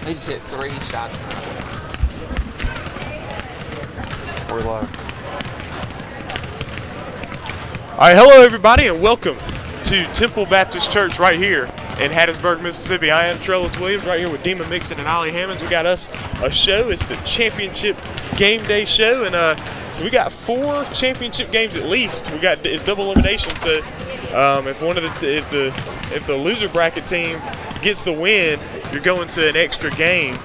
They just hit 3 shots. We're live. All right, hello everybody, and welcome to Temple Baptist Church right here in Hattiesburg, Mississippi. I am Trellis Williams, right here with Dima Mixon and Ollie Hammonds. We got us a show. It's the Championship Gameday Show, and so we got 4 championship games at least. It's double elimination, so if the loser bracket team gets the win, you're going to an extra game.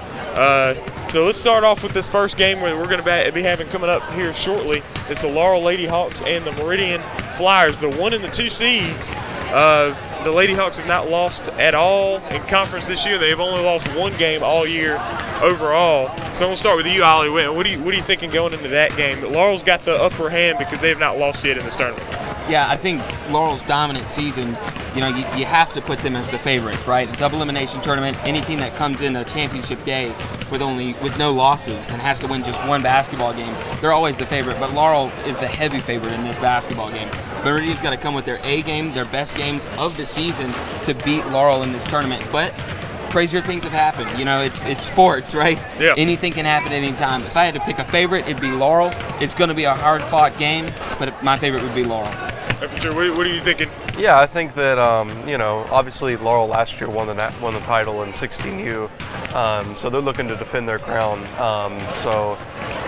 So let's start off with this first game where we're going to be having coming up here shortly. It's the Laurel Ladyhawks and the Meridian Flyers, the 1 and the 2 seeds. The Ladyhawks have not lost at all in conference this year. They've only lost 1 game all year overall. So I'm going to start with you, Ollie. What are you thinking going into that game? Laurel's got the upper hand because they have not lost yet in this tournament. Yeah, I think Laurel's dominant season, you have to put them as the favorites, right? Double elimination tournament, any team that comes in a championship day with no losses and has to win just 1 basketball game, they're always the favorite. But Laurel is the heavy favorite in this basketball game. Meridian's got to come with their A game, their best games of the season to beat Laurel in this tournament. But crazier things have happened. It's sports, right? Yeah. Anything can happen anytime. If I had to pick a favorite, it'd be Laurel. It's going to be a hard-fought game, but my favorite would be Laurel. For sure. What are you thinking? Yeah, I think that obviously Laurel last year won the title in 16U, so they're looking to defend their crown. So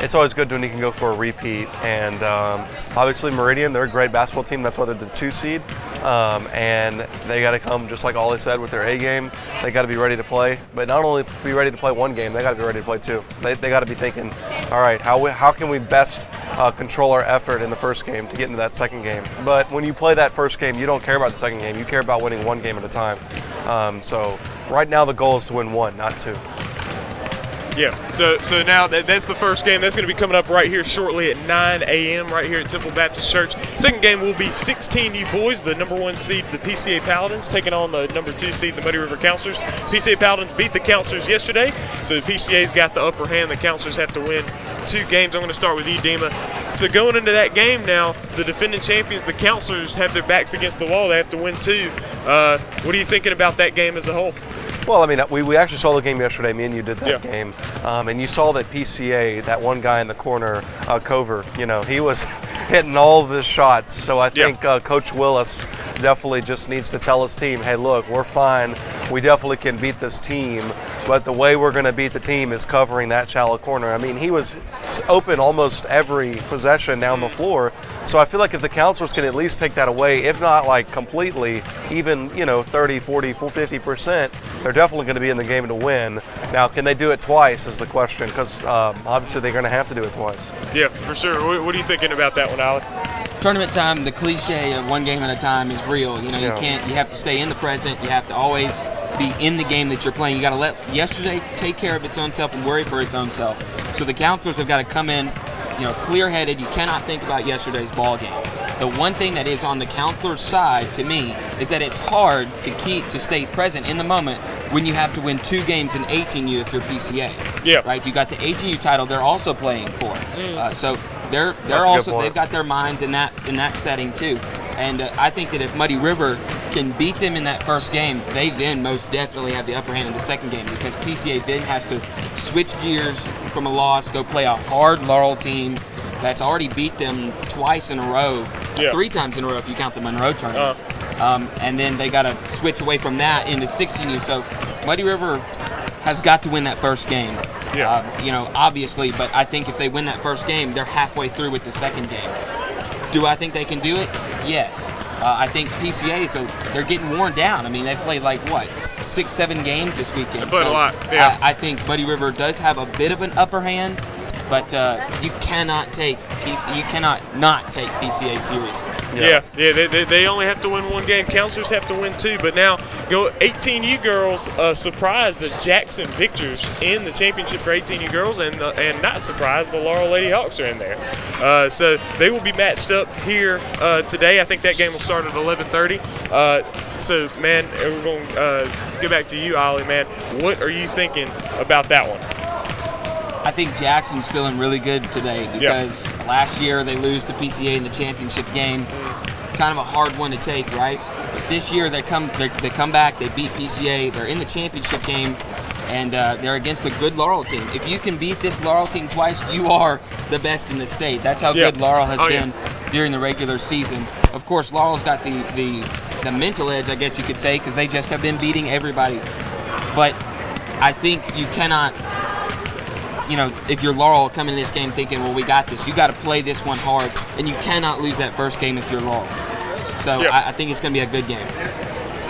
it's always good when you can go for a repeat. And obviously Meridian, they're a great basketball team. That's why they're the 2 seed. And they got to come, just like Ollie said, with their A game. They got to be ready to play, but not only be ready to play 1 game, they got to be ready to play 2. They got to be thinking, all right, how can we best control our effort in the first game to get into that second game. But when you play that first game, you don't care about the second game. You care about winning 1 game at a time. So right now the goal is to win 1, not 2. Yeah, so now that's the first game. That's going to be coming up right here shortly at 9 a.m. right here at Temple Baptist Church. Second game will be 16U boys, the number 1 seed, the PCA Paladins, taking on the number 2 seed, the Muddy River Counselors. PCA Paladins beat the Counselors yesterday, so the PCA's got the upper hand. The Counselors have to win 2 games. I'm going to start with you, Dima. So going into that game now, the defending champions, the Counselors, have their backs against the wall. They have to win 2. What are you thinking about that game as a whole? Well, I mean, we actually saw the game yesterday. Me and you did that game. And you saw that PCA, that one guy in the corner, Cover, he was hitting all of his shots. So I think Coach Willis definitely just needs to tell his team, hey, look, we're fine. We definitely can beat this team. But the way we're going to beat the team is covering that shallow corner. I mean, he was open almost every possession down the floor. So I feel like if the Counselors can at least take that away, if not like completely, even 30, 40, 50%, they're definitely going to be in the game to win. Now, can they do it twice is the question, because obviously they're going to have to do it twice. Yeah, for sure. What are you thinking about that one, Alec? Tournament time, the cliche of 1 game at a time is real. You have to stay in the present. You have to always be in the game that you're playing. You got to let yesterday take care of its own self and worry for its own self. So the Counselors have got to come in, clear-headed. You cannot think about yesterday's ball game. The one thing that is on the Counselors' side to me is that it's hard to stay present in the moment when you have to win 2 games in 18U if you're PCA. Yeah. Right. You got the 18U title. They're also playing for. So they've got their minds in that setting too. And I think that if Muddy River can beat them in that first game, they then most definitely have the upper hand in the second game, because PCA then has to switch gears from a loss, go play a hard Laurel team that's already beat them twice in a row, 3 times in a row if you count the Monroe tournament. And then they got to switch away from that into 16U. So Muddy River has got to win that first game. Obviously, but I think if they win that first game, they're halfway through with the second game. Do I think they can do it? Yes. I think PCA, so they're getting worn down. I mean, they've played 6-7 games this weekend. They played a lot. Yeah. I think Muddy River does have a bit of an upper hand, but you cannot not take PCA seriously. Yeah. They only have to win 1 game. Counselors have to win 2. But now, 18U girls surprised the Jackson Victors in the championship for 18U girls, and not surprised the Laurel Ladyhawks are in there. So they will be matched up here today. I think that game will start at 11:30. So, man, we're going to get back to you, Ollie, man. What are you thinking about that one? I think Jackson's feeling really good today because last year they lose to PCA in the championship game. Kind of a hard one to take, right? But this year they come back, they beat PCA, they're in the championship game. and they're against a good Laurel team. If you can beat this Laurel team twice, you are the best in the state. That's how good Laurel has been during the regular season. Of course, Laurel's got the mental edge, I guess you could say, because they just have been beating everybody. But I think you cannot, if you're Laurel, come in this game thinking, well, we got this. You got to play this one hard, and you cannot lose that first game if you're Laurel. So I think it's going to be a good game.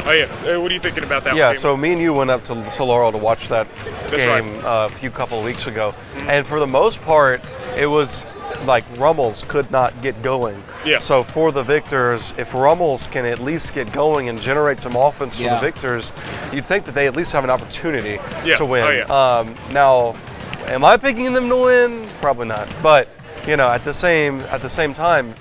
Oh, yeah. What are you thinking about that one? Yeah, so me and you went up to Laurel to watch that game right. a couple of weeks ago. And for the most part, it was like Rummels could not get going. Yeah. So for the Victors, if Rummels can at least get going and generate some offense for the Victors, you'd think that they at least have an opportunity to win. Oh, yeah. Now, am I picking them to win? Probably not. But, at the same time,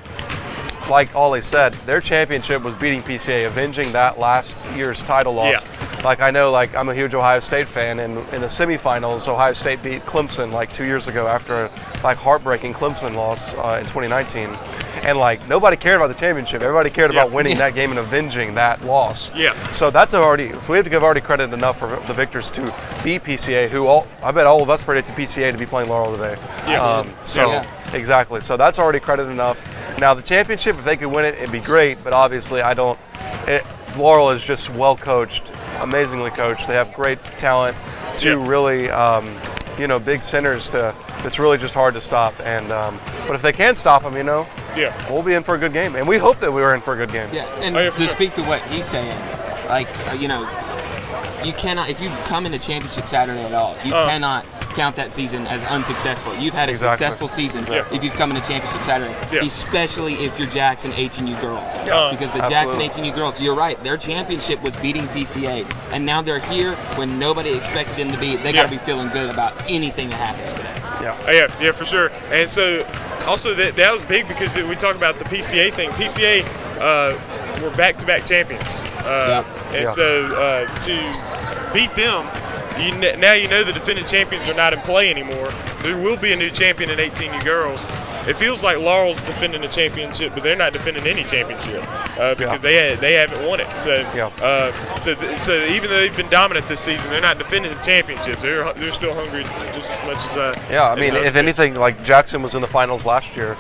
like Ollie said, their championship was beating PCA, avenging that last year's title loss. Yeah. Like, I know, I'm a huge Ohio State fan, and in the semifinals, Ohio State beat Clemson 2 years ago after a heartbreaking Clemson loss in 2019. And nobody cared about the championship. Everybody cared about winning that game and avenging that loss. Yeah. So so we have to give already credit enough for the Victors to beat PCA, who I bet all of us predicted PCA to be playing Laurel today. Yeah. Exactly. So that's already credit enough. Now the championship, if they could win it, it'd be great. But obviously, Laurel is just well coached, amazingly coached. They have great talent, two really, big centers it's really just hard to stop. And but if they can stop them, we'll be in for a good game. And we hope that we were in for a good game. Yeah, and to speak to what he's saying, you cannot, if you come into championship Saturday at all, you cannot count that season as unsuccessful. You've had a successful season if you've come into championship Saturday, especially if you're Jackson 18U girls. Because the Jackson 18U girls, you're right, their championship was beating PCA, and now they're here when nobody expected them to be. They got to be feeling good about anything that happens today. Yeah, for sure. And so also that was big because we talk about the PCA thing. PCA were back-to-back champions, so to beat them, now you know the defending champions are not in play anymore. So there will be a new champion in 18U girls. It feels like Laurel's defending the championship, but they're not defending any championship because they haven't won it. So so even though they've been dominant this season, they're not defending the championships. They're still hungry just as much as if anything, Jackson was in the finals last year.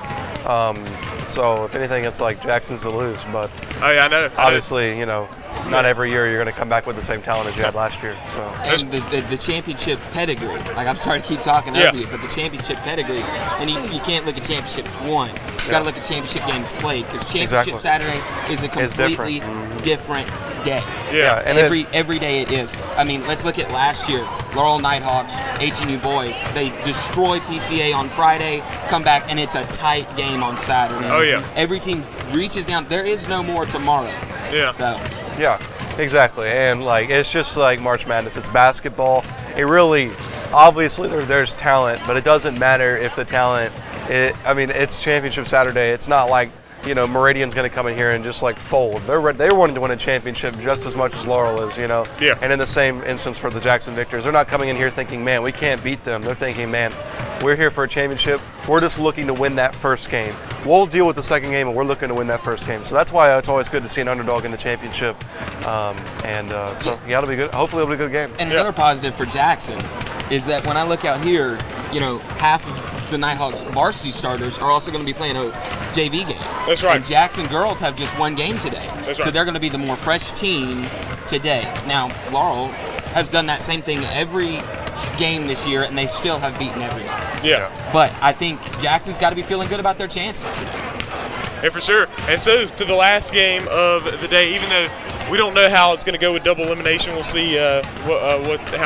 So if anything, it's Jackson's to lose. But I know. Obviously, not every year you're going to come back with the same talent as you had last year. So and the championship pedigree. I'm sorry to keep talking over you, but the championship pedigree, and you can't look at championships won. You got to look at championship games played because championship Saturday is a completely different day. Yeah, and every day it is. Let's look at last year. Laurel Knighthawks, 18U boys. They destroy PCA on Friday, come back, and it's a tight game on Saturday. Oh yeah. Every team reaches down. There is no more tomorrow. Yeah. So. Yeah, exactly. And it's just like March Madness. It's basketball. It really, obviously, there's talent, but it doesn't matter if the talent. It's championship Saturday. It's not like Meridian's going to come in here and just fold. They're wanting to win a championship just as much as Laurel is, Yeah. And in the same instance for the Jackson Victors, they're not coming in here thinking, man, we can't beat them. They're thinking, man, we're here for a championship. We're just looking to win that first game. We'll deal with the second game, and we're looking to win that first game. So that's why it's always good to see an underdog in the championship. It'll be good. Hopefully, it'll be a good game. And another positive for Jackson is that when I look out here, half of the Knighthawks varsity starters are also going to be playing a JV game. That's right. And Jackson girls have just one game today. That's right. So they're going to be the more fresh team today. Now, Laurel has done that same thing every game this year, and they still have beaten everyone. Yeah. But I think Jackson's got to be feeling good about their chances today. Yeah, for sure. And so to the last game of the day, even though we don't know how it's going to go with double elimination, we'll see how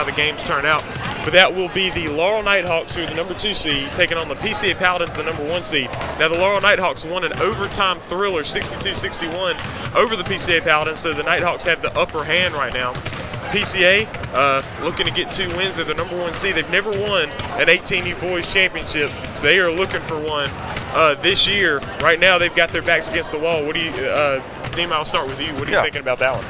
the games turn out. But that will be the Laurel Knighthawks, who are the number 2 seed, taking on the PCA Paladins, the number 1 seed. Now, the Laurel Knighthawks won an overtime thriller, 62-61, over the PCA Paladins, so the Knighthawks have the upper hand right now. PCA looking to get 2 wins. They're the number 1 seed. They've never won an 18U boys championship, so they are looking for one this year. Right now, they've got their backs against the wall. What do you, Dean, I'll start with you. What are you thinking about that one?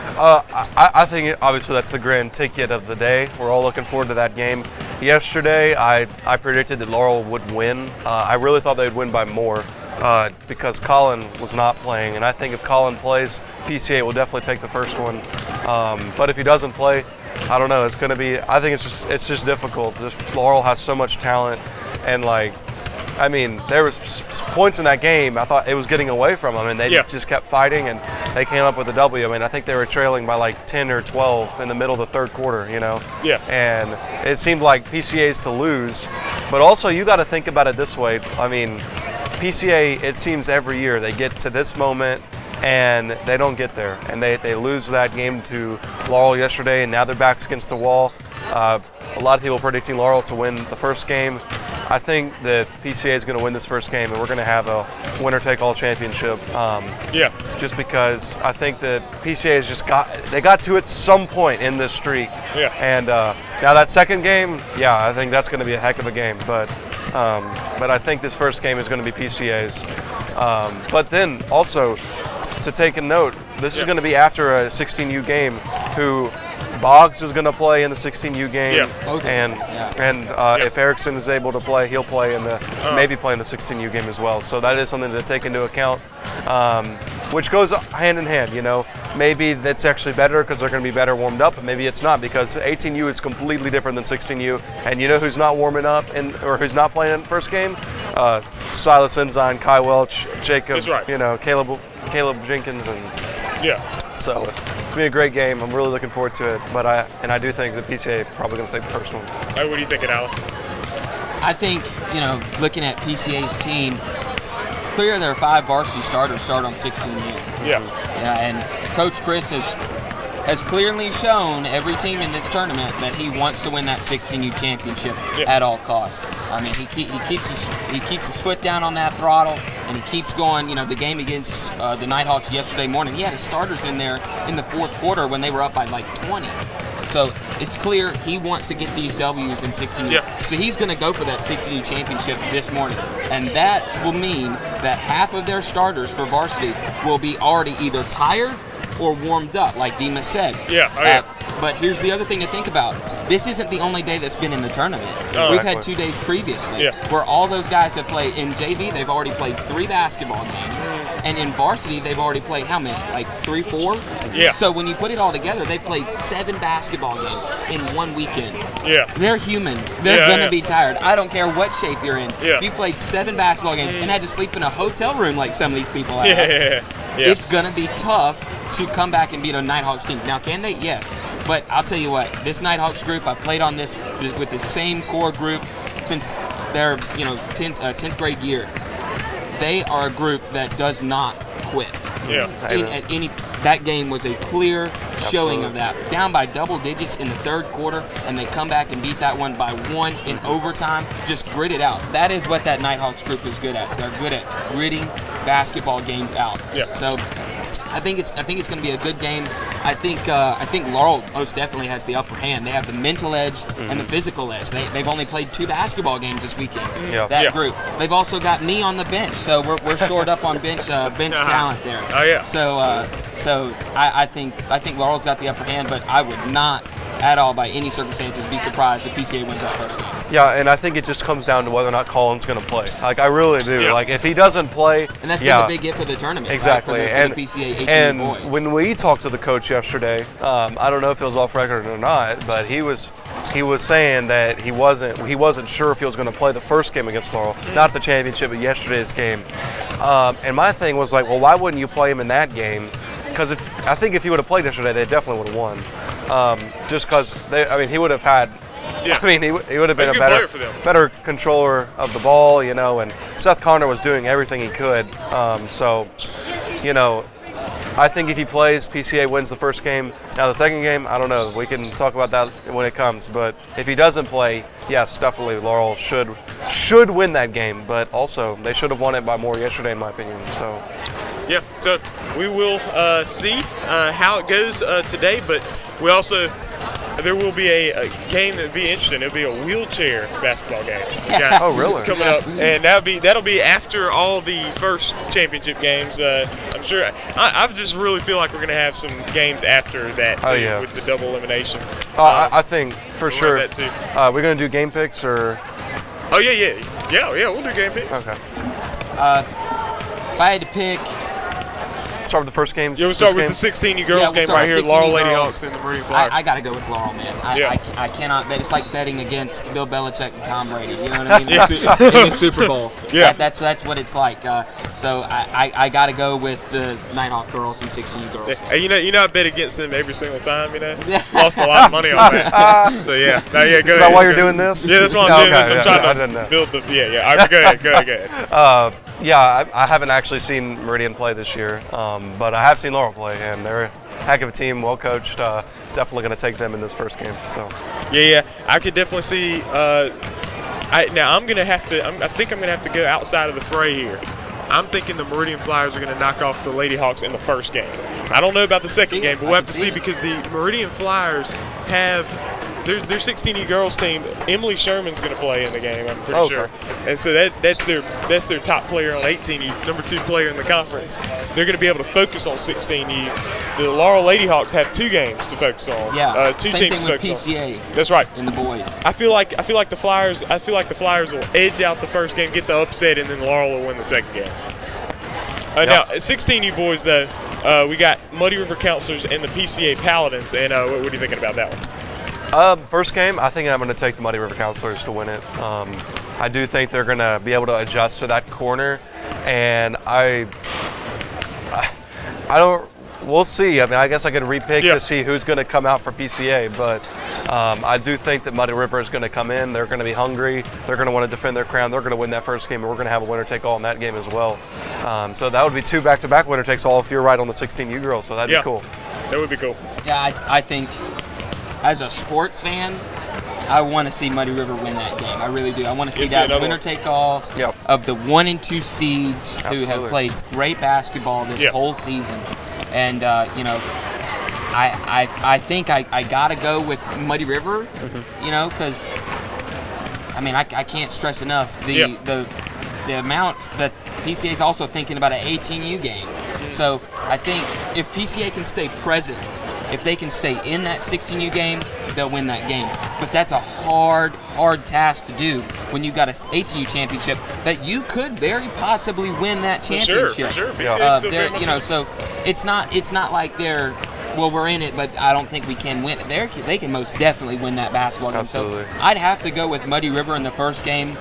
I think obviously that's the grand ticket of the day. We're all looking forward to that game. Yesterday, I predicted that Laurel would win. I really thought they'd win by more. because Colin was not playing. And I think if Colin plays, PCA will definitely take the first one. But if he doesn't play, I don't know. It's going to be. I think it's just difficult. Laurel has so much talent, and I mean, there was points in that game I thought it was getting away from them, and they just kept fighting, and they came up with a W. I mean, I think they were trailing by like 10 or 12 in the middle of the third quarter, Yeah. And it seemed like PCA's to lose, but also you got to think about it this way. I mean, PCA, it seems every year they get to this moment and they don't get there, and they lose that game to Laurel yesterday, and now their back's against the wall. A lot of people predicting Laurel to win the first game. I think that PCA is going to win this first game, and we're going to have a winner-take-all championship. Just because I think that PCA has they got to at some point in this streak. Yeah. And now that second game, I think that's going to be a heck of a game. But I think this first game is going to be PCA's. But then also to take a note, this is going to be after a 16U game. Who Boggs is going to play in the 16U game, and if Erickson is able to play, he'll play in maybe play in the 16U game as well. So that is something to take into account, which goes hand in hand. Maybe that's actually better because they're going to be better warmed up, but maybe it's not because 18U is completely different than 16U. And who's not warming up or who's not playing in the first game? Silas Ensign, Kai Welch, Jacob, that's right. Caleb Jenkins, and So it's going to be a great game. I'm really looking forward to it. But I do think the PCA probably going to take the first one. What are you thinking, Alan? I think, looking at PCA's team, 3 of their 5 varsity starters start on 16U. Yeah. And Coach Chris has clearly shown every team in this tournament that he wants to win that 16U championship at all costs. I mean, he keeps his foot down on that throttle, and he keeps going. The game against the Knighthawks yesterday morning, he had his starters in there in the fourth quarter when they were up by like 20. So it's clear he wants to get these W's in 16U. Yeah. So he's going to go for that 16U championship this morning. And that will mean that half of their starters for varsity will be already either tired or warmed up, like Demas said. But here's the other thing to think about. This isn't the only day that's been in the tournament. We've had 2 days previously where all those guys have played. In JV, they've already played 3 basketball games. And in varsity, they've already played how many? Like 3, 4? Yeah. So when you put it all together, they played 7 basketball games in one weekend. Yeah. They're human. They're going to be tired. I don't care what shape you're in. Yeah. If you played 7 basketball games and had to sleep in a hotel room like some of these people have, it's going to be tough to come back and beat a Knighthawks team. Now, can they? Yes. But I'll tell you what, this Knighthawks group, I played on this with the same core group since their 10th grade year. They are a group that does not quit. Yeah. That game was a clear showing of that. Down by double digits in the third quarter, and they come back and beat that one by 1 in overtime. Just grit it out. That is what that Knighthawks group is good at. They're good at gritting basketball games out. Yeah. So I think it's going to be a good game. I think Laurel most definitely has the upper hand. They have the mental edge and the physical edge. They've only played 2 basketball games this weekend. That group. They've also got me on the bench, so we're shored up on bench talent there. Oh yeah. So I think Laurel's got the upper hand, but I would not at all by any circumstances be surprised if PCA wins that first game. Yeah, and I think it just comes down to whether or not Colin's going to play. Like, I really do. Yeah. Like, if he doesn't play, and that's been the big hit for the tournament. Exactly. Right? For the PCA 18 and boys. When we talked to the coach yesterday, I don't know if it was off record or not, but he was saying that he wasn't sure if he was going to play the first game against Laurel, not the championship, but yesterday's game. And my thing was like, well, why wouldn't you play him in that game? Because I think if he would have played yesterday, they definitely would have won. Just because he would have had. Yeah. I mean, he would have been a better controller of the ball, and Seth Connor was doing everything he could. I think if he plays, PCA wins the first game. Now, the second game, I don't know. We can talk about that when it comes. But if he doesn't play, yes, definitely Laurel should win that game. But also, they should have won it by more yesterday, in my opinion. So. Yeah, so we will see how it goes today, but there will be a game that would be interesting. It'll be a wheelchair basketball game. Oh, really? Coming up, and that'll be after all the first championship games. I'm sure. I just really feel like we're going to have some games after that too, with the double elimination. I think for sure. That too. We're going to do game picks or. Oh yeah. We'll do game picks. Okay. If I had to pick, start with the first game. Yeah, we'll start with the 16U girls game right here. Laurel Lady Hawks and the Meridian Flyers. I got to go with Laurel, man. I cannot bet. It's like betting against Bill Belichick and Tom Brady. You know what I mean? In the Super Bowl. Yeah. That's what it's like. So I got to go with the Nighthawk girls and 16U girls. Hey, you know, I bet against them every single time. You know, lost a lot of money on that. So yeah, no, yeah, go ahead. Is that why you're doing this? Yeah, that's why I'm doing this. I'm trying to build the. Yeah. All right, go ahead. Yeah, I haven't actually seen Meridian play this year, but I have seen Laurel play, and they're a heck of a team, well coached. Definitely going to take them in this first game. So. Yeah, I could definitely see. Now I'm gonna have to. I think I'm gonna have to go outside of the fray here. I'm thinking the Meridian Flyers are going to knock off the Lady Hawks in the first game. I don't know about the second game, but we'll have to see because the Meridian Flyers have their 16U girls team. Emily Sherman's going to play in the game, I'm pretty sure. And so that's their top player on 18U, number 2 player in the conference. They're going to be able to focus on 16U. The Laurel Lady Hawks have 2 games to focus on. Yeah, two same teams thing to with focus PCA. on. That's right. And the boys. I feel like the Flyers will edge out the first game, get the upset, and then Laurel will win the second game. Now, 16U boys though, we got Muddy River Counselors and the PCA Paladins. And what are you thinking about that one? First game, I think I'm going to take the Muddy River Counselors to win it. I do think they're going to be able to adjust to that corner, and I don't. We'll see. I mean, I guess I could repick to see who's going to come out for PCA, but I do think that Muddy River is going to come in. They're going to be hungry. They're going to want to defend their crown. They're going to win that first game, and we're going to have a winner-take-all in that game as well. So that would be 2 back-to-back winner-takes-all if you're right on the 16U girls. So that'd be cool. That would be cool. Yeah, I think as a sports fan, I want to see Muddy River win that game. I really do. I want to see that winner-take-all of the 1 and 2 seeds who have played great basketball this whole season. And, you know, I think I got to go with Muddy River, you know, because, I mean, I can't stress enough the amount that PCA is also thinking about an 18U game. So I think if PCA can stay present, if they can stay in that 16U game, they'll win that game. But that's a hard task to do when you've got an 18U championship that you could very possibly win that championship. For sure. PCA still they're, you know, so it's not like they're, well, we're in it, but I don't think we can win it. They can most definitely win that basketball game. Absolutely. So I'd have to go with Muddy River in the first game.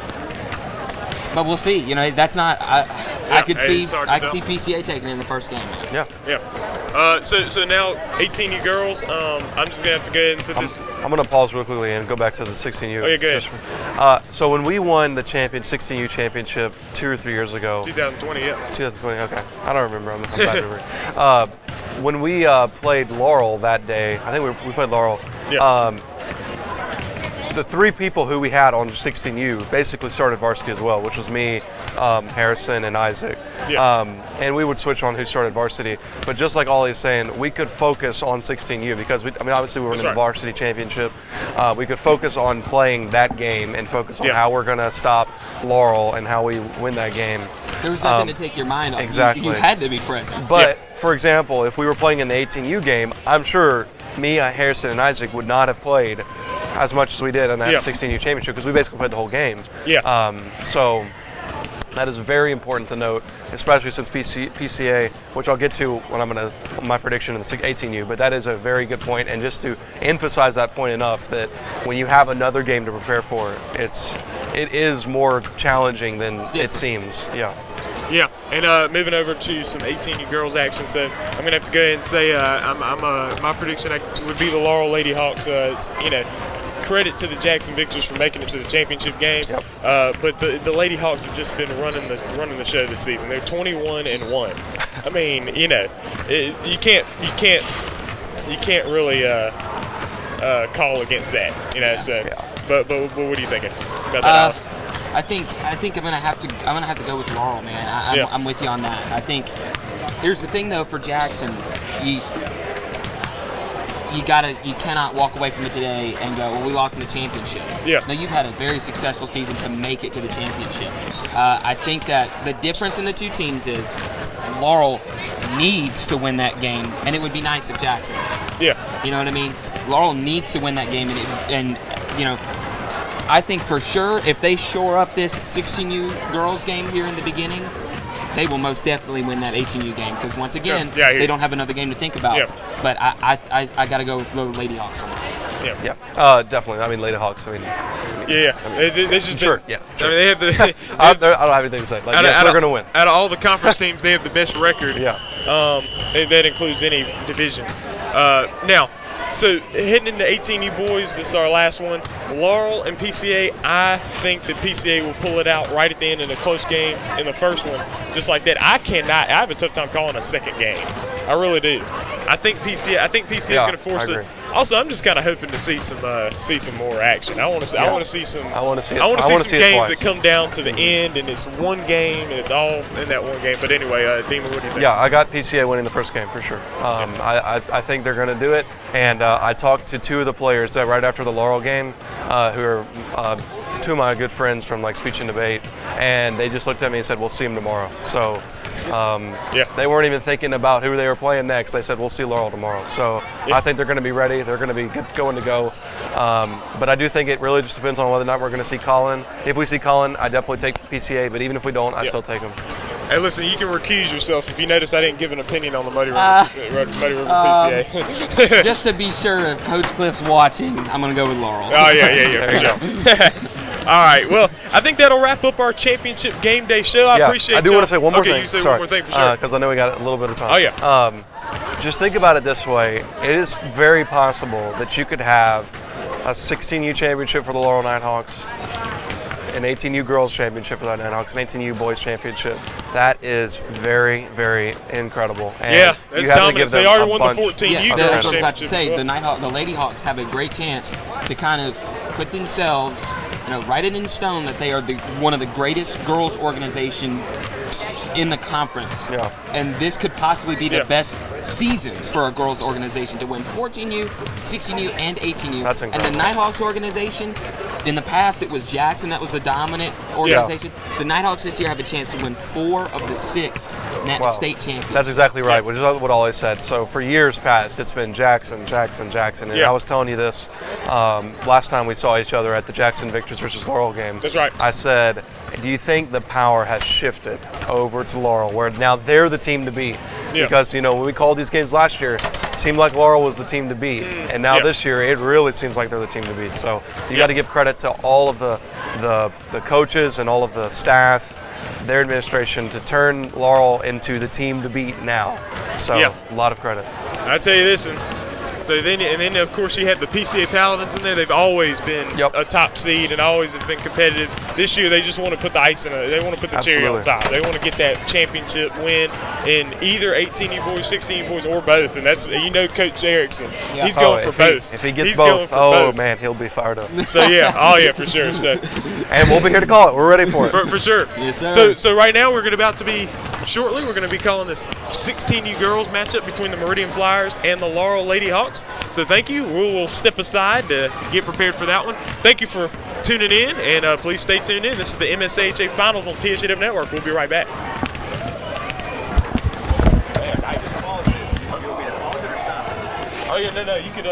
But we'll see. You know, that's not. I could see PCA taking it in the first game. Man. Yeah. So now 18U girls. I'm just gonna have to go ahead and put this. I'm gonna pause real quickly and go back to the 16U. Oh yeah, go ahead. So when we won the 16U championship 2 or 3 years ago. 2020. Yeah. 2020. Okay. I don't remember. I'm bad at remembering. When we played Laurel that day, I think we played Laurel. Yeah. The 3 people who we had on 16U basically started varsity as well, which was me, Harrison, and Isaac. Yeah. And we would switch on who started varsity. But just like Ollie's saying, we could focus on 16U because, obviously we were in the varsity championship. We could focus on playing that game and focus on how we're going to stop Laurel and how we win that game. There was nothing to take your mind off. Exactly. You had to be present. But, for example, if we were playing in the 18U game, I'm sure me, Harrison, and Isaac would not have played as much as we did in that 16U championship because we basically played the whole game. Yeah. So that is very important to note, especially since PCA, which I'll get to when I'm my prediction in the 18U, but that is a very good point. And just to emphasize that point enough that when you have another game to prepare for, it is more challenging than it seems. Yeah. Yeah, and moving over to some 18U girls action, so I'm going to have to go ahead and say my prediction would be the Laurel Lady Hawks. Credit to the Jackson Victors for making it to the championship game. Yep. But the Lady Hawks have just been running the show this season. They're 21-1. I mean, you know, you can't really call against that. You know, so. But what are you thinking about that? I think I'm gonna have to go with Laurel, man. I'm with you on that. I think here's the thing though for Jackson, you cannot walk away from it today and go, well, we lost in the championship. Yeah. No, you've had a very successful season to make it to the championship. I think that the difference in the 2 teams is Laurel needs to win that game, and it would be nice if Jackson did. Yeah. You know what I mean? Laurel needs to win that game, and you know. I think for sure if they shore up this 16U girls game here in the beginning, they will most definitely win that HNU game because once again, they don't have another game to think about. But I got to go with the Lady Hawks on that. Definitely. I mean, Lady Hawks. I mean, they just sure. I mean, they have the. I don't have anything to say. Like, yes, they're going to win. Out of all the conference teams, they have the best record. And that includes any division. Now, so heading into 18U boys, this is our last one. Laurel and PCA. I think that PCA will pull it out right at the end in a close game in the first one, just like that. I have a tough time calling a second game. I really do. I think PCA is going to force it. Also, I'm just kind of hoping to see some more action. I want to see some games that come down to the end, and it's one game, and it's all in that one game. But anyway, Demon, what do you think? Yeah, I got PCA winning the first game for sure. I think they're going to do it, and I talked to two of the players right after the Laurel game, who are two of my good friends from like speech and debate, and they just looked at me and said, "We'll see them tomorrow." So they weren't even thinking about who they were playing next. They said, "We'll see Laurel tomorrow." So I think they're going to be ready. They're going to be going to go. But I do think it really just depends on whether or not we're going to see Colin. If we see Colin, I definitely take PCA. But even if we don't, I still take him. Hey, listen, you can recuse yourself. If you notice, I didn't give an opinion on the Muddy River PCA. Just to be sure if Coach Cliff's watching, I'm going to go with Laurel. Oh, yeah, for sure. All right, well, I think that'll wrap up our championship game day show. I appreciate it. I do want to say one more thing. Okay, you say one more thing for sure. Because I know we got a little bit of time. Oh, yeah. Just think about it this way. It is very possible that you could have a 16U championship for the Laurel Knighthawks, an 18U girls championship for the Knighthawks, an 18U boys championship. That is very, very incredible. And that's dominant. They already won the 14U girls championship. championship. I was about to say, the Lady Hawks have a great chance to kind of put themselves, write it in stone that they are one of the greatest girls organization in the conference. And this could possibly be the best season for a girls organization to win 14U, 16U, and 18U. That's incredible. And the Knighthawks organization, in the past it was Jackson that was the dominant organization. The Knighthawks this year have a chance to win 4 of the 6 state champions. That's exactly right, which is what I always said. So for years past, it's been Jackson. And I was telling you this last time we saw each other at the Jackson Victors versus Laurel game. That's right. I said, do you think the power has shifted over to Laurel, where now they're the team to beat? Because, when we called these games last year, it seemed like Laurel was the team to beat. And now this year, it really seems like they're the team to beat. So you got to give credit to all of the coaches and all of the staff, their administration, to turn Laurel into the team to beat now. So a lot of credit. I'll tell you this, and then of course you have the PCA Paladins in there. They've always been a top seed and always have been competitive. This year they just want to put the ice in they want to put the cherry on top. They want to get that championship win in either 18U boys, 16U boys, or both. And that's Coach Erickson. He's going for both. If he gets both, man, he'll be fired up. So for sure. So, and we'll be here to call it. We're ready for it. For sure. Yes, sir. So right now we're about to be shortly. We're going to be calling this 16U girls matchup between the Meridian Flyers and the Laurel Lady Hawks. So thank you. We'll step aside to get prepared for that one. Thank you for tuning in, and please stay tuned in. This is the MSAHA Finals on TSJW Network. We'll be right back. Oh, yeah, no, you could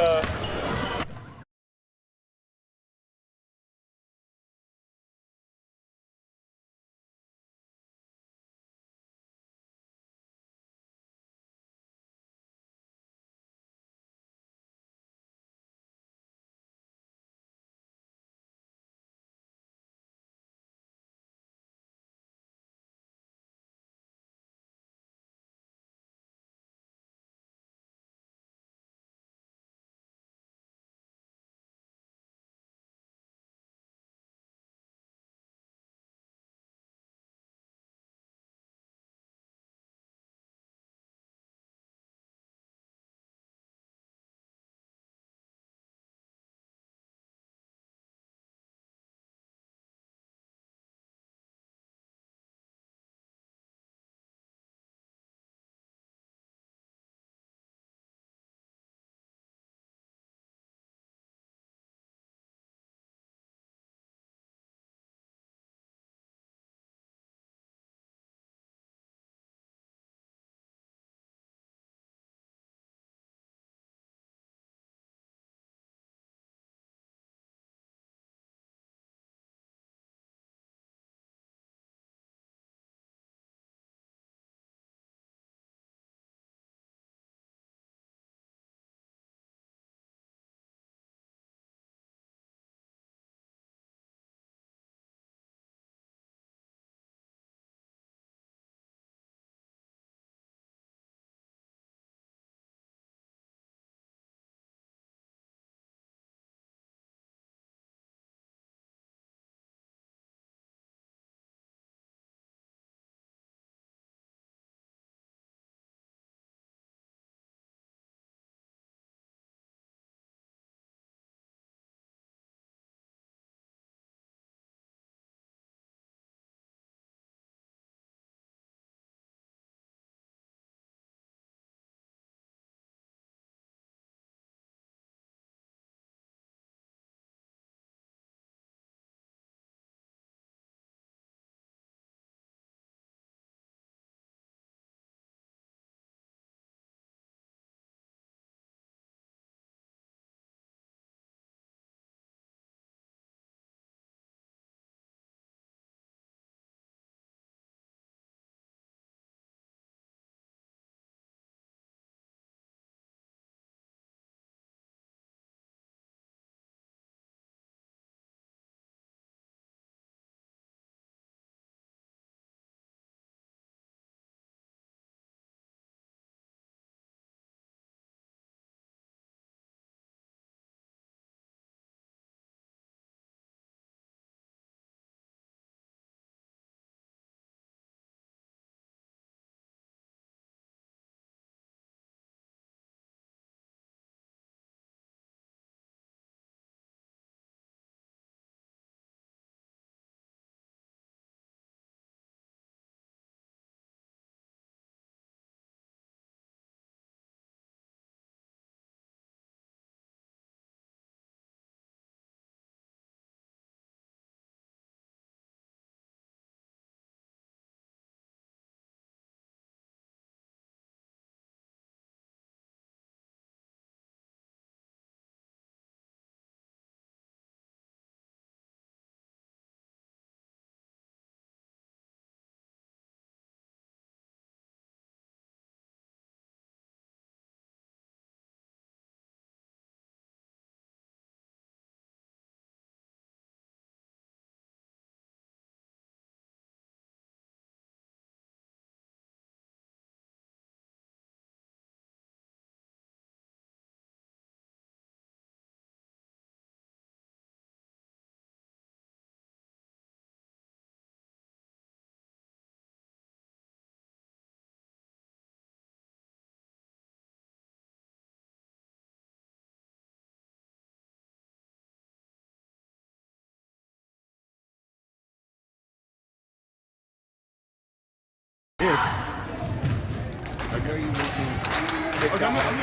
Okay, I'm gonna let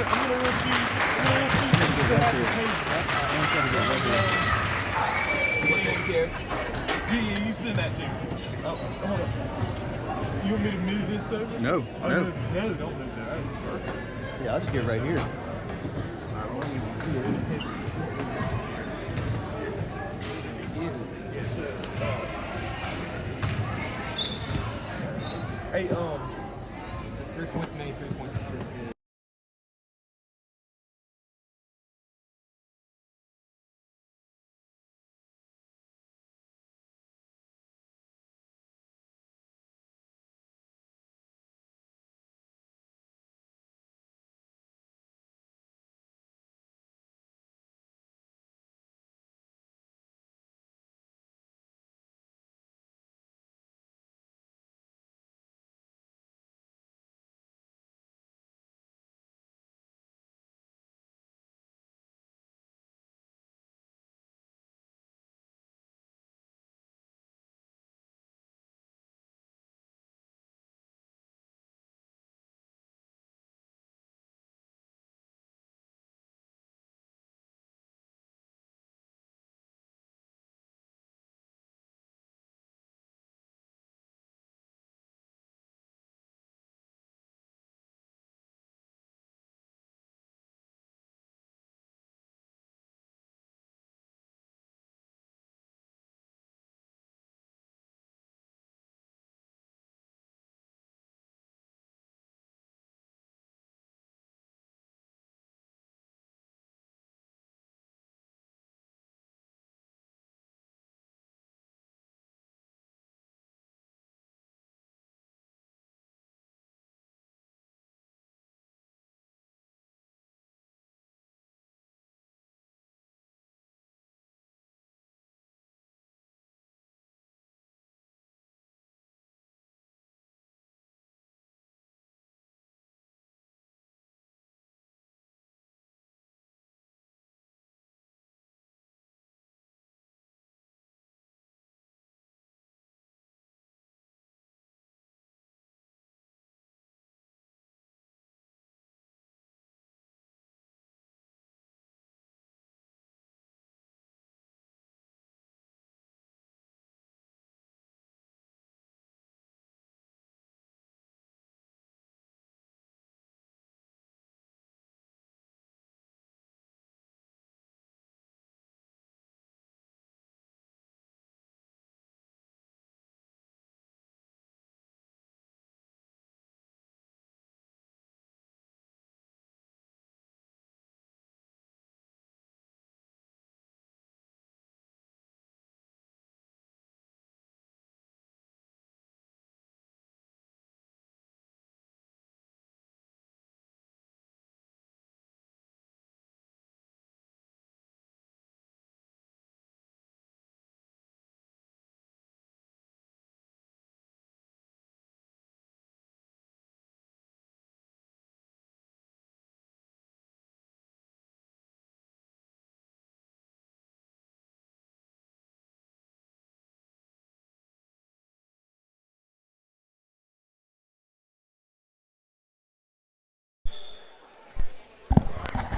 you sit at the table. Yeah, you sit in that chair. Oh, hold on. You want me to move this over? No, oh, no. No, don't move that. Perfect. See, I'll just get right here. Hey, 3 points made, 3 points assisted.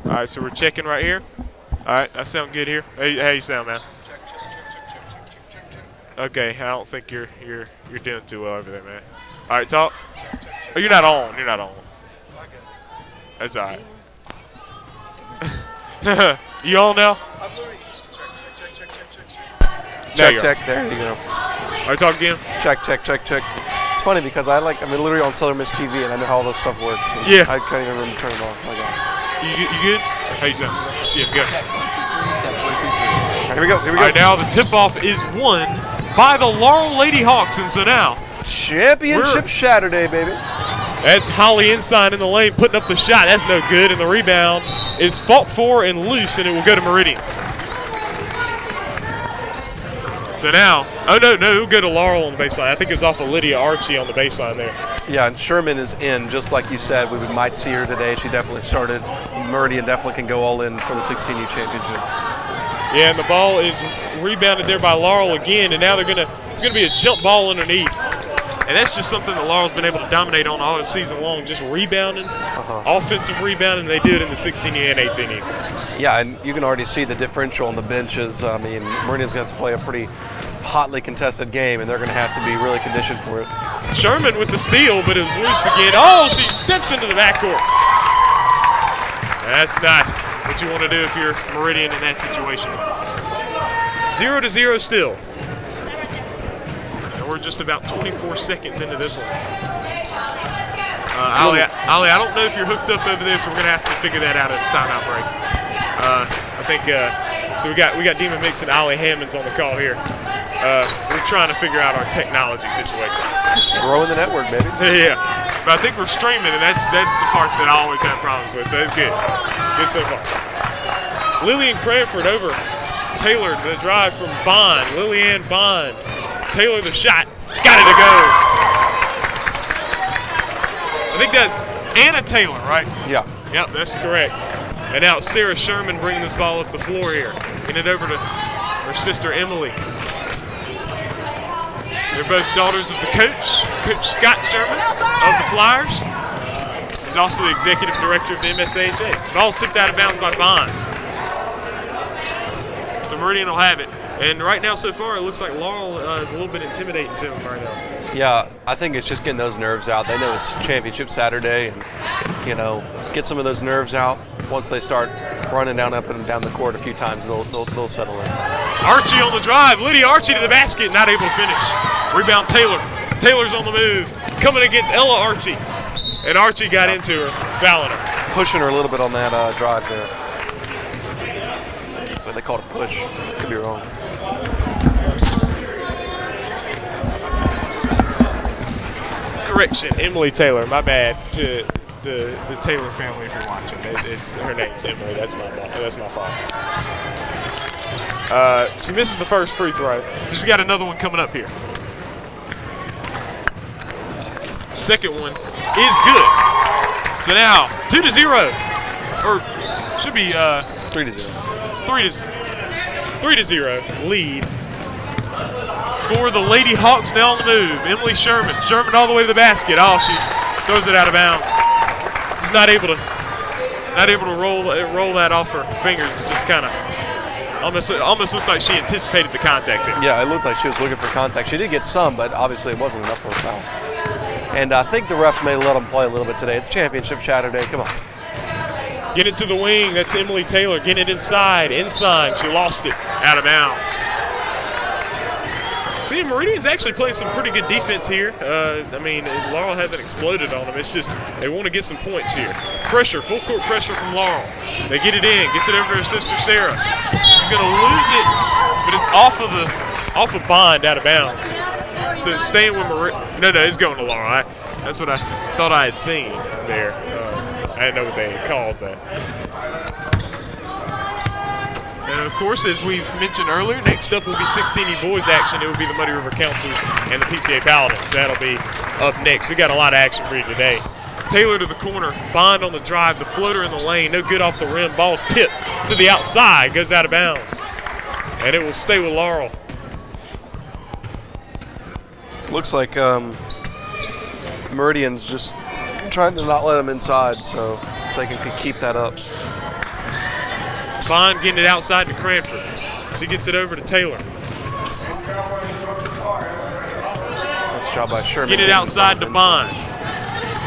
All right, so we're checking right here. All right, that sound good here. Hey, how you sound, man? Okay, I don't think you're doing too well over there, man. All right, talk. Oh, you're not on. You're not on. That's all right. You on now? Check. There you go. All right, talk again. Check. It's funny because I'm literally on Southern Miss TV and I know how all this stuff works. Yeah. I can't even remember to turn it on. You good? How you sound? Yeah, good. Here we go. All right, now the tip-off is won by the Laurel Lady Hawks, and so now Championship Saturday, baby. That's Holly Ensign in the lane putting up the shot. That's no good, and the rebound is fought for and loose, and it will go to Meridian. So now, it'll go to Laurel on the baseline. I think it was off of Lydia Archie on the baseline there. Yeah, and Sherman is in, just like you said. We might see her today. She definitely started. Meridian definitely can go all in for the 16U championship. Yeah, and the ball is rebounded there by Laurel again, and now it's gonna be a jump ball underneath. And that's just something that Laurel's been able to dominate on all season long, just rebounding, offensive rebounding. They do it in the 16U and 18U. Yeah, and you can already see the differential on the benches. I mean, Meridian's going to have to play a pretty hotly contested game, and they're going to have to be really conditioned for it. Sherman with the steal, but it was loose again. Oh, she steps into the backcourt. That's not what you want to do if you're Meridian in that situation. 0-0 still. And we're just about 24 seconds into this one. Ali, I don't know if you're hooked up over there, so we're going to have to figure that out at the timeout break. I think so. We got Demon Mix and Ali Hammonds on the call here. We're trying to figure out our technology situation. Growing the network, baby. Yeah, but I think we're streaming, and that's the part that I always have problems with. So it's good. Good so far. Lillian Cranford over Taylor, the drive from Bond. Lillian Bond. Taylor the shot. Got it to go. I think that's Anna Taylor, right? Yeah. Yep, that's correct. And now it's Sarah Sherman bringing this ball up the floor here. Getting it over to her sister Emily. They're both daughters of the coach, Coach Scott Sherman of the Flyers. He's also the executive director of the MSAHA. Ball's tipped out of bounds by Bond. So Meridian will have it. And right now, so far, it looks like Laurel is a little bit intimidating to him right now. Yeah, I think it's just getting those nerves out. They know it's Championship Saturday, and, you know, get some of those nerves out. Once they start running up and down the court a few times, they'll settle in. Archie on the drive. Lydia Archie to the basket, not able to finish. Rebound Taylor. Taylor's on the move. Coming against Ella Archie. And Archie got into her, fouling her. Pushing her a little bit on that drive there. That's what they call it, a push. Could be wrong. Correction, Emily Taylor. My bad to the Taylor family if you're watching. It's her name's Emily. That's my fault. She misses the first free throw. So she's got another one coming up here. Second one is good. So now 2-0, or should be 3-0. It's 3-0 lead for the Lady Hawks. Now on the move. Emily Sherman. Sherman all the way to the basket. Oh, she throws it out of bounds. She's not able to roll that off her fingers. It just kind of almost looked like she anticipated the contact there. Yeah, it looked like she was looking for contact. She did get some, but obviously it wasn't enough for a foul. And I think the refs may let them play a little bit today. It's Championship Saturday. Come on. Get it to the wing. That's Emily Taylor. Getting it inside. She lost it. Out of bounds. See, Meridian's actually playing some pretty good defense here. I mean, Laurel hasn't exploded on them. It's just they want to get some points here. Pressure, full court pressure from Laurel. They get it in. Gets it over to her sister Sarah. She's going to lose it, but it's off of Bond, out of bounds. So it's staying with Meridian. No, it's going to Laurel. That's what I thought I had seen there. I didn't know what they had called that. And of course, as we've mentioned earlier, next up will be 16U boys action. It will be the Muddy River Councils and the PCA Paladins. That'll be up next. We got a lot of action for you today. Taylor to the corner, Bond on the drive, the floater in the lane, no good off the rim. Ball's tipped to the outside, goes out of bounds. And it will stay with Laurel. Looks like Meridian's just trying to not let them inside, so they can keep that up. Bond getting it outside to Cranford. She gets it over to Taylor. Nice job by Sherman. Get it outside to Bond.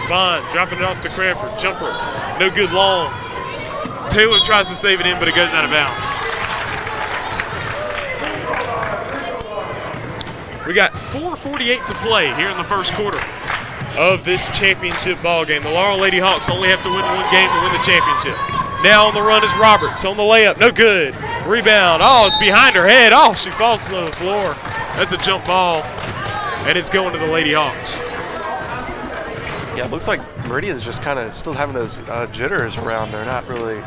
Bond dropping it off to Cranford. Jumper. No good long. Taylor tries to save it in, but it goes out of bounds. We got 4:48 to play here in the first quarter of this championship ball game. The Laurel Lady Hawks only have to win one game to win the championship. Now on the run is Roberts on the layup. No good. Rebound. Oh, it's behind her head. Oh, she falls to the floor. That's a jump ball, and it's going to the Lady Hawks. Yeah, it looks like Meridian's just kind of still having those jitters around. They're not really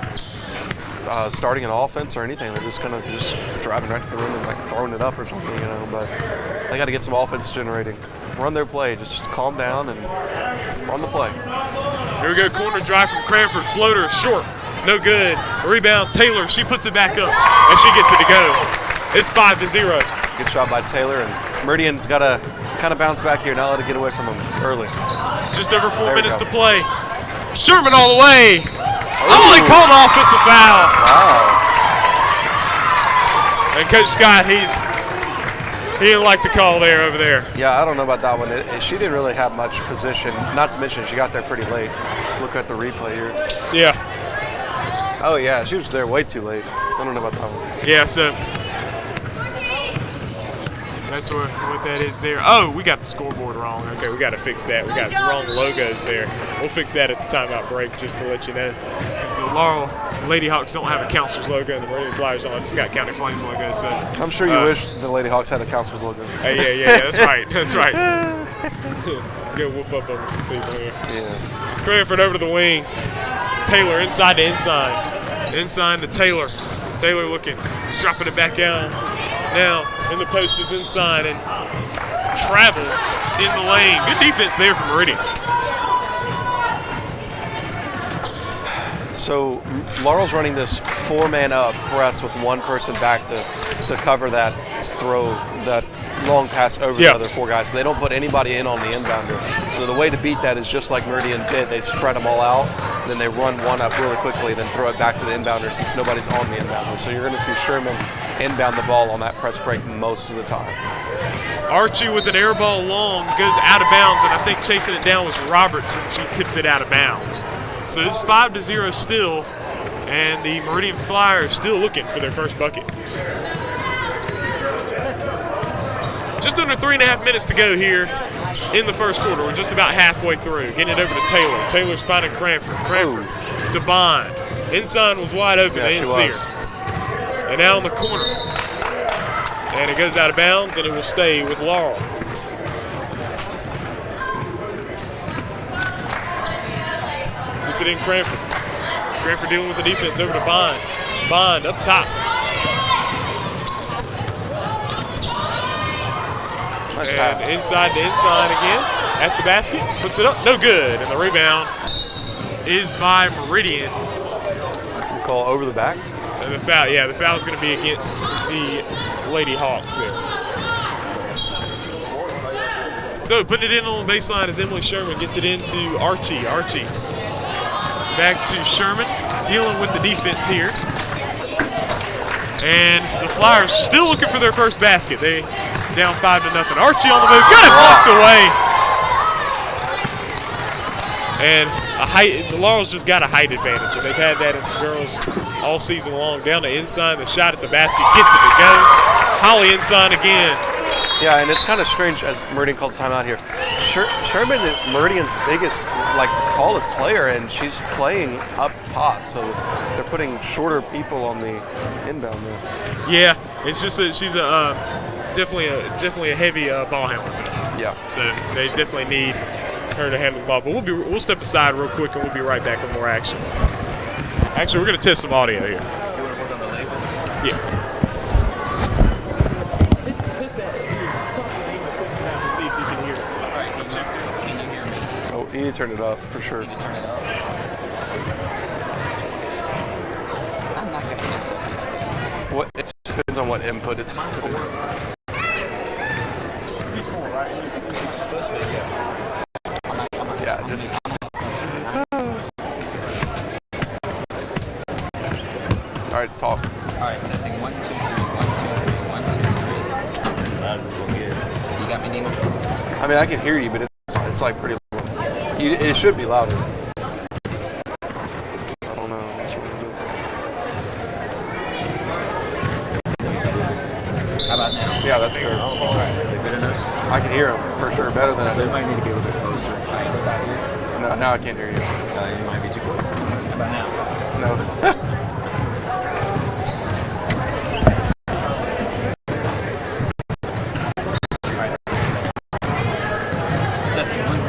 starting an offense or anything. They're just kind of just driving right to the rim and like throwing it up or something, you know. But they got to get some offense generating. Run their play. Just calm down and run the play. Here we go. Corner drive from Cranford. Floater short. No good. Rebound Taylor. She puts it back up and she gets it to go. It's 5-0. Good shot by Taylor, and Meridian's got to kind of bounce back here, not let it get away from him early. Just over 4 minutes to play. Sherman all the way. Oh, they called an offensive foul. Wow. And Coach Scott, he didn't like the call there over there. Yeah, I don't know about that one. She didn't really have much position, not to mention she got there pretty late. Look at the replay here. Yeah. Oh, yeah, she was there way too late. I don't know about that one. Yeah, so that's what that is there. Oh, we got the scoreboard wrong. Okay, we got to fix that. We got wrong logos there. We'll fix that at the timeout break just to let you know. Because the Laurel Lady Hawks don't have a counselor's logo and the Meridian Flyers don't. Just got County Flames logo. So I'm sure you wish the Lady Hawks had a counselor's logo. Yeah, that's right. That's right. Go whoop up on some people here. Yeah. Cranford over to the wing. Taylor inside to Ensign. Ensign to Taylor. Taylor looking, dropping it back down. Now in the post is Ensign and travels in the lane. Good defense there from Meridian. So Laurel's running this 4-man up press with one person back to cover that throw, that long pass over the other 4 guys. So they don't put anybody in on the inbounder. So the way to beat that is just like Meridian did. They spread them all out, then they run one up really quickly, then throw it back to the inbounder since nobody's on the inbounder. So you're going to see Sherman inbound the ball on that press break most of the time. Archie with an air ball long goes out of bounds, and I think chasing it down was Roberts, and she tipped it out of bounds. So this is 5-0 still, and the Meridian Flyers still looking for their first bucket. Just under 3.5 minutes to go here in the first quarter. We're just about halfway through. Getting it over to Taylor. Taylor's finding Cranford. Cranford to Bond. Ensign was wide open. They didn't see her. And now in the corner. And it goes out of bounds, and it will stay with Laurel. Puts it in Cranford. Cranford dealing with the defense over to Bond. Bond up top. Nice and pass. Inside to Ensign again. At the basket. Puts it up. No good. And the rebound is by Meridian. You call over the back? And the foul, the foul is going to be against the Lady Hawks there. So putting it in on the baseline as Emily Sherman gets it into Archie. Archie back to Sherman, dealing with the defense here. And the Flyers still looking for their first basket. They down 5-0. Archie on the move, got it blocked away. And the Laurel's just got a height advantage, and they've had that in the girls all season long. Down to Ensign, the shot at the basket, gets it to go. Holly Ensign again. Yeah, and it's kind of strange as Meridian calls timeout here. Sherman is Meridian's biggest, tallest player, and she's playing up top, so they're putting shorter people on the inbound there. Yeah, it's just she's definitely a heavy ball handler. Yeah. So they definitely need her to handle the ball. But we'll step aside real quick, and we'll be right back with more action. Actually, we're going to test some audio here. You want to work on the label? Yeah. Test that. Talk to Amy, test it out to see if you can hear it. All right, can you hear me? Oh, you need to turn it up for sure. You can turn it up. I'm not going to mess up. What? It depends on what input it's. He's 4, right? He's supposed to be, Yeah, just. All right, talk. All right, testing 1, 2, 3, 1, 2, 3, 1, 2, 3. That is so good. You got me, Nemo? I mean, I can hear you, but it's like pretty low. It should be louder. I don't know. How about now? Yeah, that's good. All right, good enough? I can hear him for sure, better than I So you did. might need to be a little bit closer. All right, goes out here. No, now I can't hear you. You might be too close. How about now? No. Testing 1, 2, 3.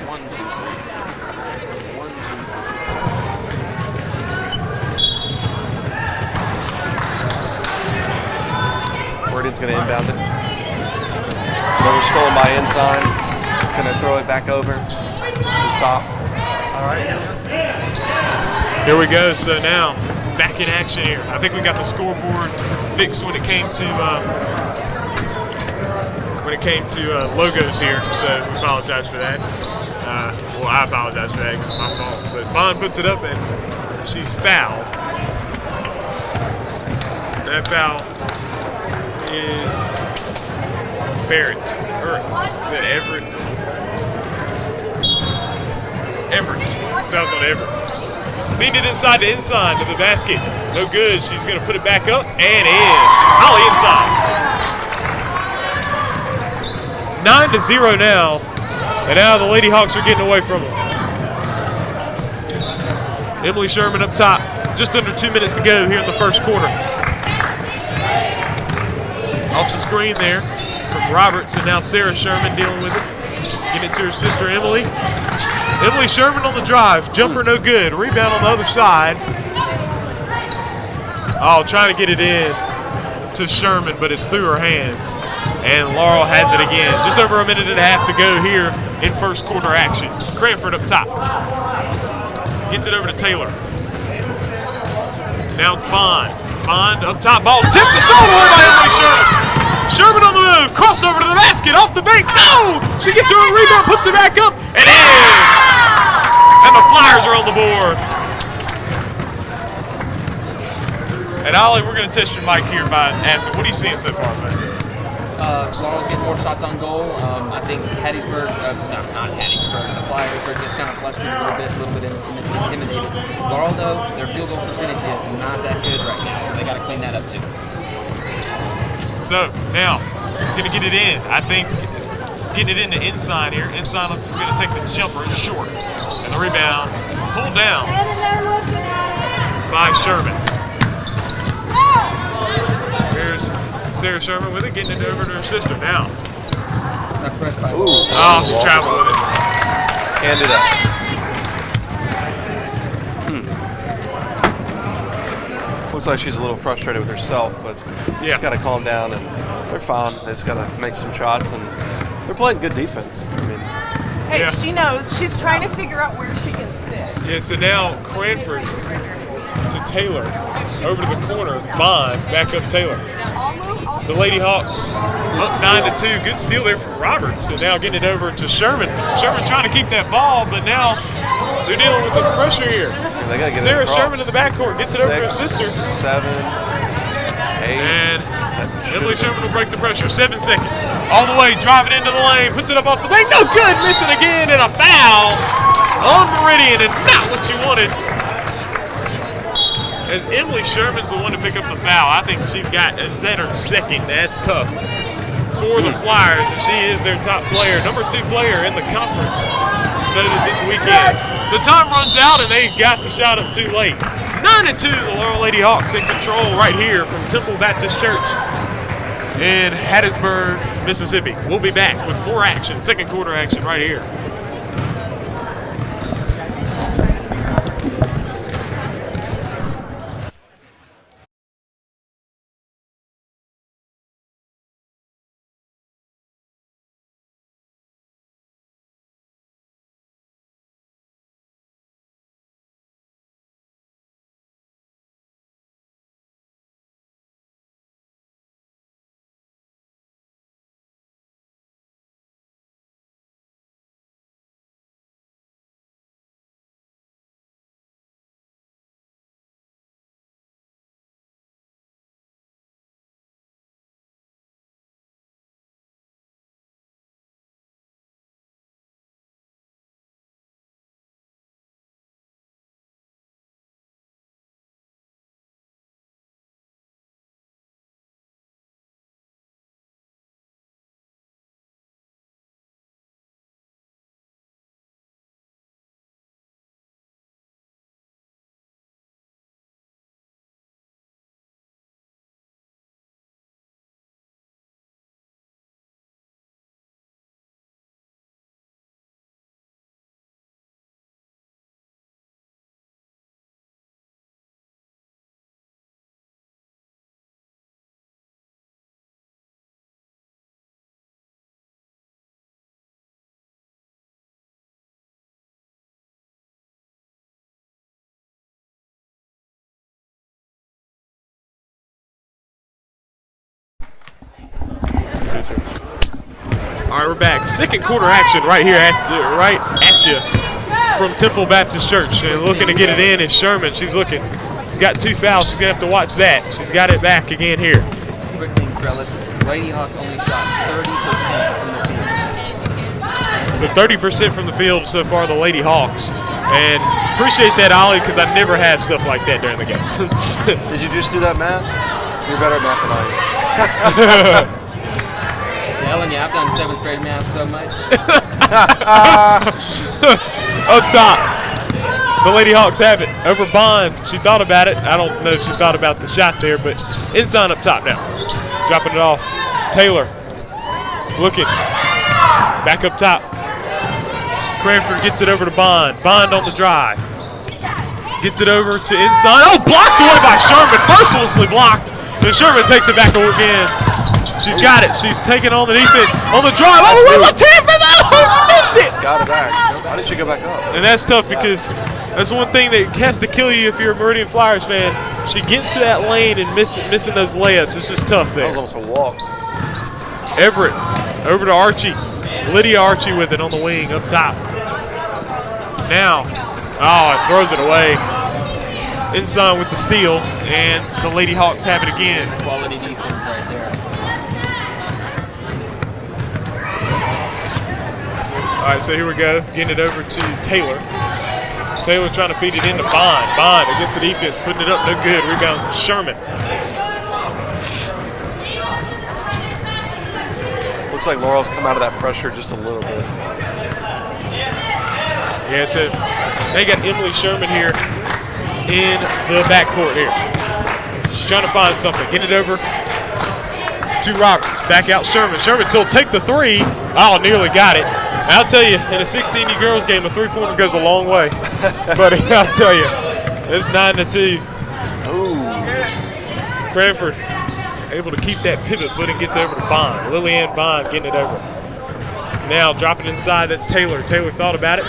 1, 2, 3. 1, 2, 3. Meridian's going to inbound it. So it was stolen by Ensign. Going to throw it back over to the top. All right. Here we go. So now back in action here. I think we got the scoreboard fixed when it came to when it came to logos here, so we apologize for that. Well, I apologize for that, it's my fault. But Bond puts it up and she's fouled. That foul is Barrett. Or is it Everett? Everett. Fouls on Everett. Feeding it inside to the basket. No good. She's going to put it back up and in. Holly inside. 9-0 now. And now the Lady Hawks are getting away from them. Emily Sherman up top. Just under 2 minutes to go here in the first quarter. Off the screen there from Roberts, and now Sarah Sherman dealing with it. Getting it to her sister Emily. Emily Sherman on the drive. Jumper no good. Rebound on the other side. Oh, trying to get it in to Sherman, but it's through her hands. And Laurel has it again. Just over a minute and a half to go here in first quarter action. Cranford up top. Gets it over to Taylor. Now it's Bond. Bond up top. Ball's tipped to stolen away by Emily Sherman. Sherman on the move. Crossover to the basket. Off the bank. No! She gets her own rebound. Puts it back up. And in! And the Flyers are on the board. And Ollie, we're going to test your mic here by asking, what are you seeing so far, man? Laurel's getting more shots on goal. I think Hattiesburg, not Hattiesburg, the Flyers are just kind of flustered a little bit intimidated. Laurel, though, their field goal percentage is not that good right now, so they got to clean that up too. So now, going to get it in. I think getting it in the inside here. Inside is going to take the jumper. It's short. And the rebound pulled down by Sherman. Here's Sarah Sherman with it, getting it over to her sister now. Oh, she traveled with it. Hand it up. Looks like she's a little frustrated with herself, but she's got to calm down, and they're fine. They just got to make some shots, and they're playing good defense. I mean, hey, she knows. She's trying to figure out where she can sit. Yeah, so now Cranford to Taylor, over to the corner, Bond, back up Taylor. The Lady Hawks up 9-2. Good steal there from Roberts. And now getting it over to Sherman. Sherman trying to keep that ball, but now they're dealing with this pressure here. They gotta get Sarah Sherman in the backcourt gets it over to her sister. 7, 8. And Emily Sherman will break the pressure. 7 seconds. All the way, driving into the lane, puts it up off the bank. No good, missing again, and a foul on Meridian, and not what you wanted. As Emily Sherman's the one to pick up the foul. I think she's got, is that her second? That's tough for the Flyers, and she is their top player, number 2 player in the conference voted this weekend. The time runs out, and they got the shot up too late. 9-2, the Laurel Lady Hawks in control right here from Temple Baptist Church in Hattiesburg, Mississippi. We'll be back with more action, second quarter action right here. All right, we're back. Second quarter action right here, right at you from Temple Baptist Church. And looking to get it in is Sherman. She's got 2 fouls. She's going to have to watch that. She's got it back again here. Quick thing, Trellis. Lady Hawks only shot 30% from the field. So 30% from the field so far, the Lady Hawks. And appreciate that, Ollie, because I never had stuff like that during the games. Did you just do that math? You're better at math than I am. Telling you, I've done 7th grade math so much. Up top, the Lady Hawks have it over Bond. She thought about it. I don't know if she thought about the shot there, but inside up top now. Dropping it off. Taylor looking. Back up top. Cranford gets it over to Bond. Bond on the drive. Gets it over to inside. Oh, blocked away by Sherman. Mercilessly blocked. And Sherman takes it back again. She's got it. She's taking on the defense. On the drive. Oh, wait, left hand for that. Oh, she missed it. Got it back. Why didn't she go back up? And that's tough because that's one thing that has to kill you if you're a Meridian Flyers fan. She gets to that lane and missing those layups. It's just tough there. That was almost a walk. Everett over to Archie. Lydia Archie with it on the wing up top. Now, it throws it away. Inside with the steal, and the Lady Hawks have it again. Quality defense right there. All right, so here we go. Getting it over to Taylor. Taylor trying to feed it into Bond. Bond against the defense, putting it up, no good. Rebound, Sherman. Looks like Laurel's come out of that pressure just a little bit. Yeah, so they got Emily Sherman here in the backcourt here. She's trying to find something. Getting it over to Roberts. Back out Sherman. Sherman will take the 3. Oh, nearly got it. And I'll tell you, in a 16U girls game, a 3-pointer goes a long way. But I'll tell you, it's 9-2. Ooh. Cranford able to keep that pivot foot and gets over to Bond. Lillian Bond getting it over. Now dropping inside, that's Taylor. Taylor thought about it.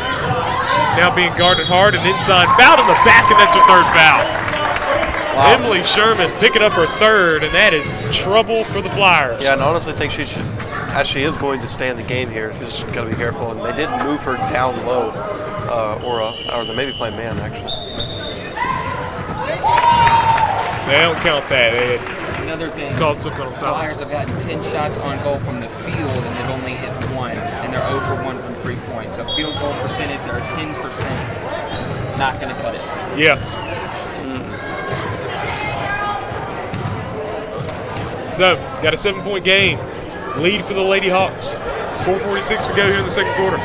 Now being guarded hard and inside. Fouled in the back, and that's her 3rd foul. Wow. Emily Sherman picking up her 3rd, and that is trouble for the Flyers. Yeah, and I honestly think she should, as she is going to stay in the game here, she's got to be careful. And they didn't move her down low, or they may be playing man, actually. They don't count that. They Another thing, called something on the top. Flyers have gotten 10 shots on goal from the field, and they've only hit 1, and they're 0 for 1 from 3 points. So field goal percentage, they're 10%. Not going to cut it. Yeah. So, got a 7-point game. Lead for the Lady Hawks. 4:46 to go here in the second quarter.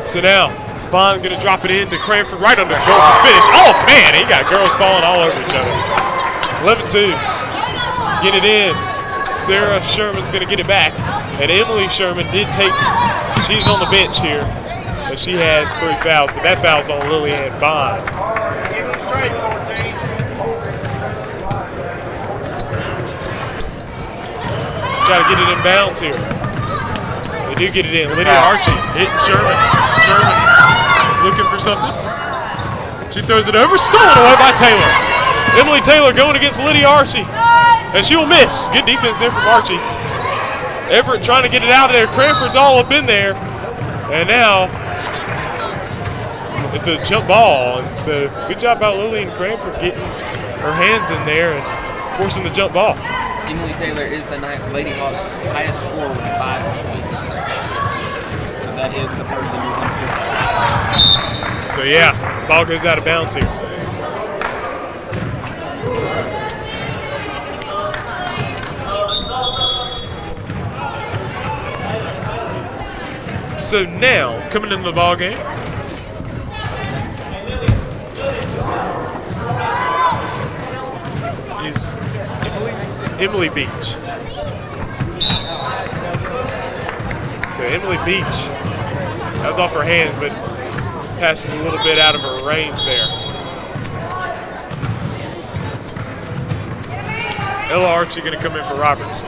So now, Bond going to drop it in to Cranford right under goal for finish. Oh, man, he got girls falling all over each other. 11-2. Get it in. Sarah Sherman's going to get it back. And Emily Sherman did she's on the bench here. But she has 3 fouls. But that foul's on Lillian Bond. Try to get it in bounds here. They do get it in. Lydia Archie hitting Sherman. Sherman looking for something. She throws it over. Stolen away by Taylor. Emily Taylor going against Lydia Archie. And she will miss. Good defense there from Archie. Everett trying to get it out of there. Cranford's all up in there. And now it's a jump ball. And so good job by Lillian Cranford getting her hands in there and forcing the jump ball. Emily Taylor is the Lady Hawks' highest scorer with 5 points. So that is the person you consider. So yeah, ball goes out of bounds here. So now, coming into the ball game, is Emily Beach. So Emily Beach, that was off her hands, but passes a little bit out of her range there. Ella Archie going to come in for Roberts.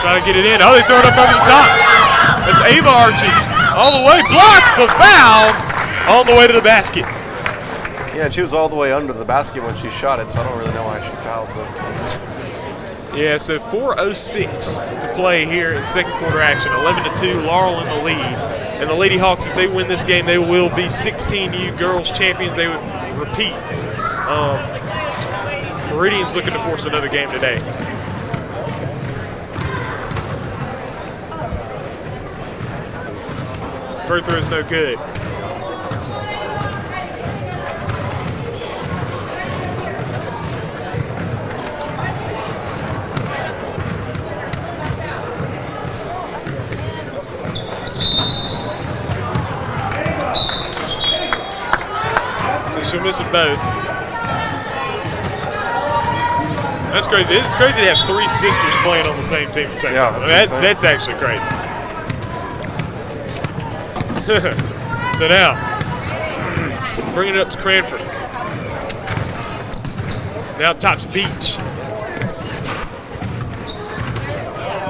Trying to get it in. Oh, they throw it up over the top. That's Ava Archie. All the way. Blocked, but foul on the way to the basket. Yeah, she was all the way under the basket when she shot it, so I don't really know why she fouled. But Yeah, so 4:06 to play here in second quarter action. 11-2, Laurel in the lead. And the Lady Hawks, if they win this game, they will be 16U girls champions. They would repeat. Meridian's looking to force another game today. Bertha is no good. She'll miss them both. That's crazy. It's crazy to have 3 sisters playing on the same team at the same time. That's actually crazy. So now, bringing it up to Cranford. Now tops Beach.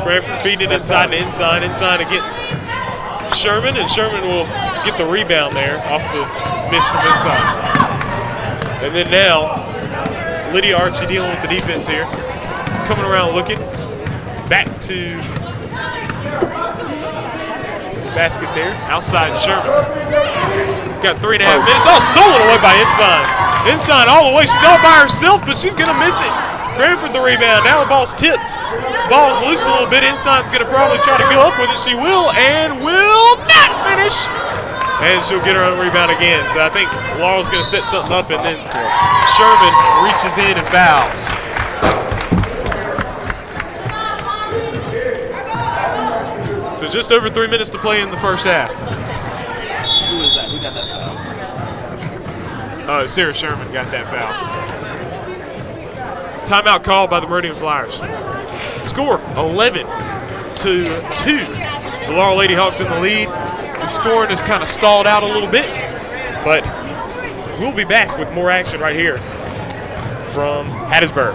Cranford feeding it inside and inside against Sherman, and Sherman will get the rebound there off the miss from inside. And then now, Lydia Archie dealing with the defense here. Coming around looking. Back to the basket there. Outside Sherman. Got 3.5 minutes. Oh, stolen away by Ensign. Ensign all the way. She's all by herself, but she's going to miss it. Cranford the rebound. Now the ball's tipped. Ball's loose a little bit. Ensign's going to probably try to go up with it. She will and will not finish. And she'll get her own rebound again. So I think Laurel's going to set something up, and then Sherman reaches in and fouls. So just over 3 minutes to play in the first half. Who was that? Who got that foul? Sarah Sherman got that foul. Timeout called by the Meridian Flyers. Score 11-2. The Laurel Lady Hawks in the lead. The scoring has kind of stalled out a little bit, but we'll be back with more action right here from Hattiesburg.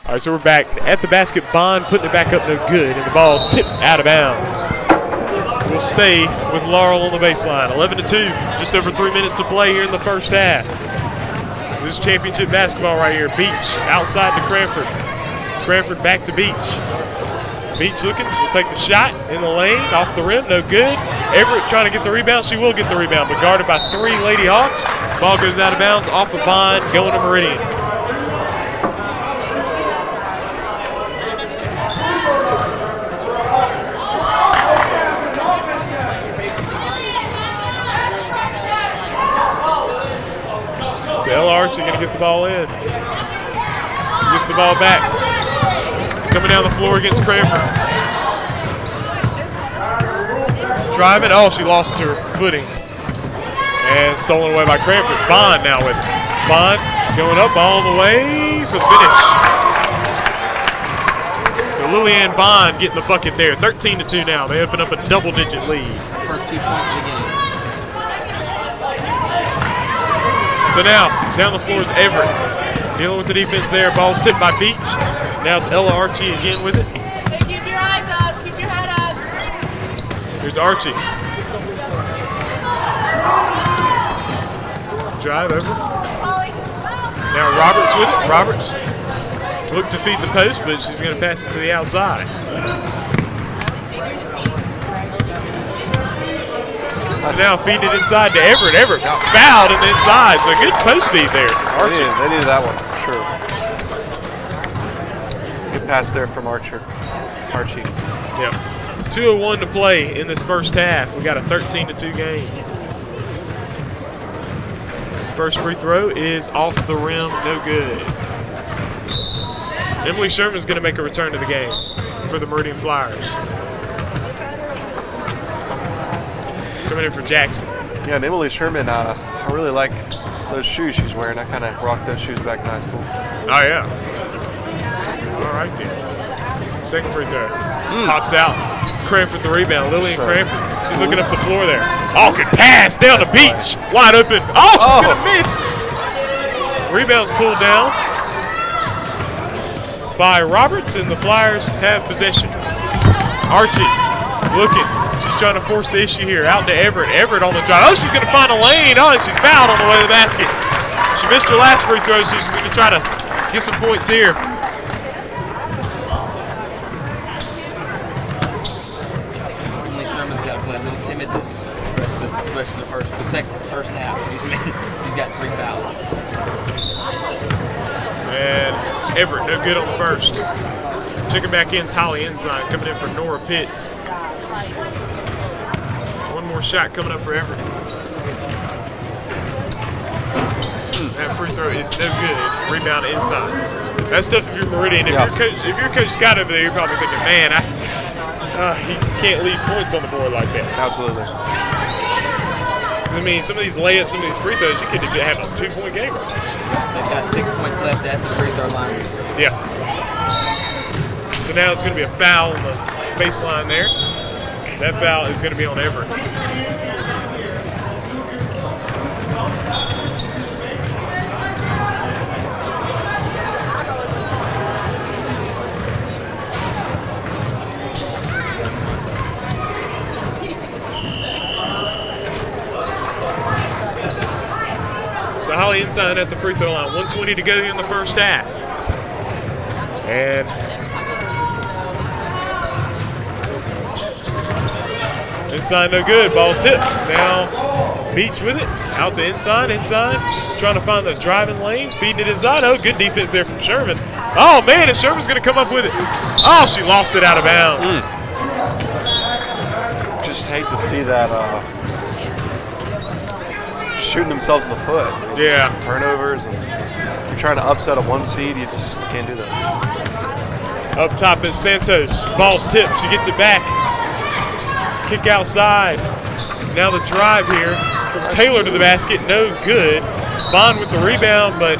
All right, so we're back at the basket. Bond putting it back up, no good, and the ball's tipped out of bounds. We'll stay with Laurel on the baseline. 11-2, just over 3 minutes to play here in the first half. This is championship basketball right here. Beach outside to Cranford. Cranford back to Beach. Beach looking, she'll take the shot in the lane, off the rim, no good. Everett trying to get the rebound, she will get the rebound, but guarded by 3 Lady Hawks. Ball goes out of bounds, off of Bond, going to Meridian. L. Archie going to get the ball in. Gets the ball back. Coming down the floor against Cranford. Driving. Oh, she lost her footing. And stolen away by Cranford. Bond now with it. Bond going up all the way for the finish. So a Lillian Bond getting the bucket there. 13-2 now. They open up a double-digit lead. First 2 points of the game. So now, down the floor is Everett. Dealing with the defense there. Ball's tipped by Beach. Now it's Ella Archie again with it. Hey, keep your eyes up. Keep your head up. Here's Archie. Drive over. Now Roberts with it. Roberts looked to feed the post, but she's going to pass it to the outside. So now feeding it inside to Everett. Everett fouled in the inside, so a good post feed there from Archie. They needed that one, for sure. Good pass there from Archie. Yep. 2:01 to play in this first half. We got a 13-2 game. First free throw is off the rim, no good. Emily Sherman's going to make a return to the game for the Meridian Flyers. Coming in for Jackson. Yeah, and Emily Sherman, I really like those shoes she's wearing. I kind of rocked those shoes back in high school. Oh, yeah. All right, then. Second free throw. Pops out. Cranford the rebound. Lillian Cranford. She's looking up the floor there. Oh, good pass down the Beach. Wide open. Oh, she's going to miss. Rebound's pulled down by Roberts, and the Flyers have possession. Archie looking. She's trying to force the issue here. Out to Everett. Everett on the drive. Oh, she's going to find a lane. Oh, and she's fouled on the way to the basket. She missed her last free throw, so she's going to try to get some points here. Emily Sherman's got to play a little timid this rest of the first half. He's got 3 fouls. And Everett, no good on the first. Checking back in is Holly Ensign, coming in for Nora Pitts. One more shot coming up for Everett. That free throw is no good. Rebound inside. That's tough if you're Meridian. If you're Coach Scott over there, you're probably thinking, man, he can't leave points on the board like that. Absolutely. I mean, some of these layups, some of these free throws, you could have a 2-point game right now. They've got 6 points left at the free throw line. Yeah. So now it's going to be a foul on the baseline there. That foul is going to be on Everett. So Holly Ensign at the free throw line. 1:20 to go here in the first half. And Ensign no good. Ball tips. Now Beach with it. Out to Ensign. Ensign trying to find the driving lane. Feeding it inside. Oh, good defense there from Sherman. Oh, man, and Sherman's going to come up with it. Oh, she lost it out of bounds. Just hate to see that shooting themselves in the foot. Yeah. Turnovers, and you're trying to upset a 1 seed. You just can't do that. Up top is Santos. Ball's tipped. She gets it back. Kick outside. Now the drive here from Taylor to the basket. No good. Bond with the rebound, but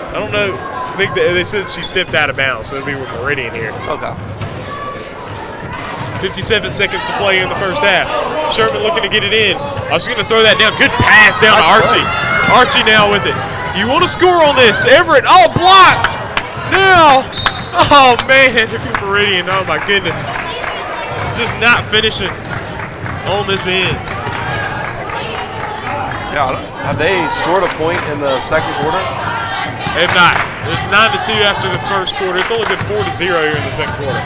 I don't know. I think they said she stepped out of bounds, so it'll be with Meridian here. Okay. 57 seconds to play in the first half. Sherman looking to get it in. Oh, she's going to throw that down. Good pass down to Archie. Archie now with it. You want to score on this. Everett, oh, blocked. Now, oh, man, if you're Meridian, oh, my goodness. Just not finishing on this end. Yeah, have they scored a point in the second quarter? They have not. It was 9-2 after the first quarter. It's only been 4-0 here in the second quarter.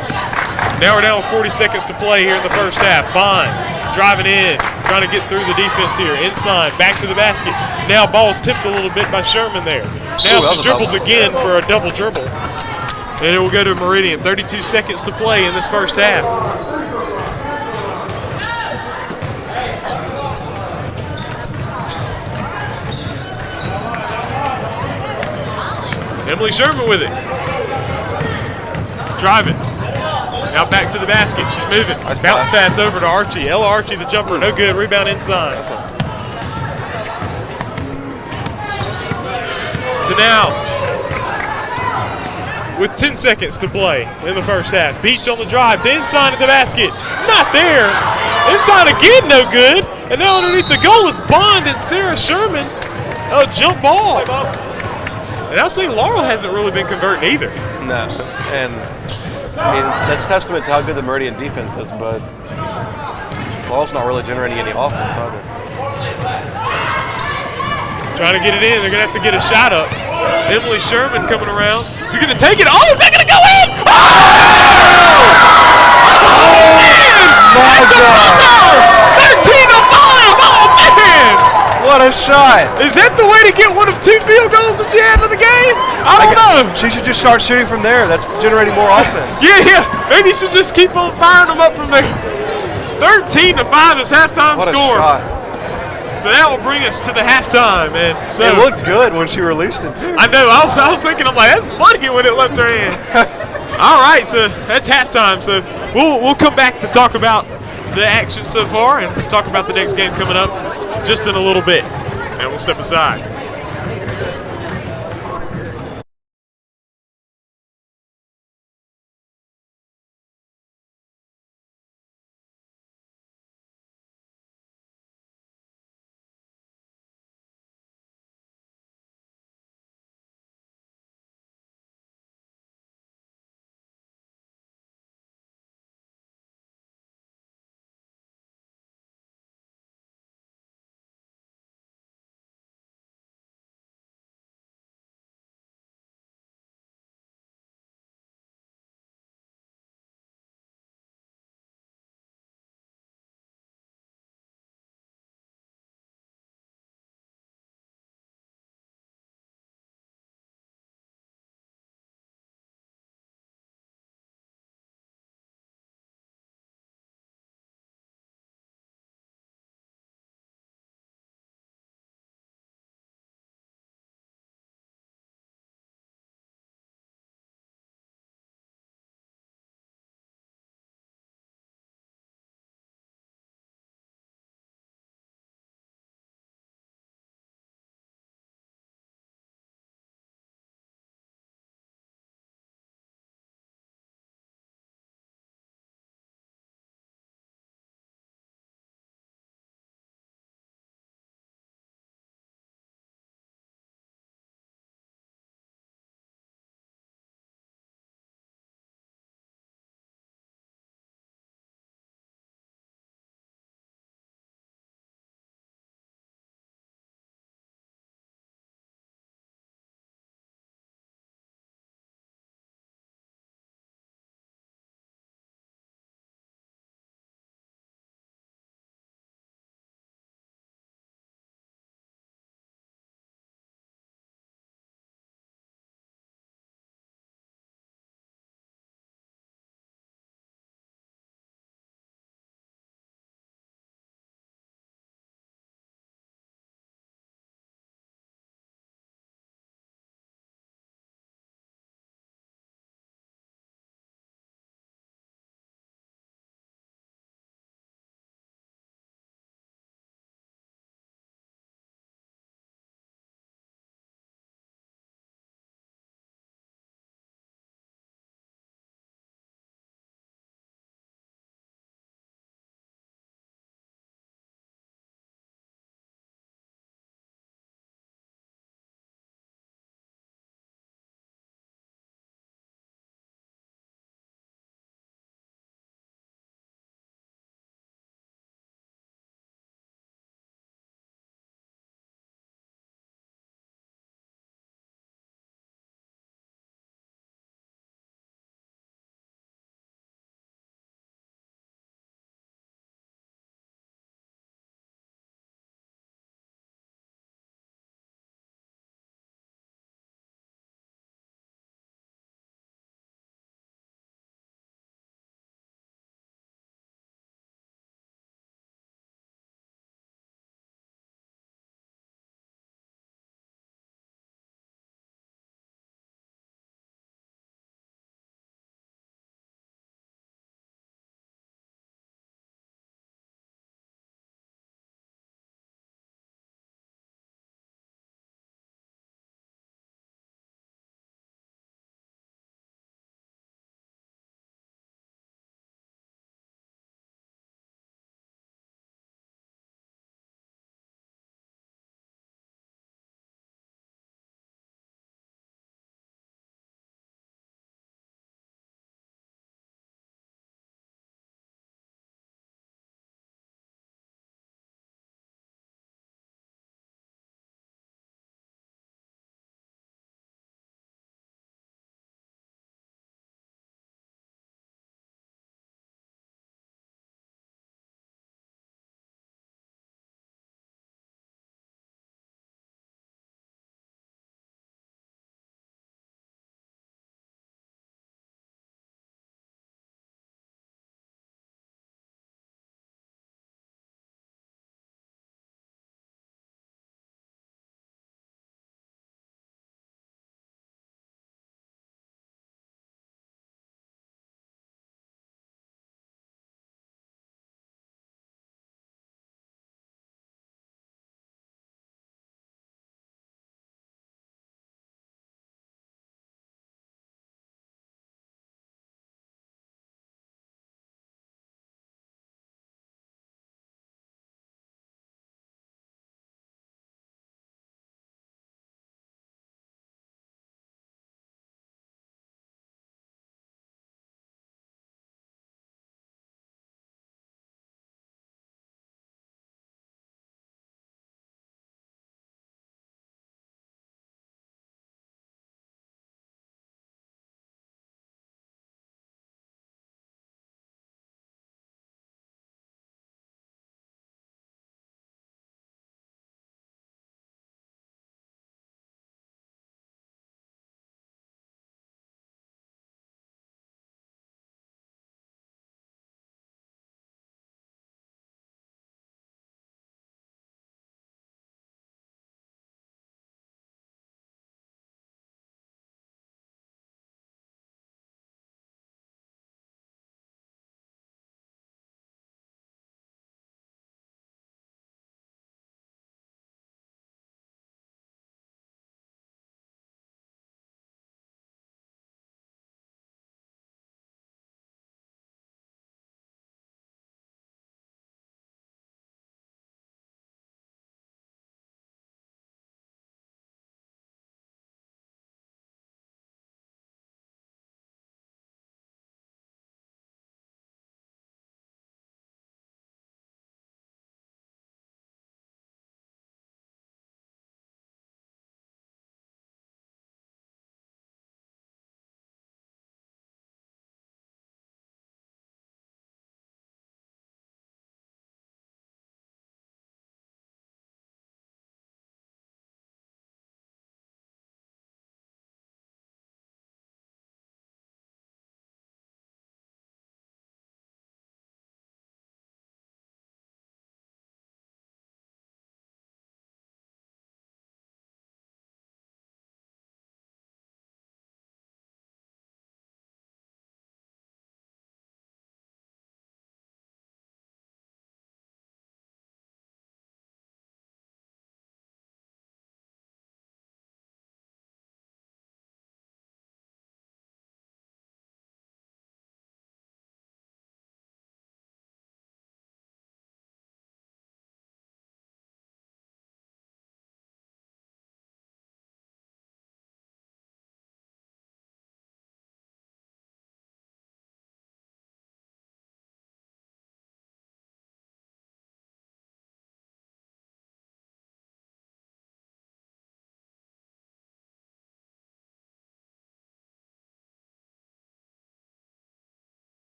Now we're down with 40 seconds to play here in the first half. Bond driving in, trying to get through the defense here. Inside, back to the basket. Now ball's tipped a little bit by Sherman there. Now she dribbles again for a double dribble. And it will go to Meridian. 32 seconds to play in this first half. Emily Sherman with it. Driving. Now back to the basket. She's moving. Nice bounce pass over to Archie. Ella Archie, the jumper, no good. Rebound inside. So now with 10 seconds to play in the first half. Beach on the drive to Ensign at the basket. Not there. Ensign again, no good. And now underneath the goal is Bond and Sarah Sherman. Oh, jump ball. And I'll say Laurel hasn't really been converting either. No. And, I mean, that's testament to how good the Meridian defense is, but Laurel's not really generating any offense either. Trying to get it in. They're going to have to get a shot up. Emily Sherman coming around. She's going to take it. Oh, is that going to go in? Oh! Oh, man! My God! 13-5! Oh, man! What a shot! Is that the way to get one of 2 field goals that you had in the game? I don't know. She should just start shooting from there. That's generating more offense. Yeah. Maybe you should just keep on firing them up from there. 13-5 is halftime What score. A shot. So that will bring us to the halftime, and so it looked good when she released it too. I know. I was thinking, I'm like, that's money when it left her hand. All right, so that's halftime. So we'll come back to talk about the action so far and talk about the next game coming up just in a little bit, and we'll step aside.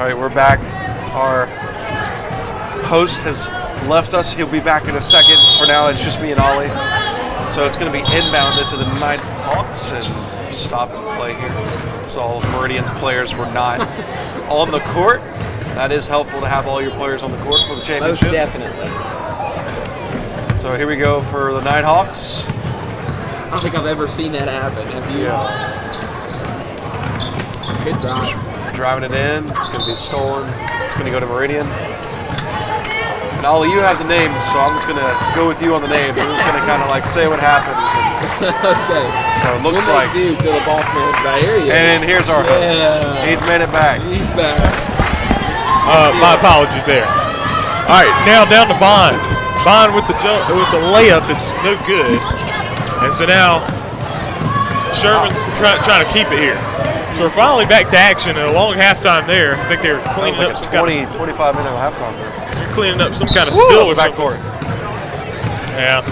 right, we're back. Our host has left us. He'll be back in a second. For now, it's just me and Ollie. So it's going to be inbound into the Knighthawks and stop and play here. So all of Meridian's players were not on the court. That is helpful to have all your players on the court for the championship. Most definitely. So here we go for the Knighthawks. I don't think I've ever seen that happen. Have you? Yeah. Good drive. Driving it in. It's going to be stolen. It's going to go to Meridian. And Ollie, you have the names, so I'm just going to go with you on the names. I'm just going to kind of like say what happens. Okay. So it looks like. Do till the boss man's back. Here he is. And here's our host. He's made it back. He's back. My apologies there. All right, now down to Bond. Bond with the layup. It's no good. And so now Sherman's trying to keep it here. So we're finally back to action and a long halftime there. I think they were cleaning up some 25-minute halftime there. They're cleaning up some kind of spill or back something. court. Yeah,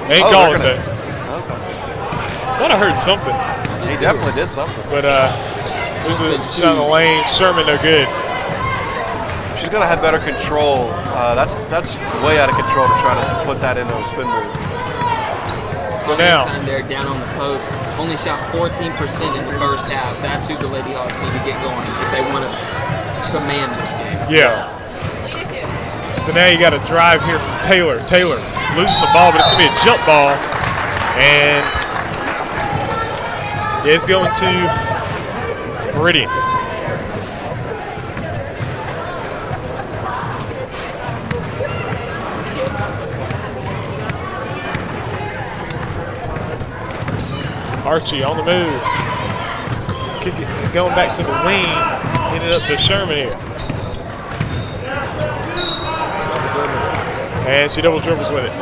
they ain't calling that. Okay. Thought I heard something. He definitely did something. But there's the shot in the lane. Sherman no good. She's gonna have better control. That's way out of control to try to put that into a spin move. So now they're down on the post. Only shot 14% in the first half. That's who the Lady Hawks need to get going if they want to command this game. Yeah. So now you got a drive here from Taylor. Taylor loses the ball, but it's gonna be a jump ball, and it's going to Meridian. Archie on the move. Kick it, going back to the wing. Ended up to Sherman here. And she double dribbles with it.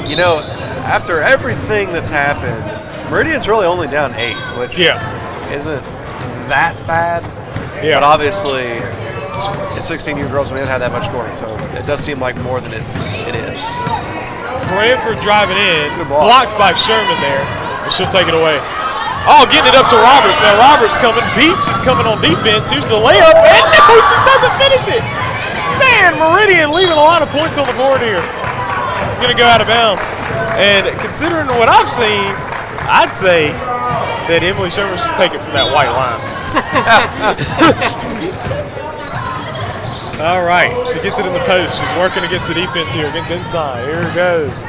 You know, after everything that's happened, Meridian's really only down 8, which isn't that bad. Yeah. But obviously, in 16U girls, we haven't had that much scoring, so it does seem like more than it is. Branford driving in, Good ball. blocked by Sherman there, and she'll take it away. Oh, getting it up to Roberts. Now Roberts coming. Beach is coming on defense. Here's the layup, and no, she doesn't finish it. Man, Meridian leaving a lot of points on the board here. It's going to go out of bounds. And considering what I've seen, I'd say that Emily Sherman should take it from that white line. All right, she gets it in the post. She's working against the defense here, against inside. Here it goes.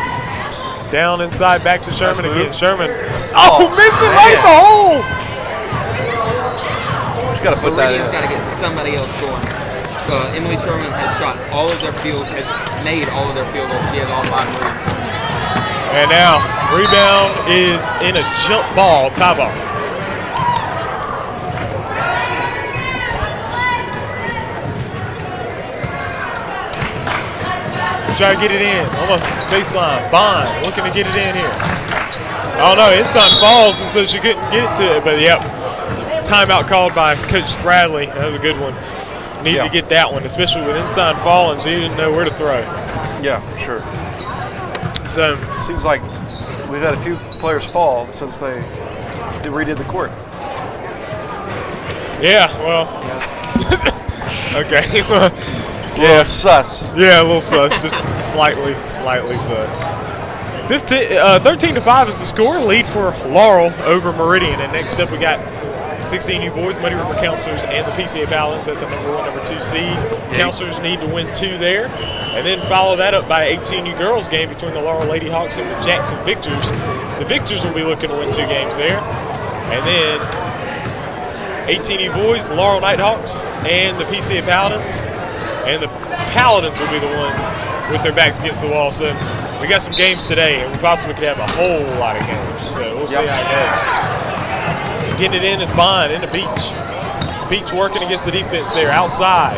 Down inside, back to Sherman again. Sherman. Oh, missing right the hole. She's got to put that in. Meridian's got to get somebody else going. Emily Sherman has shot all of their field, has made all of their field goals. She has all 5 moves. And now, rebound is in a jump ball, tie ball. Try to get it in on the baseline. Bond looking to get it in here. Oh no, inside falls, and so she couldn't get it to it. But yep, timeout called by Coach Bradley. That was a good one. Needed to get that one, especially with inside falling, so he didn't know where to throw. Yeah, for sure. So seems like we've had a few players fall since they redid the court. Yeah, well, okay. A little sus. Yeah, a little sus, just slightly sus. 13-5 is the score. Lead for Laurel over Meridian. And next up we got 16U boys, Muddy River Counselors, and the PCA Paladins. That's a number 1, number 2 seed. Counselors need to win 2 there. And then follow that up by 18U girls game between the Laurel Lady Hawks and the Jackson Victors. The Victors will be looking to win 2 games there. And then 18U boys, Laurel Knighthawks, and the PCA Paladins. And the Paladins will be the ones with their backs against the wall. So we got some games today, and we possibly could have a whole lot of games. So we'll see how it goes. Getting it in is Bond into Beach. Beach working against the defense there outside.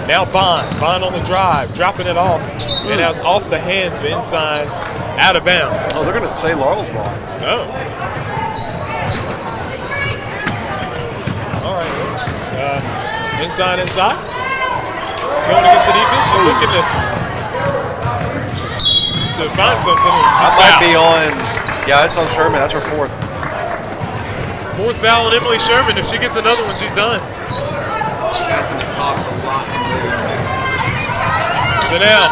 Now Bond on the drive, dropping it off. And now it's off the hands of inside, out of bounds. Oh, they're going to say Laurel's ball. Oh. All right. Inside. Going against the defense. She's looking to find something. She's might be on. Yeah, it's on Sherman. That's her 4th. 4th foul on Emily Sherman. If she gets another one, she's done. That's going to cost a lot. So now,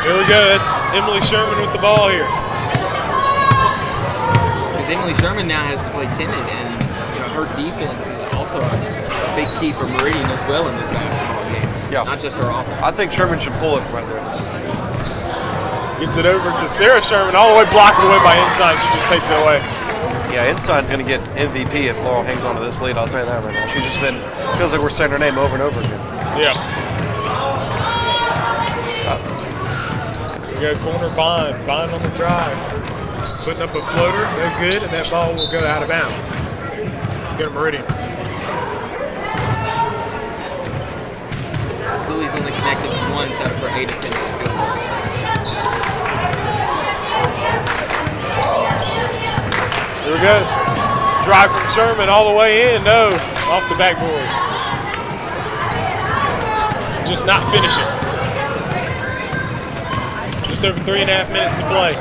here we go. That's Emily Sherman with the ball here. Because Emily Sherman now has to play timid, and her defense is also a big key for Meridian as well in this basketball game. Yeah. Not just her offense. I think Sherman should pull it right there. Gets it over to Sarah Sherman, all the way blocked away by Ensign. She just takes it away. Yeah, Ensign's going to get MVP if Laurel hangs on to this lead. I'll tell you that right now. She's just been, feels like we're saying her name over and over again. Yeah. We got corner Bond. Bond on the drive. Putting up a floater, no good, and that ball will go out of bounds. Go to Meridian. Louie's only connected once out of her 8 attempts to field goal. Here we go. Drive from Sherman all the way in. No, off the backboard. Just not finishing. Just over 3.5 minutes to play.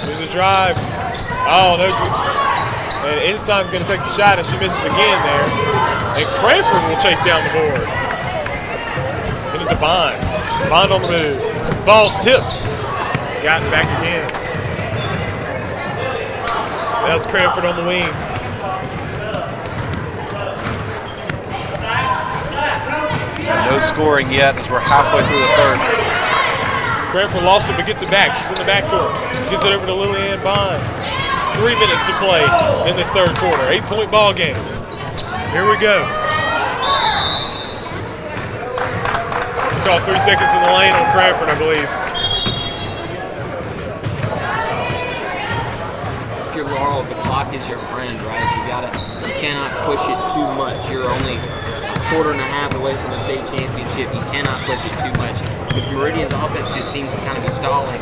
There's a drive. Oh, no good. And Ensign's going to take the shot, and she misses again there. And Cranford will chase down the board. Get it to Bond. Bond on the move. Ball's tipped. Gotten back again. That was Cranford on the wing. No scoring yet as we're halfway through the third. Cranford lost it but gets it back. She's in the backcourt. Gets it over to Lillian Bond. 3 minutes to play in this third quarter. 8-point ball game. Here we go. Call 3 seconds in the lane on Cranford, I believe. If you're Laurel, the clock is your friend, right? You cannot push it too much. You're only a quarter and a half away from the state championship. You cannot push it too much. Because Meridian's offense just seems to kind of be stalling.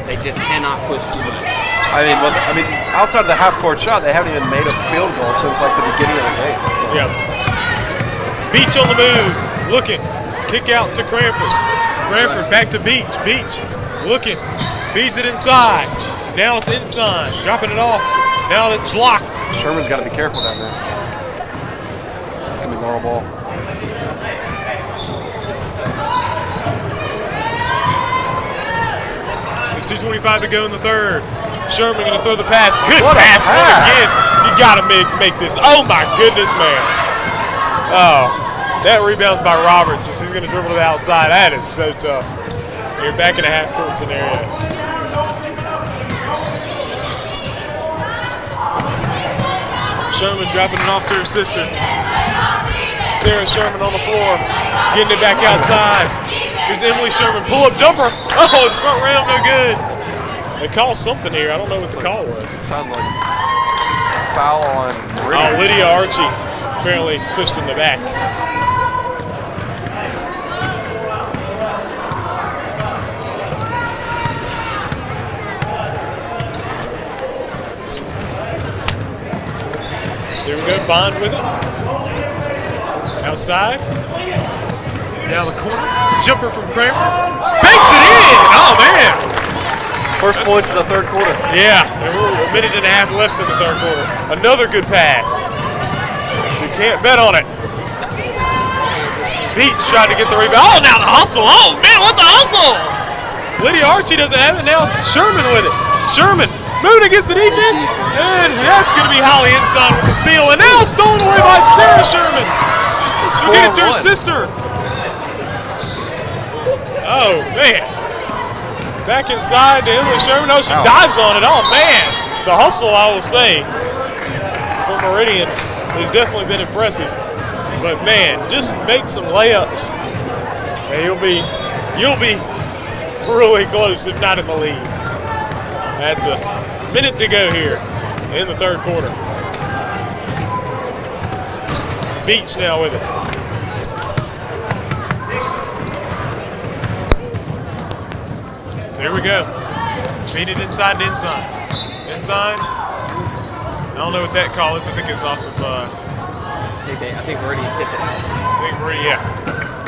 They just cannot push too much. I mean, outside of the half-court shot, they haven't even made a field goal since like the beginning of the game. So. Yeah. Beach on the move, looking, kick out to Cranford. Cranford back to Beach. Beach looking, feeds it inside. Now it's inside, dropping it off. Now it's blocked. Sherman's got to be careful down there. It's gonna be Laurel ball. 2:25 to go in the third. Sherman going to throw the pass. Good What a pass pass. again. You got to make this. Oh, my goodness, man. Oh, that rebound's by Roberts, and she's going to dribble to the outside. That is so tough. You're back in a half-court scenario. Sherman dropping it off to her sister. Sarah Sherman on the floor, getting it back outside. Here's Emily Sherman, pull-up jumper. Oh, it's front round, no good. They called something here. I don't know what the call was. It sounded like a foul on Meridian. Oh, Lydia Archie apparently pushed in the back. There we go, Bond with it. Outside. Down the corner. Jumper from Cranford. Banks it in! Oh, man! First points of the third quarter. Yeah, and we're a minute and a half left in the third quarter. Another good pass. You can't bet on it. Beach tried to get the rebound. Oh, now the hustle. Oh, man, what the hustle? Lydia Archie doesn't have it. Now it's Sherman with it. Sherman moving against the defense. And that's going to be Holly Ensign with the steal. And now it's stolen away by Sarah Sherman. She'll get it to her sister. Oh, man. Back inside to Emily Sherman. Oh, she dives on it. Oh, man. The hustle, I will say, for Meridian has definitely been impressive. But, man, just make some layups. And you'll be really close, if not in the lead. That's a minute to go here in the third quarter. Beach now with it. So here we go. Feed it inside to Ensign. Ensign. I don't know what that call is. I think it's off of. I think Meridian tipped it out. I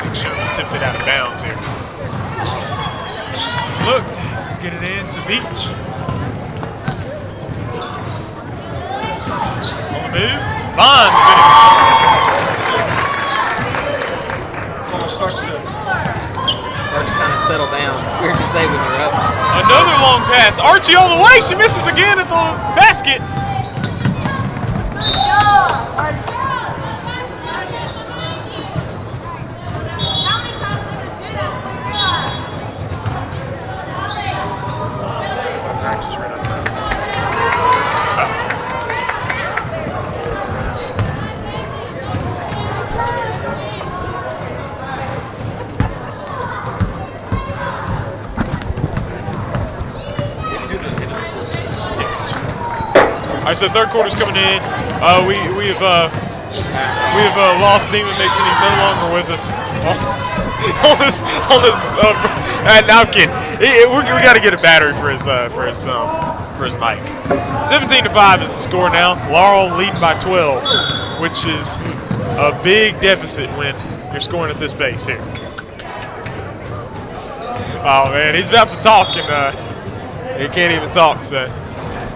think Sherman tipped it out of bounds here. Look, get it in to Beach. On the move. Bond. Starts to kind of settle down. It's weird to say when you're up. Another long pass. Archie all the way. She misses again at the basket. All right, so third quarter's coming in. We have lost Neiman Mixon. He's no longer with us on this napkin. We got to get a battery for his mic. 17-5 is the score now. Laurel leading by 12, which is a big deficit when you're scoring at this pace here. Oh man, he's about to talk and he can't even talk. So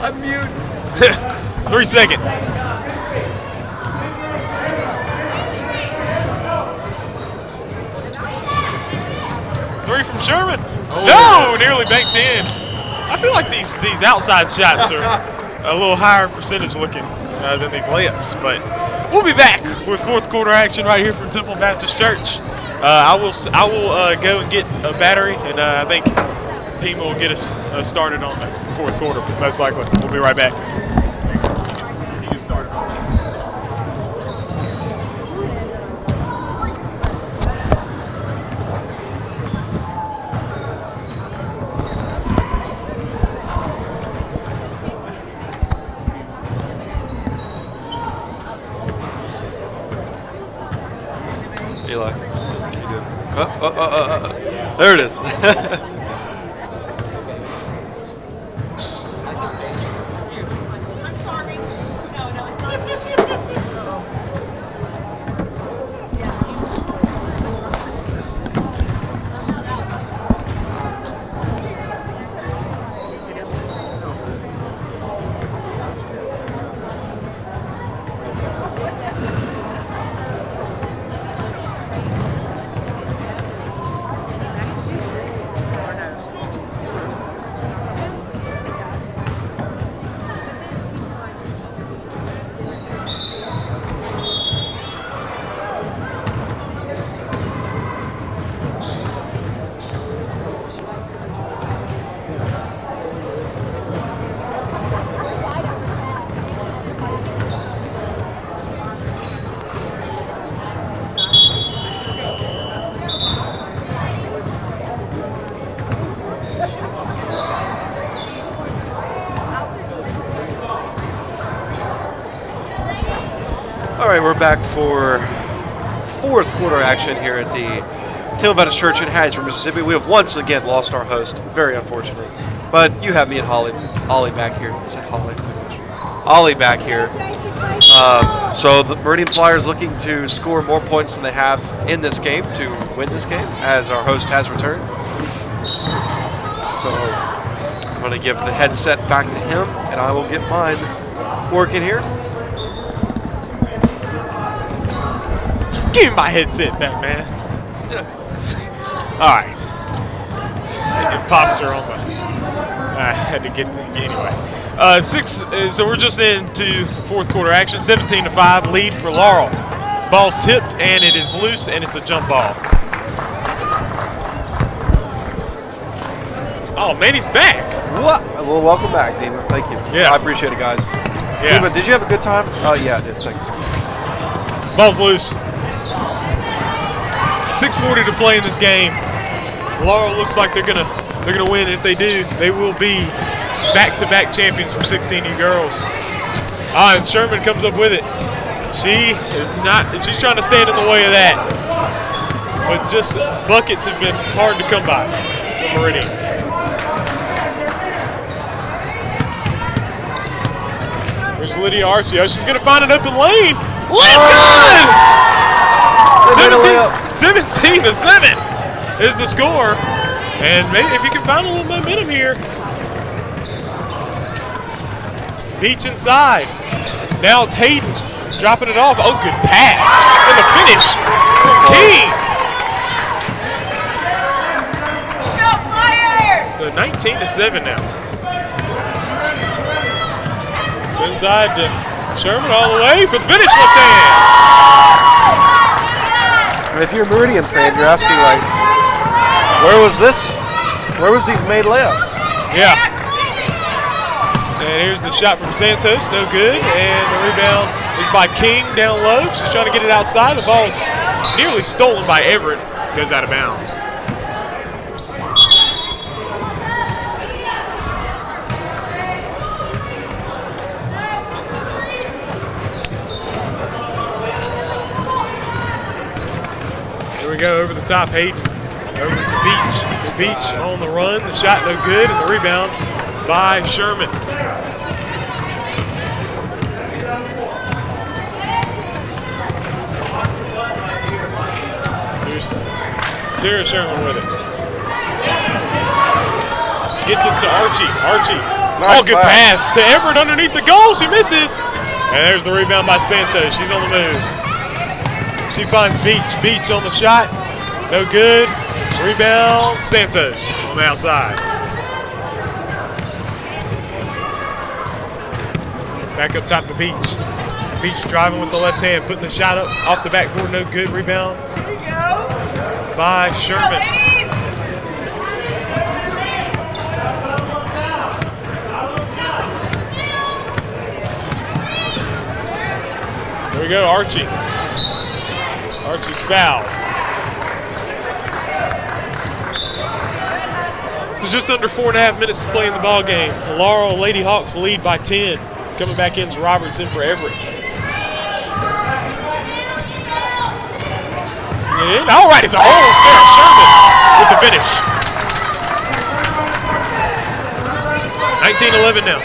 I'm mute. 3 seconds. Three from Sherman. Oh. No, nearly banked in. I feel like these outside shots are a little higher percentage looking than these layups. But we'll be back with fourth quarter action right here from Temple Baptist Church. I will go and get a battery, and I think Pima will get us started on the fourth quarter, most likely. We'll be right back. He gets started on that. Eli, how you doing? There it is. All right, we're back for fourth quarter action here at the Temple Baptist Church in Hattiesburg, Mississippi. We have once again lost our host, very unfortunately. But you have me and Ollie back here. Say Ollie back here. So the Meridian Flyers looking to score more points than they have in this game to win this game, as our host has returned. So I'm going to give the headset back to him, and I will get mine working here. Give me my headset back, man. All right. Imposter on my. I had to get anyway. So we're just into fourth quarter action. 17-5 lead for Laurel. Ball's tipped and it is loose and it's a jump ball. Oh man, he's back. What? Well, welcome back, Dima. Thank you. Yeah, I appreciate it, guys. Yeah. Dima, did you have a good time? Oh yeah, I did. Thanks. Ball's loose. 6:40 to play in this game. Laurel looks like they're gonna win. If they do, they will be back-to-back champions for 16U girls. And Sherman comes up with it. She's trying to stand in the way of that. But just buckets have been hard to come by for Meridian. There's Lydia Archie. Oh, she's gonna find an open lane. Good! 17-7 is the score. And maybe if you can find a little momentum here. Beach inside. Now it's Hayden. dropping it off. Oh, good pass. And the finish from King. So 19-7 now. It's inside to Sherman all the way for the finish, left hand. And if you're a Meridian fan, you're asking, like, where was this? Where was these made layups? Yeah. And here's the shot from Santos, no good. And the rebound is by King down low. She's trying to get it outside. The ball is nearly stolen by Everett. Goes out of bounds. Here we go over the top, Hayden. Over to Beach. The Beach on the run. The shot no good, and the rebound by Sherman. Here's Sarah Sherman with it. Gets it to Archie. Archie. Nice good pass to Everett underneath the goal. She misses. And there's the rebound by Santos. She's on the move. She finds Beach. Beach on the shot. No good. Rebound, Santos on the outside. Back up top to Beach. Beach driving with the left hand, putting the shot up off the backboard. No good. Rebound by Sherman. Here we go, Archie. Archie's fouled. So just under 4.5 minutes to play in the ball game. The Laurel Lady Hawks lead by 10. Coming back in is Roberts in for Everett. And all right, it's the hole. Sarah Sherman with the finish. 19-11 now.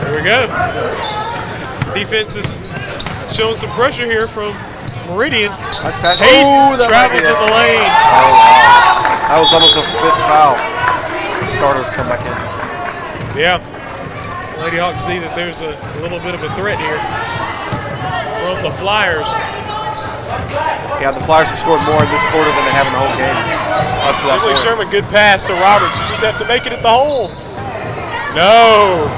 There we go. Defense is showing some pressure here from Meridian. Nice pass. Hayden travels in the lane. Oh, wow. That was almost a 5th foul. Starters come back in. So yeah, Lady Hawks see that there's a little bit of a threat here from the Flyers. Yeah, the Flyers have scored more in this quarter than they have in the whole game. Up to that Emily point. Sherman, good pass to Roberts. You just have to make it at the hole. No.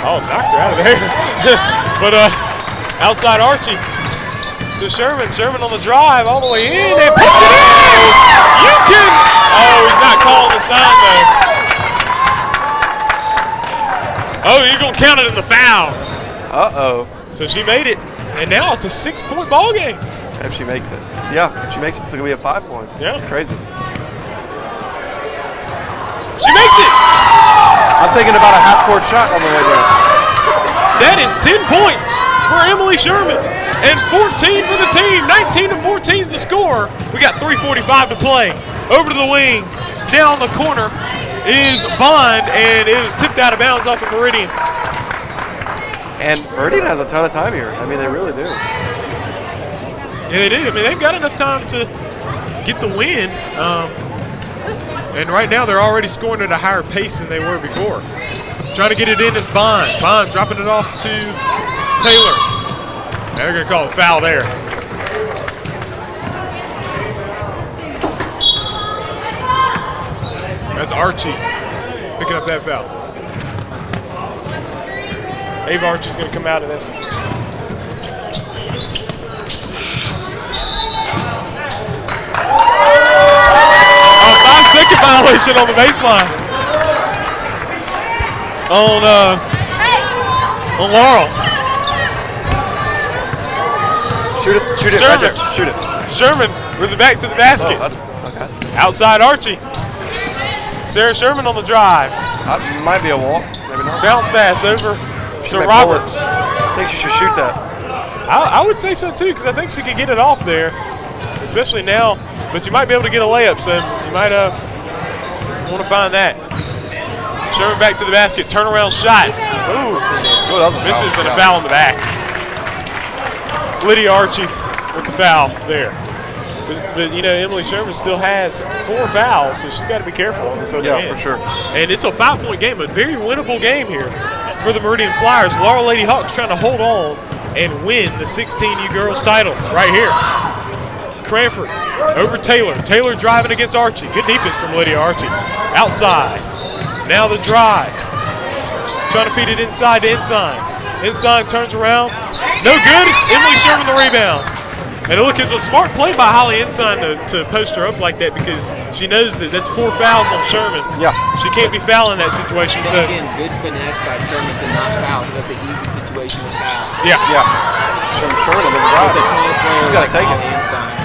Oh, knocked her out of there. But outside Archie to Sherman. Sherman on the drive all the way in and puts it in. You can. Oh, he's not calling the sign though. Oh, you're going to count it in the foul. Uh-oh. So she made it, and now it's a 6-point ball game. If she makes it. Yeah, if she makes it, it's going to be a 5-point. Yeah. Crazy. She makes it. I'm thinking about a half-court shot on the way there. That is 10 points for Emily Sherman and 14 for the team. 19-14 is the score. We got 3:45 to play. Over to the wing, down the corner is Bond, and it was tipped out of bounds off of Meridian. And Meridian has a ton of time here. I mean, they really do. Yeah, they do. I mean, they've got enough time to get the win. And right now, they're already scoring at a higher pace than they were before. Trying to get it in is Bond. Bond dropping it off to Taylor. Now they're going to call a foul there. That's Archie picking up that foul. Ava Archie's going to come out of this. Oh, 5-second violation on the baseline. On Laurel. Shoot it, Sherman. right there. Shoot it. Sherman with it back to the basket. Oh, that's, okay. Outside Archie. Sarah Sherman on the drive. That might be a wall. Maybe not. Bounce pass over She to may Roberts. pull it. I think she should shoot that. I would say so too, because I think she could get it off there, especially now. But you might be able to get a layup, so you might want to find that. Sherman back to the basket, turnaround shot. Ooh, that was a misses foul. and a foul in the back. Lydia Archie with the foul there. But you know, Emily Sherman still has 4 fouls, so she's got to be careful on this other end. Yeah, for sure. And it's a 5-point game, a very winnable game here. for the Meridian Flyers. Laurel Lady Hawks trying to hold on and win the 16U girls title right here. Cranford over Taylor. Taylor driving against Archie. Good defense from Lydia Archie. Outside. Now the drive. Trying to feed it inside to Ensign. Ensign turns around. No good. Emily Sherman the rebound. And look, it's a smart play by Holly Ensign to post her up like that because she knows that that's 4 fouls on Sherman. Yeah. She can't be fouling that situation. But So again, good finesse by Sherman to not foul. That's an easy situation to foul. yeah. Sherman on the With a drive. tall player She's got like to take Holly it. Ensign.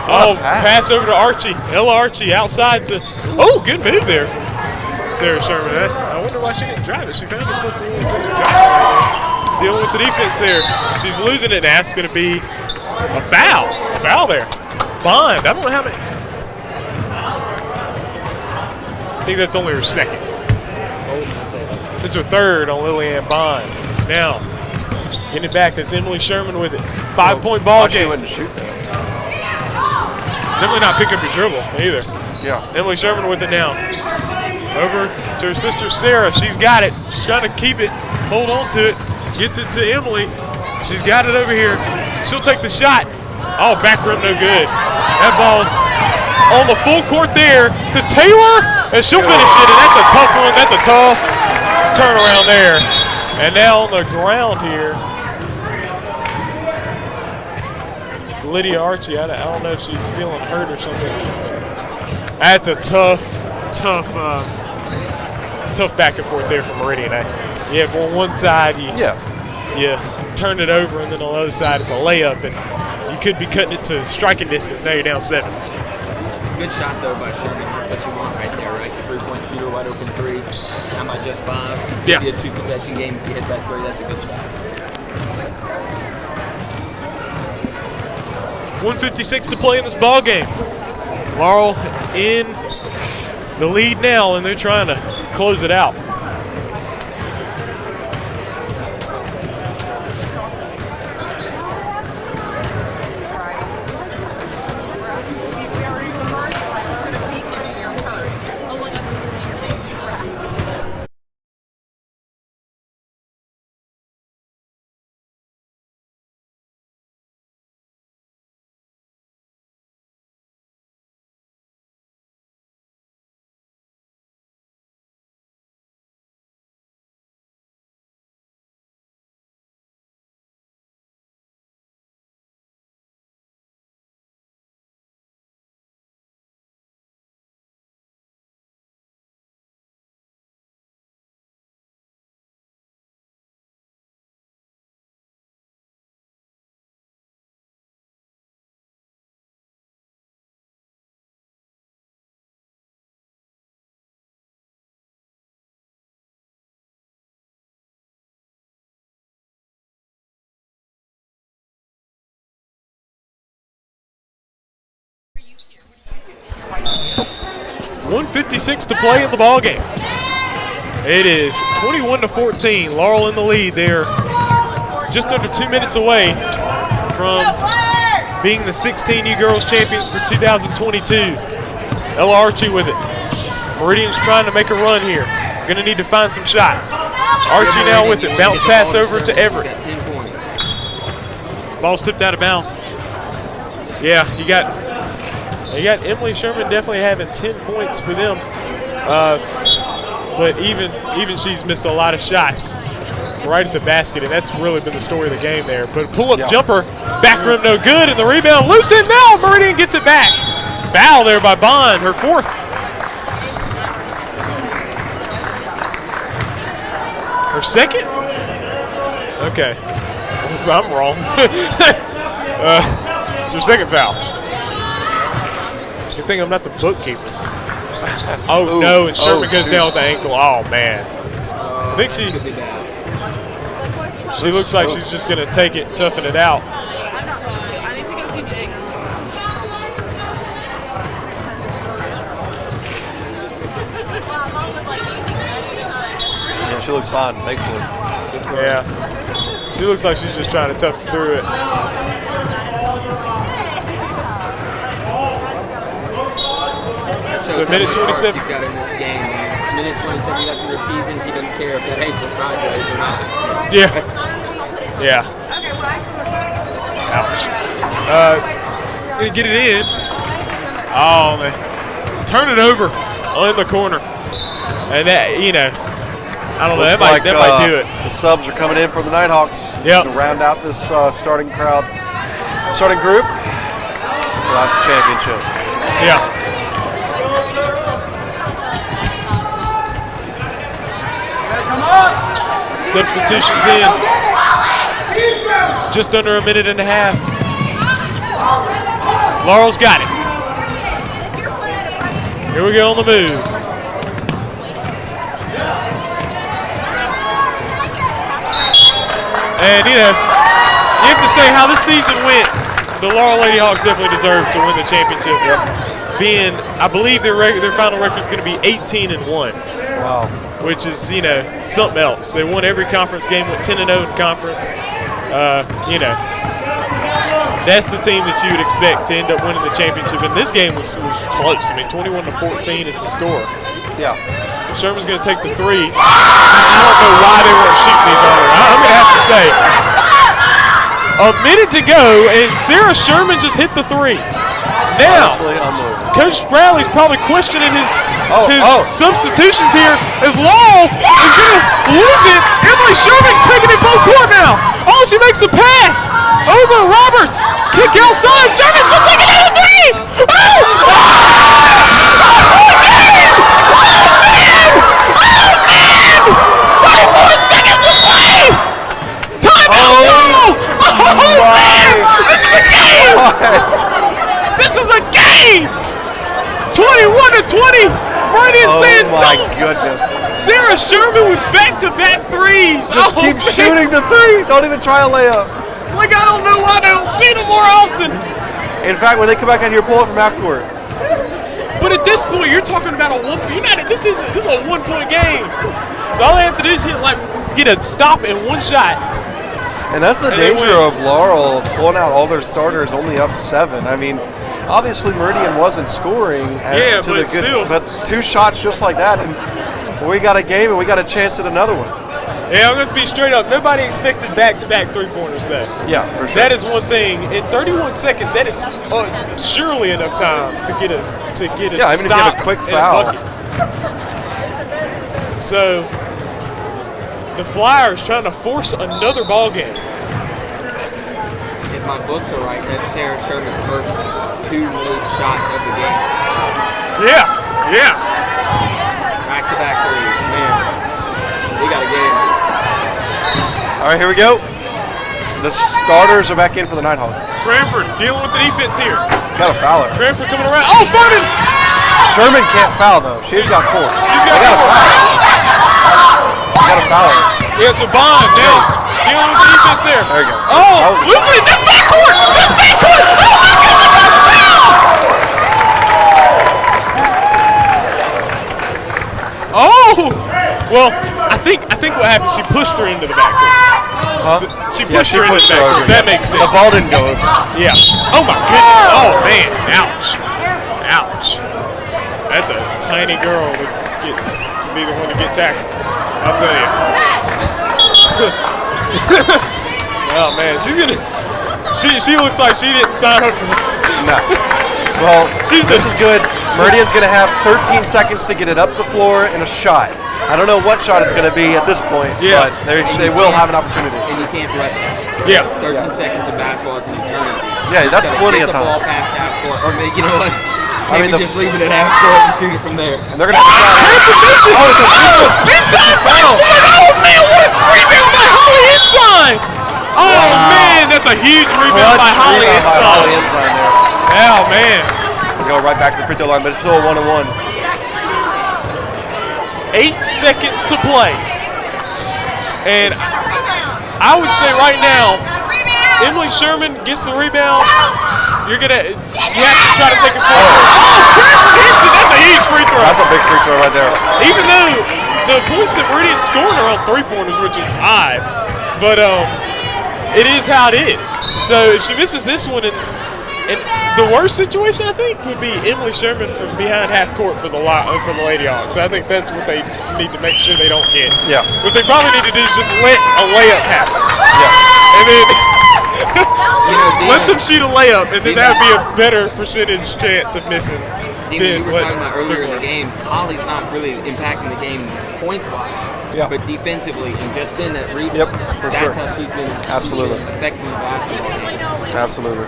Oh, pass over to Archie. Ella Archie outside to. Oh, good move there from Sarah Sherman. I wonder why she didn't drive it. She found herself really good drive. Dealing with the defense there. She's losing it, and that's going to be a foul. A foul there. Bond. I don't know how many. I think that's only her second. It's her third on Lillian Bond. Now, getting it back. That's Emily Sherman with it. 5-point ball She game. wouldn't shoot that. Definitely not pick up your dribble either. Yeah. Emily Sherman with it now. Over to her sister Sarah. She's got it. She's trying to keep it. Hold on to it. Gets it to Emily. She's got it over here. She'll take the shot. Oh, back rim no good. That ball's on the full court there to Taylor, and she'll finish it. And that's a tough one. That's a tough turnaround there. And now on the ground here, Lydia Archie, I don't know if she's feeling hurt or something. That's a tough back and forth there from Meridian. You have on one side, you turn it over, and then on the other side, it's a layup, and you could be cutting it to striking distance. Now you're down 7. Good shot, though, by Sherman. That's what you want right there, right? The three-point shooter, wide open 3. How about just 5? Yeah. If you had 2-possession game, if you hit that 3, that's a good shot. 1:56 to play in this ball game. Laurel in the lead now, and they're trying to close it out. .156 to play in the ball game. It is 21-14. Laurel in the lead there. Just under 2 minutes away from being the 16U girls champions for 2022. Ella Archie with it. Meridian's trying to make a run here. Gonna need to find some shots. Archie now with it. Bounce pass over to Everett. Ball's tipped out of bounds. Yeah, you got Emily Sherman definitely having 10 points for them. But even she's missed a lot of shots right at the basket, and that's really been the story of the game there. But a pull-up jumper, back rim no good, and the rebound loose, and now Meridian gets it back. Foul there by Bond, her 4th. Her 2nd? Okay. I'm wrong. It's her 2nd foul. Good thing I'm not the bookkeeper. Oh, no, and Sherman goes down with the ankle. Oh, man. I think she looks like she's just going to take it and toughen it out. I'm not going to. I need to go see Jake. Yeah, she looks fine, thankfully. Yeah. She looks like she's just trying to tough through it. So a minute 27. She's got in this game, man. minute 27 left in the season. He doesn't care if that ankle's sideways or not. Yeah. Yeah. Ouch. Gonna get it in. Oh, man. Turn it over on the corner. And that, I don't know. That might do it. The subs are coming in from the Knighthawks to round out this starting group throughout the championship. Yeah. Substitutions in. Just under a minute and a half. Laurel's got it. Here we go on the move. And, you have to say how this season went. The Laurel Lady Hawks definitely deserve to win the championship. Being, I believe their final record is going to be 18-1. Wow. Which is, something else. They won every conference game, went 10-0 in conference. That's the team that you would expect to end up winning the championship. And this game was close. I mean, 21-14 is the score. Yeah. Sherman's going to take the three. I don't know why they weren't shooting these earlier. I'm going to have to say, a minute to go, and Sarah Sherman just hit the three. Now, Coach Bradley's probably questioning his substitutions here as Laurel is going to lose it. Emily Sherman taking it full court now. Oh, she makes the pass over Roberts. Kick outside. Sherman, she'll take another three. This is a game! 21-20. Meridian saying, oh my goodness. Sarah Sherman with back-to-back threes. Just keep shooting the three. Don't even try a layup. Like, I don't know why they don't shoot them more often. In fact, when they come back out here, pull it from afterwards. But at this point, you're talking about this is a one-point game. So all they have to do is get a stop and one shot. And that's the danger of Laurel pulling out all their starters only up 7. I mean, obviously Meridian wasn't scoring. But 2 shots just like that, and we got a game and we got a chance at another one. Yeah, I'm going to be straight up. Nobody expected back-to-back three-pointers there. Yeah, for sure. That is one thing. In 31 seconds, that is surely enough time to get a stop a quick and foul. a bucket. So the Flyers trying to force another ball game. If my books are right, that's Sarah Sherman's first 2 made shots of the game. Yeah. Back-to-back threes. Man, we got a game. All right, here we go. The starters are back in for the Knighthawks. Cranford dealing with the defense here. Got a foul her. Cranford coming around. Oh, Vernon! Sherman can't foul, though. She's got 4. She's got 4. Got a foul. Yeah, so Bond now dealing with the defense there. There you go. Oh, listen to this backcourt! This backcourt! Oh, my goodness, foul! Oh! Well, I think what happened, she pushed her into the backcourt. Huh? So she pushed her into the backcourt. So that makes sense. The ball didn't go over. Yeah. Oh, my goodness. Oh, man. Ouch. That's a tiny girl to be the one to get tackled. I'll tell you. Oh man, she looks like she didn't sign up for that. No. Well, this is good. Meridian's going to have 13 seconds to get it up the floor in a shot. I don't know what shot it's going to be at this point, but they will have an opportunity. And you can't rush it. Yeah. 13 seconds of basketball is an eternity. Yeah, that's plenty of the time. ball past half court, or maybe, you know what? Maybe just leave it at half court and shoot it from there. And they're going to have to inside foul! Oh man, what a rebound by Holly inside! Oh man, that's a huge rebound by Holly inside. Oh man. We go right back to the free throw line, but it's still a 1-on-1. 8 seconds to play. And I would say right now, Emily Sherman gets the rebound. You have to try to take it forward. Oh, Cranford hits it. That's a huge free throw. That's a big free throw right there. Even though the points that Meridian's scoring are on 3-pointers, which is odd, but it is how it is. So if she misses this one, and And the worst situation, I think, would be Emily Sherman from behind half court for the Lady Hawks. I think that's what they need to make sure they don't get. Yeah. What they probably need to do is just let a layup happen. Yeah. And then let them Dan, shoot a layup, and then that would be a better percentage chance of missing. You were talking about earlier in the game, Holly's not really impacting the game points-wise, but defensively and just in that rebound. Yep, for sure. That's how she's been affecting the basketball game. Absolutely.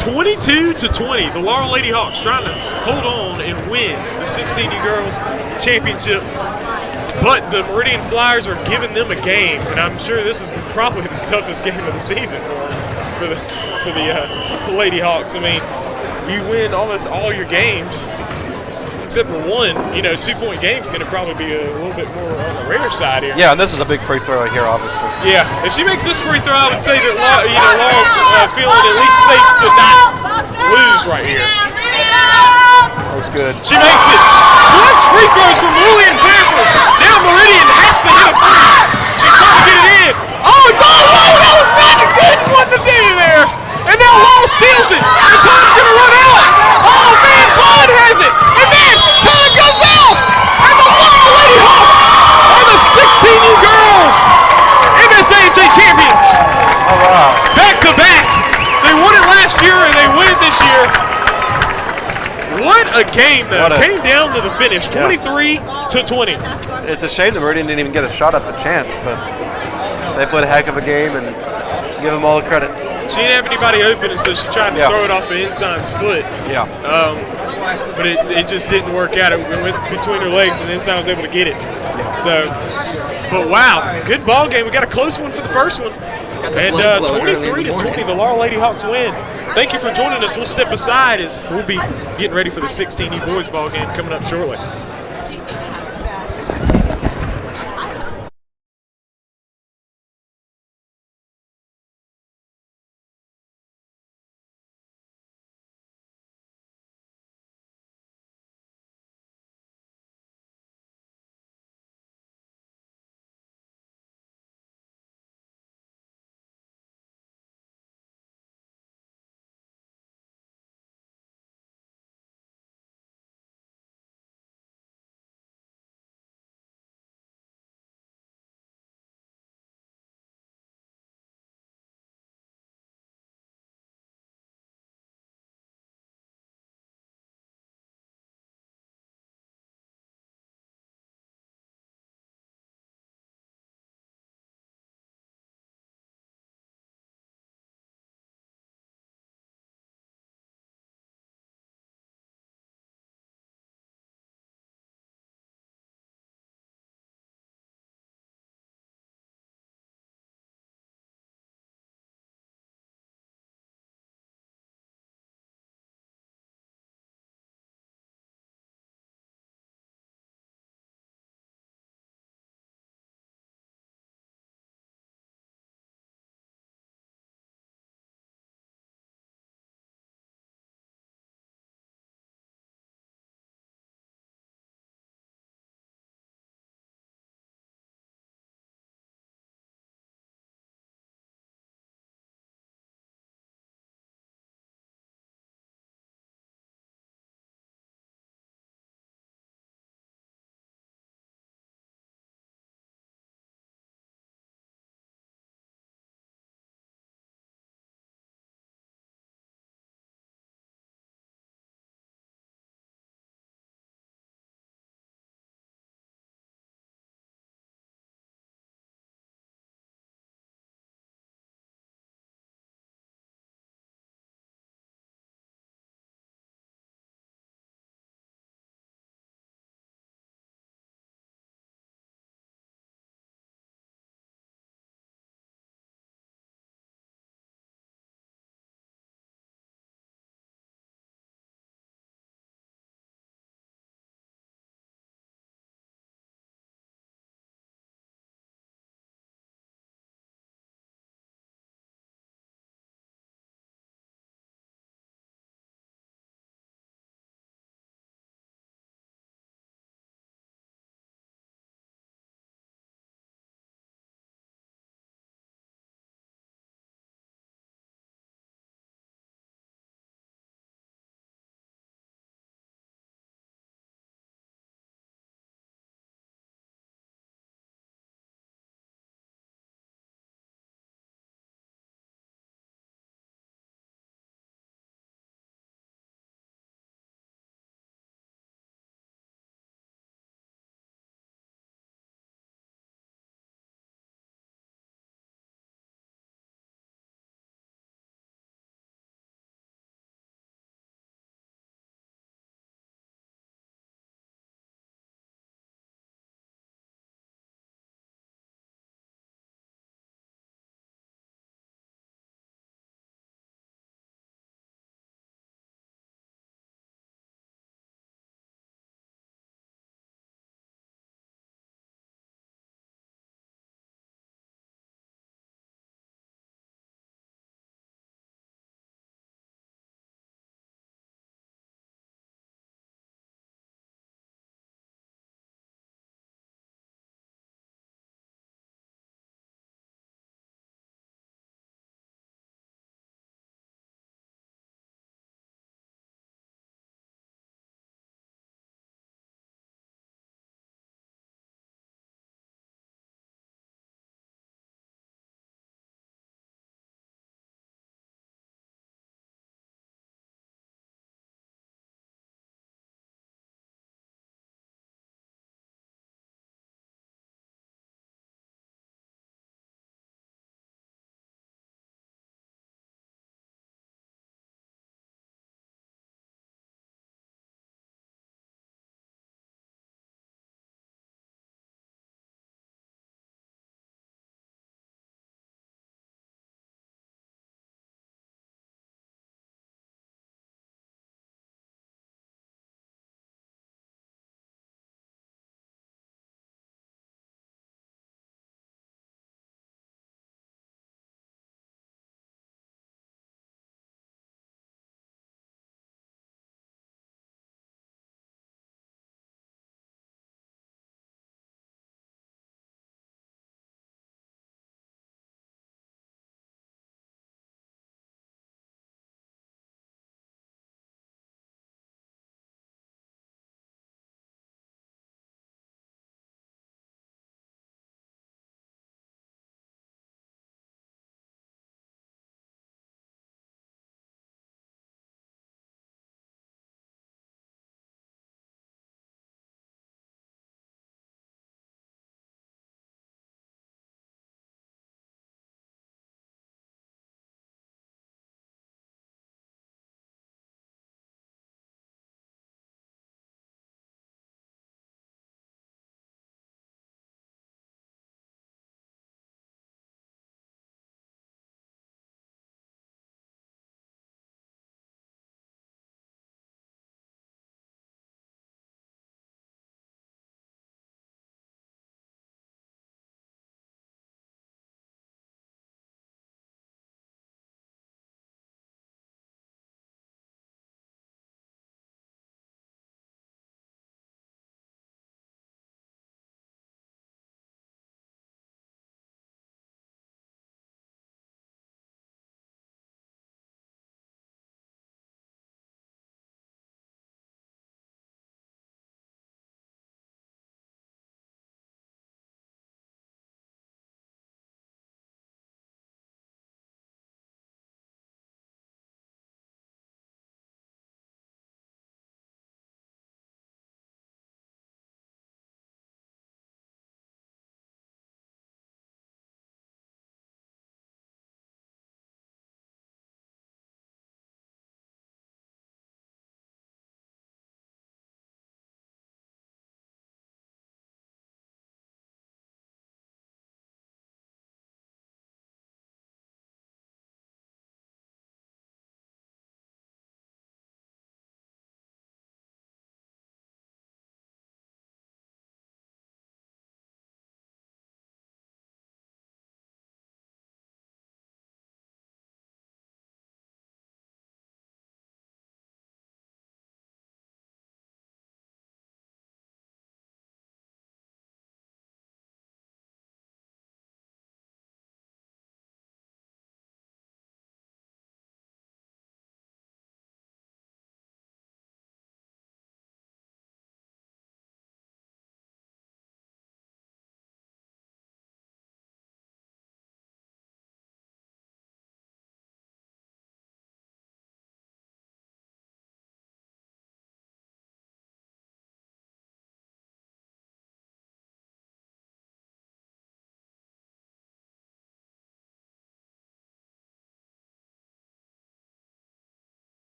22-20, the Laurel Lady Hawks trying to hold on and win the 16U Girls Championship. But the Meridian Flyers are giving them a game, and I'm sure this is probably the toughest game of the season for the Lady Hawks. I mean, you win almost all your games, except for one. 2-point game is going to probably be a little bit more on the rare side here. Yeah, and this is a big free throw here, obviously. Yeah, if she makes this free throw, I would say that Laurel's feeling at least safe to not lose right here. That was good. She makes it. Clutch free throws from Lillian Bamford. Now Meridian has to hit a three. She's trying to get it in. Oh, it's all low. That was not a good one to do there. And now Laurel steals it. And time's going to run out. Oh, man, Bond has it. And then time goes out. And the Laurel Lady Hawks are the 16U girls MSAHA champions. Oh, wow. Back to back. They won it last year and they win it this year. What a game, though. Came down to the finish, 23-20. It's a shame the Meridian didn't even get a shot at the chance, but they played a heck of a game and give them all the credit. She didn't have anybody open, and so she tried to throw it off the Ensign's foot. Yeah. But it just didn't work out. It went between her legs, and the Ensign was able to get it. So, but wow, good ball game. We got a close one for the first one. And 23-20, the Laurel Lady Hawks win. Thank you for joining us. We'll step aside as we'll be getting ready for the 16U boys ball game coming up shortly.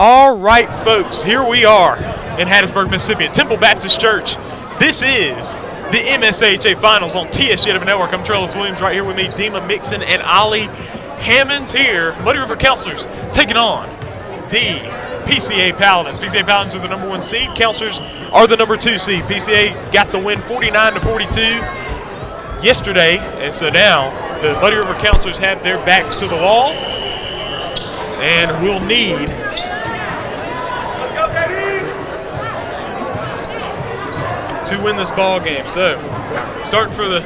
All right, folks, here we are in Hattiesburg, Mississippi at Temple Baptist Church. This is the MSAHA Finals on TSJW Network. I'm Trellis Williams, right here with me, Dima Mixon and Ollie Hammonds here. Muddy River Counselors taking on the PCA Paladins. PCA Paladins are the number 1 seed. Counselors are the number 2 seed. PCA got the win 49-42 yesterday, and so now the Muddy River Counselors have their backs to the wall and will need to win this ball game. So, starting for the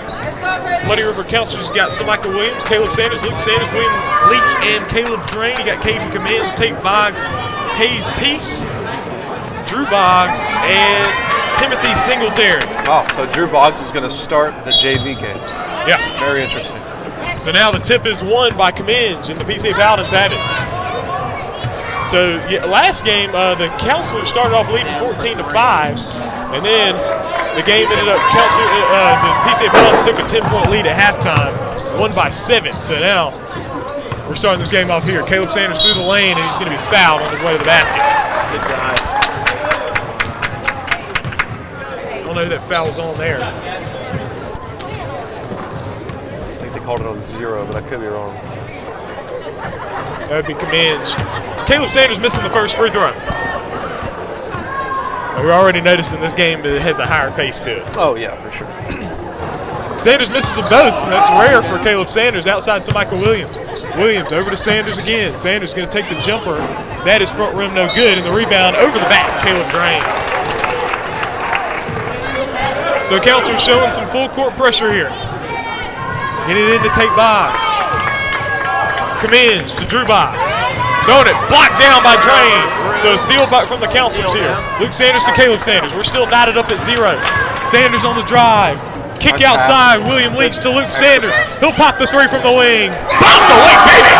Muddy River Counselors, you got Samika Williams, Caleb Sanders, Luke Sanders, William Leach, and Caleb Drain. You got Caden Commands, Tate Boggs, Hayes Peace, Drew Boggs, and Timothy Singletary. Wow, so Drew Boggs is going to start the JV game. Yeah. Very interesting. So now the tip is won by Comminge, and the PCA Paladins had it. So yeah, last game, the Counselors started off leading 14-5, and then the game ended up, the PCA Paladins took a 10-point lead at halftime, won by 7. So now we're starting this game off here. Caleb Sanders through the lane, and he's going to be fouled on his way to the basket. Good drive. I don't know who that foul's on there. I think they called it on 0, but I could be wrong. That would be Comminge. Caleb Sanders missing the first free throw. We're already noticing this game has a higher pace to it. Oh, yeah, for sure. Sanders misses them both. That's rare for Caleb Sanders outside Samika Williams. Williams over to Sanders again. Sanders going to take the jumper. That is front rim no good. And the rebound over the back, Caleb Drain. So Counselors showing some full court pressure here. Get it into Tate Boggs. Comminge to Drew Boggs. Throwing it, blocked down by Drain. So a steal back from the Counselors here. Luke Sanders to Caleb Sanders. We're still knotted up at 0. Sanders on the drive. Kick outside, William Leach to Luke Sanders. He'll pop the 3 from the wing. Bounce away, baby!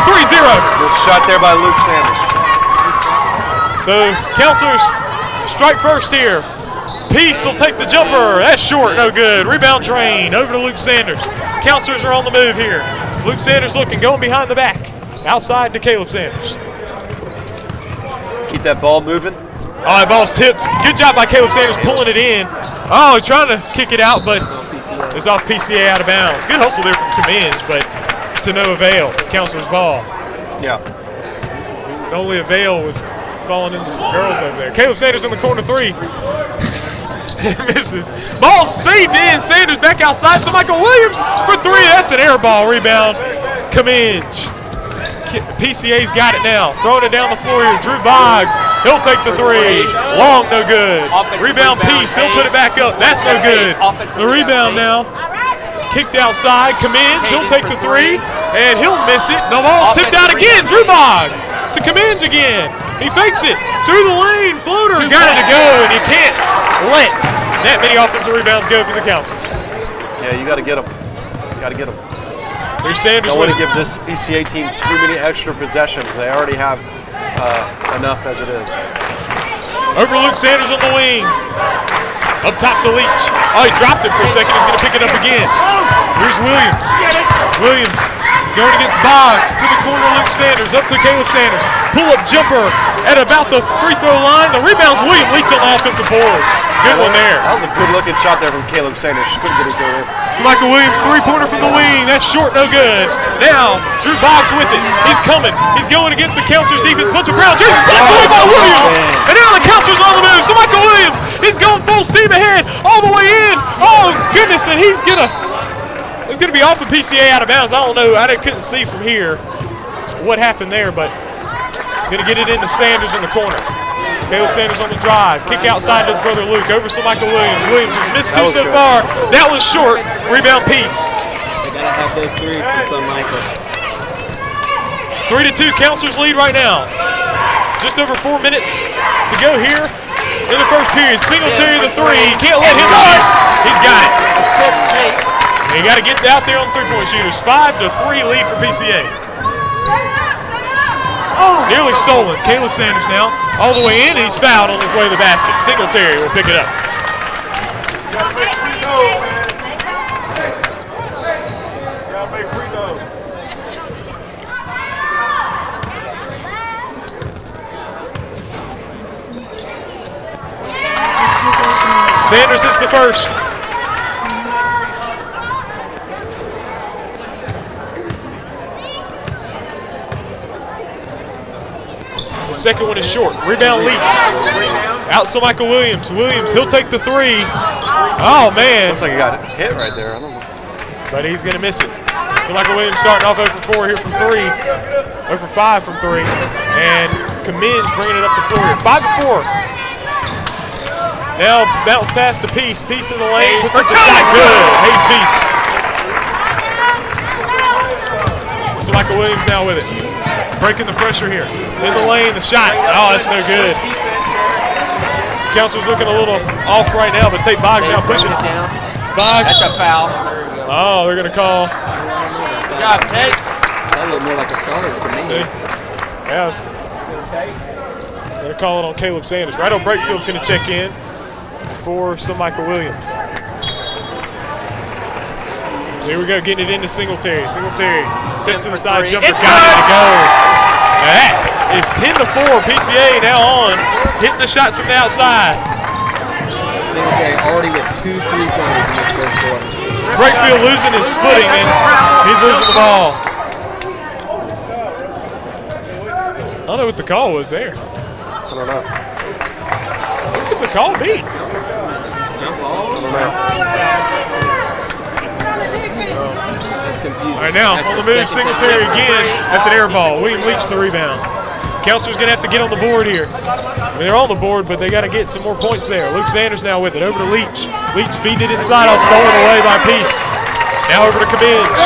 3-0. Good shot there by Luke Sanders. So Counselors strike first here. Peace will take the jumper. That's short, no good. Rebound Drain over to Luke Sanders. Counselors are on the move here. Luke Sanders looking, going behind the back. Outside to Caleb Sanders. Keep that ball moving. Oh, that ball's tipped. Good job by Caleb Sanders pulling it in. Oh, trying to kick it out, but it's off PCA out of bounds. Good hustle there from Comminge, but to no avail. Counselor's ball. Yeah. The only avail was falling into some girls over there. Caleb Sanders in the corner 3. Misses. Ball saved in. Sanders back outside. So Michael Williams for 3. That's an air ball rebound. Comminge. PCA's got it now. Throwing it down the floor here. Drew Boggs. He'll take the 3. Long, no good. Rebound Peace. He'll put it back up. That's no good. The rebound now. Kicked outside. Comminge. He'll take the 3. And he'll miss it. The ball's tipped out again. Drew Boggs to Comminge again. He fakes it. Through the lane. Floater. Got it to go. And you can't let that many offensive rebounds go for the Counselors. Yeah, you got to get them. Got to get them. There's Sanders. Don't want to give this PCA team too many extra possessions. They already have enough as it is. Over Luke Sanders on the wing. Up top to Leach. Oh, he dropped it for a second. He's going to pick it up again. Here's Williams. Williams going against Boggs to the corner. Luke Sanders up to Caleb Sanders. Pull-up jumper at about the free throw line. The rebound's William Leach on the offensive boards. Good one there. That was a good-looking shot there from Caleb Sanders. Couldn't get it go in. So Michael Williams, 3-pointer from the wing. That's short, no good. Now, Drew Boggs with it. He's coming. He's going against the Counselors defense. Bunch of Brown. Just blocked away by Williams. And now the Counselors on the move. So Michael Williams is going full steam ahead all the way in. Oh, goodness. And he's going to be off of PCA out of bounds. I don't know. I couldn't see from here what happened there, but going to get it into Sanders in the corner. Caleb Sanders on the drive. Kick outside to his brother Luke. Over to Michael Williams. Williams has missed 2 so far. That was short. Rebound Peace. They got to have those 3 from Michael. 3-2 Counselors lead right now. Just over 4 minutes to go here in the first period. Singletary the 3. Can't let him shoot. He's got it. You got to get out there on 3-point shooters. 5-3 lead for PCA. Nearly stolen. Caleb Sanders now all the way in, and he's fouled on his way to the basket. Singletary will pick it up. Sanders hits the first. The second one is short. Rebound Leach. Out to Michael Williams. Williams, he'll take the three. Oh, man. Looks like he got hit right there. I don't know. But he's going to miss it. So Michael Williams starting off 0 for 4 here from 3. 0 for 5 from 3. And Cummins bringing it up the floor here. 5 for 4. Now bounce pass to Peace. Peace in the lane. Puts up the shot. Good. Hayes Peace. So Michael Williams now with it. Breaking the pressure here. In the lane, the shot. Oh, that's no good. Counselor's looking a little off right now, but Tate Boggs now pushing it. Boggs. That's a foul. Oh, they're going to call. Good job, Tate. That looked more like a charge to me. Yeah. Going to call it on Caleb Sanders. Righto Breakfield's going to check in for Michael Williams. So here we go, getting it into Singletary. Singletary, step to the side, jumper, got it to go. That is 10-4. PCA now on, hitting the shots from the outside. Singletary already with 2 3-pointers in this first quarter. Breakfield losing his footing, and he's losing the ball. I don't know what the call was there. I don't know. What could the call be? Jump ball? I don't know. That's confusing. All right, now on the move, Singletary again. That's an air ball. William Leach the rebound. Counselor's going to have to get on the board here. I mean, they're on the board, but they got to get some more points there. Luke Sanders now with it. Over to Leach. Leach feeding it inside, all stolen away by Peace. Now over to Cummins.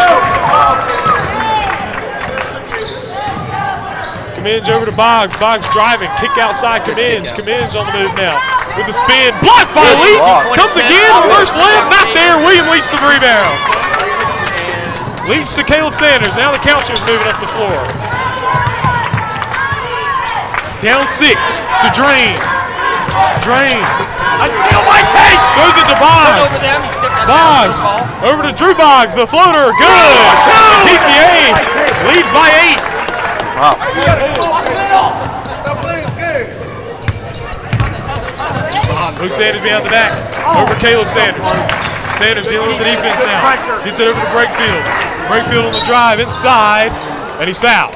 Cummins over to Boggs. Boggs driving. Kick outside Cummins. Cummins on the move now. With the spin. Blocked by Leach. Comes again. Reverse layup. Not there. William Leach the rebound. Leach to Caleb Sanders. Now the Counselor's moving up the floor. Down 6 to Drain. Drain. Goes into Boggs. Boggs. Over to Drew Boggs. The floater. Good. And PCA leads by 8. Wow. Luke Sanders behind the back. Over Caleb Sanders. Sanders dealing with the defense now. Gets it over to Breakfield. Breakfield on the drive inside, and he's fouled.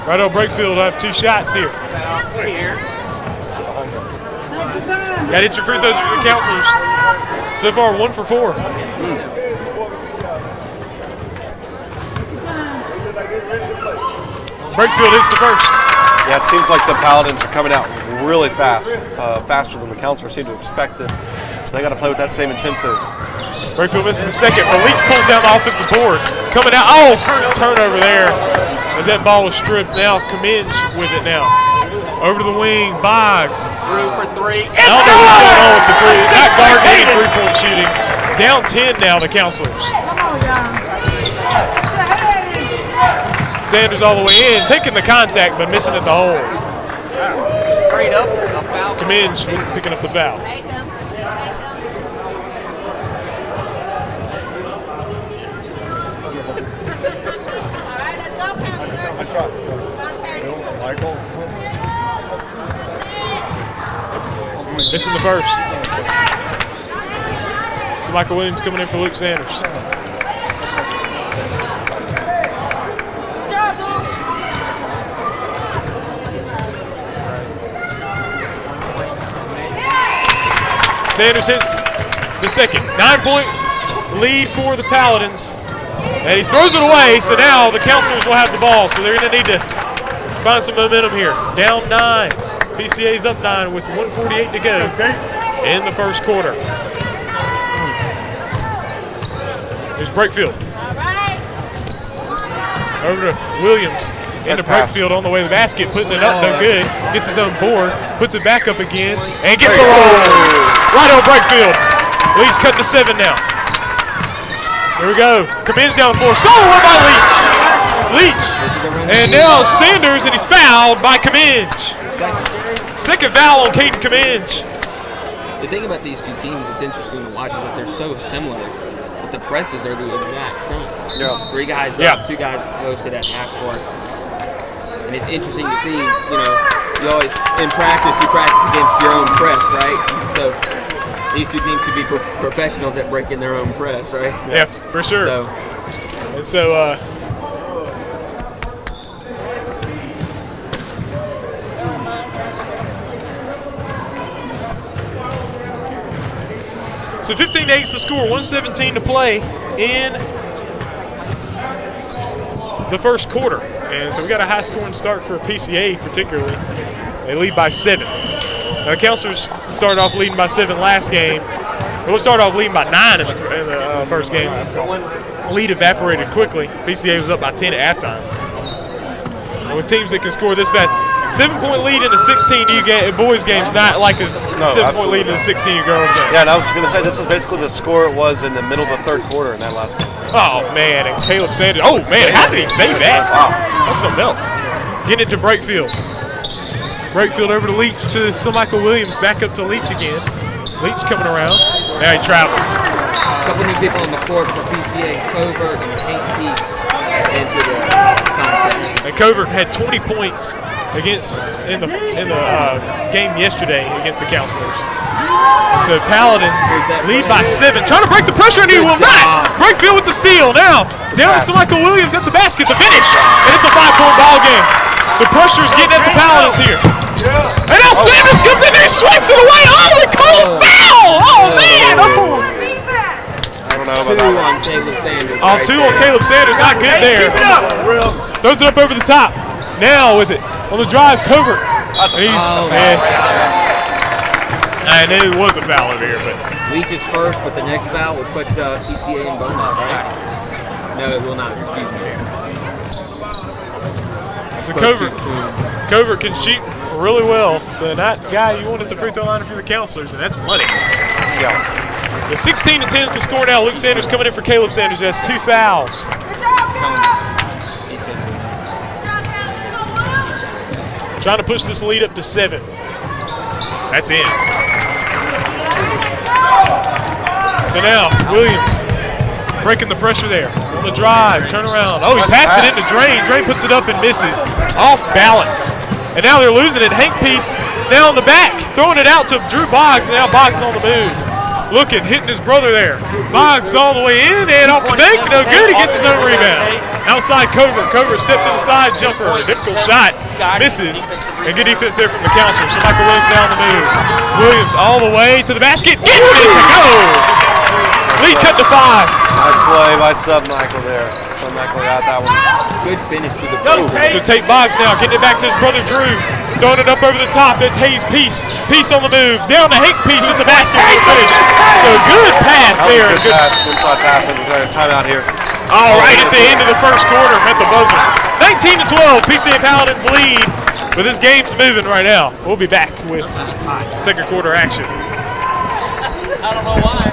Righto, Breakfield will have 2 shots here. Got to hit your free throws for the Counselors. So far, 1 for 4. Breakfield hits the first. Yeah, it seems like the Paladins are coming out really fast, faster than the Counselors seem to expect it. So they got to play with that same intensity. Breakfield missing the second, but Leach pulls down the offensive board. Coming out, oh, turnover there. As that ball was stripped, now Cummins with it now. Over to the wing, Boggs. Through for 3. I don't know what's going on with the 3. Not guarding any 3-point shooting. Down 10 now, the Counselors. Sanders all the way in, taking the contact, but missing at the hole. Straight up, a foul. Cummins picking up the foul. Missing the first. So Michael Williams coming in for Luke Sanders. Sanders hits the second. 9-point lead for the Paladins. And he throws it away, so now the Counselors will have the ball. So they're going to need to find some momentum here. Down 9. PCA's up 9 with 1:48 to go in the first quarter. Here's Breakfield. Over to Williams. Into Breakfield on the way to the basket, putting it up, no good. Gets his own board, puts it back up again, and gets the roll. Right on Breakfield. Lead's cut to 7 now. Here we go. Cummins down the floor. Stolen one by Leach. And now Sanders, and he's fouled by Cummins. Second foul on Caden Cummins. The thing about these 2 teams that's interesting to watch is that they're so similar, but the presses are the exact same. Yeah. 3 guys up, 2 guys posted at half court. And it's interesting to see, you always, in practice, you practice against your own press, right? So these two teams should be professionals at breaking their own press, right? Yeah, for sure. So 15-8 is the score, 1:17 to play in the first quarter. And so we got a high-scoring start for PCA particularly. They lead by 7. Now the Counselors started off leading by 7 last game. We'll start off leading by 9 in the first game. Lead evaporated quickly. PCA was up by 10 at halftime. And with teams that can score this fast, 7-point lead in a 16U boys game is not like a 7-point lead in a 16U girls game. Yeah, and I was going to say, this is basically the score it was in the middle of the third quarter in that last game. Oh, man, and Caleb Sanders. Oh, man, how did he save that? Wow. That's something else. Getting it to Breakfield. Breakfield over to Leach to Michael Williams. Back up to Leach again. Leach coming around. Now he travels. A couple new people on the court for PCA, Covert and Hank Peace into the contest. And Covert had 20 points in the game yesterday against the Counselors. So Paladins lead by 7. Trying to break the pressure, and he will not. Breakfield with the steal. Now down to Michael Williams at the basket. The finish, and it's a 5-point ball game. The pressure's getting at the Paladins here. And now Sanders comes in there, swipes it away. Oh, they call a foul! Oh, man! Oh. I don't know about that on Caleb Sanders. Oh, 2 on Caleb Sanders, not good there. Throws it up over the top. Now with it on the drive, Covert. Man. I knew it was a foul over here, but Leach is first, but the next foul will put PCA in bonus. No, it will not. Excuse me. So Covert can shoot really well. So that guy you want at the free throw line for the Counselors, and that's money. Yeah. The 16-10 is the score now. Luke Sanders coming in for Caleb Sanders, who has 2 fouls. Trying to push this lead up to 7. That's in. So now Williams breaking the pressure there. On the drive, turn around. Oh, he passed it into Drain. Drain puts it up and misses. Off balance. And now they're losing it. Hank Peace now on the back, throwing it out to Drew Boggs. And now Boggs is on the move. Looking, hitting his brother there. Boggs all the way in and off the bank. No good. He gets his own rebound. Outside Covert. Covert step to the side, jumper. Difficult shot. Misses. And good defense there from the Counselor. So Michael Williams down the move. Williams all the way to the basket. Getting it to go. Lead cut to 5. Nice play by Sub-Michael there. Sub-Michael got that one. Good finish to the goal. So Tate Boggs now getting it back to his brother Drew. Throwing it up over the top. That's Hayes Peace. Peace on the move. Down to Hank Peace at the basket for the finish. So good pass there. Good pass. Inside pass. There's a timeout here. All right at the end of the first quarter. Met the buzzer. 19-12. PCA Paladins lead. But this game's moving right now. We'll be back with second quarter action. I don't know why.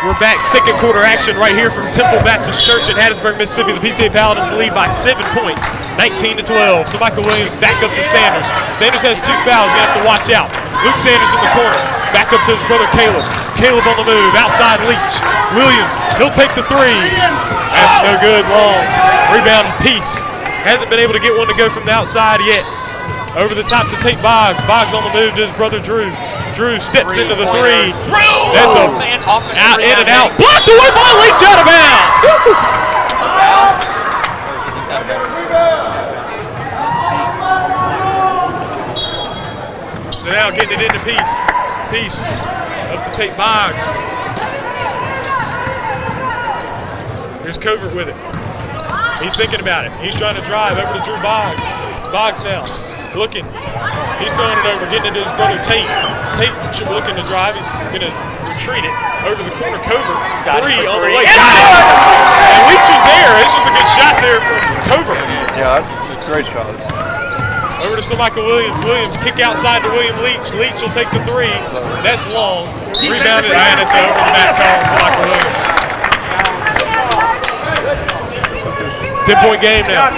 We're back, second quarter action right here from Temple Baptist Church in Hattiesburg, Mississippi. The PCA Paladins lead by 7 points, 19-12. So Michael Williams back up to Sanders. Sanders has 2 fouls, you have to watch out. Luke Sanders in the corner, back up to his brother Caleb. Caleb on the move. Outside Leach. Williams, he'll take the three. That's no good, long. Rebound Peace. Hasn't been able to get one to go from the outside yet. Over the top to Tate Boggs. Boggs on the move to his brother Drew. Drew steps into the three. That's a out, in and out. Blocked away by Leach, out of bounds. So now getting it into Peace. Peace up to Tate Boggs. Here's Covert with it. He's thinking about it. He's trying to drive over to Drew Boggs. Boggs now looking. He's throwing it over, getting it to his brother Tate. Tate should be looking to drive. He's going to retreat it over the corner. Covert. Three on the way. Got it! And Leach is there. It's just a good shot there from Covert. Yeah, that's just a great shot. Over to Michael Williams. Williams kick outside to William Leach. Leach will take the three. That's long. Rebounded, and it's over the back call. Michael Williams. 10-point game now.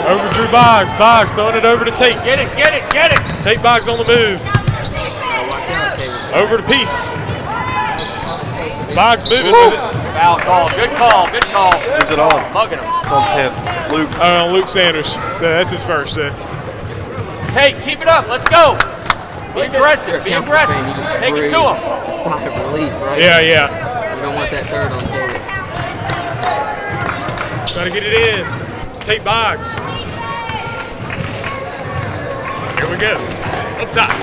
Over Drew Boggs. Boggs throwing it over to Tate. Get it. Tate Boggs on the move. Over to Peace. Boggs moving with it. Foul call. Good call. Who's it on? Mugging him. It's on 10. Luke. Luke Sanders. So that's his first. Tate, keep it up. Let's go. Be aggressive. Take it to him. A sigh of relief, right? Yeah. You don't want that third on Caleb. Trying to get it in. It's Tate Boggs. Here we go. Up top.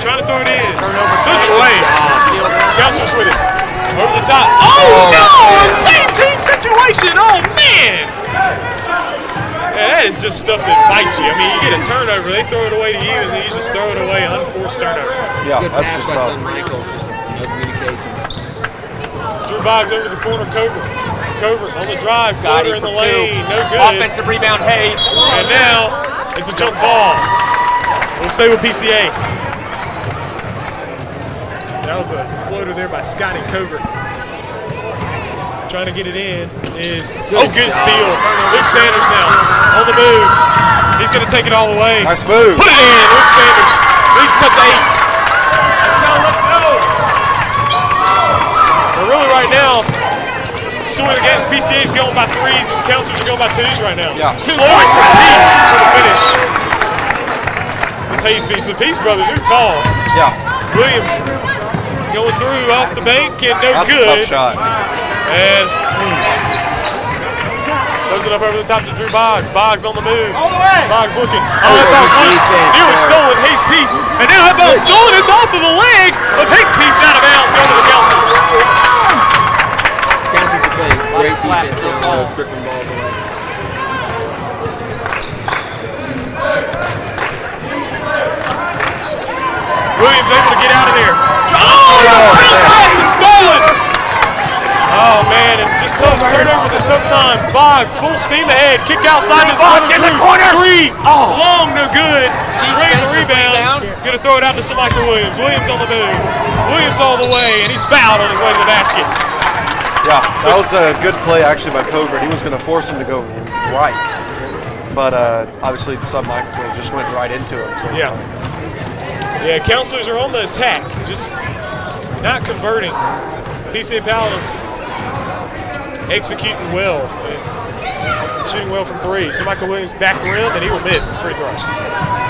Trying to throw it in. Throws it away. Counselors with it. Over the top. Oh, no! Same team situation. Oh, man. Yeah, that is just stuff that bites you. I mean, you get a turnover, they throw it away to you, and then you just throw it away, unforced turnover. Yeah, Good that's pass just by Michael. Just no communication. Drew Boggs over the corner, Covert on the drive, floater in the lane, no good. Offensive rebound, Hayes. And now, it's a jump ball. We'll stay with PCA. That was a floater there by Scotty Covert. Trying to get it in is good steal. Luke Sanders now on the move. He's going to take it all the way. Nice move. Put it in. Luke Sanders leads him up to 8. Let's go. But really, right now, story of the game's PCA's going by 3s and Counselors are going by 2s right now. Yeah. Floyd for Peace for the finish. This Hayes Peace. The Peace brothers are tall. Yeah. Williams going through off the bank and no That's good. a tough shot. And throws it up over the top to Drew Boggs. Boggs on the move. Boggs looking. Oh, that ball's loose. Nearly stolen. Hayes Peace. And now that ball's stolen. It's off of the leg of Hayes Peace out of bounds. Going to the Counselors. Counselors are playing great defense down there, stripping balls away. Williams able to get out of there. Oh, the pass is stolen. Oh, man, and just tough turnovers and tough times. Boggs, full steam ahead. Kick outside his brother. in the corner. Three. Long, no good. Trade the rebound. Going to throw it out to Michael Williams. Williams on the move. Williams all the way, and he's fouled on his way to the basket. Yeah, that was a good play actually by Covert. He was going to force him to go right. But obviously, Michael just went right into him. So Yeah. Yeah, Counselors are on the attack, just not converting. PCA Paladins executing well, shooting well from 3. So Michael Williams back rim, and he will miss the free throw.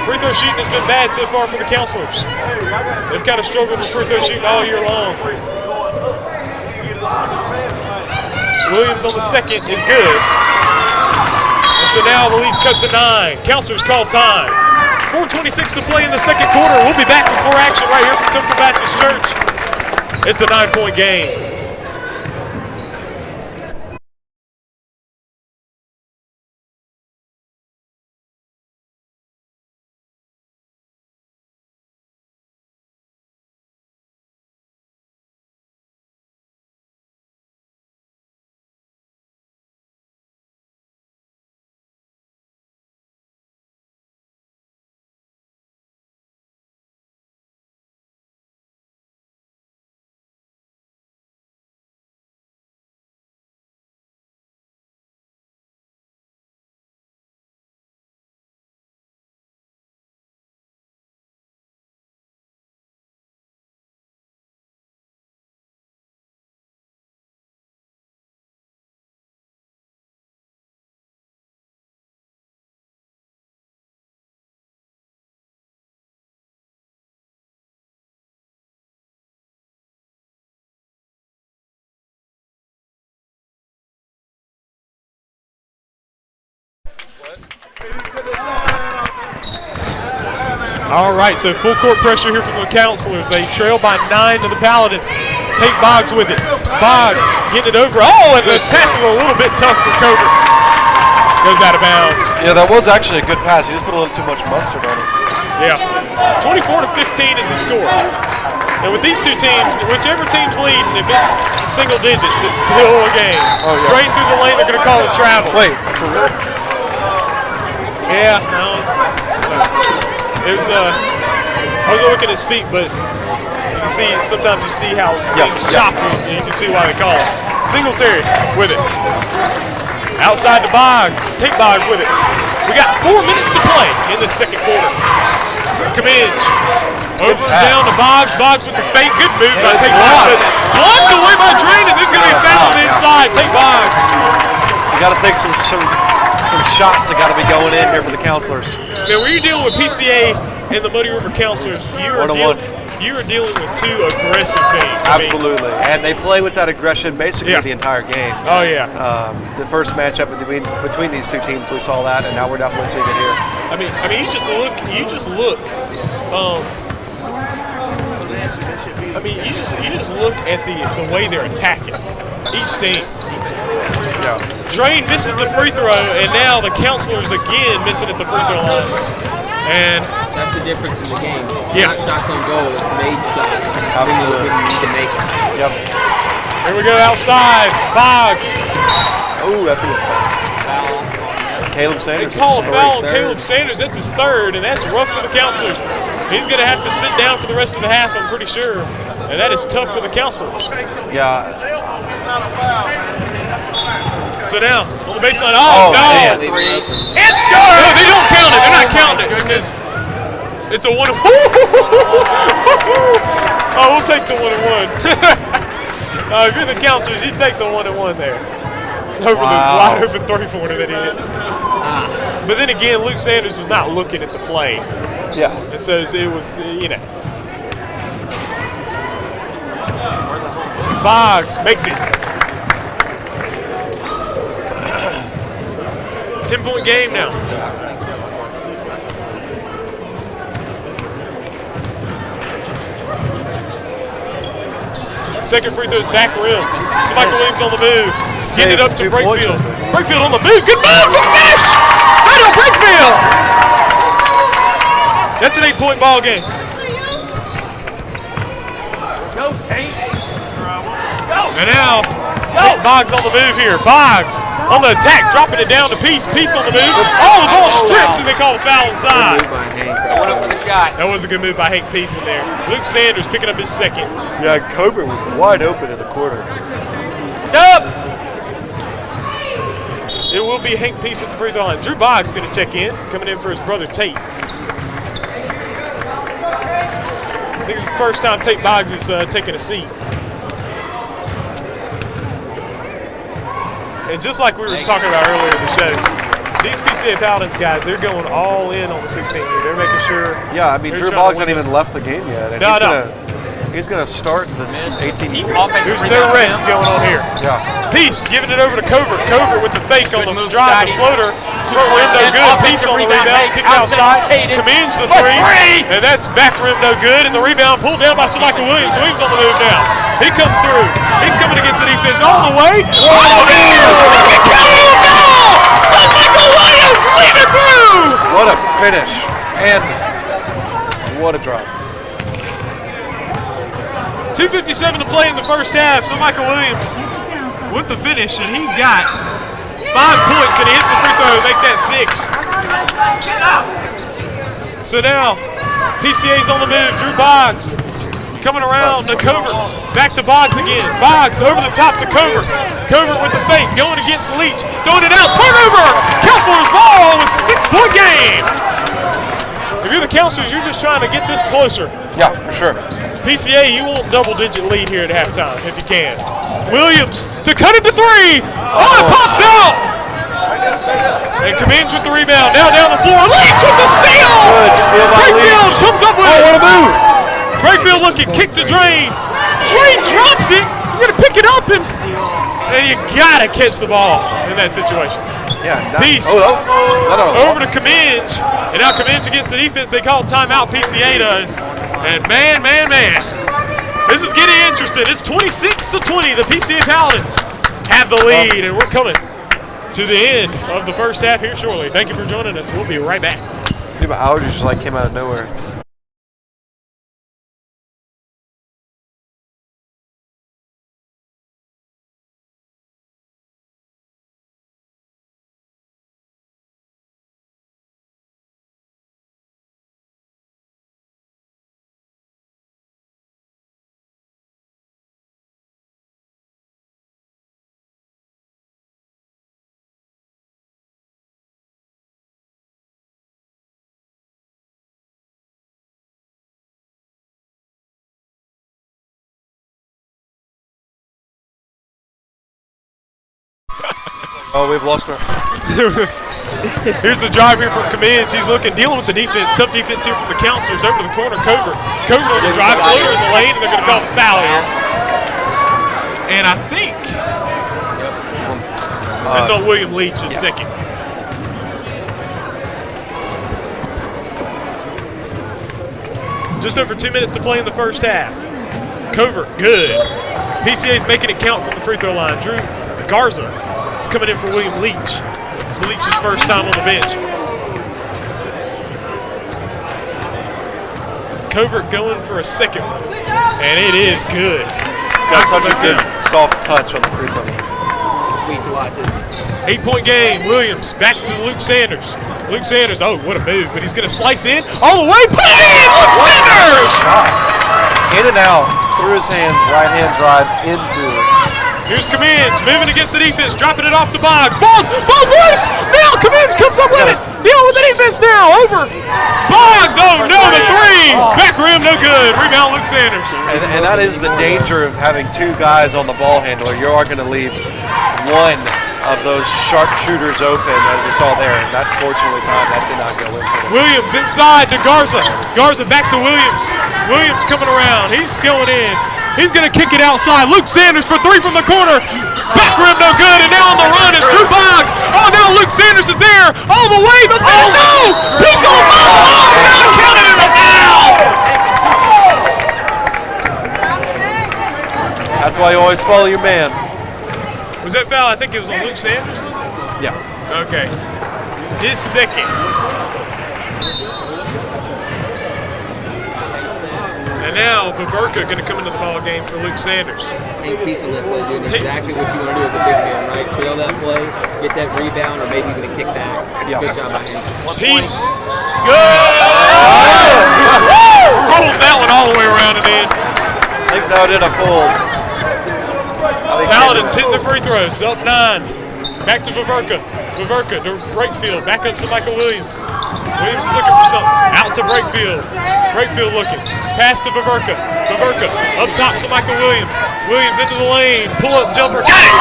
Free throw shooting has been bad so far for the Counselors. They've kind of struggled with free throw shooting all year long. Williams on the second is good. And so now the lead's cut to 9. Counselors call time. 4:26 to play in the second quarter. We'll be back with more action right here from Temple Baptist Church. It's a 9-point game. All right, so full court pressure here from the Counselors. They trail by 9 to the Paladins. Tate Boggs with it. Boggs getting it over. Oh, and the pass is a little bit tough for Cover. Goes out of bounds. Yeah, that was actually a good pass. He just put a little too much mustard on it. Yeah. 24-15 is the score. And with these two teams, whichever team's leading, if it's single digits, it's still a game. Oh, yeah. Drain through the lane, they're going to call it travel. Wait, for real? Yeah. No. It was, I was looking at his feet, but you can see, sometimes you see how things chop and you can see why they call it. Singletary with it. Outside to Boggs. Tate Boggs with it. We got 4 minutes to play in the second quarter. Cominge. Over and down to Boggs. Boggs with the fake. Good move by Tate Boggs. Blocked away by Drain, and there's going to be a foul on the inside. Tate Boggs. You got to think some shots that got to be going in here for the Counselors. Now, when you're dealing with PCA and the Muddy River Counselors, you are dealing with two aggressive teams. Absolutely, and they play with that aggression basically the entire game. Oh yeah. The first matchup between these two teams, we saw that, and now we're definitely seeing it here. I mean, you just look. You just look at the way they're attacking each team. Yeah. Drain misses the free throw, and now the Counselors again missing at the free throw line. And that's the difference in the game. Yeah. Not shots on goal, it's made shots. When you need to make them. Yep. Here we go outside. Boggs. Oh, that's a good foul. Caleb Sanders. They call a foul on Caleb Sanders. That's his third, and that's rough for the Counselors. He's going to have to sit down for the rest of the half, I'm pretty sure. And that is tough for the Counselors. Yeah. So now, on the baseline, no! Man. It's good! No, they don't count it. They're not counting it because it's a 1-1. Oh, we'll take the 1-1. If you're the Counselors, you take the 1-1 there. Over the wide open 3-pointer that he hit. But then again, Luke Sanders was not looking at the play. Yeah. And so it was, Boggs makes it. 10-point game now. Second free throw is back rim. So Michael Williams on the move. Getting it up to Brakefield. Brakefield on the move. Good move for the finish. Right on Brakefield. That's an 8-point ball game. Go, Tate. Go. And now, Boggs on the move here. Boggs on the attack, dropping it down to Peace. Peace on the move. Oh, the ball stripped, and they call the foul inside. Going up for the shot. That was a good move by Hank Peace in there. Luke Sanders picking up his second. Yeah, Coburn was wide open in the corner. Sub. It will be Hank Peace at the free throw line. Drew Boggs going to check in, coming in for his brother Tate. I think this is the first time Tate Boggs is taking a seat. And just like we were talking about earlier in the show, these PCA Paladins guys, they're going all in on the 16 year. They're making sure. Yeah, I mean, Drew Boggs hasn't even left the game yet. And he's gonna start this 18 year. There's no rest going on here. Yeah. Peace giving it over to Cover. Cover with the fake on the drive, the floater. Front rim no good. Peace on the rebound. Kicked outside. Cominge the three. And that's back rim no good. And the rebound pulled down by Michael Williams. Williams on the move now. He comes through. He's coming against the defense all the way. Oh, man! They can count it on goal! Michael Williams leading through! What a finish. And what a drop. 2:57 to play in the first half. So Michael Williams with the finish, and he's got 5 points, and he hits the free throw to make that 6. So now PCA's on the move. Drew Boggs coming around to Cover. Back to Boggs again. Boggs over the top to Cover. Cover with the fake, going against Leach. Throwing it out. Turnover! Counselor's ball with 6-point game. If you're the Counselors, you're just trying to get this closer. Yeah, for sure. PCA, you want double-digit lead here at halftime if you can. Williams to cut it to 3. Oh, it pops out! And Cominge with the rebound. Now down the floor. Leach with the steal! Good steal by Brakefield Leach. comes up with it. What a move! Brakefield looking, kick to Drain. Drain drops it. He's going to pick it up, and And you got to catch the ball in that situation. Yeah. Peace. Over to Cummins. And now Cummins against the defense. They call timeout. PCA does. And man. This is getting interesting. It's 26-20. The PCA Paladins have the lead. And we're coming to the end of the first half here shortly. Thank you for joining us. We'll be right back. Dude, my allergies just like came out of nowhere. Oh, we've lost our. Here's the drive here from Cummins. He's dealing with the defense. Tough defense here from the counselors. Over to the corner, Covert. Covert on the drive, floater in the lane, and they're going to call a foul here. And I think that's on William Leach, his second. Just over 2 minutes to play in the first half. Covert, good. PCA's making it count from the free throw line. Drew Garza is coming in for William Leach. It's Leach's first time on the bench. Covert going for a second one. And it is good. He's got such a good soft touch on the free throw. Sweet to watch it. 8-point game. Williams back to Luke Sanders. Luke Sanders, oh, what a move, but he's going to slice in all the way. Put it in! Luke Sanders! In and out, through his hands, right hand drive into it. Here's Cummins moving against the defense, dropping it off to Boggs. Ball's loose! Now Cummins comes up with it. Dealing with the defense now. Over. Boggs, oh no, the three. Back rim, no good. Rebound, Luke Sanders. And that is the danger of having two guys on the ball handler. You are going to leave one of those sharpshooters open, as you saw there. And that, fortunately, that did not go in. Williams inside to Garza. Garza back to Williams. Williams coming around. He's going in. He's going to kick it outside. Luke Sanders for three from the corner. Back rim, no good. And now on the run is Drew Boggs. Oh, now Luke Sanders is there. All the way. The foul. No! Piece on the ball. Oh, not counted in a foul. That's why you always follow your man. Was that foul? I think it was on Luke Sanders, was it? Yeah. Okay. His second. And now Viverka going to come into the ball game for Luke Sanders. Ain't piece on that play, doing exactly what you want to do as a big man, right? Trail that play, get that rebound, or maybe even a kick back. Yeah. Good job by him. Peace. Rolls that one all the way around and in. I think that did a full. Paladins hitting the free throws, up 9. Back to Viverka. Viverka to Breakfield. Back up to Michael Williams. Williams is looking for something. Out to Breakfield. Breakfield looking. Pass to Viverka. Viverka up top to Michael Williams. Williams into the lane. Pull up jumper. Got it!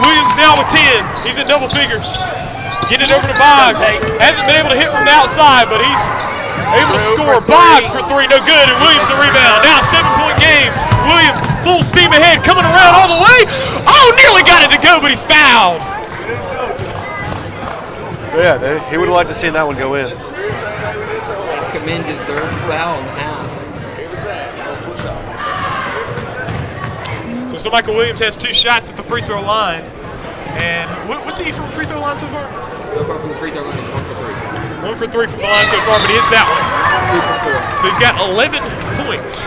Williams now with 10. He's in double figures. Getting it over to Boggs. Hasn't been able to hit from the outside, but he's able to score. Boggs for three, no good, and Williams the rebound. Now 7-point game. Williams full steam ahead, coming around all the way. Oh, nearly got it to go, but he's fouled. Yeah, he would have liked to see that one go in. That's Cummins' third foul in the half. So Michael Williams has 2 shots at the free throw line. And what's he from the free throw line so far? So far from the free throw line, he's 1 for 3. 1 for 3 from the line so far, but he hits that one. 2 for 4. So he's got 11 points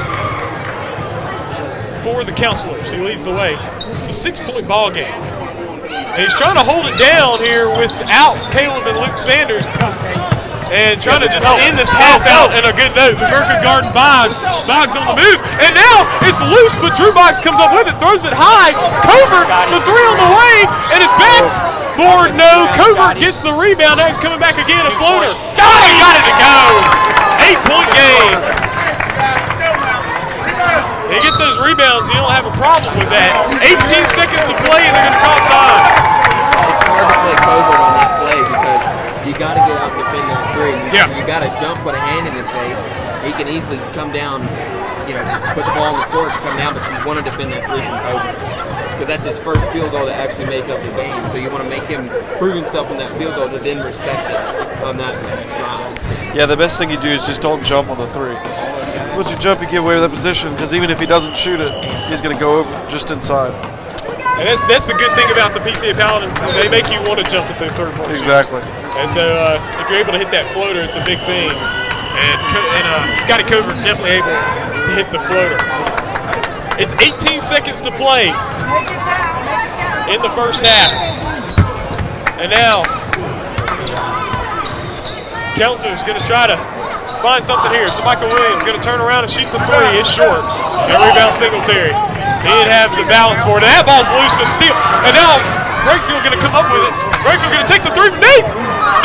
for the counselors. He leads the way. It's a 6-point ball game. And he's trying to hold it down here without Caleb and Luke Sanders. And trying to just end this half out in a good note. Viverka guarding Boggs. Boggs on the move. And now it's loose, but Drew Boggs comes up with it, throws it high. Covert, the three on the way, and it's backboard. No, Covert gets the rebound. Now he's coming back again, a floater. Oh, he got it to go. 8-point game. You get those rebounds, you don't have a problem with that. 18 seconds to play, and they're going to call time. It's hard to play Covert on that play because you got to get out and defend that three. You got to jump, put a hand in his face. He can easily come down put the ball on the court to come down, but you want to defend that three from Kobe. Because that's his first field goal to actually make up the game. So you want to make him prove himself in that field goal to then respect it on that drive. Yeah, the best thing you do is just don't jump on the three. So once you jump, you give away that position, because even if he doesn't shoot it, he's going to go over just inside. And that's the good thing about the PCA Paladins. They make you want to jump at the third-point. Exactly. And so if you're able to hit that floater, it's a big thing. And Scotty Cover definitely able to hit the floater. It's 18 seconds to play in the first half. And now, Kelsey's going to try to find something here. So Michael Williams going to turn around and shoot the three. It's short. And rebound Singletary. He didn't have the balance for it. And that ball's loose, so steal. And now Brakefield going to come up with it. Brakefield going to take the three from deep.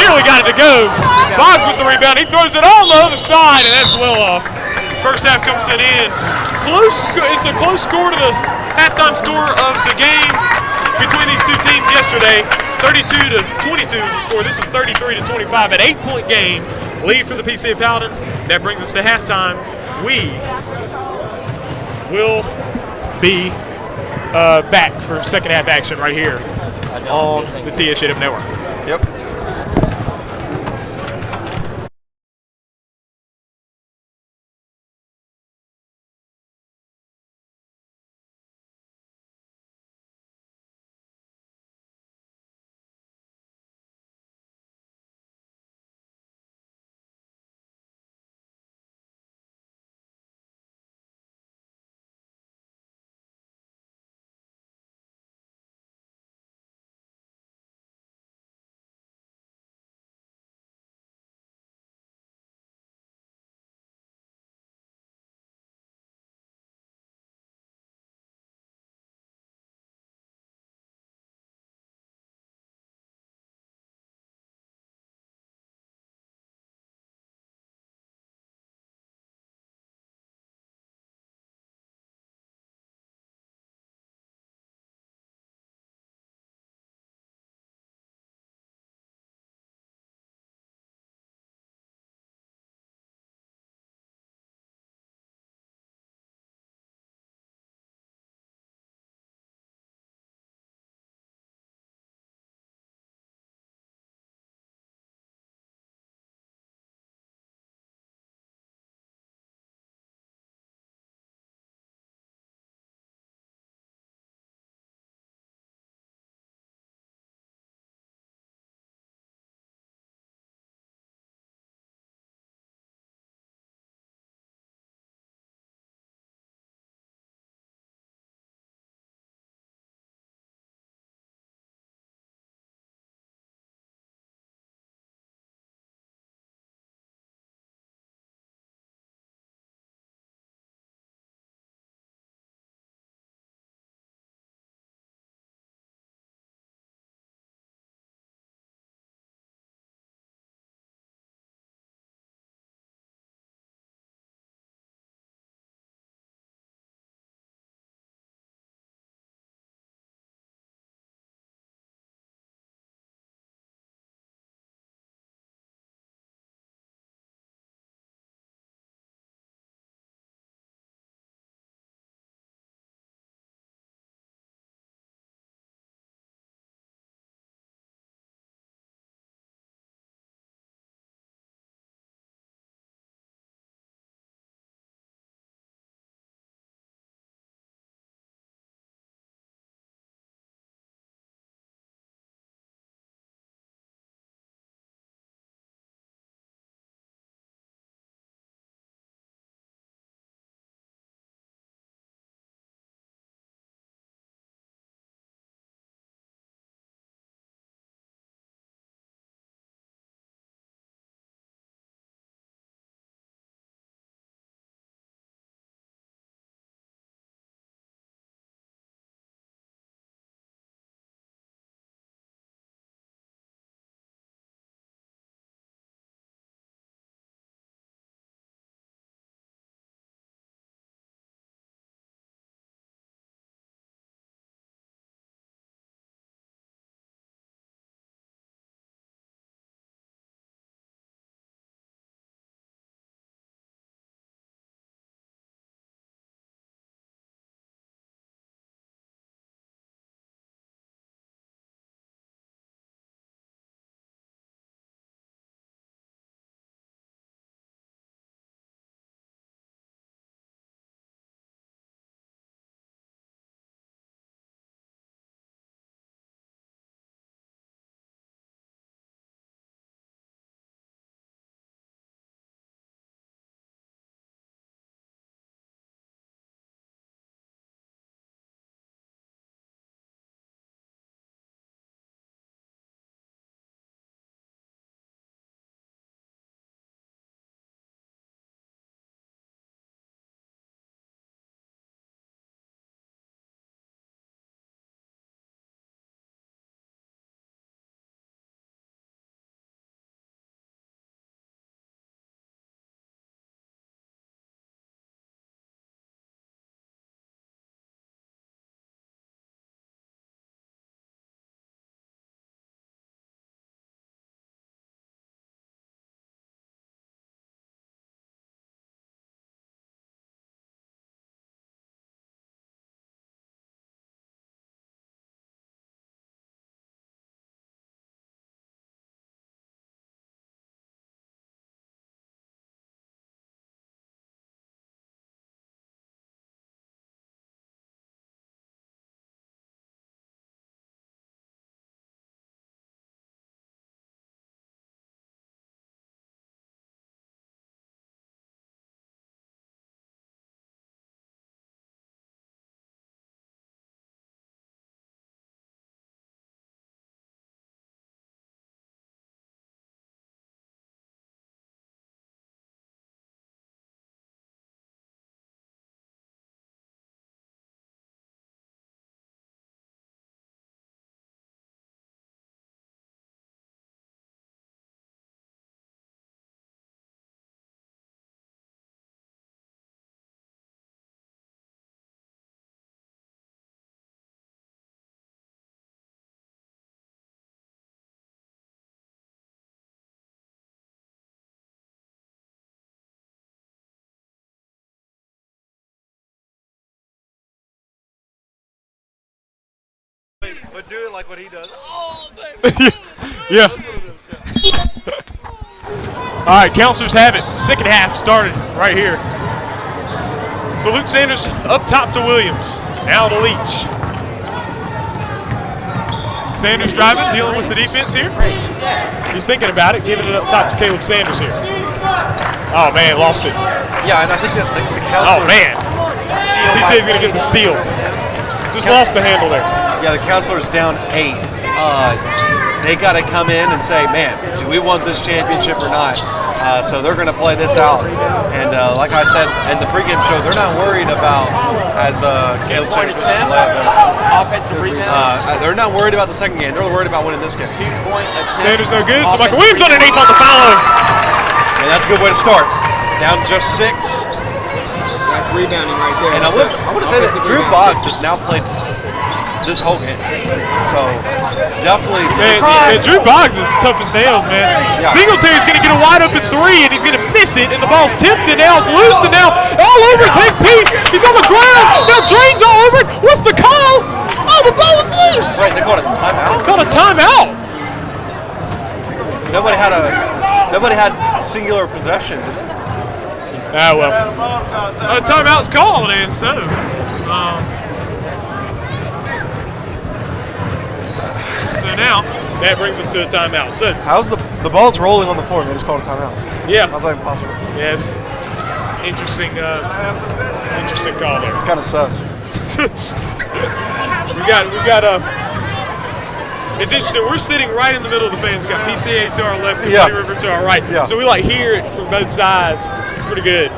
Nearly got it to go. Boggs with the rebound. He throws it on the other side, and that's well off. First half comes to an end. It's a close score to the halftime score of the game between these two teams yesterday. 32-22 is the score. This is 33-25. An 8-point game lead for the PCA Paladins. That brings us to halftime. We will be back for second half action right here on the TSJW Network. Yep. But do it like what he does. Oh, baby. Yeah. All right, counselors have it. Second half started right here. So Luke Sanders up top to Williams. Now to Leach. Sanders driving, dealing with the defense here. He's thinking about it, giving it up top to Caleb Sanders here. Oh, man, lost it. Yeah, and I think that the counselor. Oh, man. He said he's going to get the steal. Just lost the handle there. Yeah, the counselor's down 8. They got to come in and say, man, do we want this championship or not? So they're going to play this out. And like I said in the pregame show, they're not worried about, as Caleb Sanders was Offensive rebound. they're not worried about the second game. They're worried about winning this game. 2-point attempt. Sanders no good, so Michael Williams underneath on the foul. And that's a good way to start. Down just 6. That's rebounding right there. And I want to say that Drew Boggs has now played this whole game. So definitely. Man, Drew Boggs is tough as nails, man. Yeah. Singletary's going to get a wide open 3, and he's going to miss it, and the ball's tipped, and now it's loose, and now all over Tank Peace. He's on the ground. Now Drain's all over it. What's the call? Oh, the ball was loose. Right, they called a timeout. Called a timeout. Nobody had singular possession, did they? Ah, well. Timeout's called, and so. So now, that brings us to a timeout. So, How's the ball's rolling on the floor? They just called a timeout. yeah. How's that impossible? Yes. Interesting call there. It's kind of sus. We got it's interesting. We're sitting right in the middle of the fans. We got PCA to our left and Muddy River to our right. Yeah. So we hear it from both sides. Pretty good.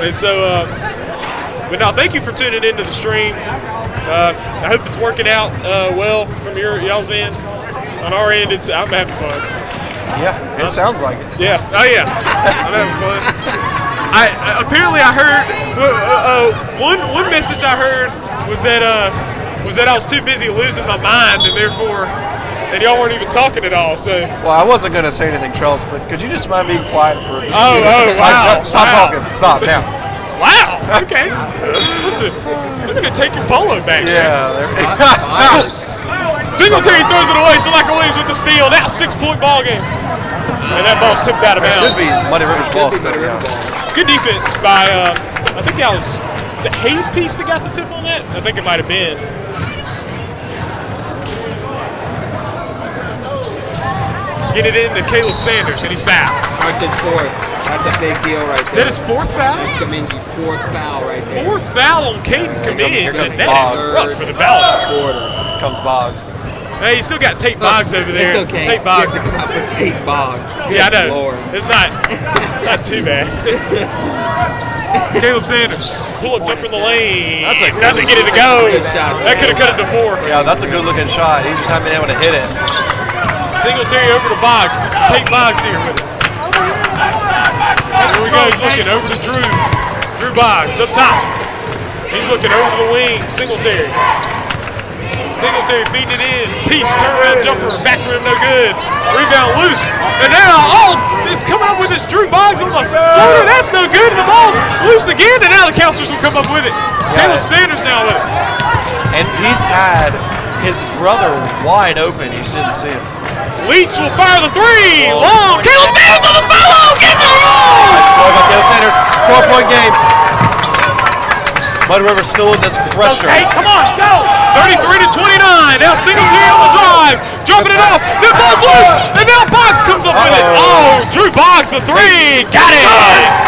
And so, but now thank you for tuning into the stream. I hope it's working out well from y'all's end. On our end, I'm having fun. Yeah, it sounds like it. Yeah. Oh yeah. I'm having fun. Apparently I heard one message I heard was that I was too busy losing my mind and therefore y'all weren't even talking at all. So Well, I wasn't going to say anything, Charles, but could you just mind being quiet for just Oh, wow. Stop talking. Stop now. wow. Okay. Listen, I'm gonna take your polo back. Yeah. Singletary throws it away. So Michael Williams with the steal. Now 6-point ball game. And that ball's tipped out of It bounds. should be Muddy River's ball still, yeah. Good defense by, I think that was it Hayes Piece that got the tip on that? I think it might have been. Get it into Caleb Sanders, and he's fouled. That's his 4th. That's a big deal right there. Is that his 4th foul? That's Kaminji's 4th foul right there. 4th foul on Caden Kaminji, comes and that is Boggs. rough for the Paladins. Comes Boggs. Hey, you still got Tate Boggs over there. It's okay. Tate Boggs. You have to stop for Tate Boggs. Yeah, I know. Lord. It's not too bad. Caleb Sanders, pull up, jump in the lane. Doesn't get it to go. Good shot. That could have cut it to 4. Yeah, that's a good-looking shot. He just hasn't been able to hit it. Singletary over to Boggs. This is Tate Boggs here with it. There we go. He's looking over to Drew. Drew Boggs up top. He's looking over to the wing. Singletary. Singletary feeding it in. Peace, turnaround jumper, back rim, no good. Rebound loose. And now, it's coming up with this Drew Boggs on the floater. That's no good. And the ball's loose again. And now the counselors will come up with it. Caleb Sanders now with it. And Peace had his brother wide open. You shouldn't see him. Leach will fire the 3. Long. Caleb Sanders on the follow. Get the roll. Caleb Sanders, 4-point game. Muddy River still in this pressure. Okay, come on, go. 33-29. Now Singletary on the drive. Dropping it off. That ball's loose. And now Boggs comes up with it. Oh, Drew Boggs, the 3. Got it.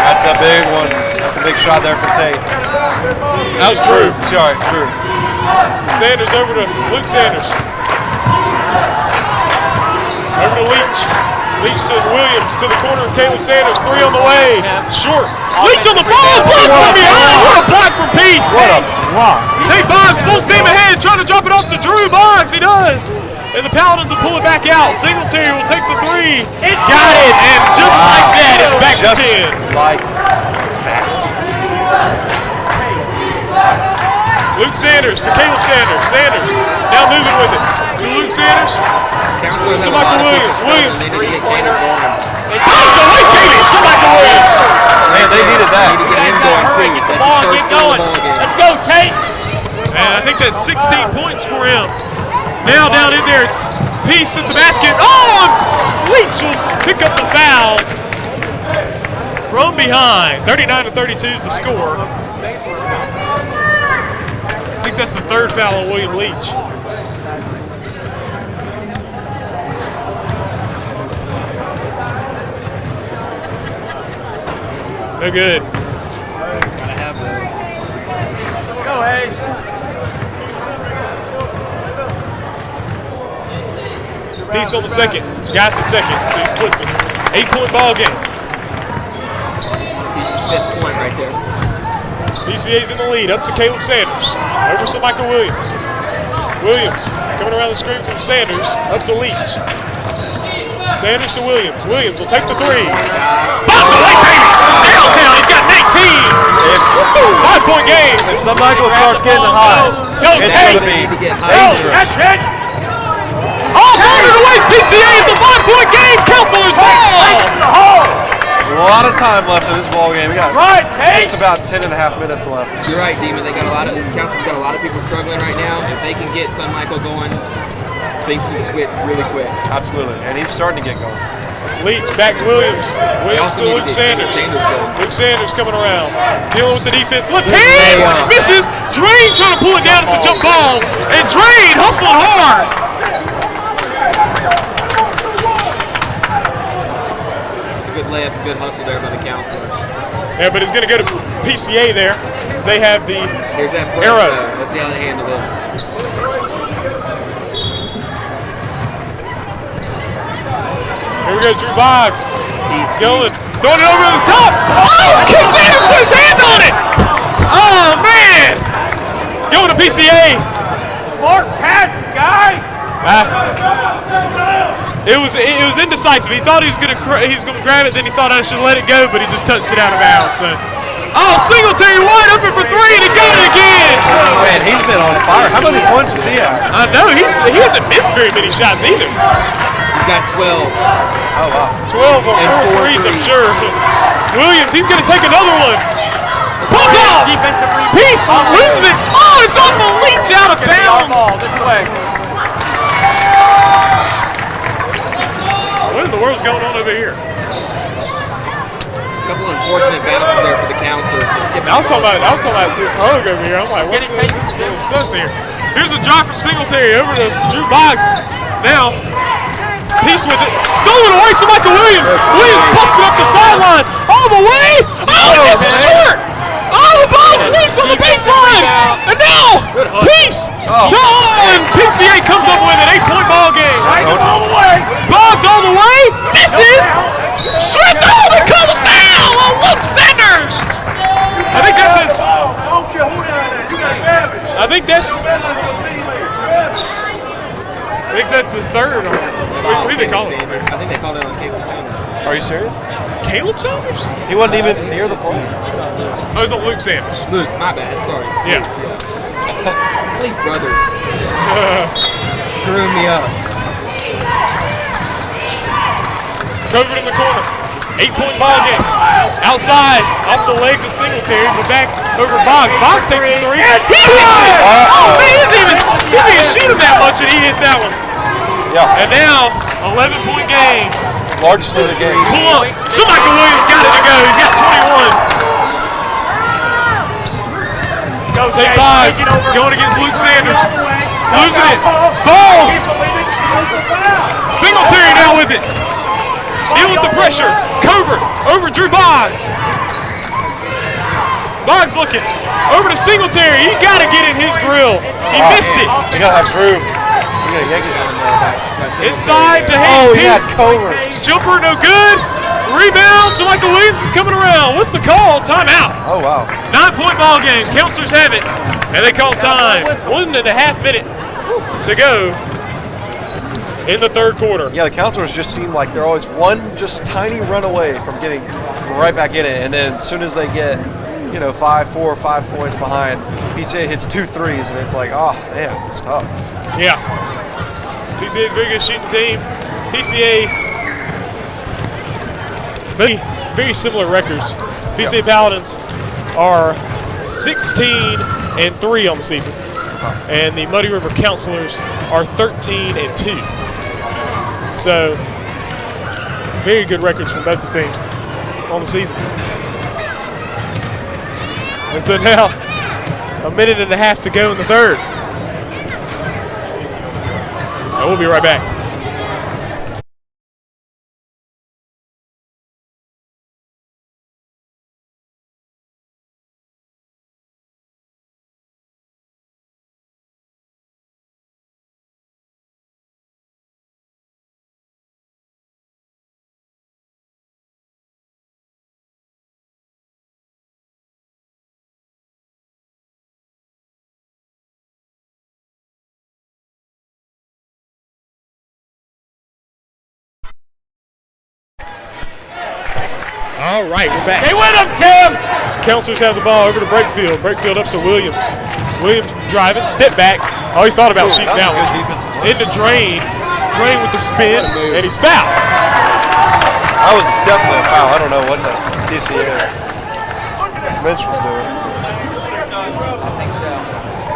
That's a big one. That's a big shot there for Tate. That was Drew. Sorry, Drew. Sanders over to Luke Sanders. Over to Leach. Leach to Williams to the corner. Caleb Sanders, 3 on the way. Short. Leach on the ball. Block from behind. What a block from Peace. What a block. Tate Boggs full steam ahead, trying to drop it off to Drew Boggs. He does. And the Paladins will pull it back out. Singletary will take the 3. Got it. And just like that, it's back to 10. Like that. Luke Sanders to Caleb Sanders. Sanders now moving with it to Luke Sanders. To Michael Williams. Williams. Boggs away, baby. To Michael Williams. Man, they needed that. Need to get him going too. Hurry, get the ball, get going. Let's go, Tate. Man, I think that's 16 points for him. Now down in there, it's Peace at the basket. Oh, Leach will pick up the foul from behind. 39-32 is the score. I think that's the third foul on William Leach. No good. Gotta have those. Go, Hayes. Peace on the second. Got the second, so he splits it. 8-point ball game. Fifth point right there. PCA's in the lead, up to Caleb Sanders. Over to Michael Williams. Williams coming around the screen from Sanders, up to Leach. Sanders to Williams. Williams will take the three. Bounce away, baby! Downtown, he's got 19! 5-point game. If some Michael starts getting hot, it's going to be dangerous. That's it. Oh, Gardner to waste PCA. It's a 5-point game. Counselor's ball. A lot of time left in this ball game. We got Tate. just about 10.5 minutes left. You're right, Demon. They got a lot of Council's got a lot of people struggling right now. If they can get Sun Michael going, things can switch really quick. Absolutely, and he's starting to get going. Leach back to Williams. Williams to Luke Sanders. Luke Sanders coming around. Dealing with the defense. Left hand misses. Drain trying to pull it down. It's a jump ball. And Drain hustling hard. It's a good layup, a good hustle there by the Counselors. Yeah, but it's going to go to PCA there. As they have the Here's that play. arrow. Let's see how they handle this. Here we go, Drew Boggs. Going, throwing it over the top. Oh, Kid Sanders put his hand on it. Oh, man. Going to PCA. Smart passes, guys. It was indecisive. He thought he was going to grab it, then he thought I should let it go, but he just touched it out of bounds. So. Oh, Singletary wide open for three, and he got it again. Man, he's been on fire. How many points does he have? I know he hasn't missed very many shots either. He's got 12. Oh, wow. 12 on And 4 4 threes, I'm threes. sure. Williams, he's going to take another one. Pop off! Defensive rebound. Peace loses it. Oh, it's off the Leach out of bounds. Ball this way. What in the world's going on over here? A couple unfortunate bounces there for the Counselors. I was talking about this hug over here. I'm like, what's this? This is a little sus here. Here's a drop from Singletary over to Drew Boggs. Now, Peace with it. Stolen away from Michael Williams. Williams busted up the sideline. All the way. Oh, this is short. Oh, the ball's loose on the baseline. And now, Peace to on. PCA comes up with an 8-point ball game. All the way. Boggs all the way. Misses. Straight. Oh, they call the foul on Luke Sanders. I think that's his. I don't care who down there. You gotta grab it. I think that's. Better than your teammate. Grab it. I think that's the third. Who they call it? I think they called it on Caleb Sanders. Are you serious? Caleb Sanders? He wasn't even near the play. Oh, it's on Luke Sanders. Luke, my bad. Sorry. Yeah. These brothers. Screw me up. Covered in the corner. 8-point ball game. Outside, off the legs of Singletary, but back over Boggs. Boggs takes a three. He hits it! Oh, man, he didn't shoot him that much, and he hit that one. Yeah. And now, 11-point game. Largest of the game. Pull up. Michael Williams got it to go. He's got 21. Go, Take Jay. Boggs. Take it over. Going against Luke Sanders. All the way. Losing it. Ball. Ball. Singletary now with it. Deal with the pressure. Covert over Drew Boggs. Boggs looking over to Singletary. He got to get in his grill. He missed it. You gotta have Drew. You gotta yank it down there. Inside to Oh, Hayes. he got Covert. Jumper no good. Rebound. So Michael Williams is coming around. What's the call? Timeout. Oh, wow. 9-point ball game. Counselors have it, and they call time. 1.5 minutes to go in the third quarter. Yeah, the Counselors just seem like they're always one just tiny run away from getting right back in it, and then as soon as they get, 4 or 5 points behind, PCA hits 2 threes, and it's like, oh man, it's tough. Yeah. PCA is a very good shooting team. PCA, very similar records. PCA Paladins are 16-3 on the season. And the Muddy River Counselors are 13-2. So, very good records from both the teams on the season. And so now, a minute and a half to go in the third. And we'll be right back. All right, we're back. Stay with him, Tim! Counselors have the ball over to Brakefield. Brakefield up to Williams. Williams driving, step back. Oh, he thought about shooting that one. Into Drain. Drain with the spin, and he's fouled. That was definitely a foul. I don't know what the TCA bench was doing.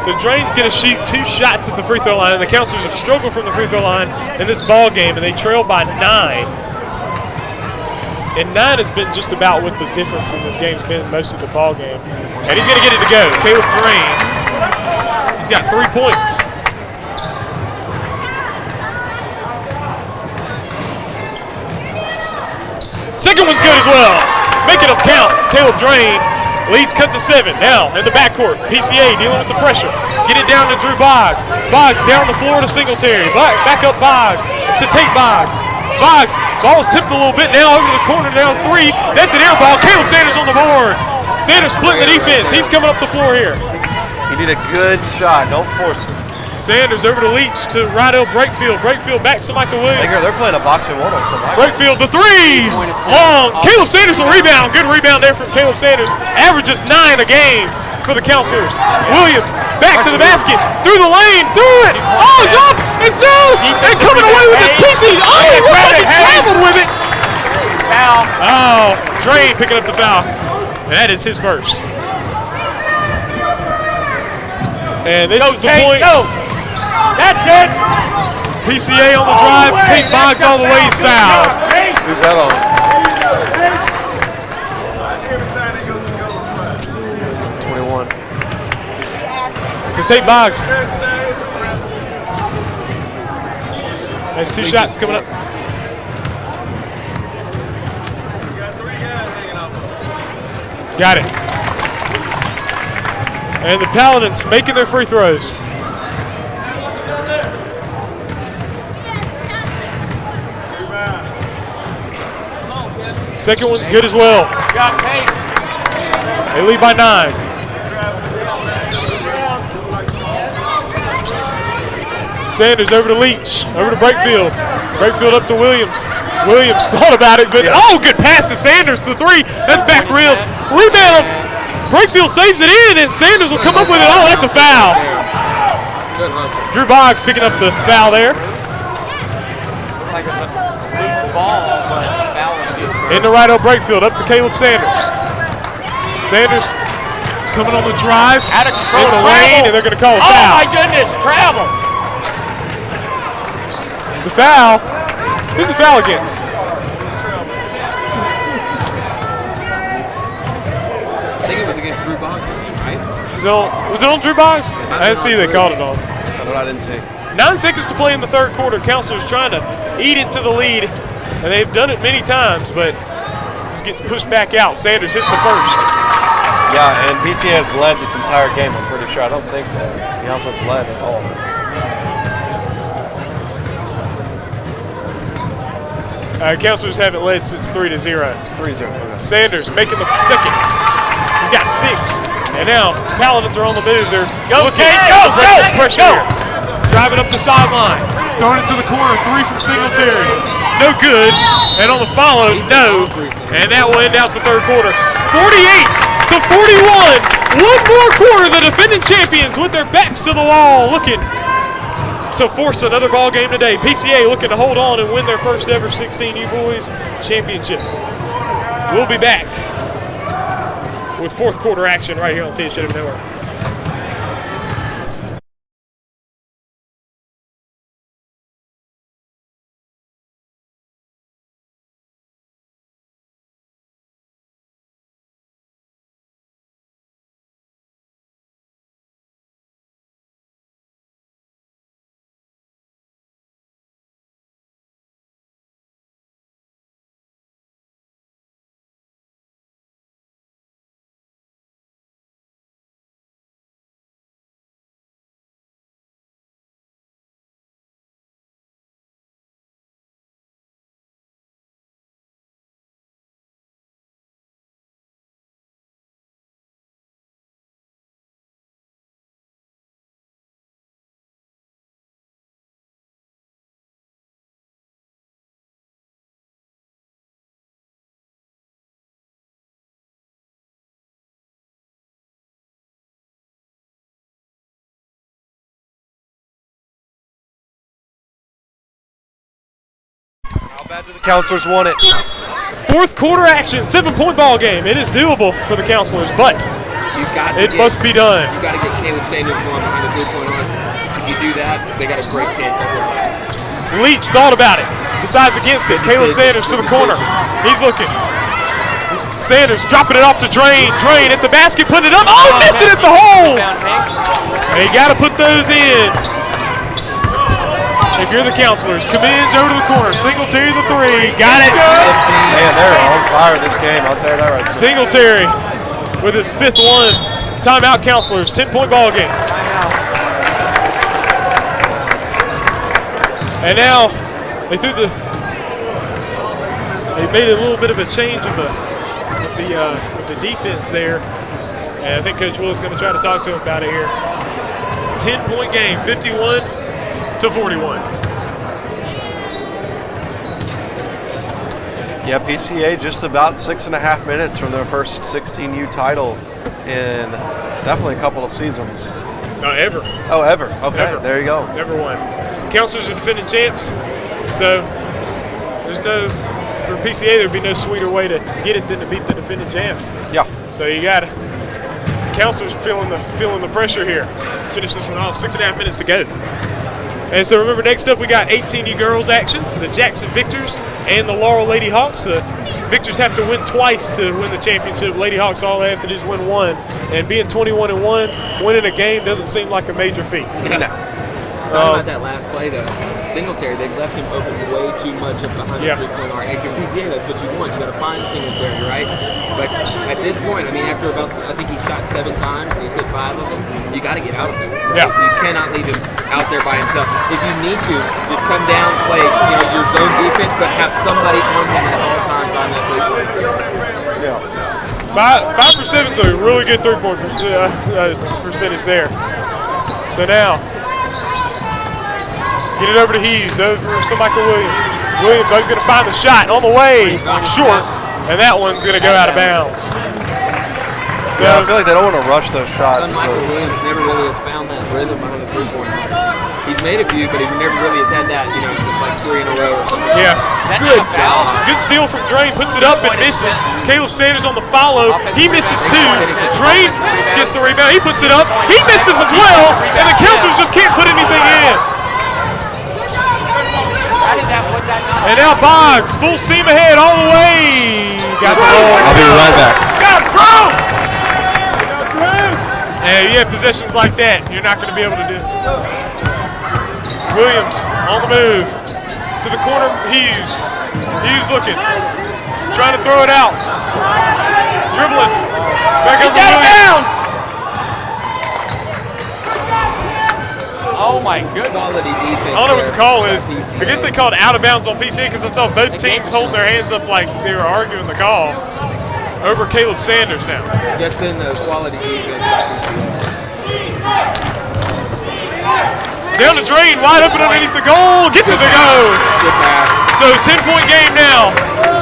So Drain's going to shoot 2 shots at the free throw line, and the Counselors have struggled from the free throw line in this ball game, and they trail by 9. And 9 has been just about what the difference in this game's been most of the ball game. And he's going to get it to go. Caleb Drain. He's got 3 points. Second one's good as well. Making them count. Caleb Drain leads cut to 7. Now in the backcourt, PCA dealing with the pressure. Get it down to Drew Boggs. Boggs down the floor to Singletary. Back up Boggs to Tate Boggs. Boggs, ball's tipped a little bit now over to the corner, now 3. That's an air ball. Caleb Sanders on the board. Sanders splitting the defense. He's coming up the floor here. You need a good shot. Don't force it. Sanders over to Leach to Rydell Brakefield. Brakefield back to Michael Williams. They're playing a boxing one on somebody. Brakefield, the 3. Long. Caleb Sanders, the rebound. Good rebound there from Caleb Sanders. Averages 9 a game for the Counselors. Williams back to the basket. Through the lane. Through it. Oh, it's up. It's no. And coming away with his PC. Oh, he looks like he traveled with it. Foul. Oh, Drain picking up the foul. And that is his first. And this is the point. Go. That's it. PCA on the drive. Tate Boggs all the way. He's fouled. Who's that on? 21. So Tate Boggs has 2 shots coming up. Got it. And the Paladins making their free throws. Second one good as well. They lead by 9. Sanders over to Leach, over to Brakefield. Brakefield up to Williams. Williams thought about it, but oh, good pass to Sanders, the 3. That's back rim. Rebound. Brakefield saves it in, and Sanders will come up with it. Oh, that's a foul. Drew Boggs picking up the foul there. Like a loose ball, but foul was just In the right of Brakefield, up to Caleb Sanders. Sanders coming on the drive. out of control. In the lane, and they're going to call a Oh foul. my goodness, travel. The foul. Who's the foul against? I think it was against Drew Boggs, right? Was it on Drew Boggs? I didn't see they called it on. But I didn't see. 9 seconds to play in the third quarter. Counselors trying to eat into the lead, and they've done it many times, but just gets pushed back out. Sanders hits the first. Yeah, and PCA has led this entire game, I'm pretty sure. I don't think that the Counselors led at all. Counselors haven't led since 3-0. 3-0. Sanders making the second. He's got 6. And now Paladins are on the move. They're looking go, to break this go, pressure go. here. Driving up the sideline. Throwing it to the corner. 3 from Singletary. No good. And on the follow, no. And that will end out the third quarter. 48-41. One more quarter. The defending champions with their backs to the wall, looking to force another ball game today. PCA looking to hold on and win their first ever 16U Boys Championship. We'll be back with fourth quarter action right here on TSJW Network. Counselors won it. Fourth quarter action, 7-point ball game. It is doable for the Counselors, but it must be done. You got to get Caleb Sanders going behind the 3-point arc. If you do that, they got a great chance of winning. Leach thought about it, decides against it. Caleb Sanders to the corner. He's looking. Sanders dropping it off to Drain. Drain at the basket, putting it up. Oh, missing at the hole. They got to put those in. If you're the Counselors, Cummins over to the corner. Singletary the 3. Got it. Man, they're on fire this game. I'll tell you that right now. Singletary with his 5th one. Timeout, Counselors. 10-point ball game. And now they made a little bit of a change of the defense there. And I think Coach Will is going to try to talk to him about it here. 10-point game, 51-41. Yeah, PCA just about 6.5 minutes from their first 16U title in definitely a couple of seasons. Ever. Oh, ever. Okay, Ever. There you go. Never won. Counselors are defending champs, so for PCA there'd be no sweeter way to get it than to beat the defending champs. Yeah. So you got Counselors feeling the pressure here. Finish this one off. 6.5 minutes to go. And so remember, next up we got 18U girls action, the Jackson Victors and the Laurel Lady Hawks. Victors have to win twice to win the championship. Lady Hawks, all they have to do is win one. And being 21-1, winning a game doesn't seem like a major feat. Talking about that last play, though, Singletary, they've left him open way too much up behind the 3-point arc. And for PCA, that's what you want. You got to find Singletary, right? But at this point, I mean, after I think he shot 7 times, and he's hit 5 of them, you got to get out of him. Right? Yeah. You cannot leave him out there by himself. If you need to, just come down, play your zone defense, but have somebody on him at all times on that 3-point. Yeah. 5 for 7 is a really good 3-point percentage there. So now, get it over to Hughes, over to Michael Williams. Williams, he's going to find the shot on the way, short, and that one's going to go out of bounds. So yeah, I feel like they don't want to rush those shots. Michael Williams never really has found that rhythm behind the 3-point arc. He's made a few, but he never really has had that, just like 3 in a row or something. Yeah, good steal from Drain, puts it up and misses. Caleb Sanders on the follow, he misses 2. Drain gets the rebound, he puts it up, he misses as well, and the Counselors just can't put anything in. And now Boggs, full steam ahead all the way. Got the ball. I'll be right back. And you have possessions like that, you're not going to be able to do it. Williams on the move to the corner. Hughes. Hughes looking, trying to throw it out. Dribbling. Back up to Williams. Oh my goodness. Quality defense. I don't know what the call is. PCA. I guess they called out of bounds on PCA because I saw both teams holding their hands up like they were arguing the call. Over Caleb Sanders now. Just in the quality defense by PCA. Down the drain, wide open underneath the goal. Gets it to go. Good pass. So 10-point game now.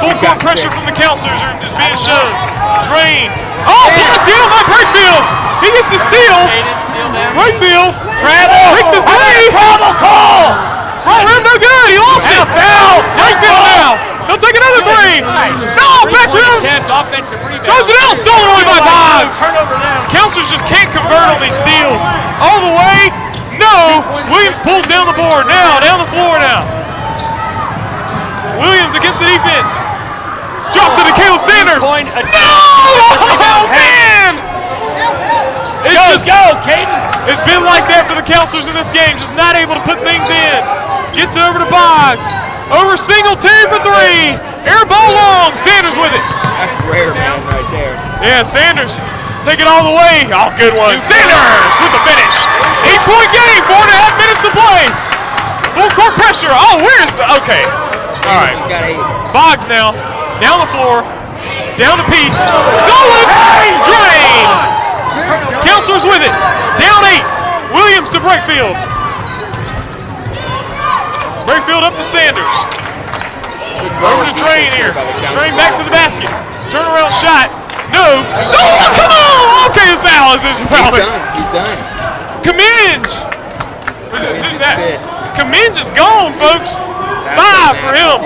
Full court pressure from the Counselors is being shown. Drain. Oh, blocked down by Breakfield. He gets the steal. Breakfield. Break the 3. Travel call. Front rim no good. He lost it. Foul. Breakfield now. He'll take another 3. No, back rim. Offensive rebound. Throws it out. Stolen away by Boggs. Turnover now. Counselors just can't convert on these steals. All the way. No. Williams pulls down the board. Now, down the floor now. Williams against the defense. Drops it to Caleb Sanders. No! Oh, man! Go, Caden. It's been like that for the Counselors in this game. Just not able to put things in. Gets it over to Boggs. Over Singletary for 3. Air ball long. Sanders with it. That's rare, man, right there. Yeah, Sanders. Take it all the way. Oh, good one. Sanders with the finish. 8-point game. 4.5 minutes to play. Full court pressure. Oh, where's the... Okay. All right. He's got 8. Boggs now. Down the floor. Down the piece. Stolen. Drain. Counselors with it. Down 8. Williams to Breakfield. Breakfield up to Sanders. Over to Drain here. Drain back to the basket. Turnaround shot. No. Oh, come on. Okay, the foul. There's a foul. He's done. Cummins. Who's that? Cummins is gone, folks. 5 for him.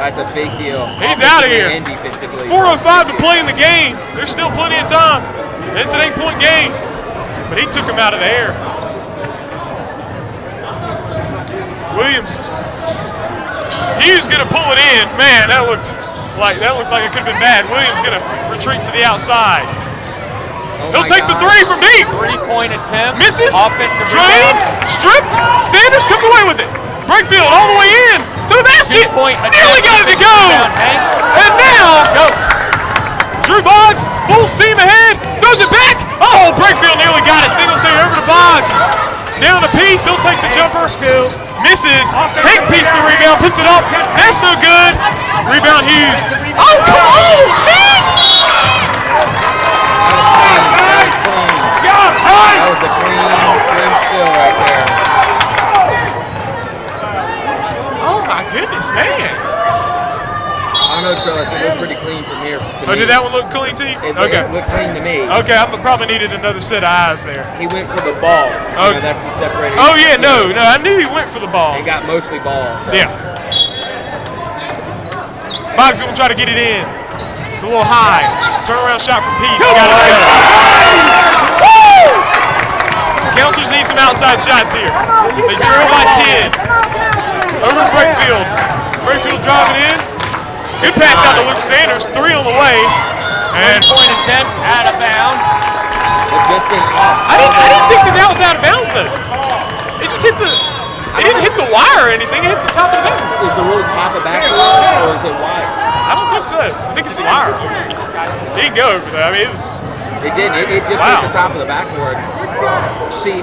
That's a big deal. He's out of here. And defensively. 4:05 to play in the game. There's still plenty of time. It's an 8-point game, but he took him out of the air. Williams. Hughes gonna pull it in. Man, that looked like it could have been bad. Williams gonna retreat to the outside. He'll take the three from deep. 3-point attempt. Misses. Offensive Drained. rebound. Stripped. Sanders comes away with it. Breakfield all the way in to the basket. 2-point Nearly got it to go. And now, Drew Boggs, full steam ahead, throws it back. Oh, Breakfield nearly got it. Singletary over to Boggs. Down a piece. He'll take the jumper. Misses. Hank piece the rebound. Puts it up. That's no good. Rebound Hughes. Oh, come on, man. That was a clean steal right there. Oh my goodness, man! I don't know, Trellis. It looked pretty clean from here. To me. Did that one look clean to you? It looked clean to me. Okay, I probably needed another set of eyes there. He went for the ball. Okay. That's the separating. Oh yeah, no, I knew he went for the ball. He got mostly ball. So. Yeah. Boggs gonna try to get it in. It's a little high. Turnaround shot from Pease. Got it in. Woo! Counselors need some outside shots here. They trail by 10. Over to Breakfield. Breakfield driving in. Good pass out to Luke Sanders. 3 on the way. And 3-point attempt out of bounds. Just been off. I didn't think that was out of bounds though. It just hit the. It didn't hit the wire or anything. It hit the top of the backboard. Is the rule top of backboard or is it wide? I don't think so. I think it's the wire. He didn't go over there. I mean, it was. It did. It just hit the top of the backboard. See.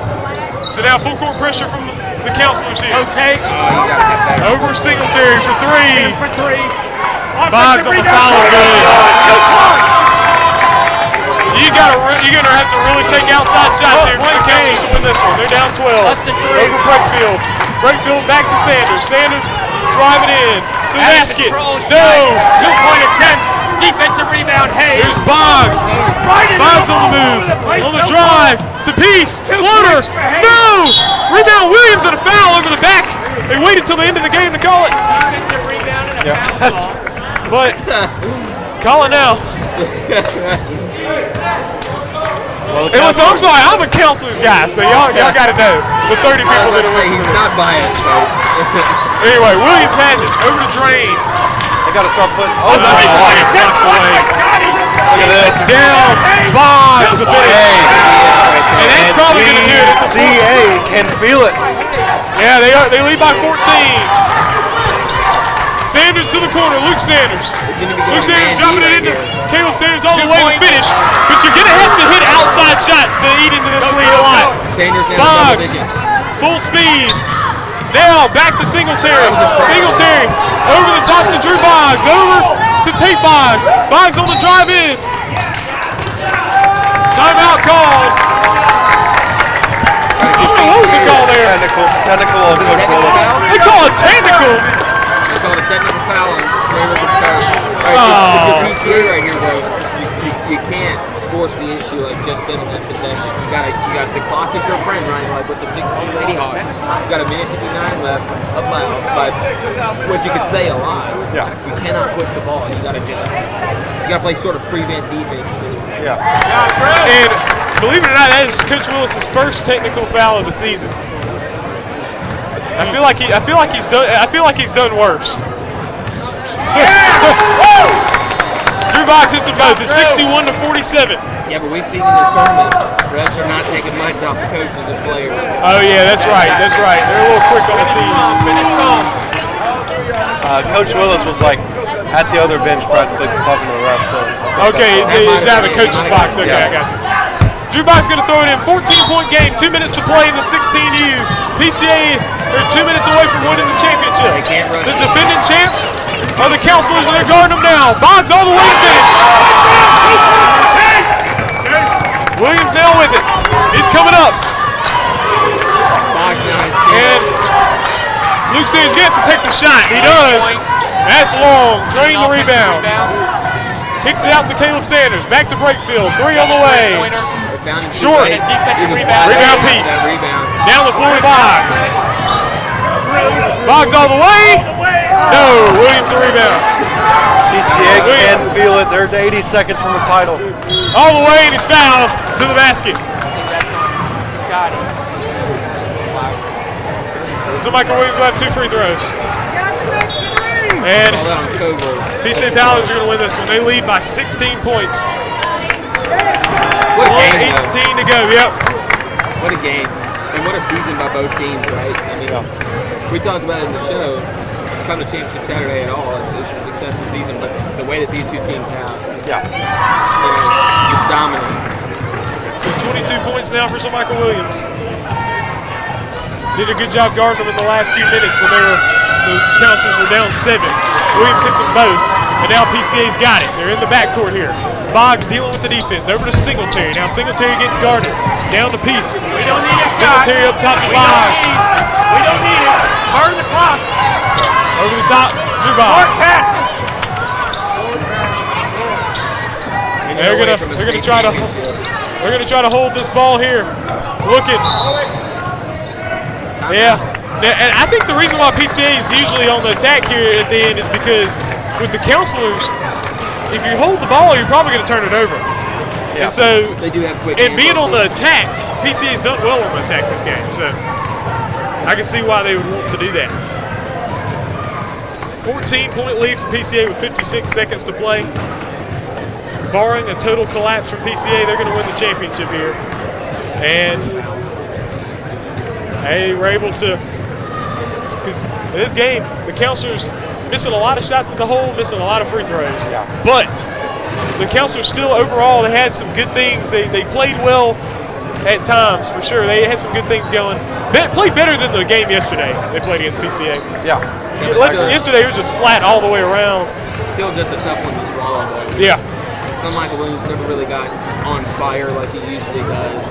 So now full court pressure from the counselors here. Rotate. Over Singletary for 3. For 3. Boggs on the follow. Good. You're gonna have to really take outside shots here for the counselors to win this one. They're down 12. Over Breakfield. Breakfield back to Sanders. Sanders driving in to the basket. No. 2-point attempt. Defensive rebound. Hayes. Here's Boggs. Boggs on the move. On the drive to Peace. Floater. No. Rebound Williams and a foul over the back. They waited till the end of the game to call it. Defensive rebound and a foul ball. But call it now. I'm sorry, I'm a counselor's guy, so y'all got to know. The 30 people that are listening. He's not biased, folks. Anyway, Williams has it over to Drain. They got to start putting. Oh, blocked away. Look at this. Down, Boggs the finish. And that's probably going to do it. CA can feel it. Yeah, they lead by 14. Sanders to the corner, Luke Sanders. Luke Sanders dropping it into Caleb Sanders all the way to finish. But you're going to have to hit outside shots to eat into this lead a lot. Boggs, full speed. Now back to Singletary. Singletary over the top to Drew Boggs. Over to Tate Boggs. Boggs on the drive in. Timeout called. What was the call there? Technical on Coach Willis. They call it technical. They call it a technical foul on Laurel with the PCA right here, though. You can't force the issue like just them in that possession. You got the clock is your friend, right? Like with the 16 Lady Hawks. You got a minute 59 left of loud, but what you could say a lot. Yeah. You cannot push the ball. You got to play sort of prevent defense at this point. Yeah. And believe it or not, that is Coach Willis's first technical foul of the season. I feel like he's done worse. Drew Boggs hits them both. It's 61 to 47. Yeah, but we've seen in this tournament, refs are not taking much off the coaches and players. Oh yeah, that's right. They're a little quick on the tees. Coach Willis was like at the other bench practically talking to the refs. So okay, he's out of the coach's box. Okay, I got you. Drew Boggs going to throw it in. 14-point game. 2 minutes to play in the 16U. PCA are 2 minutes away from winning the championship. The defending champs are the counselors, and they're guarding them now. Boggs all the way to finish. Williams now with it. He's coming up. And Luke says he's going to have to take the shot. He does. That's long. Drain the rebound. Kicks it out to Caleb Sanders. Back to Breakfield. 3 on the way. Short. Rebound piece. Down the floor to Boggs. Boggs all the way. No, Williams a rebound. PCA can feel it. They're 80 seconds from the title. All the way, and he's fouled to the basket. Scotty. So Michael Williams will have 2 free throws. And PCA Paladins are going to win this one. They lead by 16 points. What a game, 1:18 to go, yep. What a game. And what a season by both teams, right? I mean, we talked about it in the show. Come to Championship Saturday at all, it's a successful season, but the way that these two teams have, just dominating. So 22 points now for Sir Michael Williams. Did a good job guarding them in the last few minutes when the counselors were down 7. Williams hits them both, and now PCA's got it. They're in the backcourt here. Boggs dealing with the defense. Over to Singletary. Now Singletary getting guarded. Down to Peace. We don't need it, Singletary up top to Boggs. We don't need it. Burn the clock. Over the top, Drew Short Boggs. passes. And they're gonna try to hold this ball here. Looking. Yeah. And I think the reason why PCA is usually on the attack here at the end is because with the counselors, if you hold the ball, you're probably going to turn it over. Yeah. And so, they do have quick and being on the attack, PCA's done well on the attack this game. So I can see why they would want to do that. 14-point lead for PCA with 56 seconds to play. Barring a total collapse from PCA, they're going to win the championship here. And they were able to, because in this game, the counselors missing a lot of shots at the hole, missing a lot of free throws. Yeah. But the counselors still overall, they had some good things. They played well at times, for sure. They had some good things going. They played better than the game yesterday they played against PCA. Yeah. Yesterday it was just flat all the way around. Still just a tough one to swallow, though. Yeah. Some Michael Williams never really got on fire like he usually does.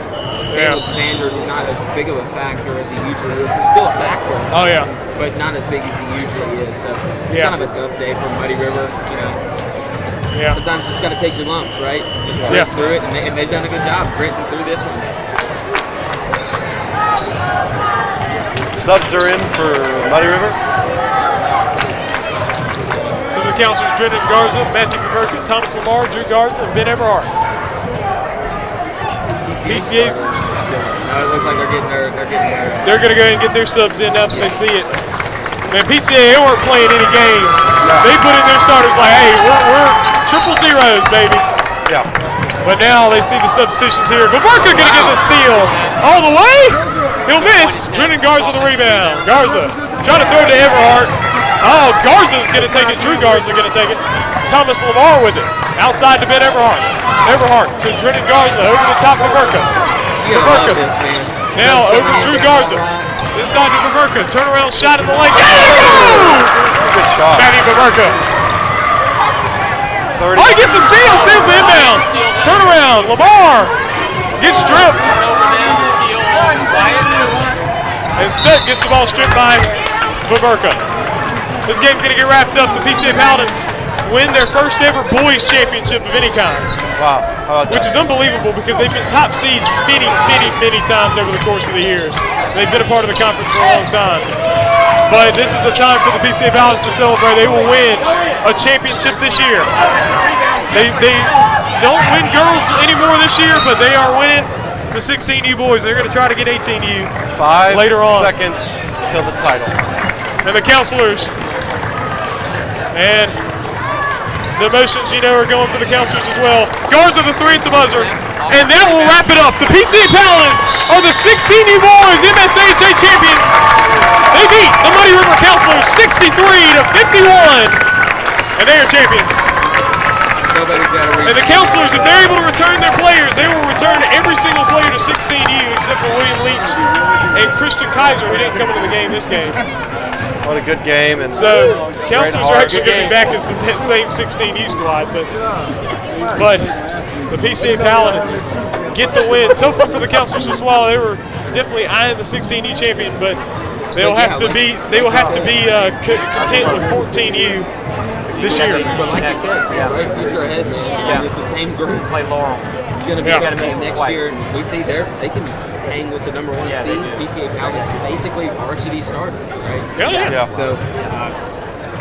Caleb Sanders is not as big of a factor as he usually is. He's still a factor. Oh, yeah. But not as big as he usually is. So it's kind of a tough day for Muddy River. You know. Yeah. Sometimes you just got to take your lumps, right? Just grit through it, and they've done a good job gritting through this one. Subs are in for Muddy River. Some of the counselors, Drennan Garza, Matthew Paverka, Thomas Lamar, Drew Garza, and Ben Everhart. PCA's. It looks like they're getting their. They're going to go ahead and get their subs in now that they see it. Man, PCA, they weren't playing any games. Yeah. They put in their starters like, hey, we're 000s, baby. Yeah. But now they see the substitutions here. Paverka going to get the steal all the way. He'll miss. Drennan Garza the rebound. Garza trying to throw it to Everhart. Oh, Garza's going to take it. Drew Garza going to take it. Thomas Lamar with it. Outside to Ben Everhart. Everhart to Drennan Garza. Over the top to Paverka. Paverka. Now over to Drew Garza. Inside to Paverka. Turnaround shot in the lane. There you go! Good shot. Matthew Paverka. Oh, he gets the steal. Saves the inbound. Turnaround. Lamar gets stripped. And Stutt gets the ball stripped by Paverka. This game's going to get wrapped up. The PCA Paladins win their first ever boys championship of any kind. Wow. How about that? Which is unbelievable because they've been top seeds many times over the course of the years. They've been a part of the conference for a long time. But this is a time for the PCA Paladins to celebrate. They will win a championship this year. They don't win girls anymore this year, but they are winning the 16U boys. They're going to try to get 18U later on. 5 seconds till the title. And the counselors and the emotions, are going for the counselors as well. Garza the 3 at the buzzer. And that will wrap it up. The PCA Paladins are the 16U boys MSAHA champions. They beat the Muddy River Counselors 63-51. And they are champions. And the counselors, if they're able to return their players, they will return every single player to 16U except for William Leach and Christian Kaiser, who didn't come into the game this game. What a good game. And so counselors are actually going to be back in that same 16U squad. So, but the PCA Paladins get the win. Tough one for the counselors to swallow. They were definitely eyeing the 16U champion, but they'll have to be content with 14U this year. But like I said, bright future ahead, man. Yeah. It's the same group. Play Laurel. You're going to be next year, and we see they can hang with the number 1 seed. PCA Paladins basically varsity starters, right? Yeah. So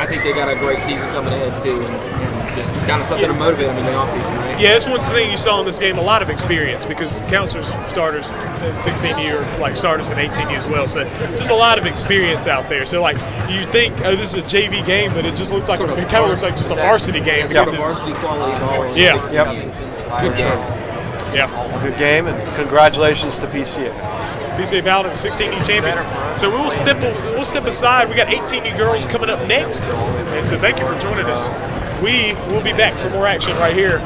I think they got a great season coming ahead too, and just kind of something to motivate them in the offseason, right? Yeah, this one's the thing you saw in this game, a lot of experience, because counselors starters at 16 year, like starters at 18 as well. So just a lot of experience out there. So like you think, oh, this is a JV game, but it just looks like it kind of looks like just a varsity game. Yeah, varsity quality ball. Yeah. Yep. Good game. Yeah. Good game, and congratulations to PCA. PCA Paladins 16U champions. So we'll step aside. We got 18U girls coming up next, and so thank you for joining us. We will be back for more action right here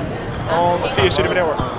on the TSJW Network.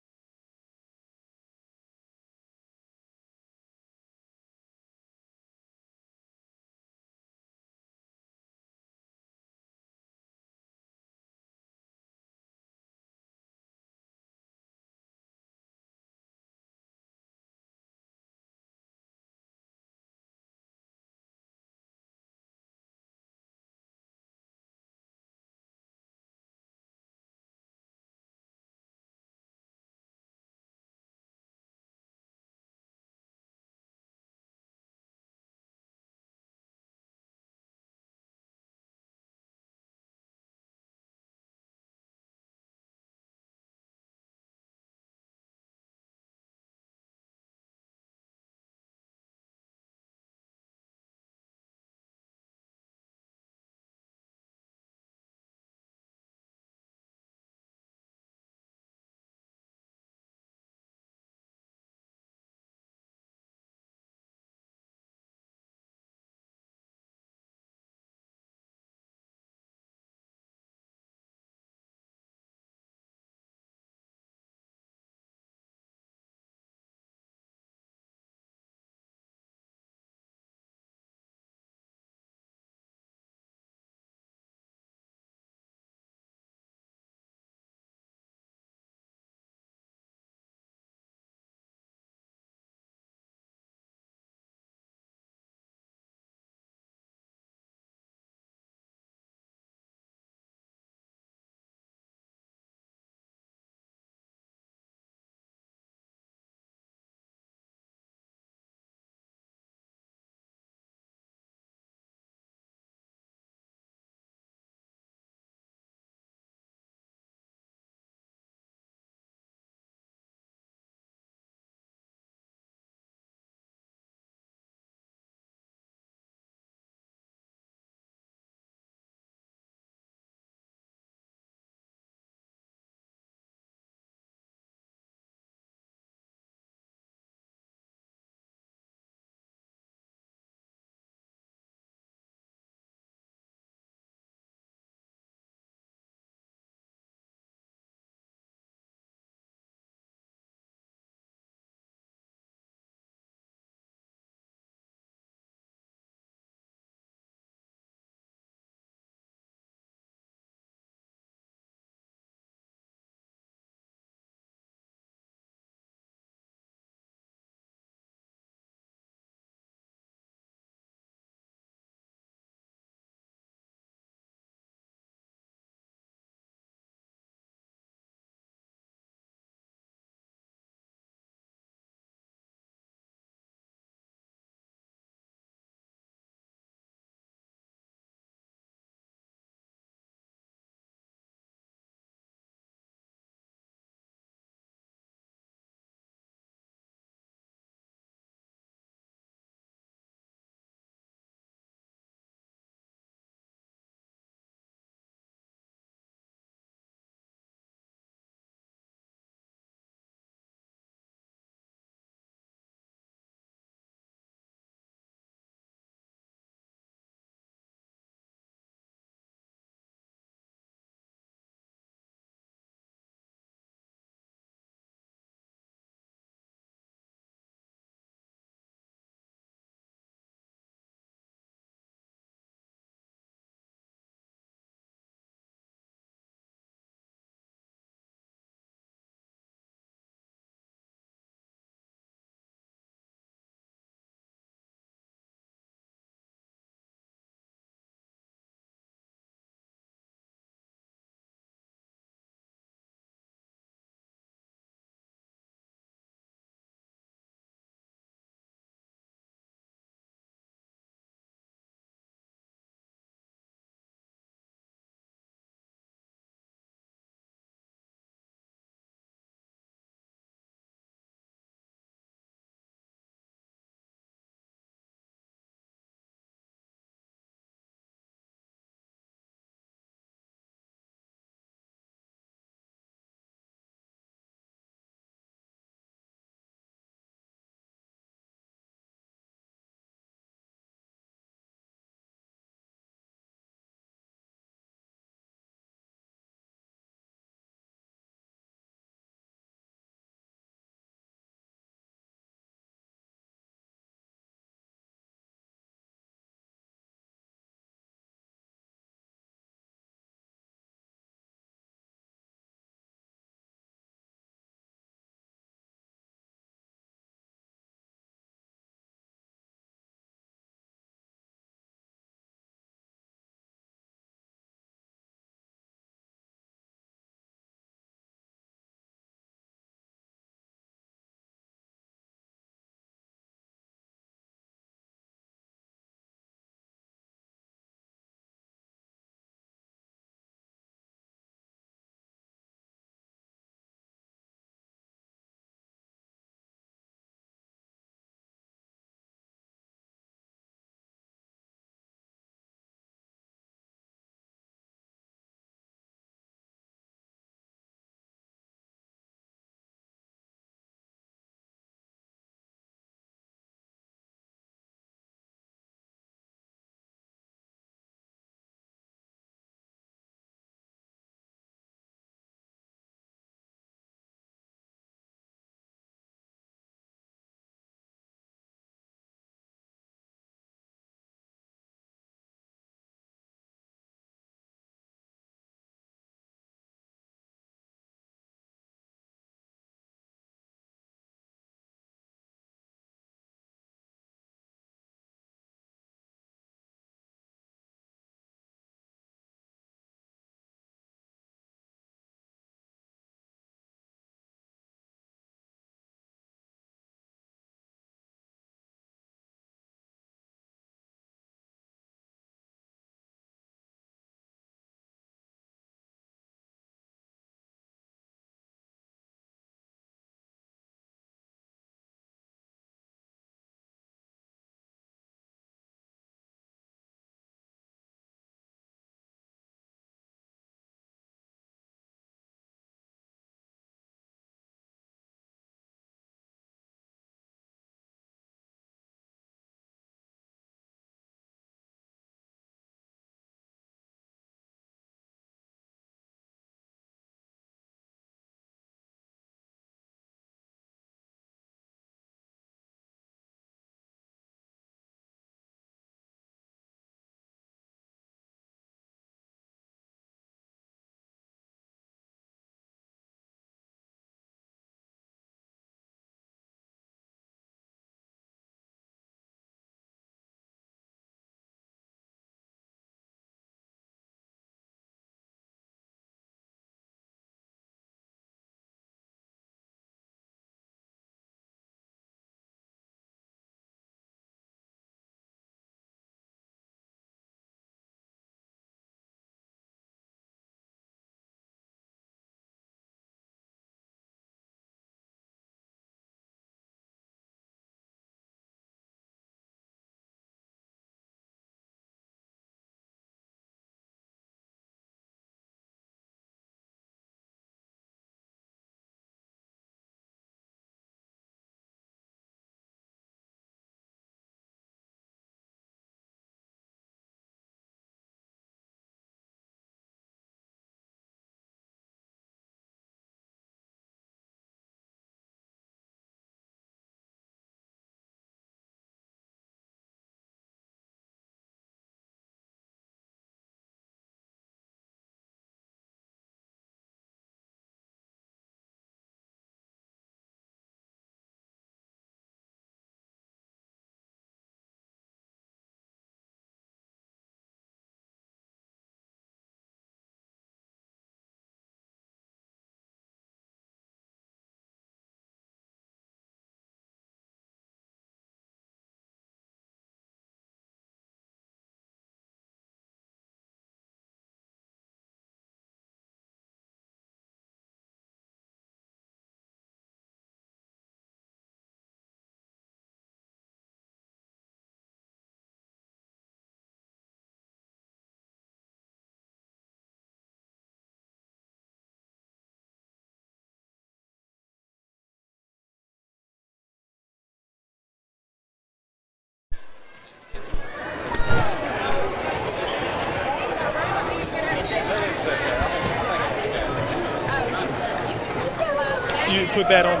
You put that on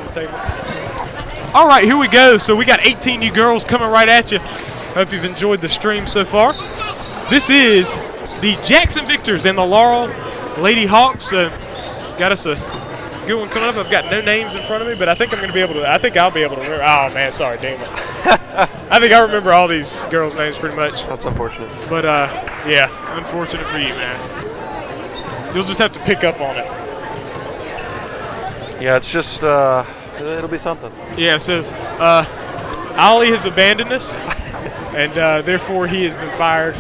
the table. All right, here we go. So we got 18U girls coming right at you. Hope you've enjoyed the stream so far. This is the Jackson Victors and the Laurel Lady Hawks. Got us a good one coming up. I've got no names in front of me, but I think I'm going to be able to. I think I'll be able to remember. Oh man, sorry, damn it. I think I remember all these girls' names pretty much. That's unfortunate. But yeah, unfortunate for you, man. You'll just have to pick up on it. Yeah, it's just it'll be something. Yeah. So Ollie has abandoned us, and therefore he has been fired,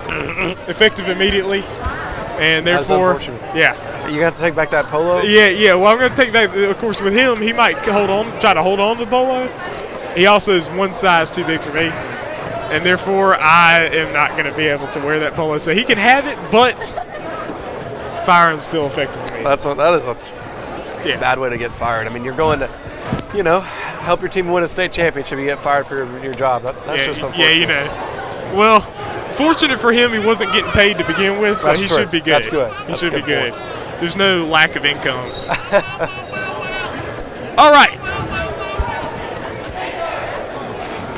effective immediately, and therefore, yeah. You got to take back that polo? Yeah. Well, I'm going to take back. Of course, with him, he might try to hold on to the polo. He also is one size too big for me, and therefore I am not going to be able to wear that polo. So he can have it, but firing's still effective for me. That is a bad way to get fired. I mean, you're going to, help your team win a state championship. You get fired for your job. That's just unfortunate. Yeah, Well, fortunate for him, he wasn't getting paid to begin with, so he should be good. That's good. He should be good. There's no lack of income. All right.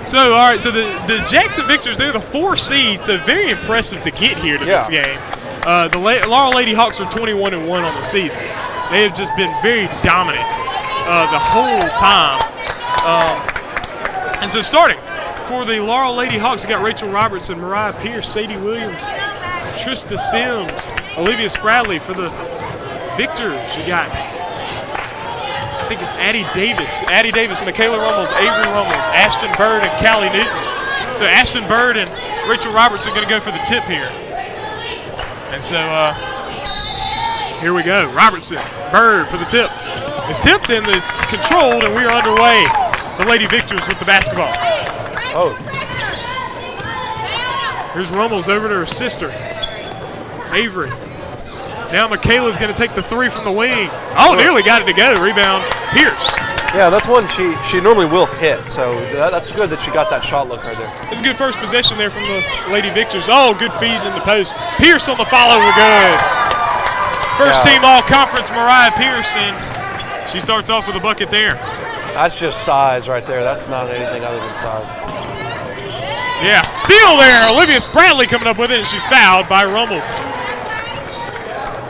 So the Jackson Victors, they're the 4 seeds, so very impressive to get here to this game. The Laurel Lady Hawks are 21-1 on the season. They have just been very dominant the whole time. And so starting for the Laurel Lady Hawks, we got Rachel Robertson, Mariah Pierce, Sadie Williams, Trista Sims, Olivia Spradley. For the Victors, you got, I think it's Addie Davis, Michaela Rummels, Avery Rummels, Ashton Bird, and Callie Newton. So Ashton Bird and Rachel Robertson are going to go for the tip here. And so here we go. Robertson, Bird for the tip. It's tipped and it's controlled, and we are underway. The Lady Victors with the basketball. Oh. Here's Rummels over to her sister, Avery. Now Michaela's going to take the 3 from the wing. Oh, nearly got it to go. Rebound, Pierce. Yeah, that's one she normally will hit, so that's good that she got that shot look right there. It's a good first possession there from the Lady Victors. Oh, good feed in the post. Pierce on the follow, we're good. First team all-conference, Mariah Pierce, and she starts off with a bucket there. That's just size right there. That's not anything other than size. Yeah, steal there. Olivia Spradley coming up with it, and she's fouled by Rummels.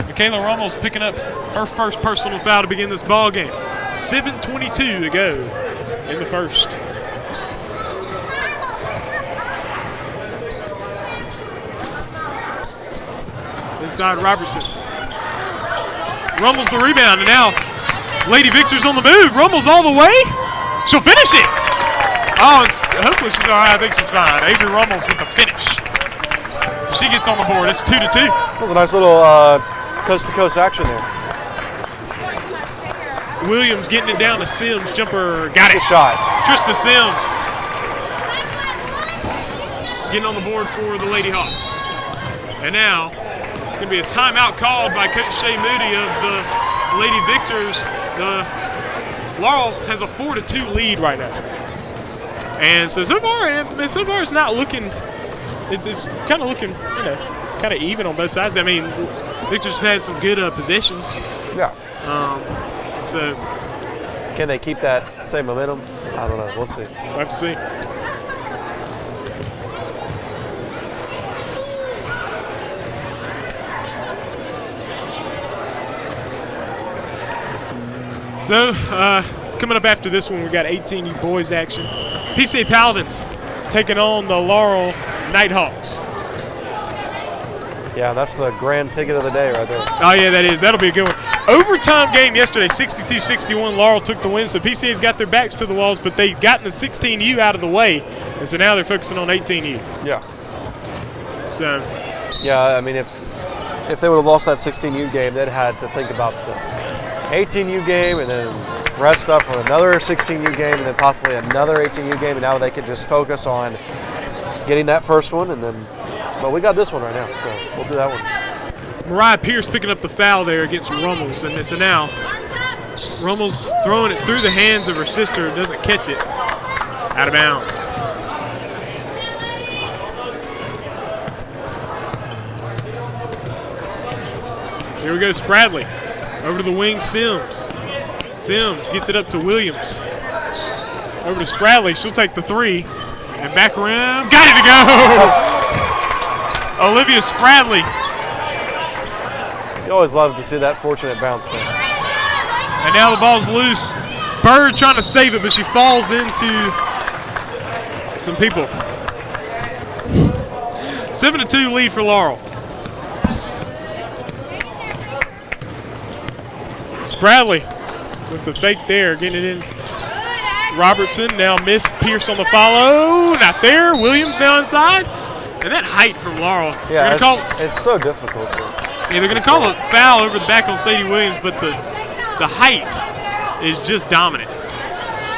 Michaela Rummels picking up her first personal foul to begin this ball game. 7:22 to go in the first. Inside Robertson. Rummels the rebound, and now Lady Victors on the move. Rummels all the way. She'll finish it. Oh, hopefully she's all right. I think she's fine. Avery Rummels with the finish. So she gets on the board. It's 2-2. That was a nice little coast-to-coast action there. Williams getting it down to Sims. Jumper, got it. Good shot. Trista Sims getting on the board for the Lady Hawks. And now it's going to be a timeout called by Coach Shea Moody of the Lady Victors. The Laurel has a 4-2 lead right now. And so far it's not looking, it's kind of looking, kind of even on both sides. I mean, Victors have had some good possessions. Yeah. So can they keep that same momentum? I don't know. We'll see. We'll have to see. So coming up after this one, we got 18U boys action. PCA Paladins taking on the Laurel Knighthawks. Yeah, that's the grand ticket of the day right there. Oh, yeah, that is. That'll be a good one. Overtime game yesterday, 62-61. Laurel took the win, so PCA's got their backs to the walls, but they've gotten the 16U out of the way, and so now they're focusing on 18U. Yeah. So. Yeah, I mean, if they would have lost that 16U game, they'd had to think about the 18U game and then rest up for another 16U game and then possibly another 18U game, and now they could just focus on getting that first one, and then. But we got this one right now, so we'll do that one. Mariah Pierce picking up the foul there against Rummels, and so now Rummels throwing it through the hands of her sister, doesn't catch it, out of bounds. Here we go, Spradley over to the wing. Sims Sims gets it up to Williams. Over to Spradley. She'll take the 3. And back around. Got it to go! Olivia Spradley. You always love to see that fortunate bounce there. And now the ball's loose. Bird trying to save it, but she falls into some people. 7-2 lead for Laurel. Spradley with the fake there, getting it in. Robertson now missed. Pierce on the follow. Not there. Williams now inside. And that height from Laurel. Yeah, it's so difficult. Yeah, they're going to call a foul over the back on Sadie Williams, but the height is just dominant.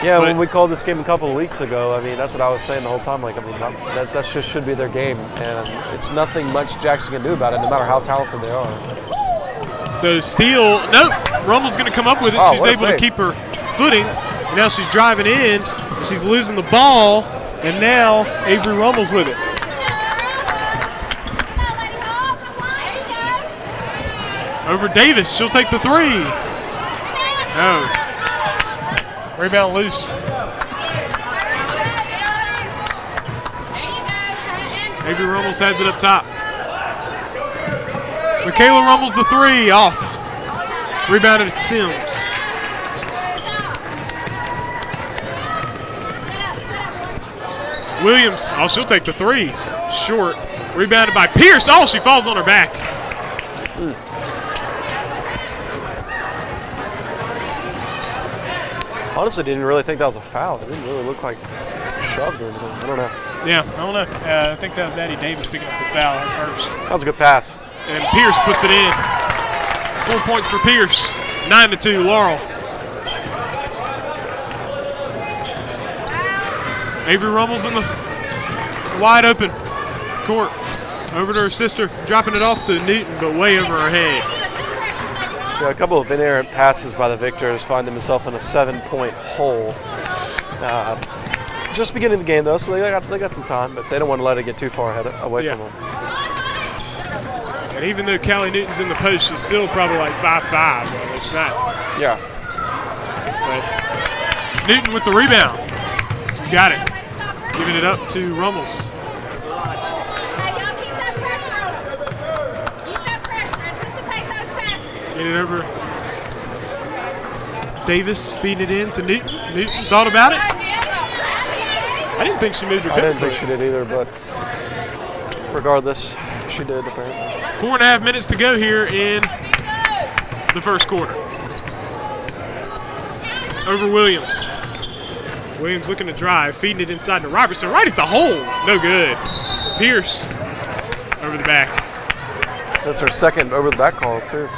Yeah, when we called this game a couple of weeks ago, I mean, that's what I was saying the whole time. Like, I mean, that just should be their game, and it's nothing much Jackson can do about it, no matter how talented they are. So Steele, nope, Rummel's going to come up with it. She's able to keep her footing. And now she's driving in. She's losing the ball, and now Avery Rummel's with it. Over Davis, she'll take the 3. No. Rebound loose. Avery Rummels has it up top. Michaela Rummels the 3 off. Rebounded at Sims. Williams, oh, she'll take the 3. Short. Rebounded by Pierce. Oh, she falls on her back. Honestly, didn't really think that was a foul. It didn't really look like shoved or anything. I don't know. Yeah, I don't know. I think that was Addie Davis picking up the foul at first. That was a good pass. And Pierce puts it in. 4 points for Pierce. 9-2, Laurel. Avery Rummel's in the wide open court. Over to her sister, dropping it off to Newton, but way over her head. Yeah, a couple of inerrant passes by the Victors find themselves in a 7-point hole. Just beginning the game though, so they got some time, but they don't want to let it get too far away from them. And even though Callie Newton's in the post, she's still probably like 5'5". It's not. Yeah. But Newton with the rebound. She's got it. Giving it up to Rummels. Get it over. Davis feeding it in to Newton. Newton thought about it. I didn't think she moved her hip. I didn't think she did either, but regardless, she did apparently. 4.5 minutes to go here in the first quarter. Over Williams. Williams looking to drive, feeding it inside to Robertson, right at the hole. No good. Pierce over the back. That's her second over the back call too.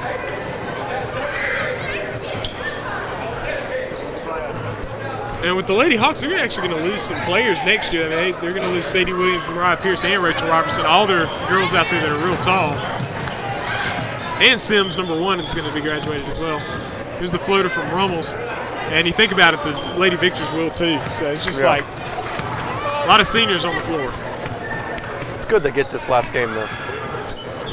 And with the Lady Hawks, they're actually going to lose some players next year. I mean, they're going to lose Sadie Williams, Mariah Pierce, and Rachel Robertson. All their girls out there that are real tall. And Sims, number 1, is going to be graduated as well. Here's the floater from Rummels. And you think about it, the Lady Victors will too. So it's just like a lot of seniors on the floor. It's good they get this last game though.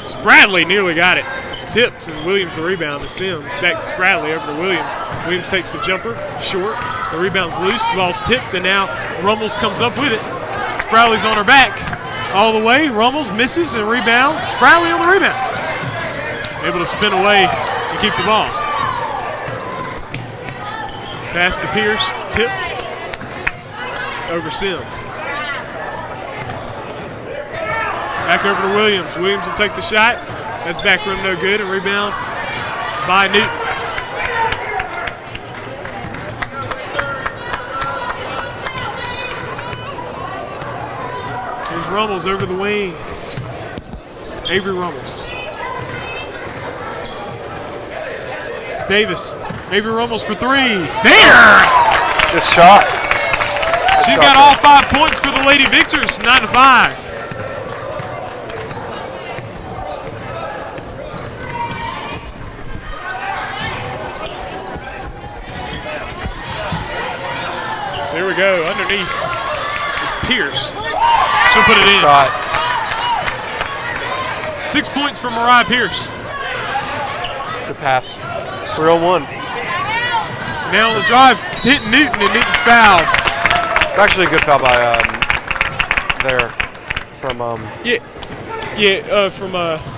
Spradley nearly got it. Tipped, and Williams the rebound to Sims. Back to Spradley, over to Williams. Williams takes the jumper, short. The rebound's loose, the ball's tipped, and now Rummels comes up with it. Spradley's on her back all the way. Rummels misses and rebounds. Spradley on the rebound. Able to spin away and keep the ball. Pass to Pierce, tipped over Sims. Back over to Williams. Williams will take the shot. That's back rim, no good, and rebound by Newton. Here's Rummels over the wing. Avery Rummels. Davis. Avery Rummels for 3. There! Just shot. She's got all 5 points for the Lady Victors, 9-5. So here we go. Underneath is Pierce. She'll put it in. Shot. 6 points for Mariah Pierce. Good pass. 3-on-1. Now on the drive, hitting Newton, and Newton's fouled. Actually, a good foul by there from from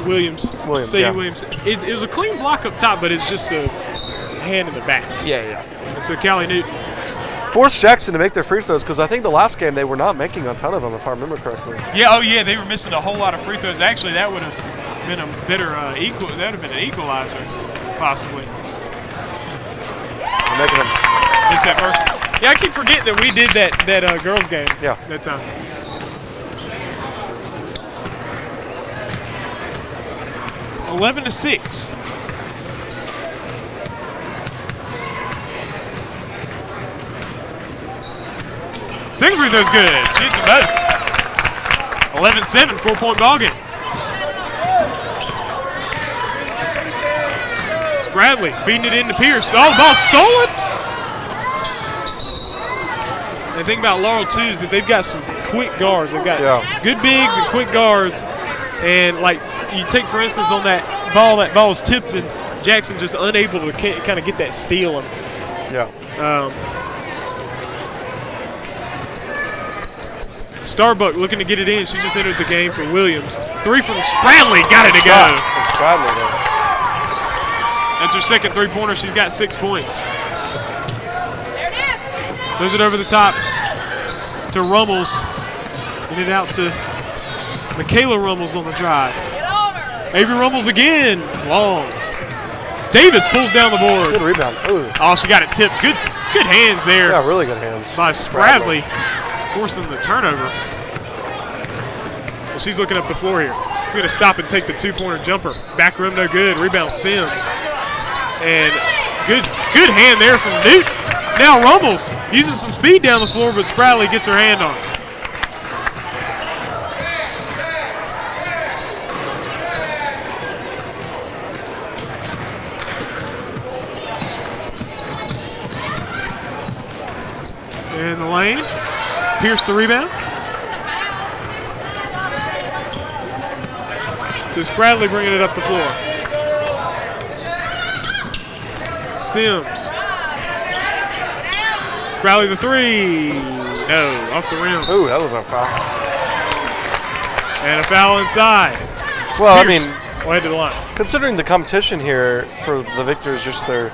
Williams. Sadie Williams. It was a clean block up top, but it's just a hand in the back. Yeah. And so Callie Newton forced Jackson to make their free throws because I think the last game they were not making a ton of them, if I remember correctly. Yeah, they were missing a whole lot of free throws. Actually, that would have been a better that would have been an equalizer, possibly. They're making them. Missed that first one. Yeah, I keep forgetting that we did that girls game. Yeah. That time. $11 to 6. Second free throw's good. She hits them both. 11-7, 4-point ball game. Bradley feeding it into Pierce. Oh, the ball stolen. And the thing about Laurel, too, is that they've got some quick guards. They've got good bigs and quick guards. And, like, you take, for instance, on that ball was tipped, and Jackson just unable to kind of get that steal. Starbuck looking to get it in. She just entered the game for Williams. 3 from Bradley. Got it to go. Bradley, though. That's her second three-pointer. She's got 6 points. Throws it over the top to Rummels. And it out to Michaela Rummels on the drive. Avery Rummels again. Long. Davis pulls down the board. Good rebound. Ooh. Oh, she got it tipped. Good hands there. Yeah, really good hands. By Bradley, forcing the turnover. Well, she's looking up the floor here. She's going to stop and take the two-pointer jumper. Back rim, no good. Rebound Sims. And good hand there from Newton. Now Rummels using some speed down the floor, but Bradley gets her hand on it. In the lane. Pierce the rebound. So it's Bradley bringing it up the floor. Sims. Bradley the three. No, off the rim. Ooh, that was a foul. And a foul inside. Well, Pierce, I mean, head to the line. Considering the competition here for the Victors, they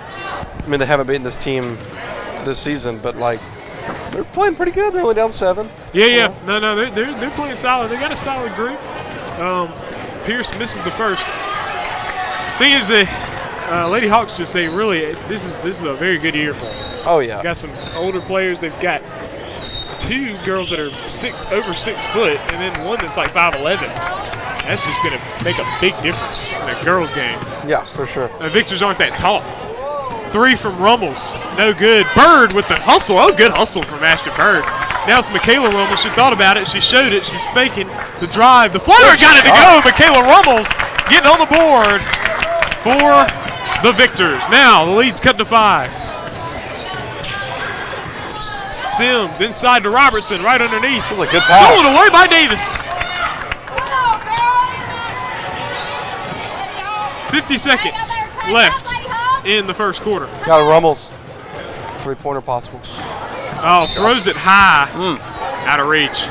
haven't beaten this team this season, but like they're playing pretty good. They're only down 7. Yeah. No, they're playing solid. They got a solid group. Pierce misses the first. Thing is that Lady Hawks just say really this is a very good year for them. Oh yeah. Got some older players. They've got 2 girls that are over 6 foot, and then one that's like 5'11". That's just going to make a big difference in a girls' game. Yeah, for sure. Victors aren't that tall. 3 from Rummels, no good. Bird with the hustle. Oh, good hustle from Ashton Bird. Now it's Michaela Rummels. She thought about it. She showed it. She's faking the drive. The floater got it to go. Michaela Rummels getting on the board for the Victors. Now the lead's cut to 5. Sims inside to Robertson, right underneath. That was a good pass. Stolen away by Davis. 50 seconds left in the first quarter. Got a Rummels. 3-pointer possible. Oh, throws it high. Out of reach.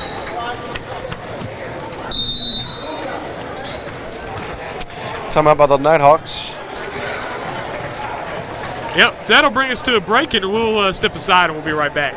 Timeout by the Knighthawks. Yep, so that'll bring us to a break, and we'll step aside, and we'll be right back.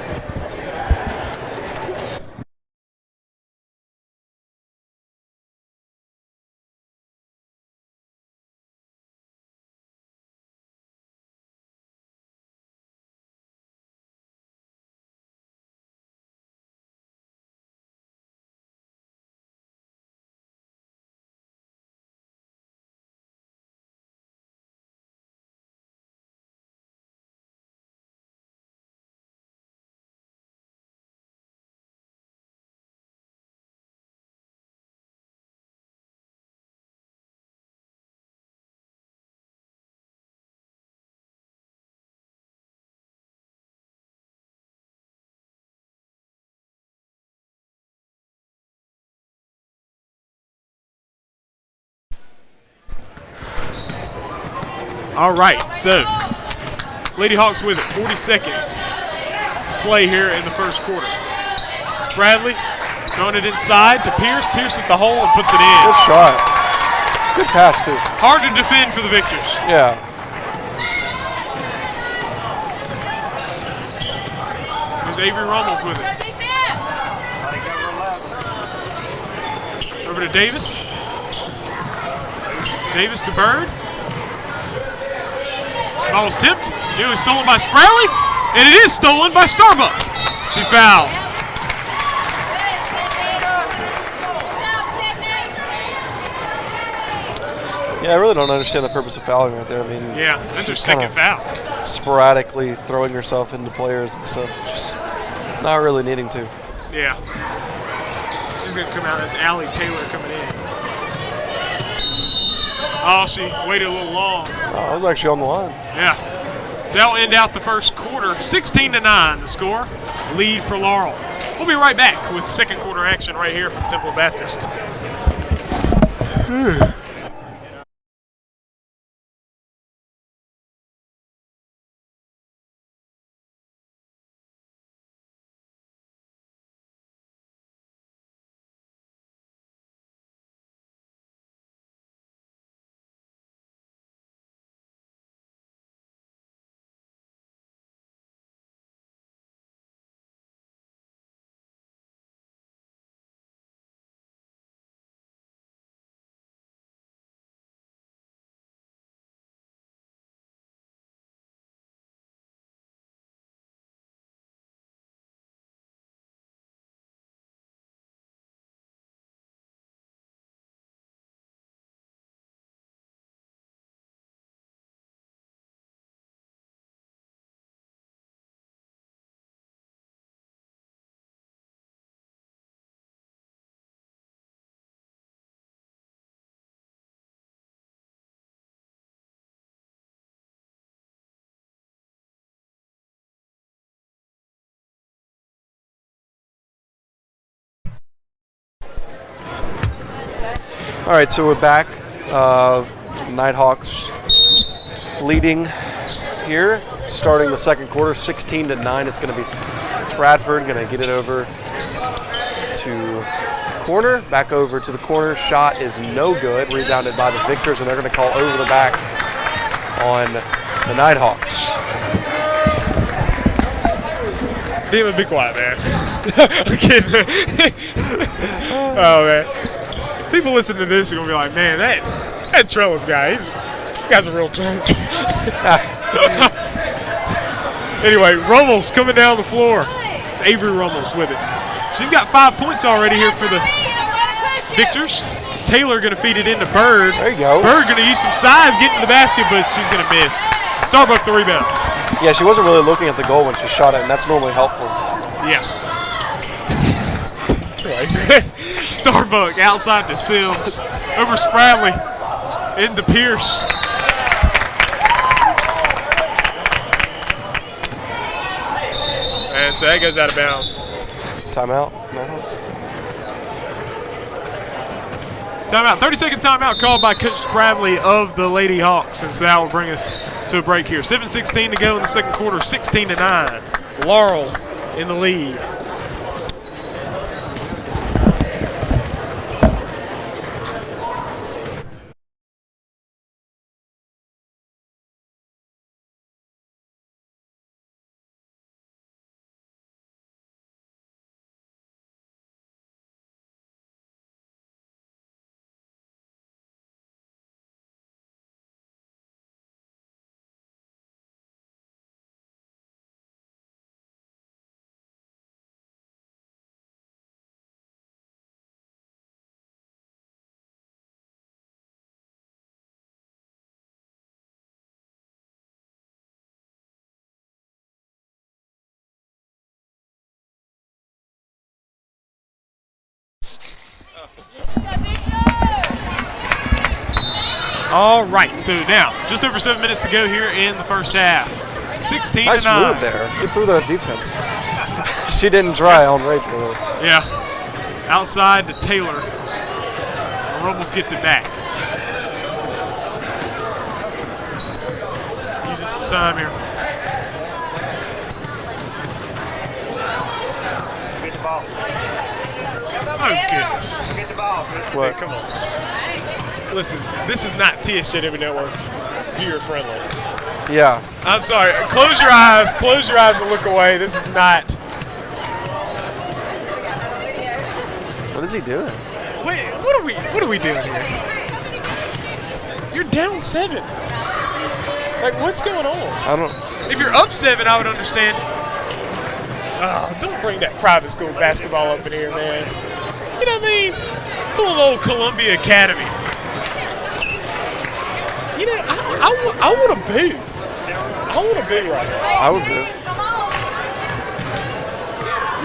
All right, so Lady Hawks with it. 40 seconds to play here in the first quarter. Spradley throwing it inside to Pierce. Pierce at the hole and puts it in. Good shot. Good pass, too. Hard to defend for the Victors. Yeah. There's Avery Rummels with it. Over to Davis. Davis to Bird. Ball was tipped. It was stolen by Spradley, and it is stolen by Starbuck. She's fouled. Yeah, I really don't understand the purpose of fouling right there. I mean, yeah, that's her second foul. Sporadically throwing herself into players and stuff, just not really needing to. Yeah. She's going to come out. That's Allie Taylor coming in. Oh, she waited a little long. Oh, I was actually on the line. Yeah. So that'll end out the first quarter. 16-9 the score. Lead for Laurel. We'll be right back with second quarter action right here from Temple Baptist. All right, so we're back. Knighthawks leading here, starting the second quarter, 16-9. It's going to be Stratford going to get it over to corner, back over to the corner. Shot is no good, rebounded by the Victors, and they're going to call over the back on the Knighthawks. Demon, be quiet, man. I'm kidding. Oh, man. People listening to this are going to be like, man, that Trellis guy, that guy's a real jerk. Anyway, Rummels coming down the floor. It's Avery Rummels with it. She's got 5 points already here for the Victors. Taylor going to feed it into Bird. There you go. Bird going to use some size, get into the basket, but she's going to miss. Starbuck the rebound. Yeah, she wasn't really looking at the goal when she shot it, and that's normally helpful. Yeah. Starbuck outside to Sims. Over Spradley. Into Pierce. And so that goes out of bounds. Timeout. Timeout. 30-second timeout called by Coach Spradley of the Lady Hawks. And so that will bring us to a break here. 7:16 to go in the second quarter. 16-9. Laurel in the lead. All right, so now just over 7 minutes to go here in the first half. 16-9. Nice move there. Get through the defense. She didn't try on Rachel. Yeah. Outside to Taylor. Rummels gets it back. Using some time here. Oh, goodness. What? Dude, come on. Listen, this is not TSJW Network viewer friendly. Yeah. I'm sorry. Close your eyes. Close your eyes and look away. This is not. What is he doing? Wait, what are we doing here? You're down 7. Like, what's going on? I don't. If you're up 7, I would understand. Oh, don't bring that private school basketball up in here, man. You know what I mean? Pull the old Columbia Academy. You know, I want to boo. I want to boo right now. I would do.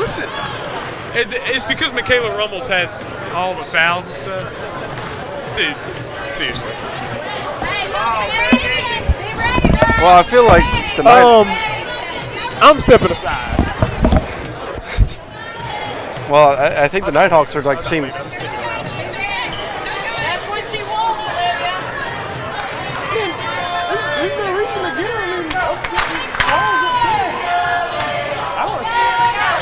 Listen, it's because Michaela Rummels has all the fouls and stuff. Dude, seriously. Well, I feel like the I'm stepping aside. Well, I think the Knighthawks are like seem. That's what she wants, Olivia. There's no reason to get her in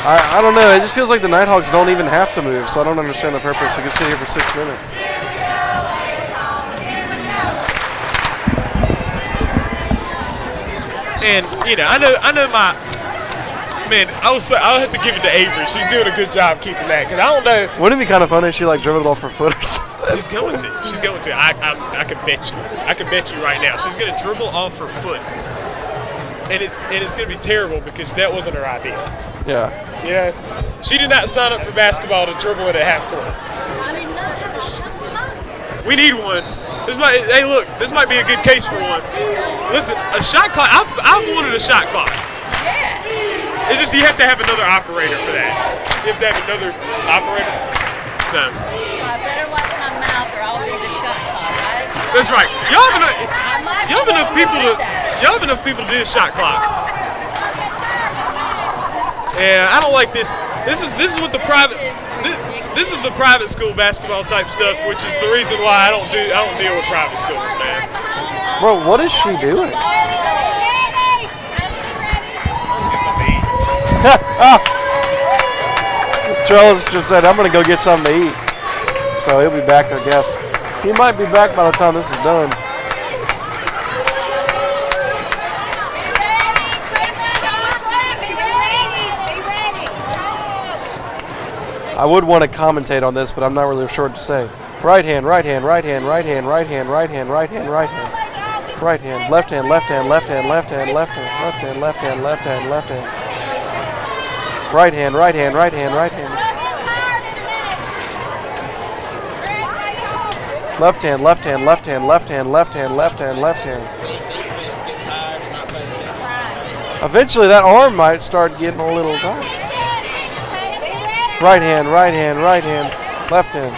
I don't know. It just feels like the Knighthawks don't even have to move, so I don't understand the purpose. We can sit here for 6 minutes. And you know, I know my man. I'll have to give it to Avery. She's doing a good job keeping that, because I don't know. Wouldn't it be kind of funny if she like dribbled off her foot or something? She's going to. She's going to. I can bet you. I can bet you right now. She's going to dribble off her foot, and it's going to be terrible because that wasn't her idea. Yeah. Yeah. She did not sign up for basketball to dribble it at half court. We need one. Hey, look, this might be a good case for one. Listen, a shot clock. I've wanted a shot clock. It's just you have to have another operator for that. You have to have another operator. So. I better watch my mouth or I'll be the shot clock, right? That's right. Y'all have enough people to do a shot clock. Yeah, I don't like this. This is what the private. This is the private school basketball type stuff, which is the reason why I don't deal with private schools, man. Bro, what is she doing? Trellis just said, I'm going to go get something to eat. So he'll be back, I guess. He might be back by the time this is done. I would want to commentate on this, but I'm not really sure what to say. Right hand, right hand, right hand, right hand, right hand, right hand, right hand, right hand. Right hand, left hand, left hand, left hand, left hand, left hand, left hand, left hand, left hand, left hand. Right hand, right hand, right hand, right hand. Left hand, left hand, left hand, left hand, left hand, left hand, left hand. Eventually that arm might start getting a little tired. Right hand, right hand, right hand, left hand.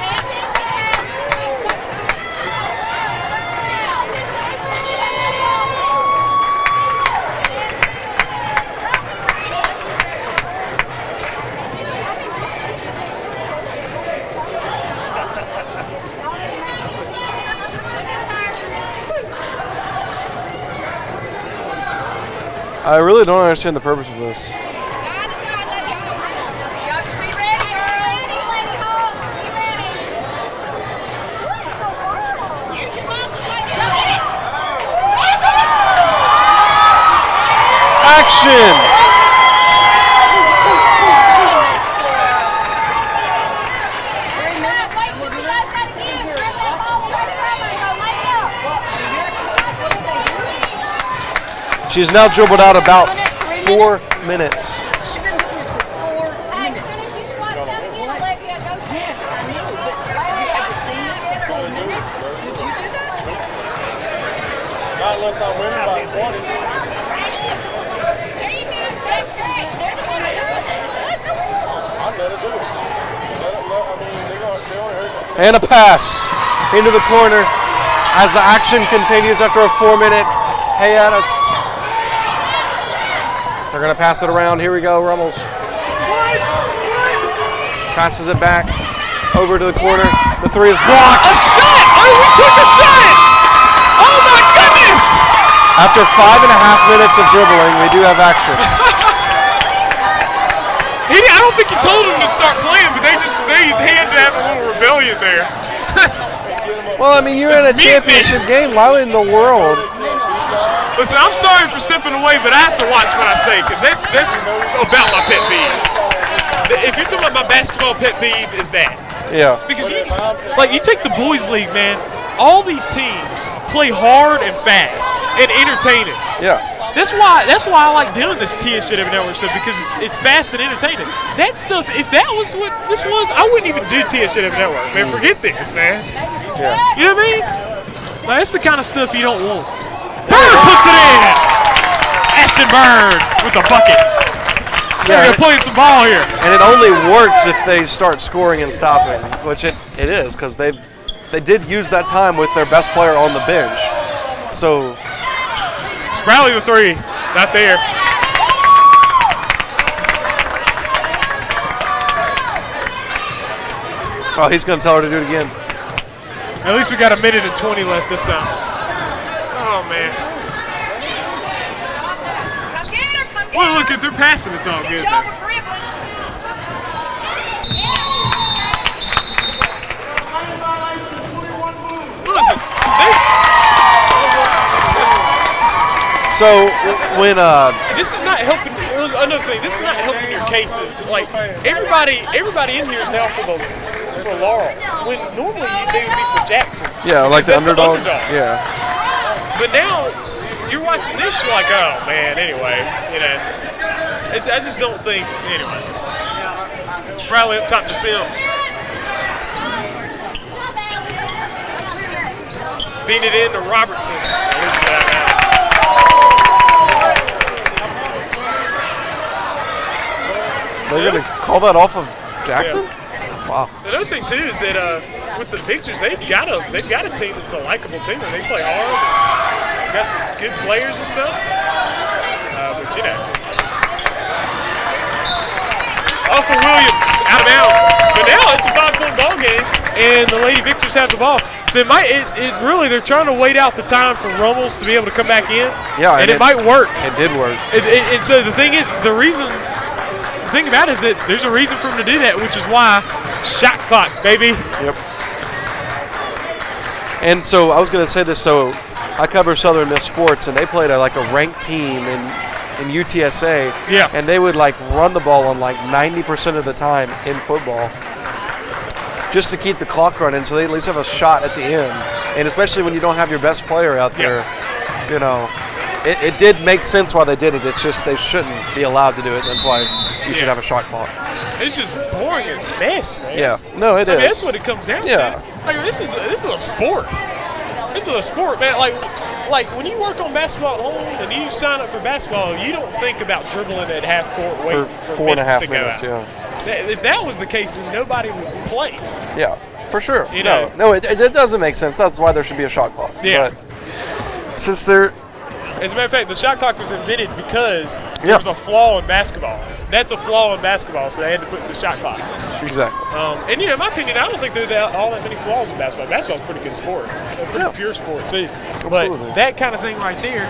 I really don't understand the purpose of this. Action! She's now dribbled out about 4 minutes. She's been doing this for 4 minutes. Yes, I know, but have you ever seen it for 4 minutes? Would you do that? Not unless I'm winning by 20. They're the ones doing it. I'd let her do it. I mean, they're only hurt. And a pass into the corner as the action continues after a 4-minute hiatus. They're going to pass it around. Here we go, Rummels. What? Passes it back over to the corner. The three is blocked. A shot! Oh, we took a shot! Oh my goodness! After 5.5 minutes of dribbling, we do have action. I don't think he told them to start playing, but they had to have a little rebellion there. Well, I mean, you're in a championship game. Why in the world? Listen, I'm sorry for stepping away, but I have to watch what I say because that's about my pet peeve. If you're talking about my basketball pet peeve, is that. Yeah. Because you take the boys' league, man. All these teams play hard and fast and entertaining. Yeah. That's why I like doing this TSJW network stuff because it's fast and entertaining. That stuff, if that was what this was, I wouldn't even do TSJW network, man. Forget this, man. Yeah. You know what I mean? Now, that's the kind of stuff you don't want. Bird puts it in. Ashton Bird with the bucket. Yeah, they're playing some ball here. And it only works if they start scoring and stopping, which it is because they did use that time with their best player on the bench. So. Sproutley the three, not there. Oh, he's going to tell her to do it again. At least we got 1 minute and 20 left this time. Oh, man. Come get her, come get Well, her. look, if they're passing, it's all good. Double dribbling. Listen, So when this is not helping. Another thing, this is not helping your cases. Like everybody in here is now for Laurel. When normally they would be for Jackson. yeah, like the underdog. Yeah. But now you're watching this, you're like, oh man. Anyway, you know, I just don't think. Anyway, Sproutley up top to Sims. Feeding it in to Robertson. They're going to call that off of Jackson? Yeah. Wow. Another thing too is that with the Victors, they've got a team that's a likable team, and they play hard. They've got some good players and stuff. But you know, off of Williams, out of bounds. But now it's a 5-point ball game, and the Lady Victors have the ball. So it really they're trying to wait out the time for Rummels to be able to come back in. Yeah, and it might work. It did work. And so the thing is, the thing about it is that there's a reason for him to do that, which is why shot clock, baby. Yep. And so I was going to say this. So I cover Southern Miss sports, and they played a ranked team in UTSA. Yeah. And they would run the ball on 90% of the time in football, just to keep the clock running, so they at least have a shot at the end. And especially when you don't have your best player out there, you know. It did make sense why they did it. It's just they shouldn't be allowed to do it. That's why you should have a shot clock. It's just boring as mess, man. Yeah. No, it is. I mean, that's what it comes down to. Like, this is a sport. This is a sport, man. Like when you work on basketball at home and you sign up for basketball, you don't think about dribbling at half court waiting for 4.5 to go minutes. out. Yeah. If that was the case, then nobody would play. Yeah, for sure. You know? No, it doesn't make sense. That's why there should be a shot clock. Yeah. But since they're As a matter of fact, the shot clock was invented because there was a flaw in basketball. That's a flaw in basketball, so they had to put the shot clock. Exactly. And in my opinion, I don't think there are all that many flaws in basketball. Basketball's a pretty good sport, a pretty pure sport too. Absolutely. But that kind of thing right there,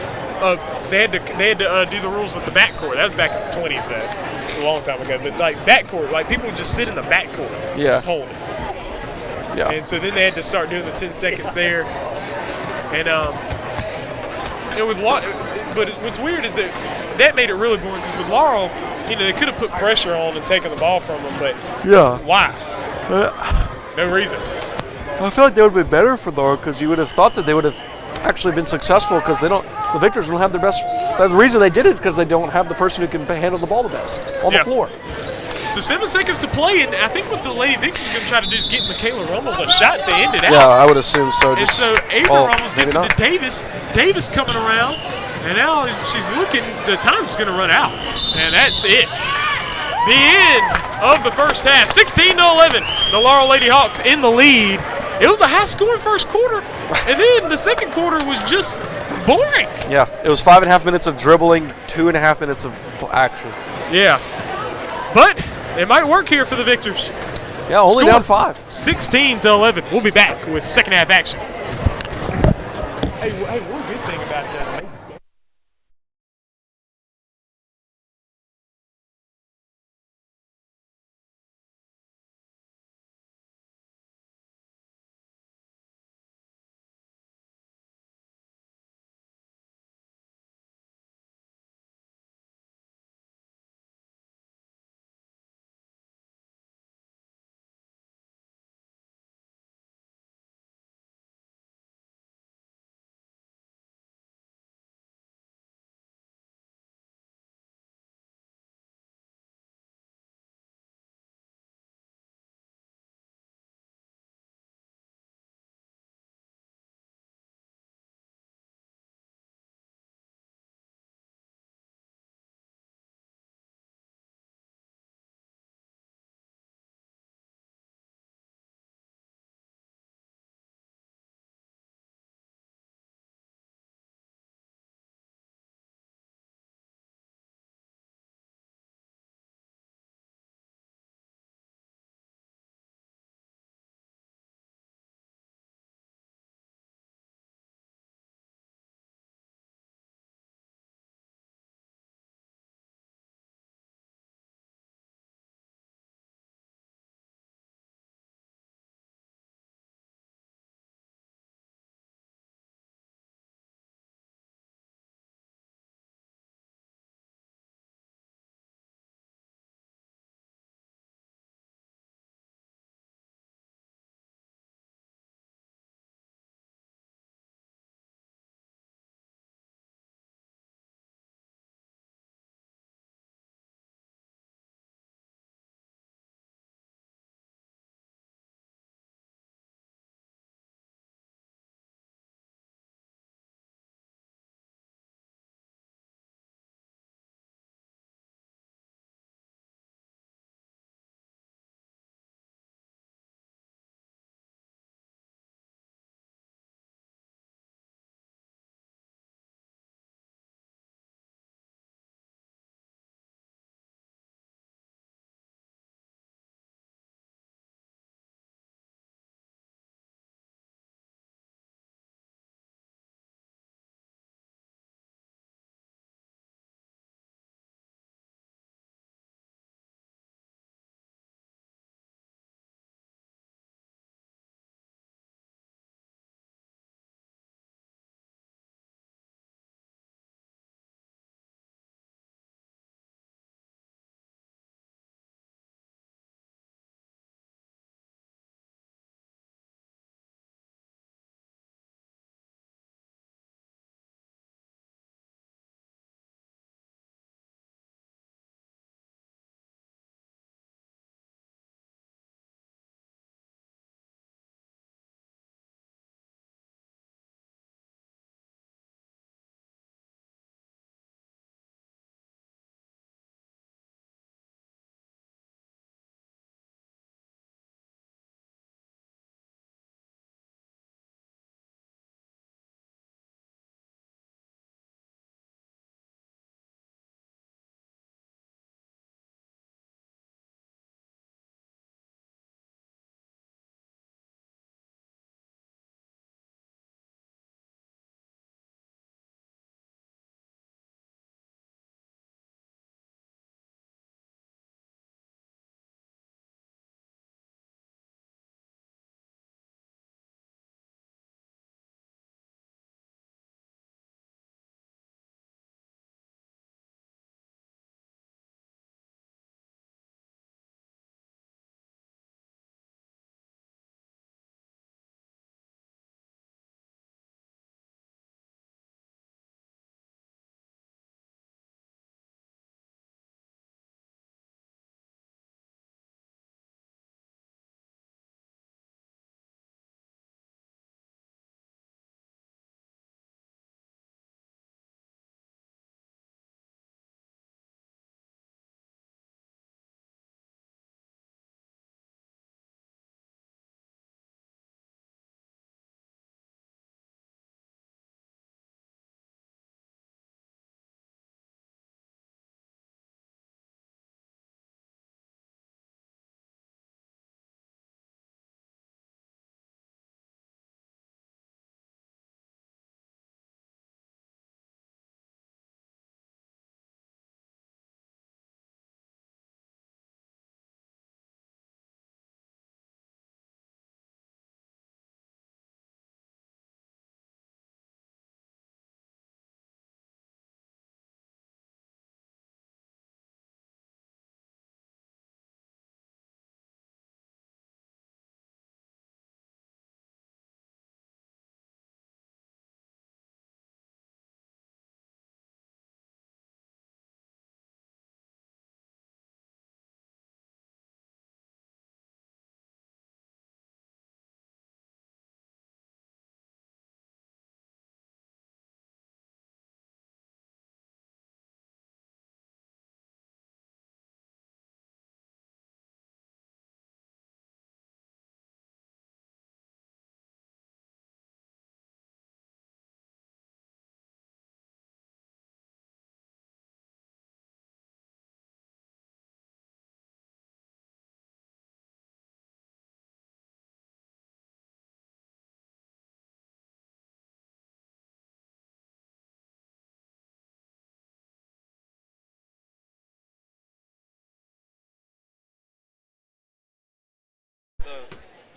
they had to do the rules with the backcourt. That was back in the 20s, though, a long time ago. But backcourt, people would just sit in the backcourt, just hold it. Yeah. And so then they had to start doing the 10 seconds there, and but what's weird is that made it really boring because with Laurel, they could have put pressure on and taken the ball from them, but why? No reason. I feel like they would have been better for Laurel because you would have thought that they would have actually been successful because the Victors don't have their best. The reason they did it is because they don't have the person who can handle the ball the best on the floor. So 7 seconds to play, and I think what the Lady Victors are going to try to do is get Michaela Rummels a shot to end it out. Yeah, I would assume so. And so Ava Rummels gets it to Davis. Davis coming around, and now she's looking. The time's going to run out, and that's it. The end of the first half, 16-11. The Laurel Lady Hawks in the lead. It was a high-scoring first quarter, and then the second quarter was just boring. Yeah, it was 5.5 minutes of dribbling, 2.5 minutes of action. Yeah, but it might work here for the Victors. Yeah, only down 5. 16-11. We'll be back with second half action. Hey, one good thing about this.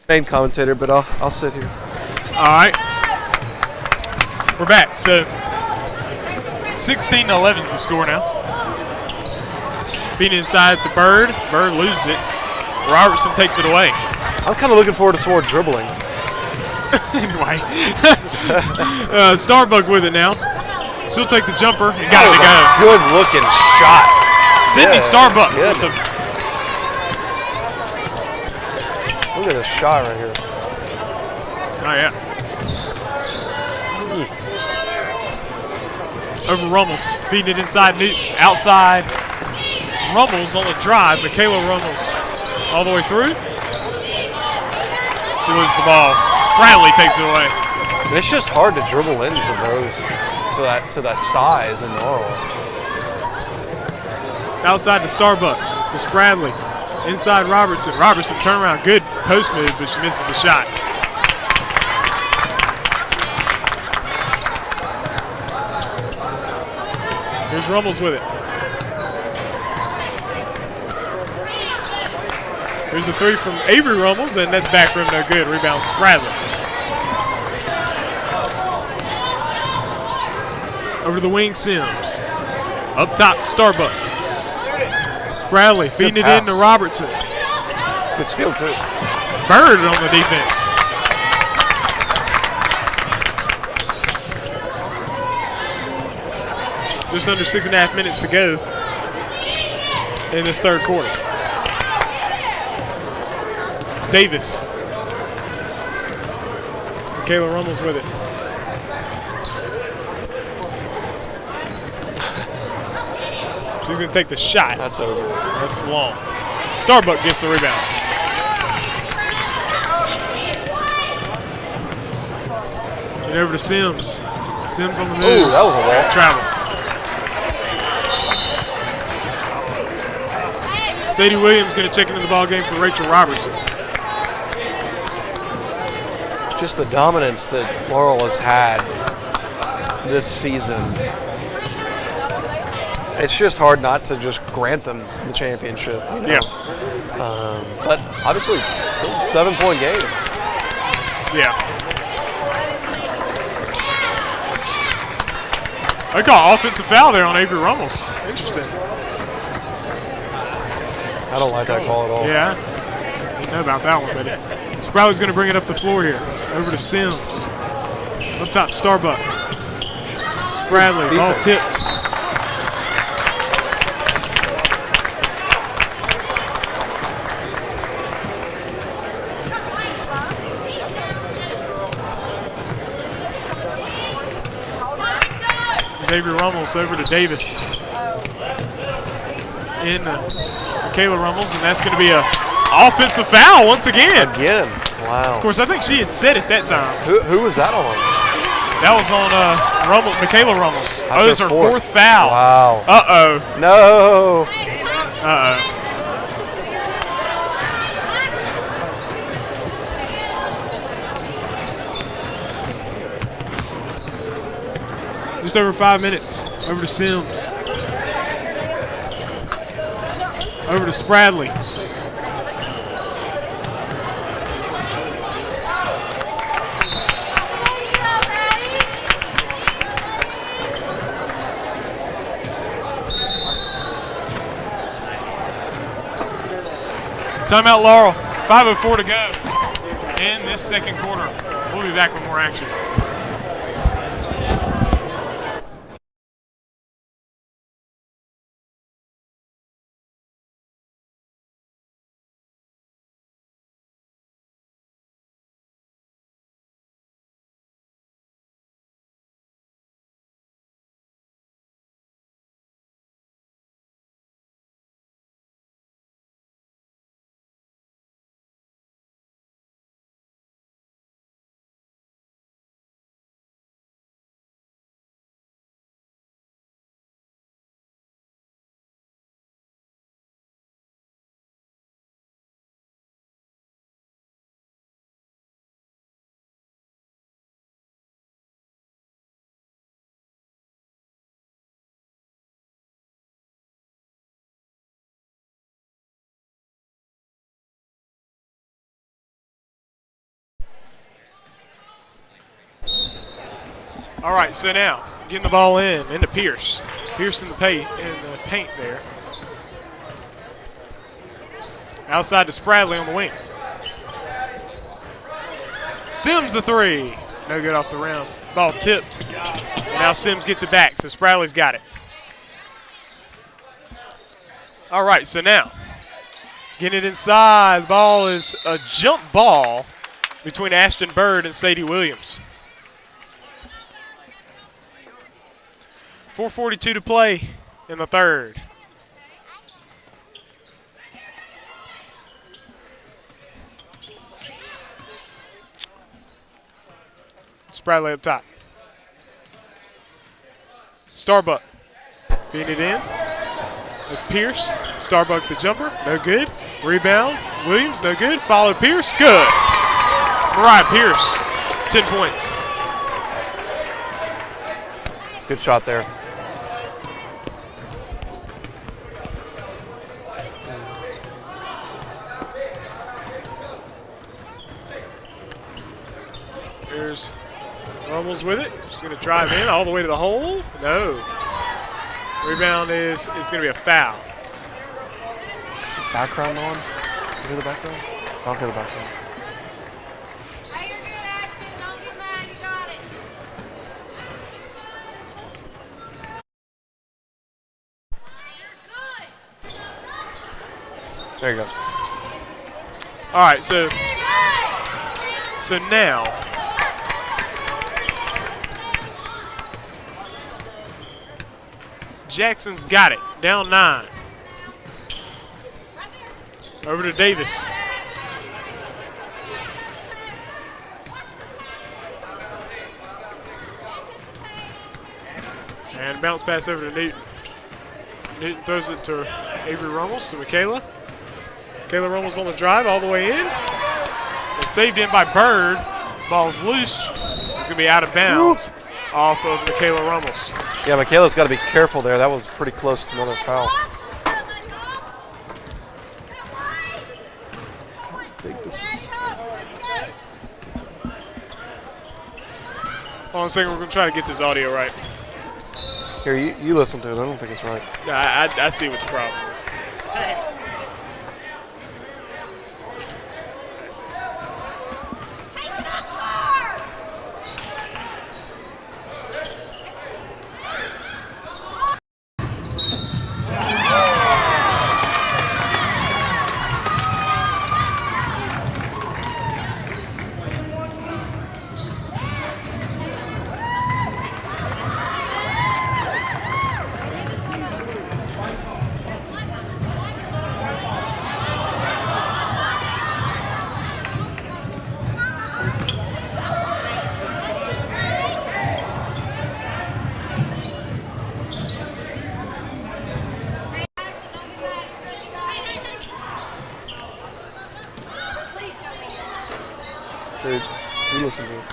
main commentator, but I'll sit here. All right. We're back. So 16-11 is the score now. Feeding inside to Bird. Bird loses it. Robertson takes it away. I'm kind of looking forward to some more dribbling. Anyway. Starbuck with it now. She'll take the jumper and got it to go. Good looking shot. Sydney Starbuck. With the look at this shot right here. Oh, yeah. Over Rummels. Feeding it inside Newton. Outside. Rummels on the drive. Michaela Rummels all the way through. She loses the ball. Spradley takes it away. It's just hard to dribble into those, to that size in Laurel. Outside to Starbuck. To Spradley. Inside Robertson. Robertson turnaround. Good post move, but she misses the shot. Here's Rummels with it. Here's a three from Avery Rummels, and that's back rim no good. Rebound Spradley. Over to the wing Sims. Up top, Starbuck. Spradley feeding it in to Robertson. Good steal too. Bird on the defense. Just under 6.5 minutes to go in this third quarter. Davis. Michaela Rummels with it. She's going to take the shot. That's over. That's long. Starbuck gets the rebound. And over to Sims. Sims on the move. Ooh, that was a wall. Travel. Sadie Williams going to check into the ball game for Rachel Robertson. Just the dominance that Laurel has had this season. It's just hard not to just grant them the championship. You know? Yeah. But obviously, still a 7-point game. Yeah. I got offensive foul there on Avery Rummels. Interesting. I don't like that call at all. Yeah. Didn't know about that one, but Sproutley's going to bring it up the floor here. Over to Sims. Up top, Starbuck. Spradley, ball tipped. Avery Rummels over to Davis. In Michaela Rummels, and that's going to be an offensive foul once again. Again, wow. Of course, I think she had said it that time. Who was that on? That was on Michaela Rummels. That's it's her fourth foul. Wow. Uh-oh. No. Uh-oh. Just over 5 minutes. Over to Sims. Over to Spradley. Timeout, Laurel. 5:04 to go in this second quarter. We'll be back with more action. All right, so now getting the ball into Pierce. Pierce in the paint there. Outside to Spradley on the wing. Sims the three. No good off the rim. Ball tipped. And now Sims gets it back, so Spradley's got it. All right, so now getting it inside. The ball is a jump ball between Ashton Bird and Sadie Williams. 4:42 to play in the third. Spradley up top. Starbuck feeding it in. That's Pierce. Starbuck the jumper, no good. Rebound, Williams, no good. Followed Pierce, good. Mariah Pierce, 10 points. It's a good shot there. There's Rummels with it. She's going to drive in all the way to the hole. No. Rebound is going to be a foul. Is the background on? You hear the background? I don't hear the background. Hey, you're good, Ashton. Don't get mad. You got it. There you go. All right, so now Jackson's got it, down 9. Over to Davis. And bounce pass over to Newton. Newton throws it to Avery Rummels, to Michaela. Michaela Rummels on the drive all the way in. It's saved in by Bird. Ball's loose. It's going to be out of bounds off of Michaela Rummels. Yeah, Michaela's got to be careful there. That was pretty close to another foul. I think this is... Hold on a second, we're going to try to get this audio right. Here, you listen to it. I don't think it's right. I see what the problem is. Dude, you listen to it.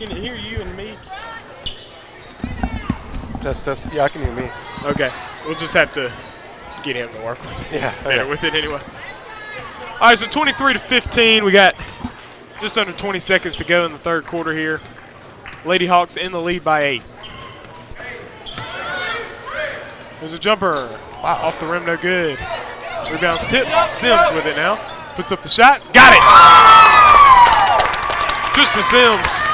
Can it hear you and me? Test. Yeah, I can hear me. Okay. We'll just have to get him to work with it. Yeah. He's better with it anyway. All right, so 23-15. We got just under 20 seconds to go in the third quarter here. Lady Hawks in the lead by 8. There's a jumper. Wow. Off the rim, no good. Rebounds tipped. Sims with it now. Puts up the shot. Got it. Trista Sims.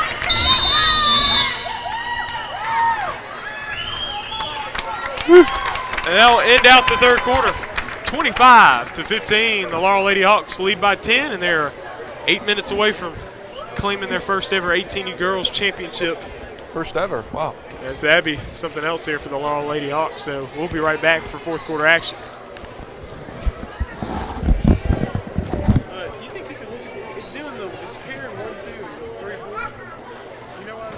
And that'll end out the third quarter. 25-15. The Laurel Lady Hawks lead by 10, and they're 8 minutes away from claiming their first ever 18U Girls Championship. First ever. Wow. Yeah, so that'd be something else here for the Laurel Lady Hawks. So we'll be right back for fourth quarter action. You think they could look at it's doing the pair in 1, 2, 3, 4? You know what?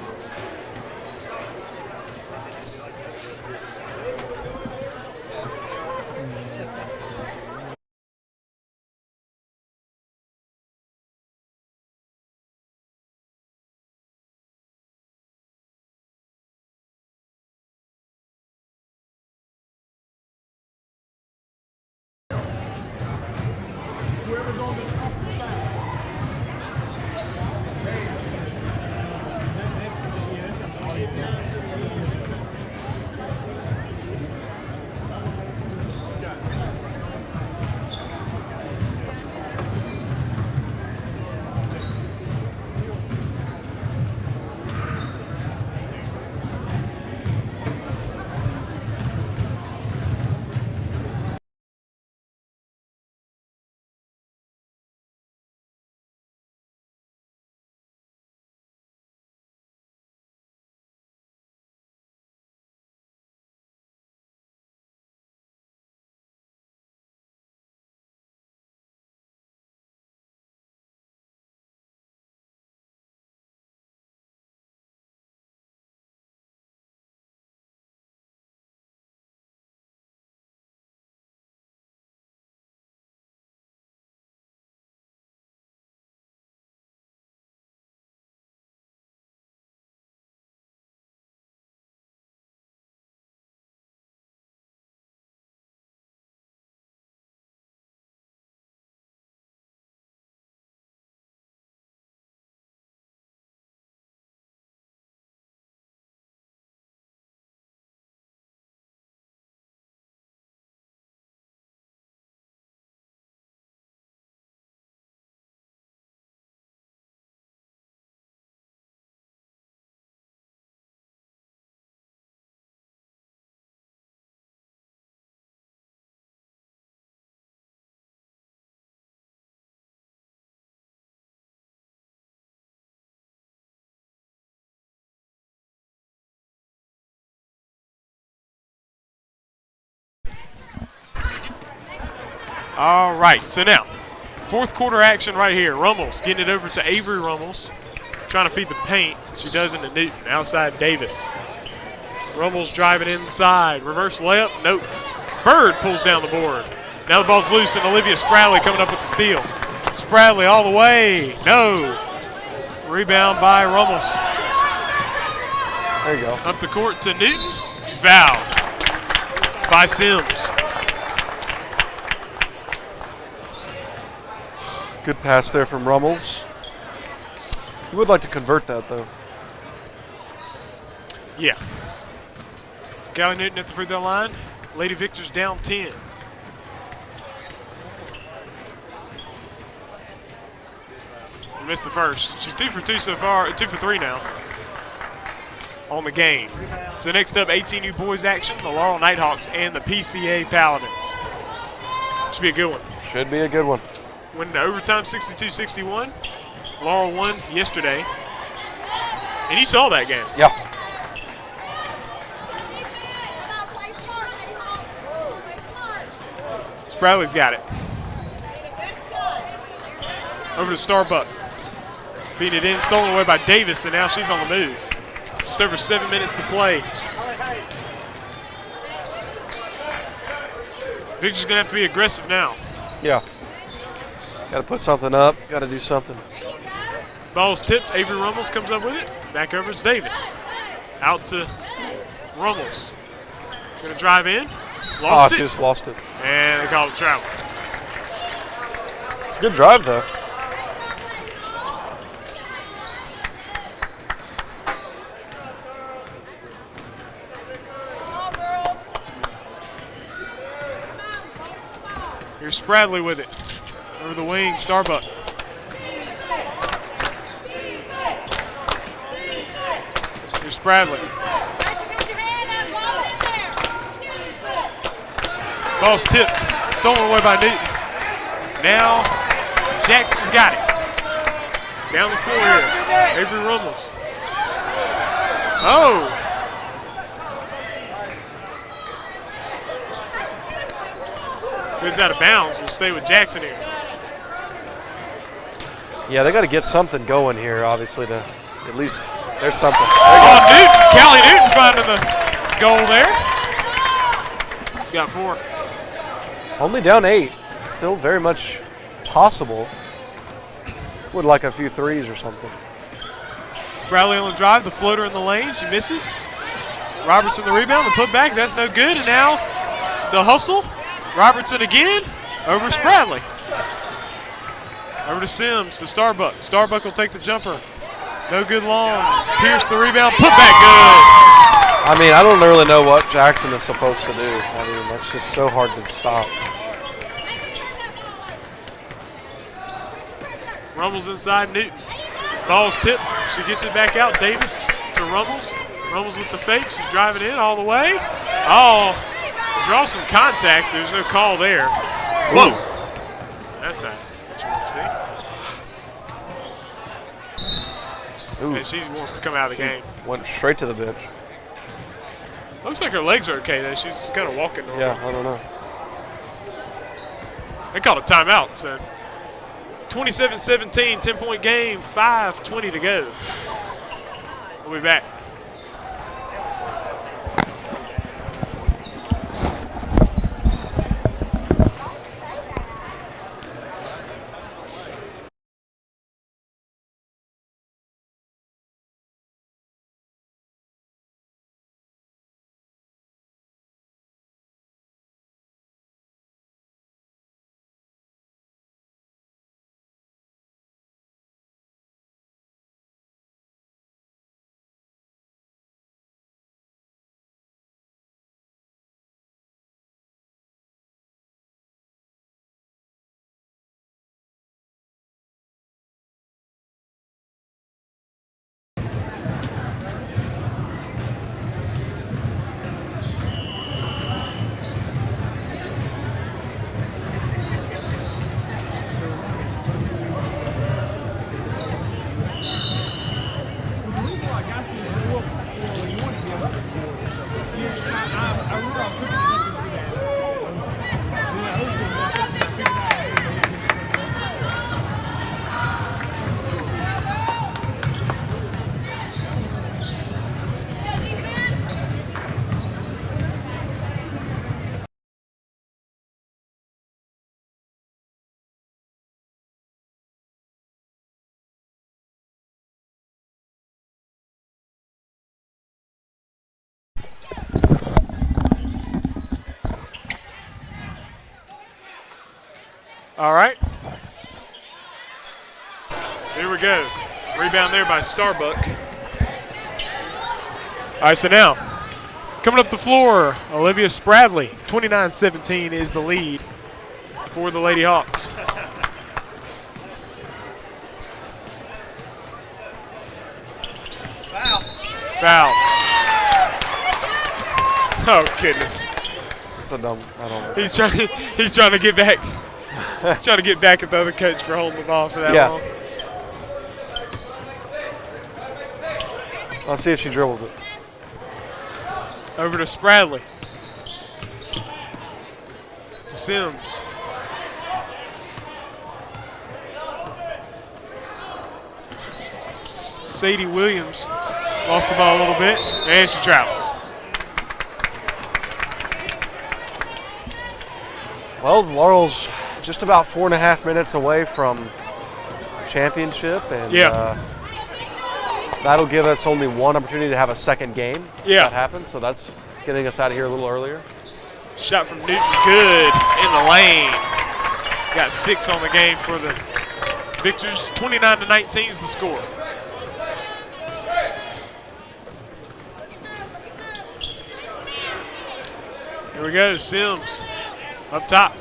All right, so now, fourth quarter action right here. Rummels getting it over to Avery Rummels, trying to feed the paint. She does into Newton, outside Davis. Rummels driving inside. Reverse layup, nope. Bird pulls down the board. Now the ball's loose, and Olivia Spradley coming up with the steal. Spradley all the way, no. Rebound by Rummels. There you go. Up the court to Newton. She's fouled by Sims. Good pass there from Rummels. You would like to convert that, though. Yeah. So Callie Newton at the free throw line. Lady Victors down 10. We missed the first. She's 2 for 2 so far, 2 for 3 now on the game. So next up, 18U boys action, the Laurel Knighthawks and the PCA Paladins. Should be a good one. Should be a good one. Went into overtime 62-61. Laurel won yesterday. And you saw that game. Yeah. Spradley's got it. Over to Starbuck. Feeding it in, stolen away by Davis, and now she's on the move. Just over 7 minutes to play. Victor's gonna have to be aggressive now. Yeah. Got to put something up. Got to do something. Ball's tipped. Avery Rummels comes up with it. Back over is Davis. Out to Rummels. Gonna drive in. Lost it. She just lost it. And they call it travel. It's a good drive, though. Here's Spradley with it. Over the wing, Starbuck. Here's Spradley. Ball's tipped. Stolen away by Newton. Now Jackson's got it. Down the floor here. Avery Rummels. Oh! Goes out of bounds. We'll stay with Jackson here. Yeah, they got to get something going here, obviously, to at least there's something. Oh, Newton. Callie Newton finding the goal there. He's got 4. Only down 8. Still very much possible. Would like a few threes or something. Spradley on the drive, the floater in the lane. She misses. Robertson the rebound, the putback. That's no good. And now the hustle. Robertson again over Spradley. Over to Sims to Starbuck. Starbuck will take the jumper. No good long. Pierce the rebound. Put back good. I mean, I don't really know what Jackson is supposed to do. I mean, that's just so hard to stop. Rummels inside Newton. Ball's tipped. She gets it back out. Davis to Rummels. Rummels with the fake. She's driving in all the way. Oh, draw some contact. There's no call there. Whoa. That's not what you want to see. Ooh. And she wants to come out of the game. Went straight to the bench. Looks like her legs are okay though. She's kind of walking normal. Yeah, I don't know. They called a timeout. So 27-17, 10-point game, 5:20 to go. We'll be back. All right. So here we go. Rebound there by Starbuck. All right, so now coming up the floor, Olivia Spradley. 29-17 is the lead for the Lady Hawks. Foul. Oh goodness. It's a dumb. I don't know. He's trying to get back. He's trying to get back at the other coach for holding the ball for that long. Let's see if she dribbles it. Over to Spradley. To Sims. Sadie Williams lost the ball a little bit, and she travels. Well, Laurel's just about 4.5 minutes away from championship, and That'll give us only one opportunity to have a second game. Yeah. If that happens, so that's getting us out of here a little earlier. Shot from Newton, good in the lane. Got 6 on the game for the Victors. 29-19 is the score. Here we go, Sims up top.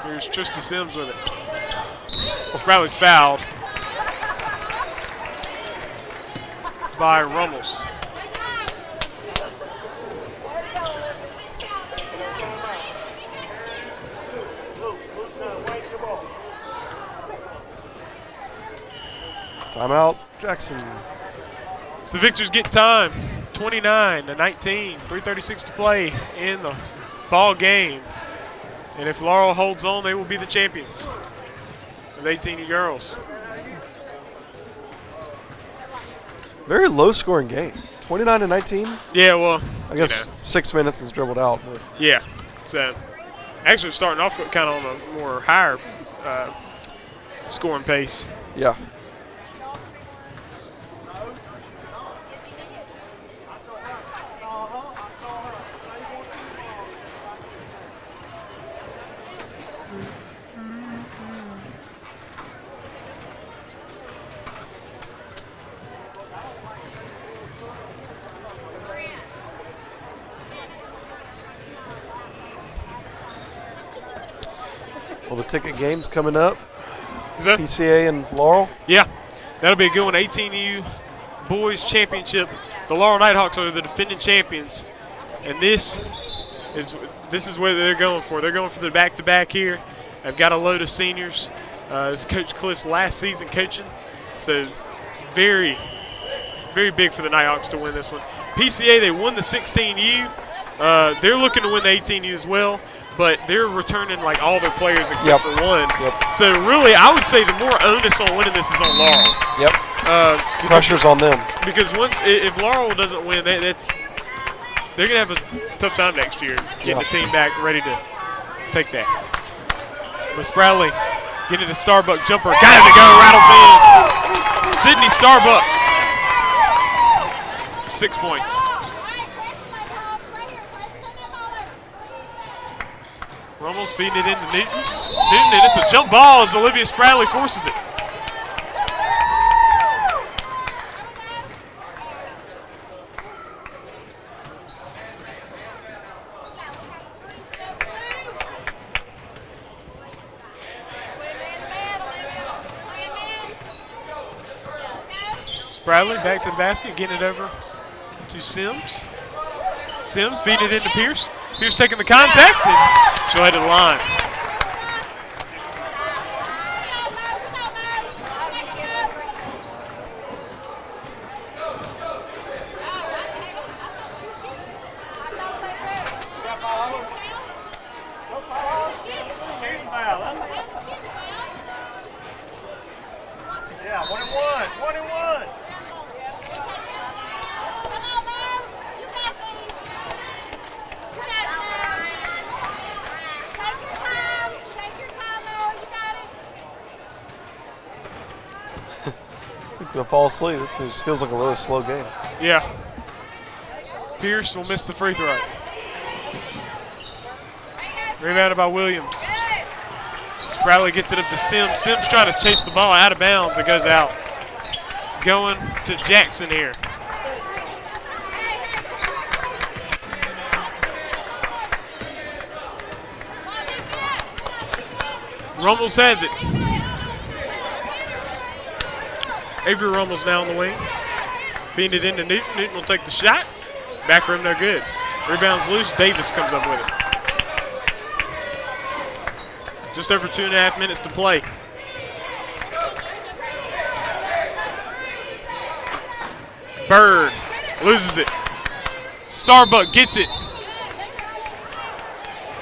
Here's Trista Sims with it. Sproutley's fouled by Rummels. Timeout, Jackson. So the Victors get time. 29-19, 3:36 to play in the ball game. And if Laurel holds on, they will be the champions with 18 girls. Very low-scoring game. 29-19. Yeah, well, I guess 6 minutes was dribbled out. But. Yeah. So actually starting off kind of on a more higher scoring pace. Yeah. Well, the ticket game's coming up. Is that? PCA and Laurel. Yeah, that'll be a good one. 18U Boys Championship. The Laurel Knighthawks are the defending champions, and this is where they're going for. They're going for the back-to-back here. They've got a load of seniors. This is Coach Cliff's last season coaching, so very, very big for the Knighthawks to win this one. PCA, they won the 16U. They're looking to win the 18U as well, but they're returning like all their players except for one. Yep. So really, I would say the more onus on winning this is on Laurel. Yep. Pressure's on them. Because if Laurel doesn't win, they're going to have a tough time next year getting the team back ready to take that. But Spradley getting the Starbuck jumper. Got him to go, rattles in. Sydney Starbuck. 6 points. Rummels feeding it into Newton. Newton, and it's a jump ball as Olivia Spradley forces it. Spradley back to the basket, getting it over to Sims. Sims feeding it into Pierce. Pierce taking the contact, and she'll head to the line. Yeah, 1-1. He's going to fall asleep. This just feels like a really slow game. Yeah. Pierce will miss the free throw. Rebounded by Williams. Spradley gets it up to Sims. Sims trying to chase the ball out of bounds. It goes out. Going to Jackson here. Rummels has it. Avery Rummels now on the wing. Feeding it into Newton. Newton will take the shot. Back rim, no good. Rebounds loose. Davis comes up with it. Just over 2.5 minutes to play. Bird loses it. Starbuck gets it.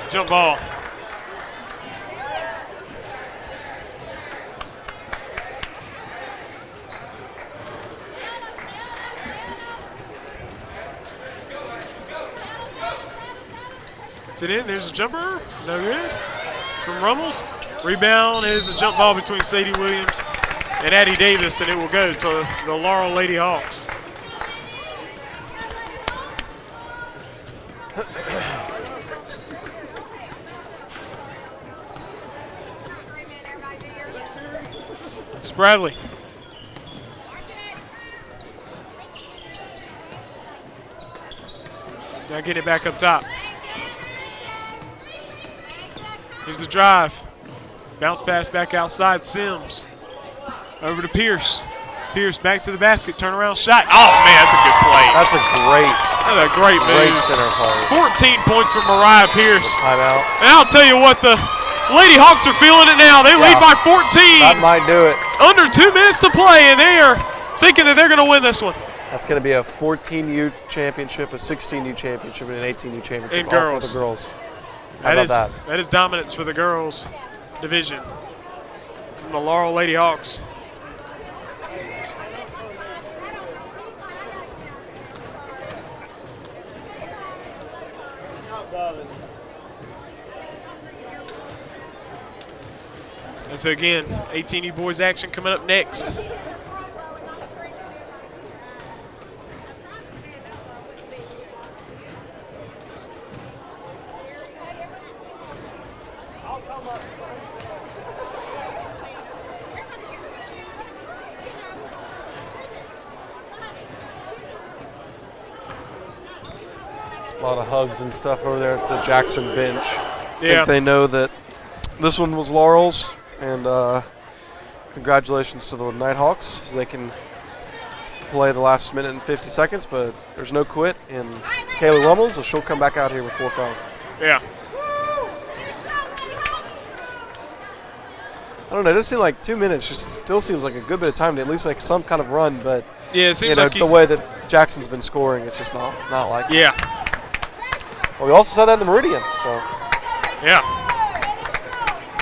Jump ball. Puts it in. There's a jumper. No good. From Rummels. Rebound is a jump ball between Sadie Williams and Addie Davis, and it will go to the Laurel Lady Hawks. It's Bradley. Now get it back up top. Here's the drive. Bounce pass back outside. Sims. Over to Pierce. Pierce back to the basket. Turnaround shot. Oh, man, that's a good play. That's a great move. Great center play. 14 points for Mariah Pierce. Timeout. And I'll tell you what, the Lady Hawks are feeling it now. They lead by 14. That might do it. Under 2 minutes to play, and they are thinking that they're going to win this one. That's going to be a 14U championship, a 16U championship, and an 18U championship. And girls. All for the girls. That is dominance for the girls division from the Laurel Lady Hawks. And so again, 18U boys action coming up next. A lot of hugs and stuff over there at the Jackson bench. I Yeah. think they know that this one was Laurel's, and congratulations to the Knighthawks as they can play the last minute and 50 seconds, but there's no quit in Kayla Rummels, so she'll come back out here with 4 fouls. Yeah. I don't know, it just seems like 2 minutes just still seems like a good bit of time to at least make some kind of run, but Yeah, it seems like the way that Jackson's been scoring, it's just not like it. Yeah. Well, we also saw that in the Meridian, so. Yeah.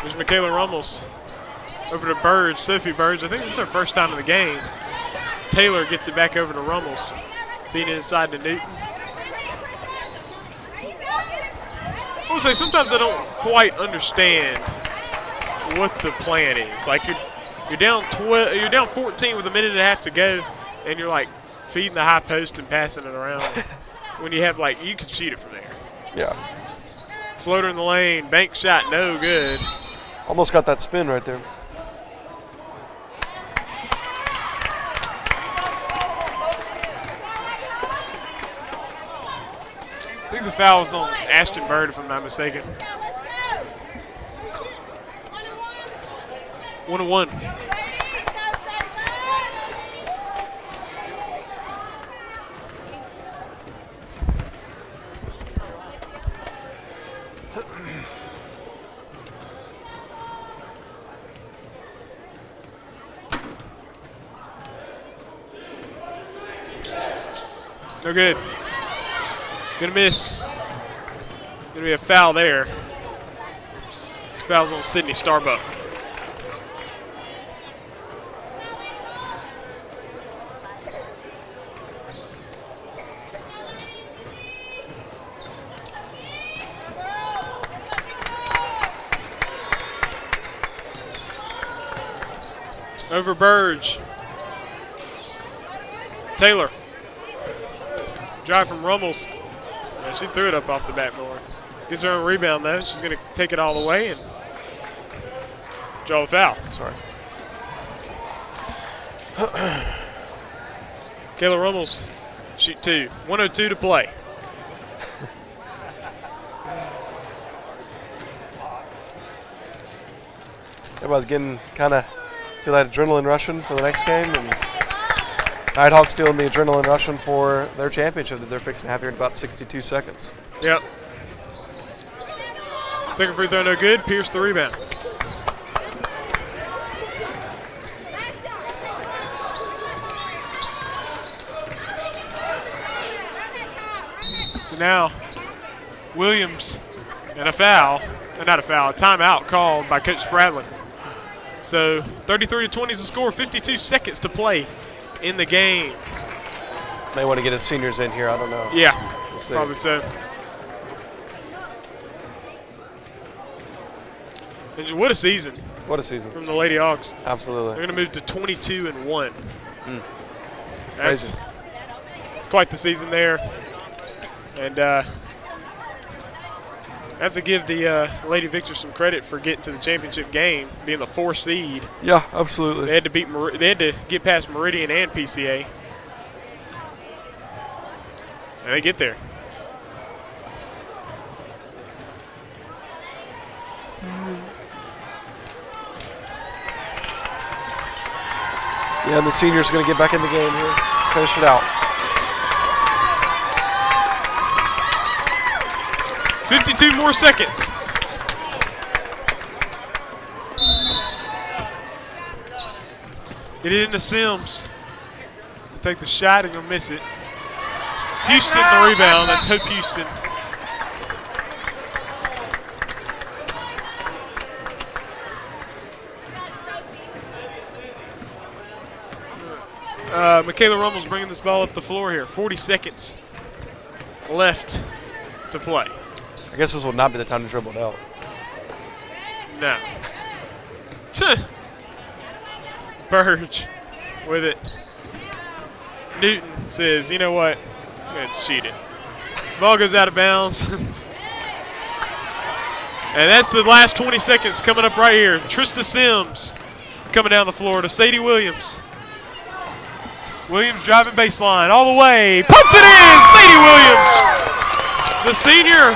There's Michaela Rummels. Over to Burge, Sophie Burge. I think this is her first time in the game. Taylor gets it back over to Rummels. Feeding inside to Newton. I will say sometimes I don't quite understand what the plan is. Like you're down 12, you're down 14 with a minute and a half to go, and you're like feeding the high post and passing it around. When you have you can shoot it from there. Yeah. Floater in the lane, bank shot, no good. Almost got that spin right there. I think the foul was on Ashton Bird, if I'm not mistaken. 1-1. No good. Gonna miss. Gonna be a foul there. Foul's on Sydney Starbuck. Over Burge. Taylor. Drive from Rummels. Yeah, she threw it up off the backboard. Gets her own rebound though. She's going to take it all the way and draw the foul. Sorry. Kayla Rummels, shoot 2. 1:02 to play. Everybody's getting kind of feel that adrenaline rushing for the next game, and Knighthawks feeling the adrenaline rushing for their championship that they're fixing to have here in about 62 seconds. Yep. Second free throw no good. Pierce the rebound. So now Williams and a foul, not a foul, a timeout called by Coach Spradlin. So 33-20 is the score, 52 seconds to play in the game. May want to get his seniors in here, I don't know. Yeah, We'll see. probably so. And what a season. What a season. From the Lady Hawks. Absolutely. They're going to move to 22-1. Crazy. It's quite the season there. And I have to give the Lady Victors some credit for getting to the championship game, being the 4th seed. Yeah, absolutely. They had to they had to get past Meridian and PCA. And they get there. Yeah, and the seniors are going to get back in the game here. Let's finish it out. 52 more seconds. Get it into Sims. Take the shot and you'll miss it. Houston the rebound. That's Hope Houston. Michaela Rummel's bringing this ball up the floor here. 40 seconds left to play. I guess this will not be the time to dribble it out. No. Burge with it. Newton says, you know what? It's cheated. Ball goes out of bounds. And that's the last 20 seconds coming up right here. Trista Sims coming down the floor to Sadie Williams. Williams driving baseline all the way. Puts it in! Sadie Williams. The senior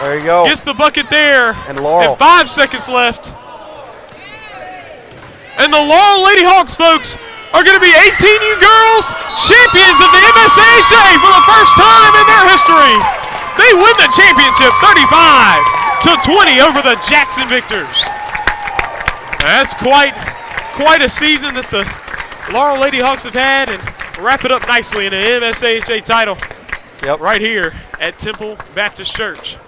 there you go. Gets the bucket there. And Laurel. And 5 seconds left. And the Laurel Lady Hawks, folks, are going to be 18U girls champions of the MSAHA for the first time in their history. They win the championship 35-20 over the Jackson Victors. That's quite a season that the Laurel Lady Hawks have had, and wrap it up nicely in an MSAHA title. Yep. Right here at Temple Baptist Church.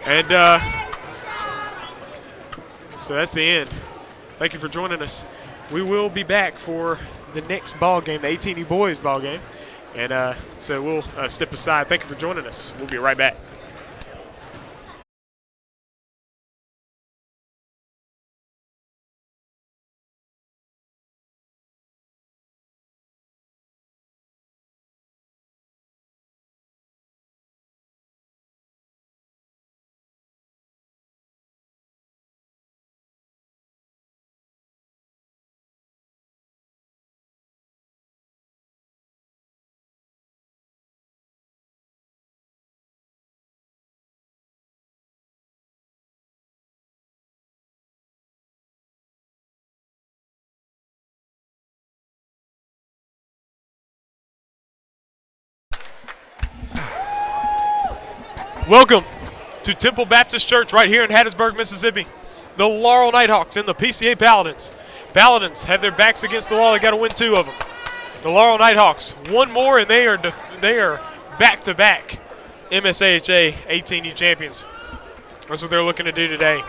And so that's the end. Thank you for joining us. We will be back for the next ball game, the 18U boys ball game. And so we'll step aside. Thank you for joining us. We'll be right back. Welcome to Temple Baptist Church right here in Hattiesburg, Mississippi. The Laurel Knighthawks and the PCA Paladins. Paladins have their backs against the wall. They got to win 2 of them. The Laurel Knighthawks, 1 more, and they are back-to-back MSAHA 18U champions. That's what they're looking to do today.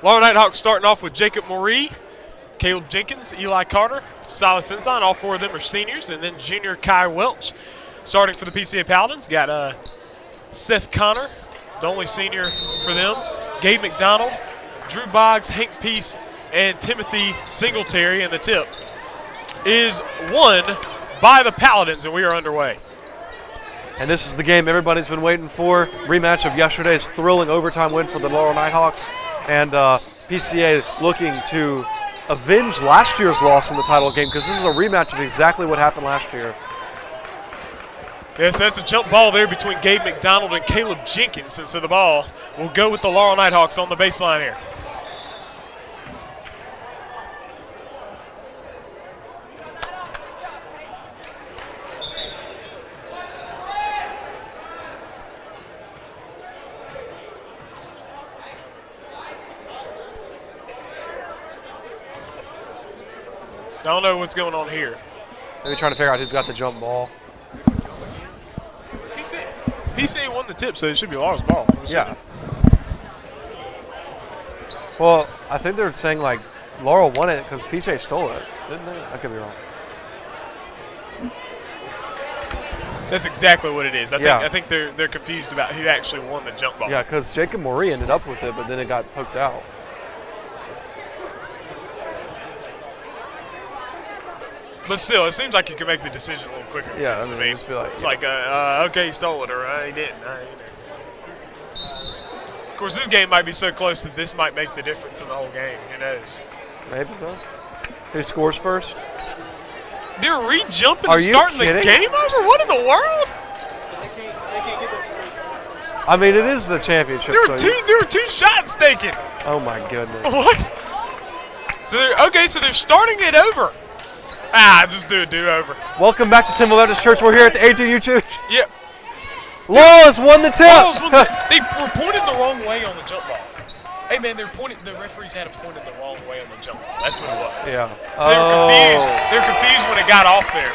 Laurel Knighthawks starting off with Jacob Moree, Caleb Jenkins, Eli Carter, Silas Ensign. All 4 of them are seniors, and then junior Kai Welch. Starting for the PCA Paladins, got Seth Connor, the only senior for them, Gabe McDonald, Drew Boggs, Hank Peace, and Timothy Singletary. And the tip is won by the Paladins, and we are underway. And this is the game everybody's been waiting for. Rematch of yesterday's thrilling overtime win for the Laurel Knighthawks. And PCA looking to avenge last year's loss in the title game, because this is a rematch of exactly what happened last year. Yes, that's a jump ball there between Gabe McDonald and Caleb Jenkins. And so the ball will go with the Laurel Knighthawks on the baseline here. So I don't know what's going on here. Maybe trying to figure out who's got the jump ball. PCA won the tip, so it should be Laurel's ball. Yeah. Well, I think they're saying like Laurel won it because PCA stole it, didn't they? I could be wrong. That's exactly what it is. Yeah. I think they're confused about who actually won the jump ball. Yeah, because Jacob Maury ended up with it, but then it got poked out. But still, it seems like you can make the decision a little quicker. Yeah, I I mean, mean, just be like, it's yeah. like, okay, he stole it, or he didn't. Of course, this game might be so close that this might make the difference in the whole game. Who knows? Maybe so. Who scores first? They're re-jumping Are and you starting kidding? the game over? What in the world? They can't get this. I mean, it is the championship. There were two shots taken. Oh my goodness. What? So they're starting it over. Just do a do-over. Welcome back to Temple Baptist Church. We're here at the 18U Church. Yeah. Laurel has won the tip. They were pointed the wrong way on the jump ball. Hey man, the referees had it pointed the wrong way on the jump ball. That's what it was. Yeah. So they were confused. They were confused when it got off there.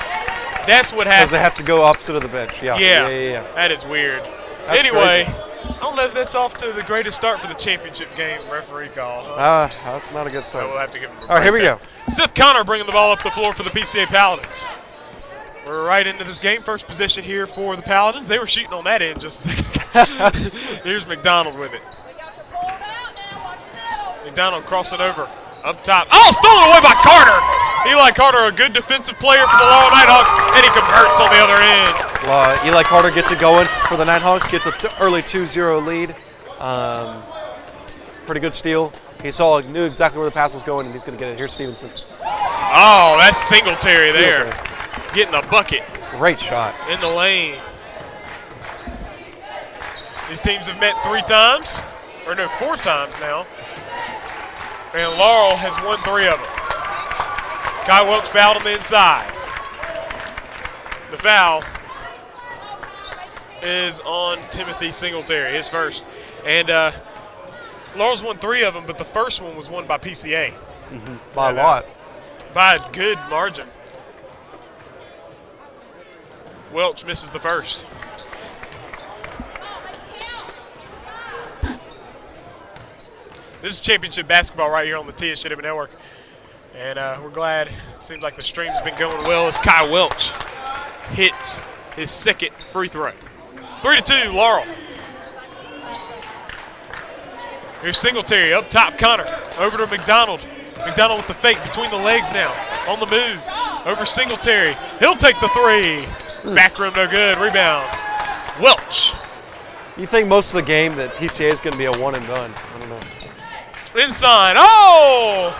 That's what happened. Because they have to go opposite of the bench. Yeah. Yeah. That is weird. That's anyway, crazy. I don't know if that's off to the greatest start for the championship game referee call. That's not a good start. We'll have to give him a All right, here we break go. there. Seth Connor bringing the ball up the floor for the PCA Paladins. We're right into this game. First possession here for the Paladins. They were shooting on that end just a second. Here's McDonald with it. McDonald crossing over. Up top. Oh, stolen away by Carter. Eli Carter, a good defensive player for the Laurel Knighthawks, and he converts on the other end. Eli Carter gets it going for the Knighthawks, get the early 2-0 lead. Pretty good steal. He knew exactly where the pass was going, and he's going to get it. Here's Stevenson. Oh, that's Singletary there. Getting the bucket. Great shot. In the lane. These teams have met 3 times, or no, 4 times now. And Laurel has won 3 of them. Kai Welch fouled on the inside. The foul is on Timothy Singletary, his first. And Laurel's won 3 of them, but the first one was won by PCA. By a lot. By a good margin. Welch misses the first. This is championship basketball right here on the TSJW network. And we're glad. Seems like the stream's been going well as Kai Welch hits his second free throw. 3-2, Laurel. Here's Singletary up top, Connor. Over to McDonald. McDonald with the fake between the legs now. On the move. Over Singletary. He'll take the 3. Back rim, no good. Rebound. Welch. You think most of the game that PCA is going to be a one and done? I don't know. Inside. Oh!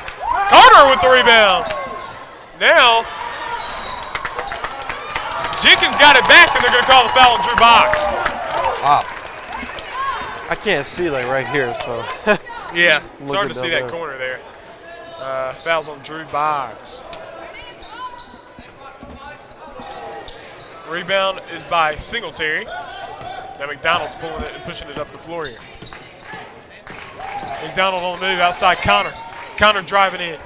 Carter with the rebound. Now, Jenkins got it back, and they're going to call the foul on Drew Boggs. I can't see like right here, so. Yeah, it's hard to down see that there. corner there. Fouls on Drew Boggs. Rebound is by Singletary. Now McDonald's pulling it and pushing it up the floor here. McDonald on the move outside Connor. Connor driving in.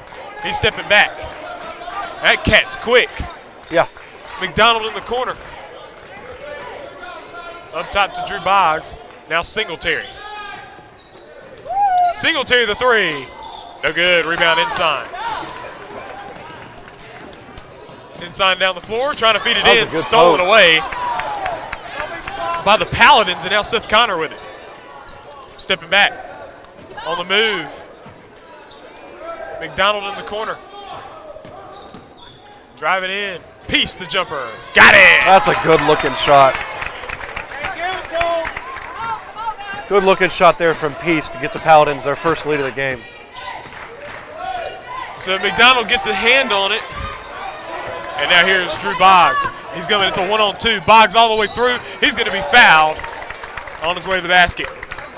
He's stepping back. That cat's quick. Yeah. McDonald in the corner. Up top to Drew Boggs. Now Singletary. Singletary the 3. No good. Rebound inside. Inside down the floor. Trying to feed it in. Stolen away by the Paladins, and now Seth Connor with it. Stepping back. On the move. McDonald in the corner. Driving in. Peace the jumper. Got it! That's a good looking shot. Good looking shot there from Peace to get the Paladins their first lead of the game. So McDonald gets a hand on it. And now here's Drew Boggs. He's going, it's a 1-on-2. Boggs all the way through. He's going to be fouled on his way to the basket.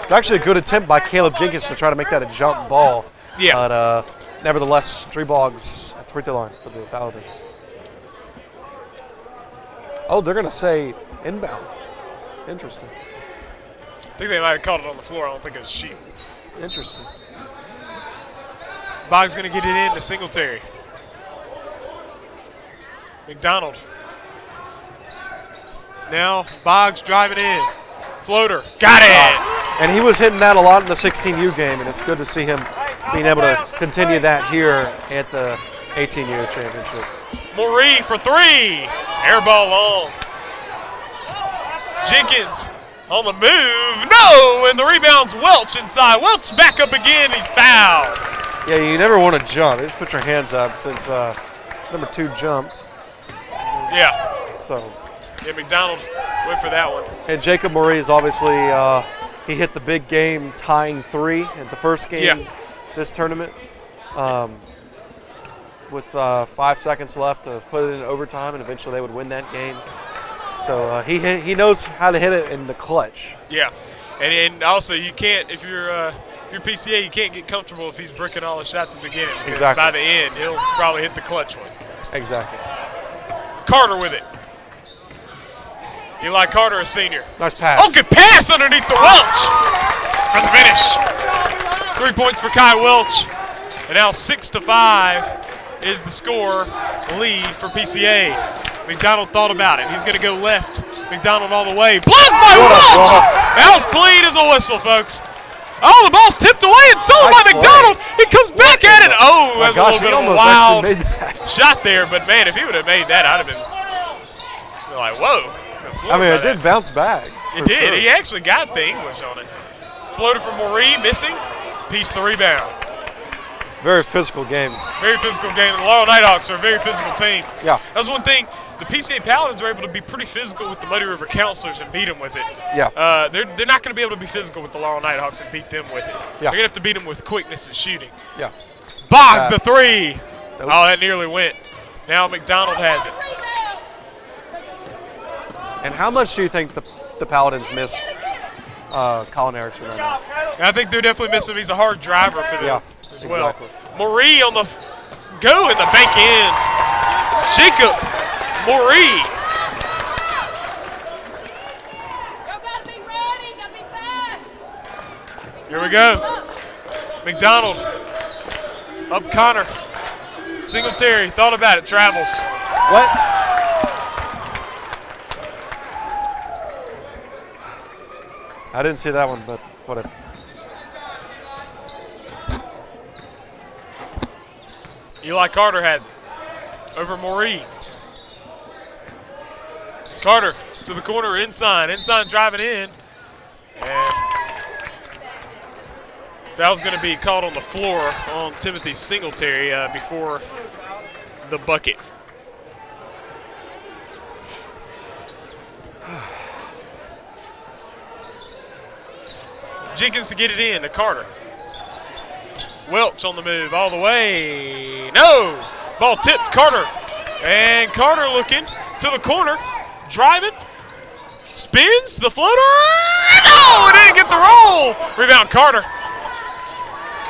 It's actually a good attempt by Caleb Jenkins to try to make that a jump ball. Yeah. But nevertheless, Drew Boggs at the free throw line for the Paladins. Oh, they're going to say inbound. Interesting. I think they might have called it on the floor. I don't think it was shooting. Interesting. Boggs going to get it in to Singletary. McDonald. Now Boggs driving in. Floater. Got it! And he was hitting that a lot in the 16U game, and it's good to see him being able to continue that here at the 18U championship. Moree for 3. Air ball long. Jenkins on the move. No, and the rebound's Welch inside. Welch back up again. He's fouled. Yeah, you never want to jump. You just put your hands up since number 2 jumped. Yeah. So. Yeah, McDonald went for that one. And Jacob Murray is obviously, he hit the big game tying 3 at the first game this tournament. With 5 seconds left to put it in overtime, and eventually they would win that game. So he knows how to hit it in the clutch. Yeah, and also you can't, if you're PCA, you can't get comfortable if he's bricking all his shots at the beginning. Because exactly. by the end, he'll probably hit the clutch one. Exactly. Carter with it. Eli Carter, a senior. Nice pass. Oh, good pass underneath the Welch for the finish. 3 points for Kai Welch, and now 6-5 is the score lead for PCA. McDonald thought about it. He's going to go left. McDonald all the way. Blocked by Welch! That was clean as a whistle, folks. Oh, the ball's tipped away and stolen by McDonald. He comes back at it. Oh, that was a little bit of a wild shot there. But, man, if he would have made that, I'd have been like, whoa. I mean, it did bounce back. It did. Sure. He actually got the English on it. Floater from Marie, missing. Piece the rebound. Very physical game. Very physical game. The Laurel Knighthawks are a very physical team. Yeah. That was one thing. The PCA Paladins were able to be pretty physical with the Muddy River Counselors and beat them with it. Yeah. They're not going to be able to be physical with the Laurel Knighthawks and beat them with it. Yeah. They're going to have to beat them with quickness and shooting. Yeah. Boggs the 3. Nope. Oh, that nearly went. Now McDonald has it. And how much do you think the Paladins miss Colin Erickson right now? I think they're definitely missing him. He's a hard driver for them as well. Exactly. Marie on the go in the bank end. Jacob Marie. Gotta be ready, gotta be fast. Here we go. McDonald. Up Connor. Singletary thought about it. Travels. What? I didn't see that one, but whatever. Eli Carter has it. Over Marie. Carter to the corner, Ensign. Ensign driving in. And foul's going to be called on the floor on Timothy Singletary before the bucket. Jenkins to get it in to Carter. Welch on the move all the way. No! Ball tipped Carter. And Carter looking to the corner. Driving. Spins the floater. No! It didn't get the roll. Rebound Carter.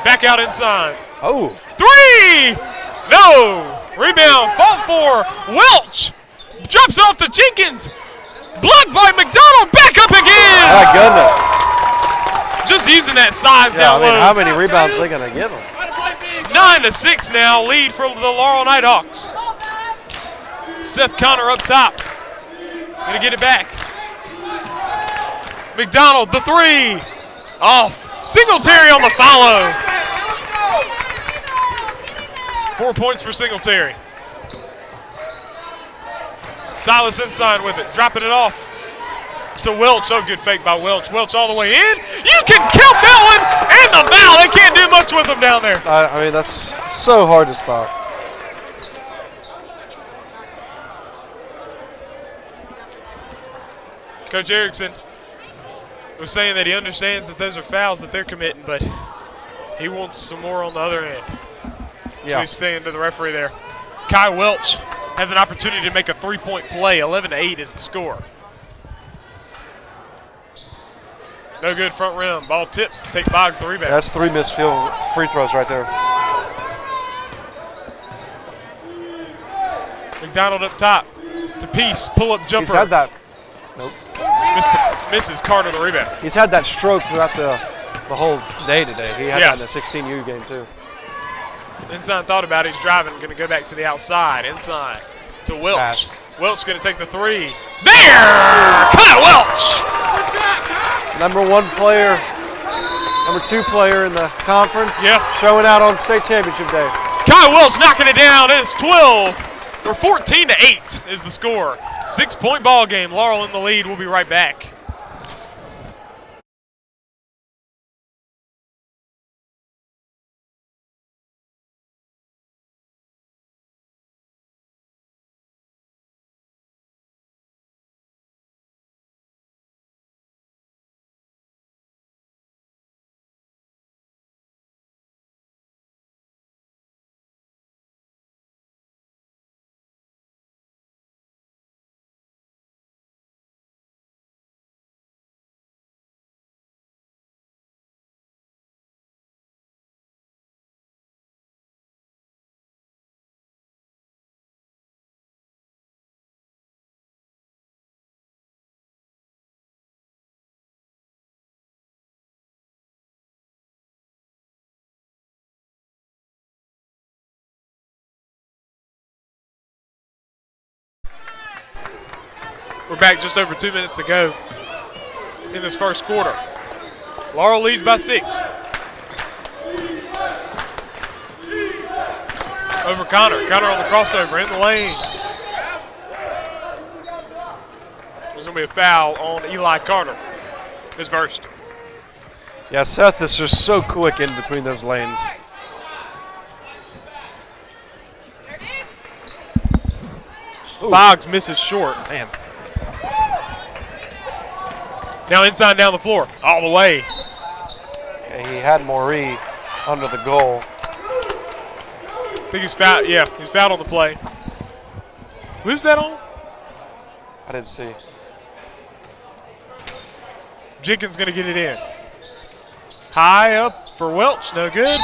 Back out inside. Oh. 3! No! Rebound fought for Welch. Drops off to Jenkins. Blocked by McDonald. Back up again. My goodness. Just using that size down low. How many rebounds are they going to give them? 9-6 now, lead for the Laurel Knighthawks. Seth Connor up top. Gonna get it back. McDonald, the 3. Off. Singletary on the follow. 4 points for Singletary. Silas inside with it, dropping it off to Welch. Oh, good fake by Welch. Welch all the way in. You can count that one and the foul. They can't do much with him down there. I mean, that's so hard to stop. Coach Erickson was saying that he understands that those are fouls that they're committing, but he wants some more on the other end. Yeah. So he's staying to the referee there. Kai Welch has an opportunity to make a 3-point play. 11-8 is the score. No good front rim. Ball tipped. Take Boggs the rebound. That's 3 missed free throws right there. McDonald up top to Peace. Pull-up jumper. He's had that. Nope. Misses Carter the rebound. He's had that stroke throughout the whole day today. He had that in the 16U game too. Ensign thought about it. He's driving. Going to go back to the outside. Ensign to Welch. Pass. Welch going to take the 3. There! Kyle Welch! Number 1 player, number 2 player in the conference. Yeah. Showing out on state championship day. Kyle Welch knocking it down. It is 12 or 14-8 is the score. 6-point ball game. Laurel in the lead. We'll be right back. We're back, just over 2 minutes to go in this first quarter. Laurel leads by 6. Over Connor. Connor on the crossover in the lane. There's going to be a foul on Eli Carter. His first. Yeah, Seth is just so quick in between those lanes. Boggs misses short. Man. Now inside down the floor, all the way. Yeah, he had Maury under the goal. I think he's fouled. Yeah, he's fouled on the play. Who's that on? I didn't see. Jenkins going to get it in. High up for Welch, no good.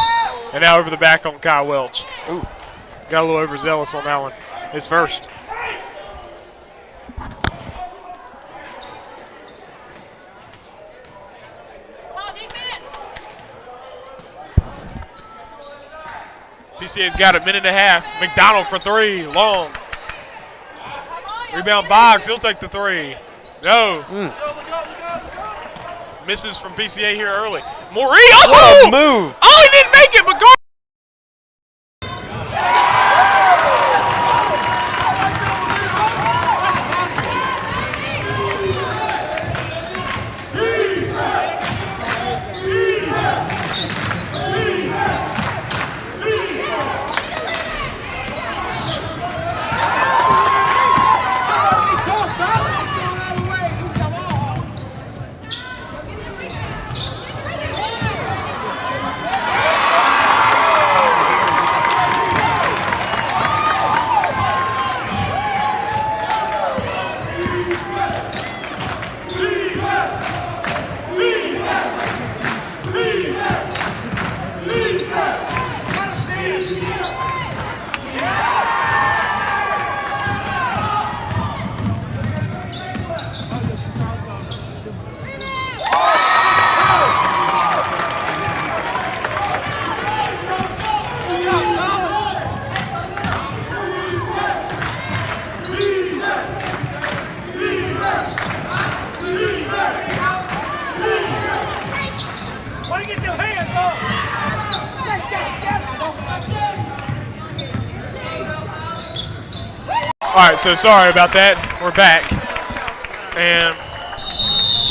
And now over the back on Kyle Welch. Ooh. Got a little overzealous on that one. His first. PCA's got a minute and a half. McDonald for 3, long. Rebound Boggs, he'll take the 3. No. Misses from PCA here early. Maury, oh! What a move. Oh, he didn't make it, but all right, so sorry about that. We're back. And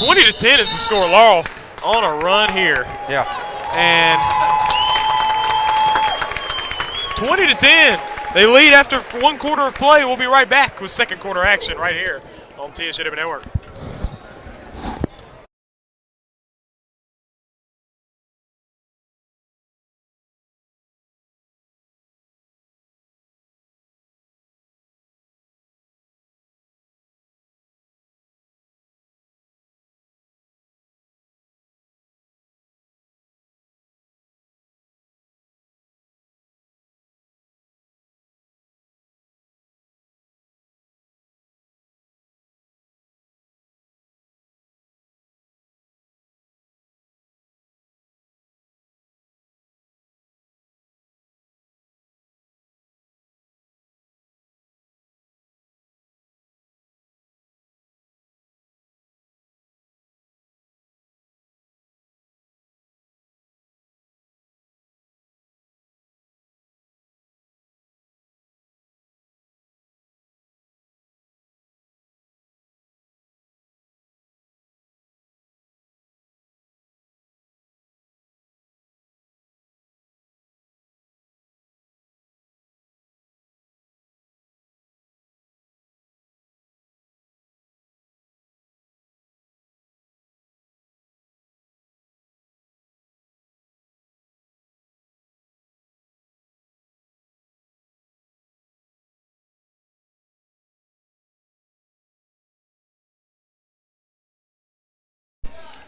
20-10 is the score. Laurel on a run here. Yeah. And 20-10. They lead after 1 quarter of play. We'll be right back with second quarter action right here on TSJW Network.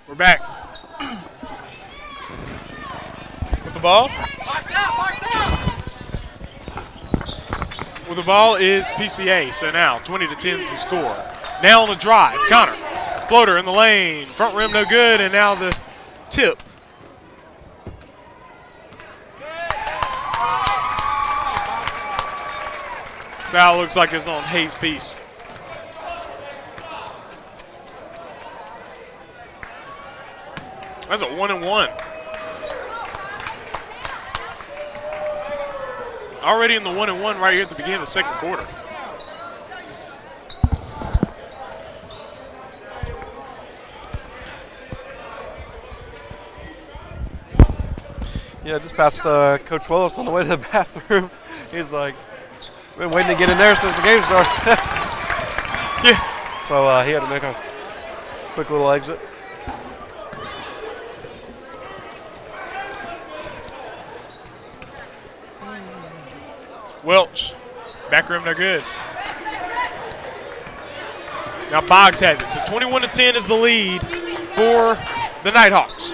We're back. With the ball. Box out. With the ball is PCA. So now 20-10 is the score. Now on the drive, Connor. Floater in the lane. Front rim no good, and now the tip. Foul looks like it's on Hayes' piece. That's a 1-and-1. Already in the 1-and-1 right here at the beginning of the second quarter. Yeah, just past Coach Willis on the way to the bathroom. He's like, been waiting to get in there since the game started. Yeah. So he had to make a quick little exit. Welch, back rim no good. Now Boggs has it. So 21-10 is the lead for the Knighthawks.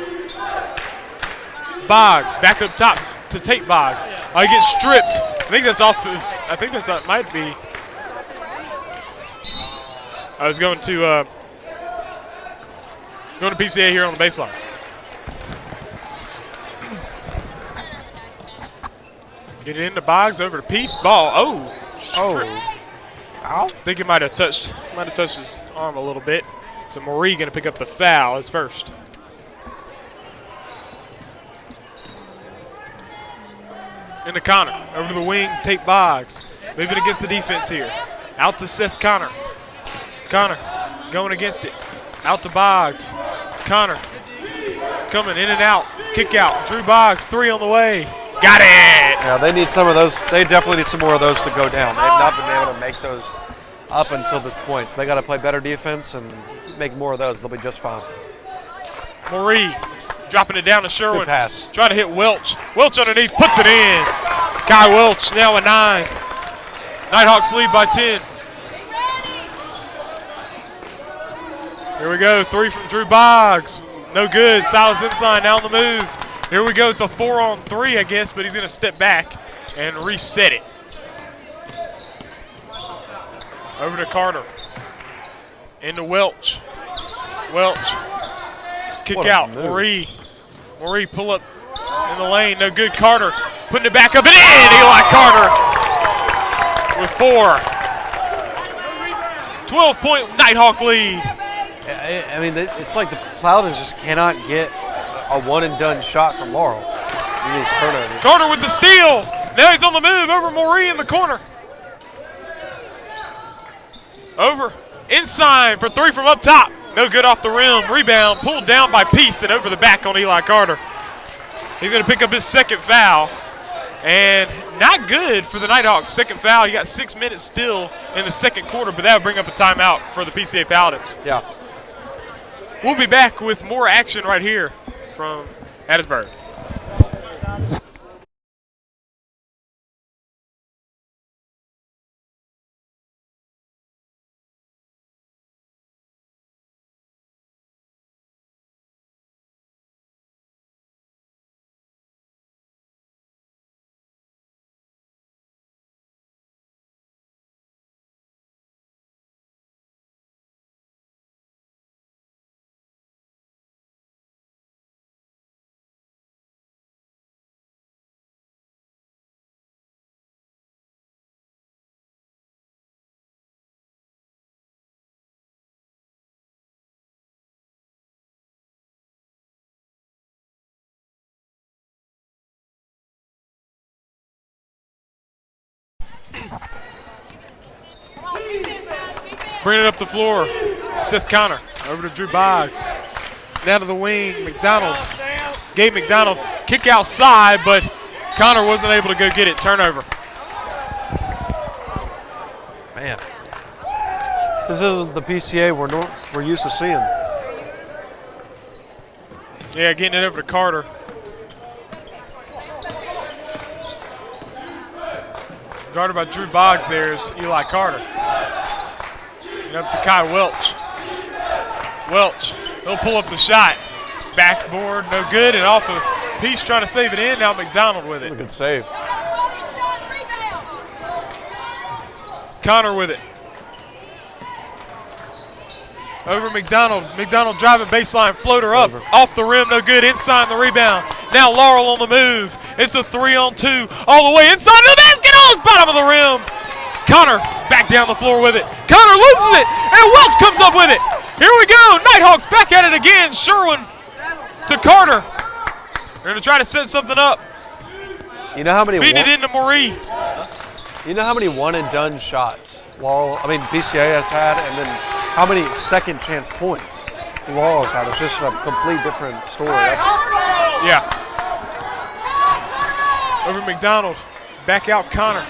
Boggs back up top to take Boggs. He gets stripped. I think that's off of, I think that's that might be. I was going to PCA here on the baseline. Get it into Boggs, over to Peace. Ball. Oh. Oh. I think he might have touched his arm a little bit. So Marie going to pick up the foul as first. Into Connor. Over to the wing, Tate Boggs. Moving against the defense here. Out to Seth Connor. Connor going against it. Out to Boggs. Connor coming in and out. Kick out. Drew Boggs, 3 on the way. Got it! Yeah, they need some of those. They definitely need some more of those to go down. They've not been able to make those up until this point. So they got to play better defense and make more of those. They'll be just fine. Marie dropping it down to Sherman. Good pass. Trying to hit Welch. Welch underneath, puts it in. Kai Welch now at 9. Knighthawks lead by 10. Here we go, 3 from Drew Boggs. No good, Silas inside, now on the move. Here we go, it's a 4-on-3, I guess, but he's going to step back and reset it. Over to Carter. Into Welch. Welch. Kick out. Marie. Marie pull up in the lane. No good. Carter putting it back up and in. Eli Carter with 4. 12-point Nighthawk lead. I mean, it's like the Paladins just cannot get a one-and-done shot from Laurel in these turnovers. Carter with the steal. Now he's on the move over Marie in the corner. Over. Inside for 3 from up top. No good off the rim. Rebound pulled down by Peace and over the back on Eli Carter. He's going to pick up his second foul. And not good for the Nighthawks. Second foul. You got 6 minutes still in the second quarter, but that will bring up a timeout for the PCA Paladins. Yeah. We'll be back with more action right here from Hattiesburg. Bring it up the floor. Seth Connor over to Drew Boggs. Down to the wing. McDonald. Gabe McDonald. Kick outside, but Connor wasn't able to go get it. Turnover. Man. This isn't the PCA we're used to seeing. Yeah, getting it over to Carter. Guarded by Drew Boggs there is Eli Carter. And up to Kai Welch. Welch, he'll pull up the shot. Backboard, no good, and off of Peace trying to save it in. Now McDonald with it. A good save. Connor with it. Over McDonald. McDonald driving baseline, floater up, off the rim, no good. Inside the rebound. Now Laurel on the move. It's a 3-on-2 all the way inside the basket. Oh, it's bottom of the rim. Connor back down the floor with it. Connor loses it, and Welch comes up with it. Here we go. Knighthawks back at it again. Sherman to Carter. They're going to try to set something up. You know how many? Feed it into Marie. You know how many one-and-done shots PCA has had, and then how many second-chance points Laurel's had? It's just a complete different story. Yeah. Over McDonald. Back out Connor.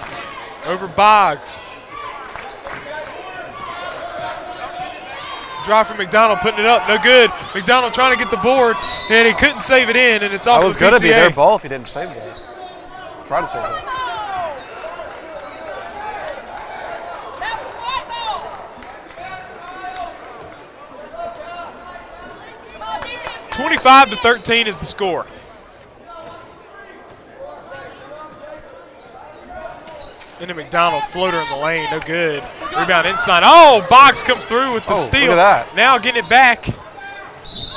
Over Boggs. Drive from McDonald, putting it up, no good. McDonald trying to get the board, and he couldn't save it in, and it's off. That was going to be their ball if he didn't save that. Try to save that. 25-13 is the score. Into McDonald, floater in the lane, no good. Rebound inside. Oh, Boggs comes through with the steal. Look at that. Now getting it back.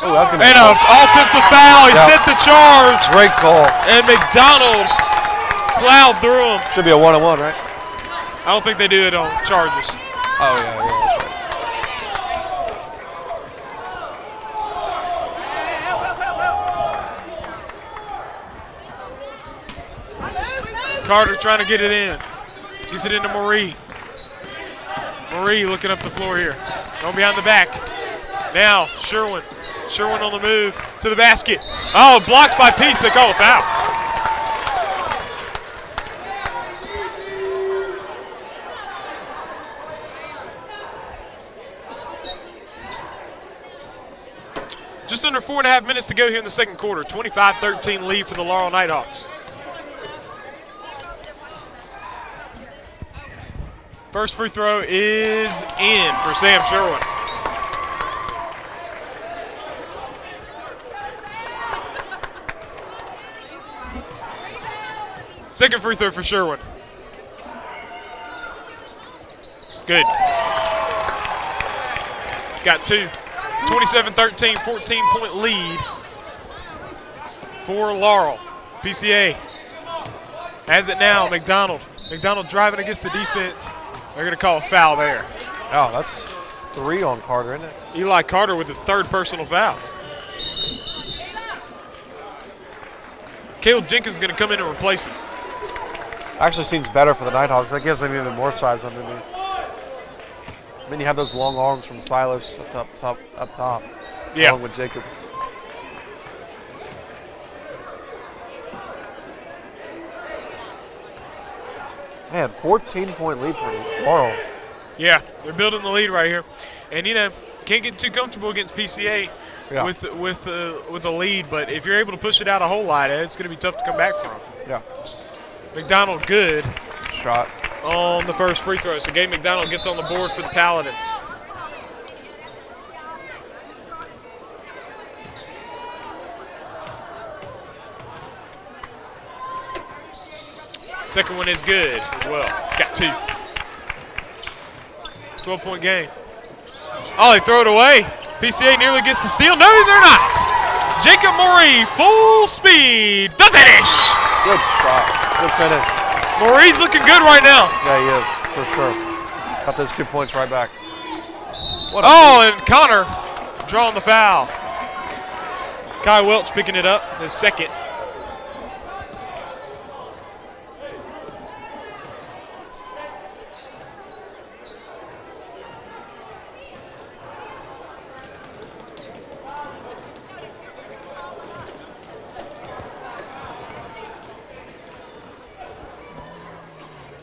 Oh, that's gonna and an offensive foul. He set the charge. Great call. And McDonald plowed through him. Should be a one-on-one, right? I don't think they do it on charges. Oh, yeah, that's right. Carter trying to get it in. Gets it into Marie. Marie looking up the floor here. Going behind the back. Now Sherman. Sherman on the move to the basket. Oh, blocked by Peace. They call a foul. Just under 4.5 minutes to go here in the second quarter. 25-13 lead for the Laurel Knighthawks. First free throw is in for Sam Sherwin. Second free throw for Sherwin. Good. He's got two. 27-13, 14-point lead for Laurel. PCA has it now. McDonald. McDonald driving against the defense. They're going to call a foul there. Oh, that's 3 on Carter, isn't it? Eli Carter with his third personal foul. Caleb Jenkins is going to come in and replace him. Actually seems better for the Knighthawks. That gives them even more size underneath. Then you have those long arms from Silas up top. Yeah. Along with Jacob. Man, 14-point lead for Laurel. Yeah, they're building the lead right here. And, you know, can't get too comfortable against PCA with a lead. But if you're able to push it out a whole lot, it's going to be tough to come back from. Yeah. McDonald good. Shot. On the first free throw. So Gabe McDonald gets on the board for the Paladins. Second one is good as well. He's got 2. 12-point game. Oh, they throw it away. PCA nearly gets the steal. No, they're not. Jacob Moree, full speed. The finish. Good shot. Good finish. Moree's looking good right now. Yeah, he is, for sure. Got those 2 points right back. And Connor drawing the foul. Kai Welch picking it up, his second.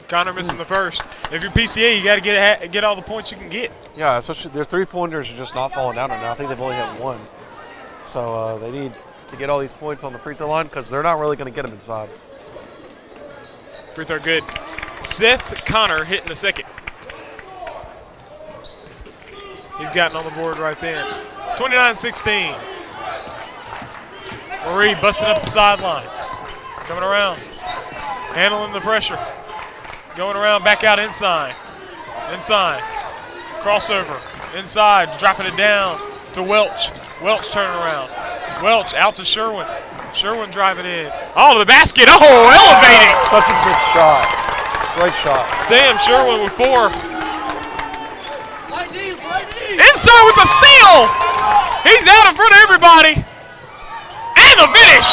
Connor missing the first. If you're PCA, you got to get all the points you can get. Yeah, especially their 3-pointers are just not falling down right now. I think they've only had 1. So they need to get all these points on the free throw line because they're not really going to get them inside. Free throw good. Seth Connor hitting the second. He's gotten on the board right then. 29-16. Marie busting up the sideline. Coming around. Handling the pressure. Going around, back out inside. Inside. Crossover. Inside. Dropping it down to Welch. Welch turning around. Welch out to Sherman. Sherman driving in. Oh, to the basket. Oh, elevating. Such a good shot. Great shot. Sam Sherman with 4. Inside with the steal. He's out in front of everybody. And the finish.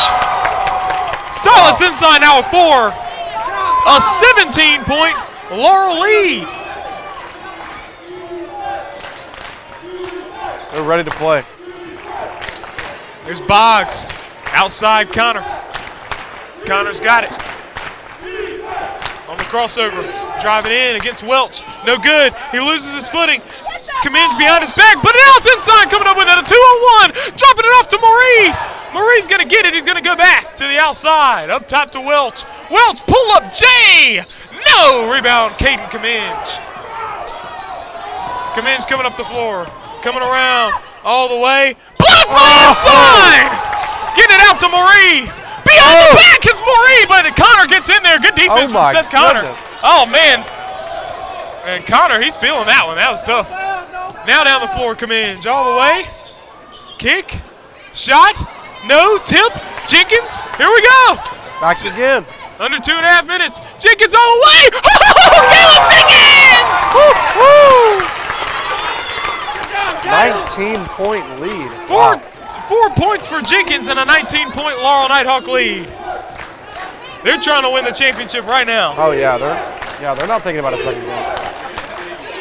Silas inside now with 4. A 17-point Laurel lead. They're ready to play. There's Boggs. Outside Connor. Connor's got it. On the crossover. Driving in against Welch. No good. He loses his footing. Commends behind his back, but now it's inside, coming up with it, a 2-on-1, dropping it off to Marie. Marie's gonna get it, he's gonna go back to the outside, up top to Welch. Welch, pull up, J! No, rebound, Caden Commenge. Commenge coming up the floor, coming around, all the way. Blocked by inside! Getting it out to Marie. Behind the back is Marie, but Connor gets in there. Good defense from Seth Connor. Oh, man. And Connor, he's feeling that one. That was tough. Now down the floor, Commenge all the way. Kick, shot, no, tip, Jenkins, here we go. Back again. Under 2.5 minutes, Jenkins all the way. Oh, Caleb Jenkins! Woo, woo. 19-point lead. Four points for Jenkins and a 19-point Laurel Nighthawk lead. They're trying to win the championship right now. Oh yeah, they're not thinking about a second game.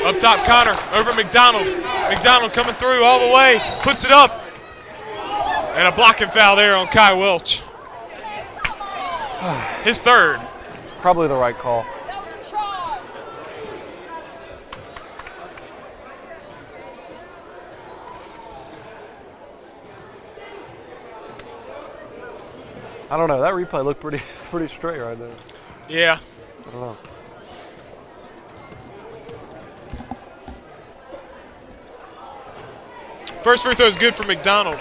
Up top, Connor, over McDonald. McDonald coming through all the way, puts it up. And a blocking foul there on Kai Welch. His 3rd. It's probably the right call. I don't know, that replay looked pretty straight right there. Yeah. I don't know. First free throw is good for McDonald.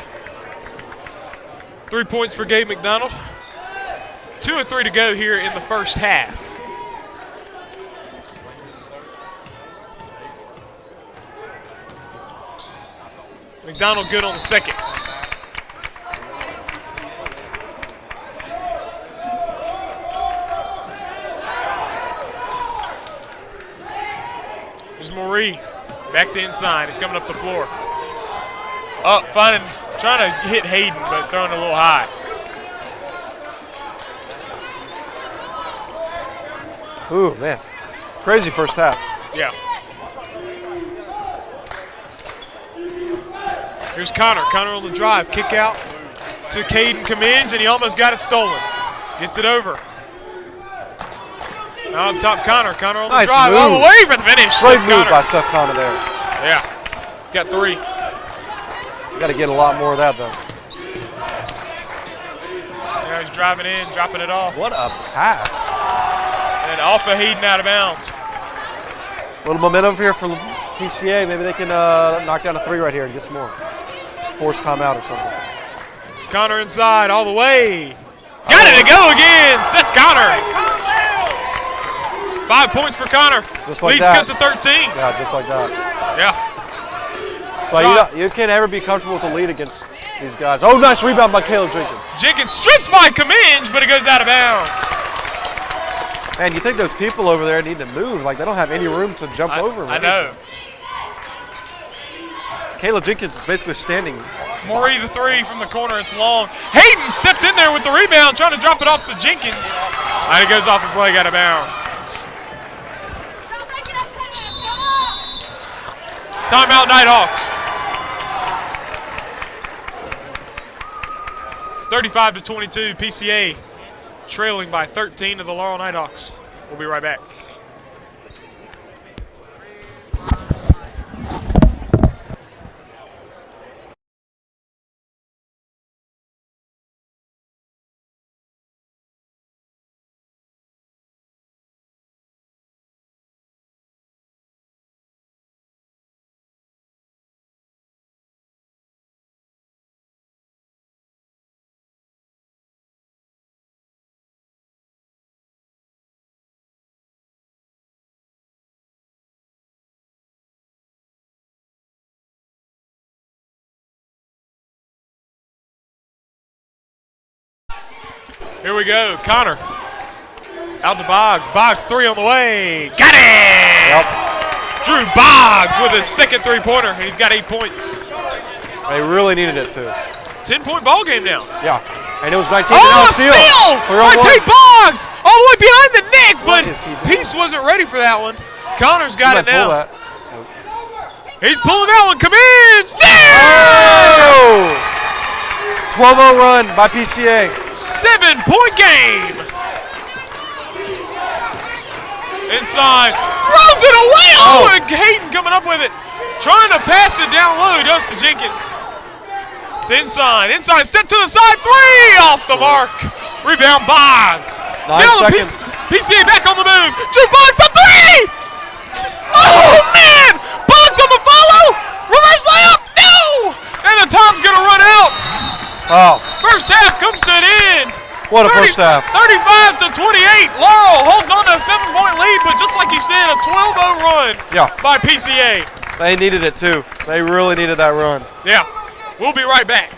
3 points for Gabe McDonald. 2 of 3 to go here in the first half. McDonald good on the second. There's Marie. Back to inside. He's coming up the floor. Up, trying to hit Hayden, but throwing a little high. Ooh, man. Crazy first half. Yeah. Here's Connor. Connor on the drive. Kick out to Caden Commenge, and he almost got it stolen. Gets it over. Now up top, Connor. Connor on the drive. Move. All the way for the finish. Great move by Seth Connor there. Yeah. He's got 3. Got to get a lot more of that, though. Now he's driving in, dropping it off. What a pass. And off of Hayden, out of bounds. A little momentum here for PCA. Maybe they can knock down a 3 right here and get some more. Force timeout or something. Connor inside, all the way. Got it to go again, Seth Connor. 5 points for Connor. Just like Leads that. cut to 13. Yeah, just like that. Yeah. So you can't ever be comfortable with a lead against these guys. Oh, nice rebound by Caleb Jenkins. Jenkins stripped by Commenge, but it goes out of bounds. Man, you think those people over there need to move. Like, they don't have any room to jump over. I know. Caleb Jenkins is basically standing. Marie the 3 from the corner. It's long. Hayden stepped in there with the rebound, trying to drop it off to Jenkins. And it goes off his leg out of bounds. Timeout, Nighthawks. 35-22, PCA trailing by 13 to the Laurel Nighthawks. We'll be right back. Here we go. Connor. Out to Boggs. Boggs 3 on the way. Got it! Yep. Drew Boggs with his second three-pointer, and he's got 8 points. They really needed it, too. 10-point ball game now. Yeah. And it was 19. Oh, a steal by Tate Boggs! All the way behind the neck, but Peace wasn't ready for that one. Connor's got it now. He's pulling that one. Commins! There! 12-0 run by PCA. 7-point game. Inside. Throws it away. Oh, and Hayden coming up with it. Trying to pass it down low. He does to Jenkins. It's inside. Inside. Step to the side. 3 off the mark. Rebound Boggs. 9 now seconds. PCA back on the move. Drew Boggs the 3. Oh, man. Boggs on the follow. Reverse layup. No. And the time's going to run out. Oh. First half comes to an end. What a first half. 35 to 28. Laurel holds on to a 7-point lead, but just like you said, a 12-0 run by PCA. They needed it too. They really needed that run. Yeah. We'll be right back.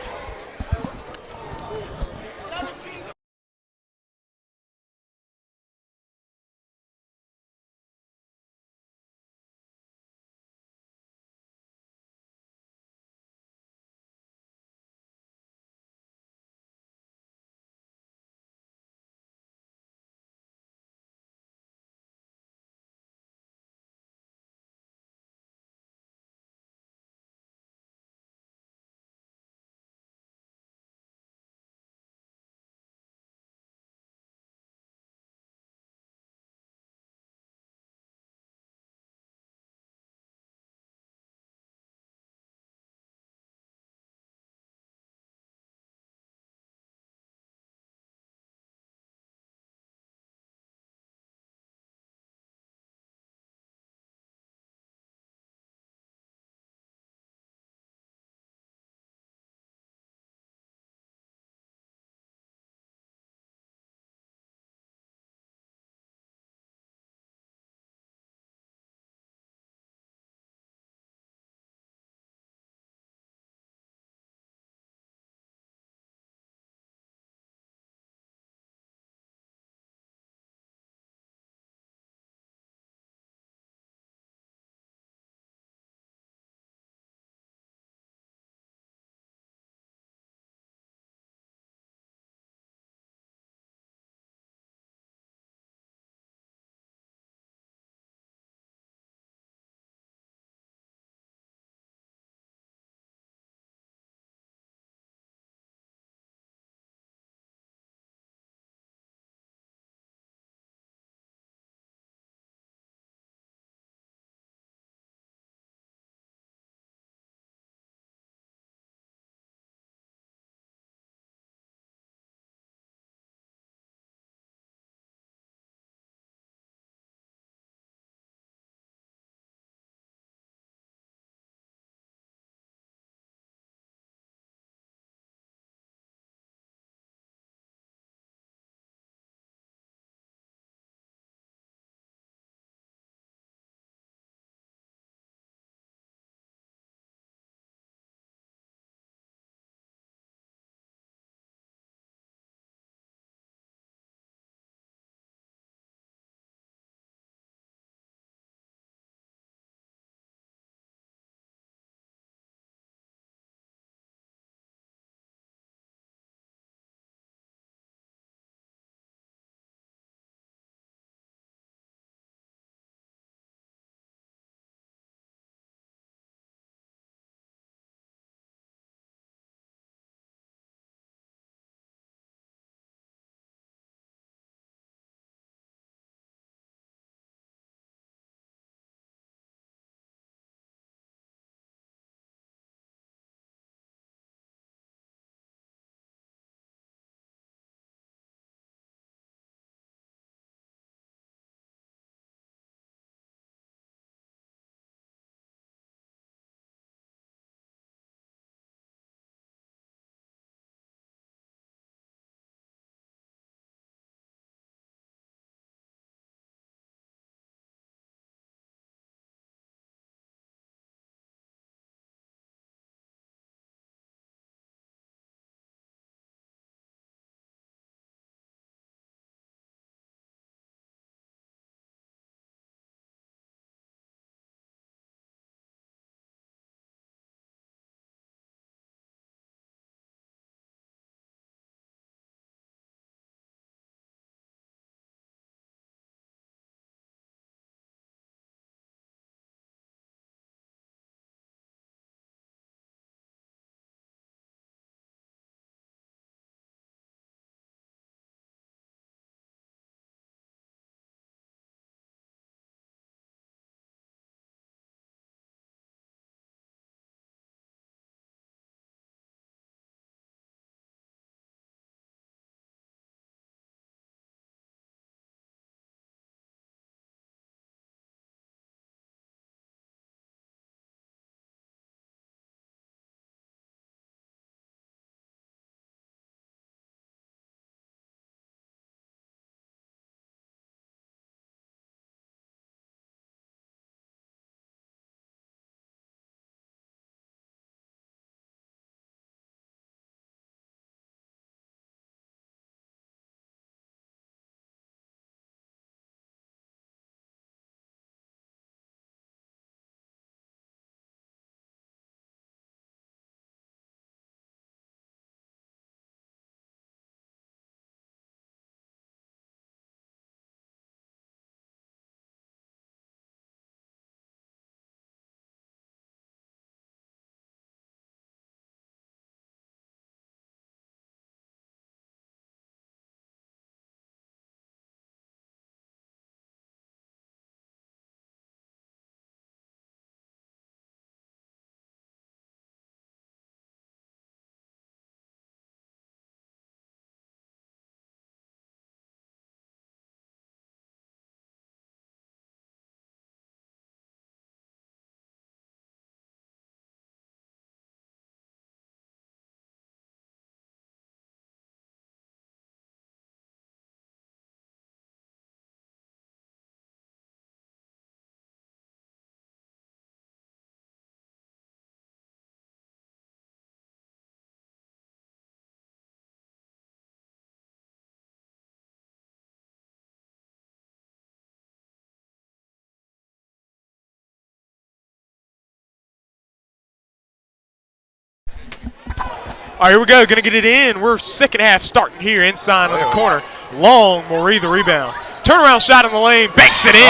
right, here we go. Going to get it in. We're second half starting here inside on the corner. Long, Moree the rebound. Turnaround shot in the lane. Banks it in.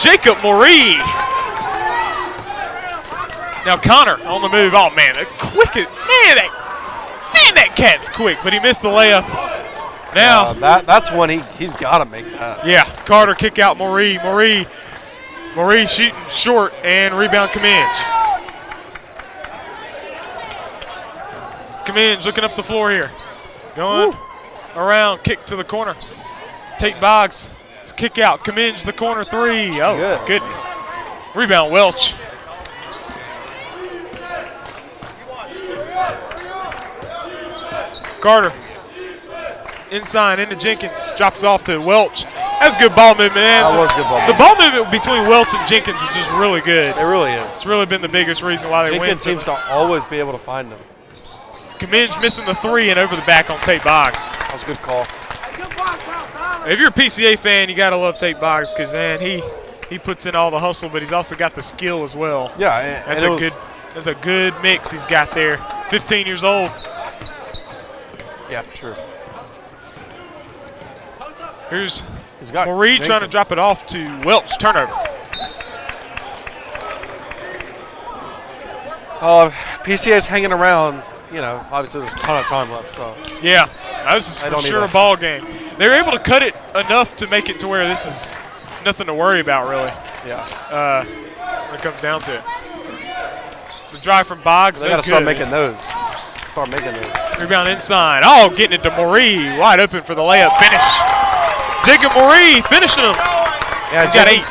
Jacob Moree. Now Connor on the move. Oh, man. That cat's quick, but he missed the layup. Now that's one he's got to make that. Yeah, Carter kick out Moree. Moree shooting short and rebound Comminge. Comminge looking up the floor here. Going around, kick to the corner. Tate Boggs, kick out. Comminge the corner three. Oh, my goodness. Rebound Welch. Carter. Inside into Jenkins. Drops off to Welch. That's good ball movement, man. That was good ball movement. The ball movement between Welch and Jenkins is just really good. It really is. It's really been the biggest reason why they win. Jenkins seems to always be able to find them. Comminge missing the three and over the back on Tate Boggs. That was a good call. If you're a PCA fan, you got to love Tate Boggs because, man, he puts in all the hustle, but he's also got the skill as well. Yeah, that's a good mix he's got there. 15 years old. Yeah, for sure. Here's Moree trying to drop it off to Welch. Turnover. PCA's hanging around. You know, obviously there's a ton of time left. So yeah, this is for sure a ball game. They're able to cut it enough to make it to where this is nothing to worry about, really. Yeah. When it comes down to it. The drive from Boggs. They got to start making those. Rebound inside. Oh, getting it to Moree. Wide open for the layup finish. Jacob Moree finishing him. Yeah, he's got 8.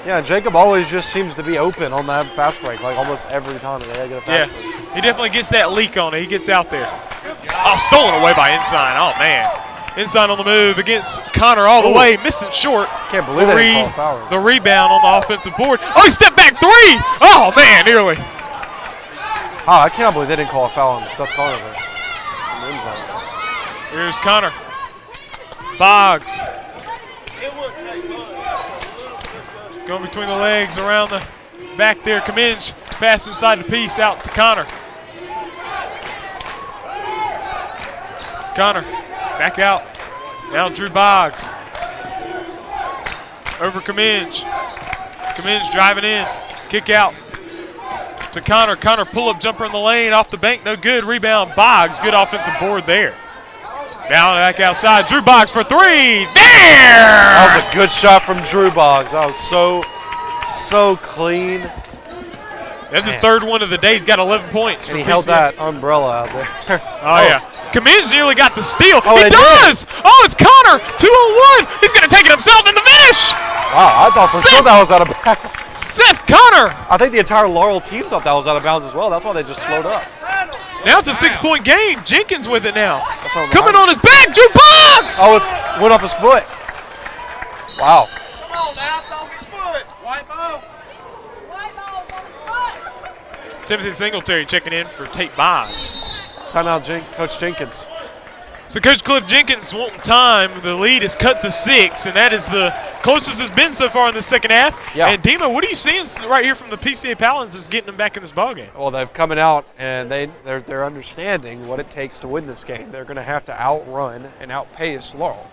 Yeah, Jacob always just seems to be open on that fast break, like almost every time they get a fast break. He definitely gets that leak on it. He gets out there. Oh, stolen away by Inside. Oh, man. Inside on the move against Connor all the way, missing short. Can't believe they didn't call a foul. The rebound on the offensive board. Oh, he stepped back 3. Oh, man, nearly. Oh, I can't believe they didn't call a foul on Seth Connor there. Here's Connor. Boggs. Going between the legs, around the back there. Comminge. Pass inside the piece out to Connor. Connor. Back out. Now Drew Boggs. Over Comminge. Comminge driving in. Kick out to Connor. Connor pull-up jumper in the lane. Off the bank. No good. Rebound Boggs. Good offensive board there. Now back outside. Drew Boggs for 3. There! That was a good shot from Drew Boggs. That was so clean. That's his third one of the day. He's got 11 points. And he held that umbrella out there. Oh, yeah. Comminge nearly got the steal. He does! Oh, it's Connor. 2-on-1. He's going to take it himself in the finish. Wow, I thought for sure that was out of bounds. Seth Connor. I think the entire Laurel team thought that was out of bounds as well. That's why they just slowed up. Now it's a 6-point game. Jenkins with it now. Coming on his back, Drew Boggs. Oh, it went off his foot. Wow. Come on now, it's off his foot. White ball. White ball's on his foot. Timothy Singletary checking in for Tate Boggs. Timeout, Coach Jenkins. So Coach Cliff Jenkins wanting time. The lead is cut to 6, and that is the closest it's been so far in the second half. Yeah. And Dima, what are you seeing right here from the PCA Paladins that's getting them back in this ballgame? Well, they've coming out, and they're understanding what it takes to win this game. They're going to have to outrun and outpace Laurel.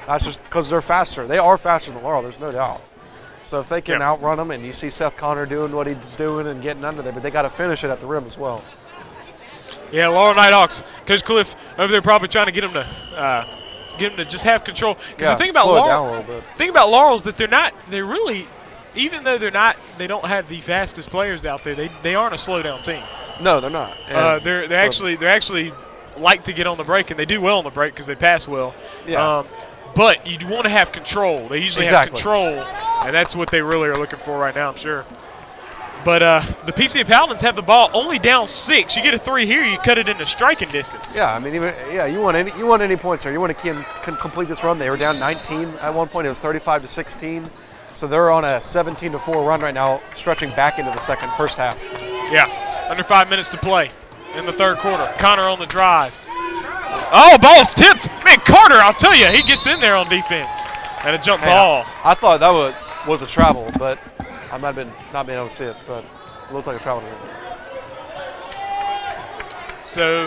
That's just because they're faster. They are faster than Laurel, there's no doubt. So if they can outrun them, and you see Seth Connor doing what he's doing and getting under there, but they got to finish it at the rim as well. Yeah, Laurel Knighthawks. Coach Cliff over there probably trying to get them to just have control. Because the thing about Laurel is that they're really, even though they don't have the fastest players out there, they aren't a slow down team. No, they're not. They're actually like to get on the break, and they do well on the break because they pass well. Yeah. But you want to have control. They usually have control, and that's what they really are looking for right now, I'm sure. But the PCA Paladins have the ball only down 6. You get a 3 here, you cut it into striking distance. Yeah, I mean, you want any points here. You want to complete this run. They were down 19 at one point. It was 35-16. So they're on a 17-4 run right now, stretching back into the first half. Yeah, under 5 minutes to play in the third quarter. Connor on the drive. Oh, ball's tipped. Man, Carter, I'll tell you, he gets in there on defense. And a jump ball. I thought that was a travel, but I might have not been able to see it, but it looked like a travel. So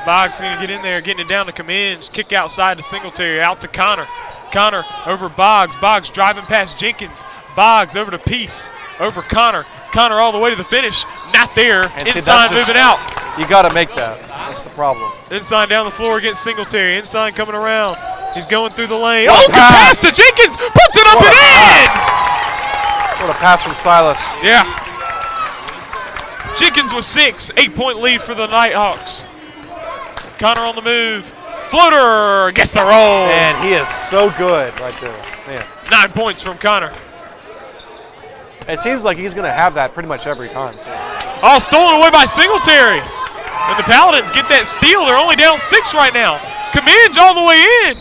Boggs going to get in there, getting it down to Cummins. Kick outside to Singletary, out to Connor. Connor over Boggs. Boggs driving past Jenkins. Boggs over to Peace. Over Connor. Connor all the way to the finish. Not there. And Ensign moving out. You got to make that. That's the problem. Ensign down the floor against Singletary. Ensign coming around. He's going through the lane. What Oh, good pass to Jenkins. Puts it up What and in. What a pass from Silas. Yeah. Jenkins with 6. 8-point lead for the Knighthawks. Connor on the move. Floater gets the roll. Man, he is so good right there. Man. 9 points from Connor. It seems like he's going to have that pretty much every time, too. Oh, stolen away by Singletary. And the Paladins get that steal. They're only down 6 right now. Cummins all the way in.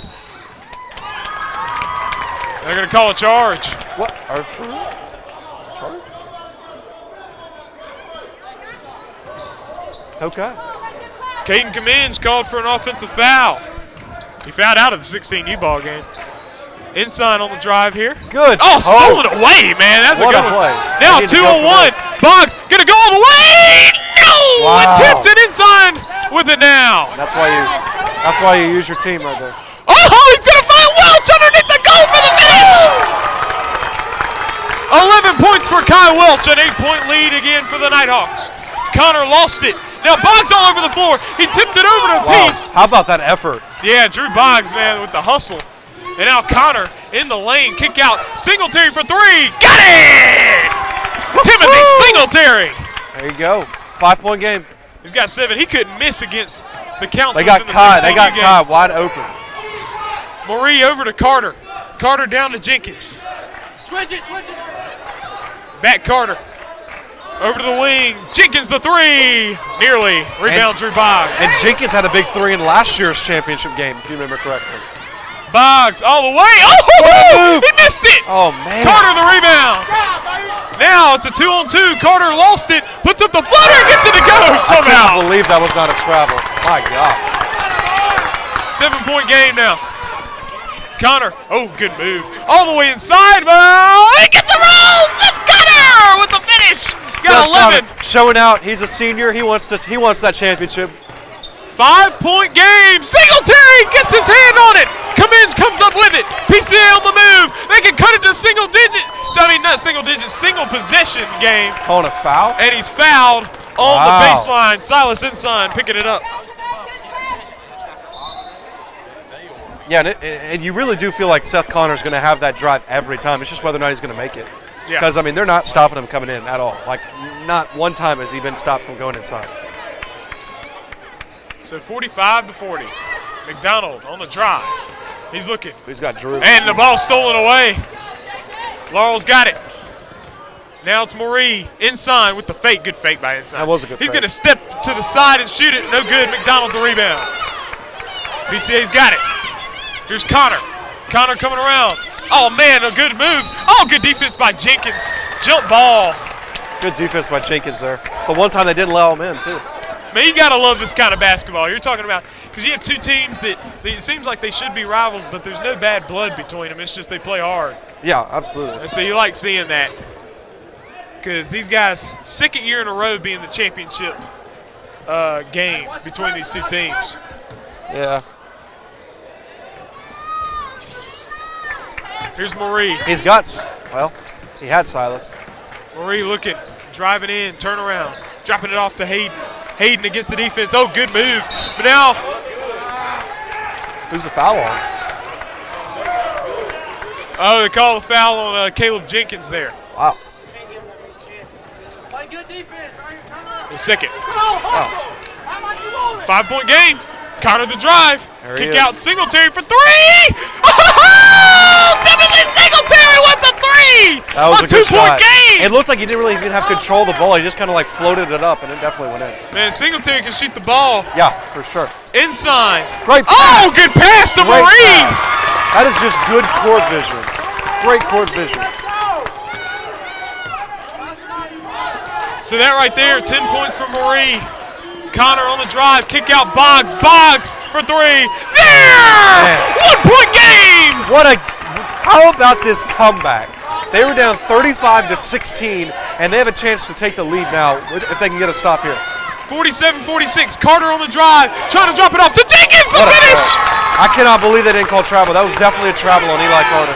They're going to call a charge. What? Charge? Okay. Caden Cummins called for an offensive foul. He fouled out of the 16U ball game. Ensign on the drive here. Good. Oh, stolen away, man. That's What a a good play. one. Now They need to 2 go on for 1. this. Boggs going to go all the way. No! Wow. It tipped and Ensign with it now. That's why you use your team right there. Oh, he's going to find Welch underneath the goal for the finish. 11 points for Kai Welch, an 8-point lead again for the Knighthawks. Connor lost it. Now Boggs all over the floor. He tipped it over to Peace. How about that effort? Yeah, Drew Boggs, man, with the hustle. And now Connor in the lane. Kick out. Singletary for 3. Got it! Timothy Singletary. There you go. 5-point game. He's got 7. He couldn't miss against the Councils They got in the Kai. 16U They got game. Kai wide open. Marie over to Carter. Carter down to Jenkins. Switch it, switch it. Back Carter. Over to the wing. Jenkins the 3. Nearly. Rebound Drew Boggs. And Jenkins had a big 3 in last year's championship game, if you remember correctly. Boggs all the way. Oh, he missed it. Oh, man. Carter the rebound. Now it's a 2-on-2. Carter lost it. Puts up the flutter. Gets it to go I somehow. can't believe that was not a travel. My God. 7-point game now. Connor. Oh, good move. All the way inside. He gets the roll. Seth Connor with the finish. Got 11. Connor showing out. He's a senior. He wants that championship. 5-point game. Singletary gets his hand on it. Cummins comes up with it. PCA on the move. They can cut it to single digit. I mean, not single digit, single possession game. Calling a foul? And he's fouled on the baseline. Silas Ensign picking it up. Yeah, and you really do feel like Seth Connor's going to have that drive every time. It's just whether or not he's going to make it. Yeah. Because, I mean, they're not stopping him coming in at all. Like, not one time has he been stopped from going inside. So 45-40. McDonald on the drive. He's looking. He's got Drew. And the ball stolen away. Laurel's got it. Now it's Marie. Ensign with the fake. Good fake by Ensign. That was a good He's fake. going to step to the side and shoot it. No good. McDonald the rebound. BCA's got it. Here's Connor. Connor coming around. Oh, man, a good move. Oh, good defense by Jenkins. Jump ball. Good defense by Jenkins there. But one time they didn't allow him in, too. Man, you got to love this kind of basketball. You're talking about, because you have two teams that it seems like they should be rivals, but there's no bad blood between them. It's just they play hard. Yeah, absolutely. And so you like seeing that. Because these guys, second year in a row being the championship game between these two teams. Yeah. Here's Marie. He's got, well, he had Silas. Marie looking, driving in, turn around, dropping it off to Hayden. Hayden against the defense. Oh, good move. But now, who's the foul on? Oh, they call the foul on Caleb Jenkins there. Wow. Play good defense. The second. Oh. 5-point game. Connor the drive. There he Kick is. out Singletary for 3. Oh, Timothy Singletary with the 3. That was a good shot. 2-point game. It looked like he didn't really even have control of the ball. He just kind of like floated it up, and it definitely went in. Man, Singletary can shoot the ball. Yeah, for sure. Inside. Great pass. Oh, good pass to Great Marie. pass. That is just good court vision. Great court vision. So that right there, 10 points for Marie. Connor on the drive, kick out Boggs. Boggs for 3. There! Man. 1-point game! How about this comeback? They were down 35-16, and they have a chance to take the lead now if they can get a stop here. 47-46. Carter on the drive, trying to drop it off to Jenkins. The finish. I cannot believe they didn't call travel. That was definitely a travel on Eli Carter.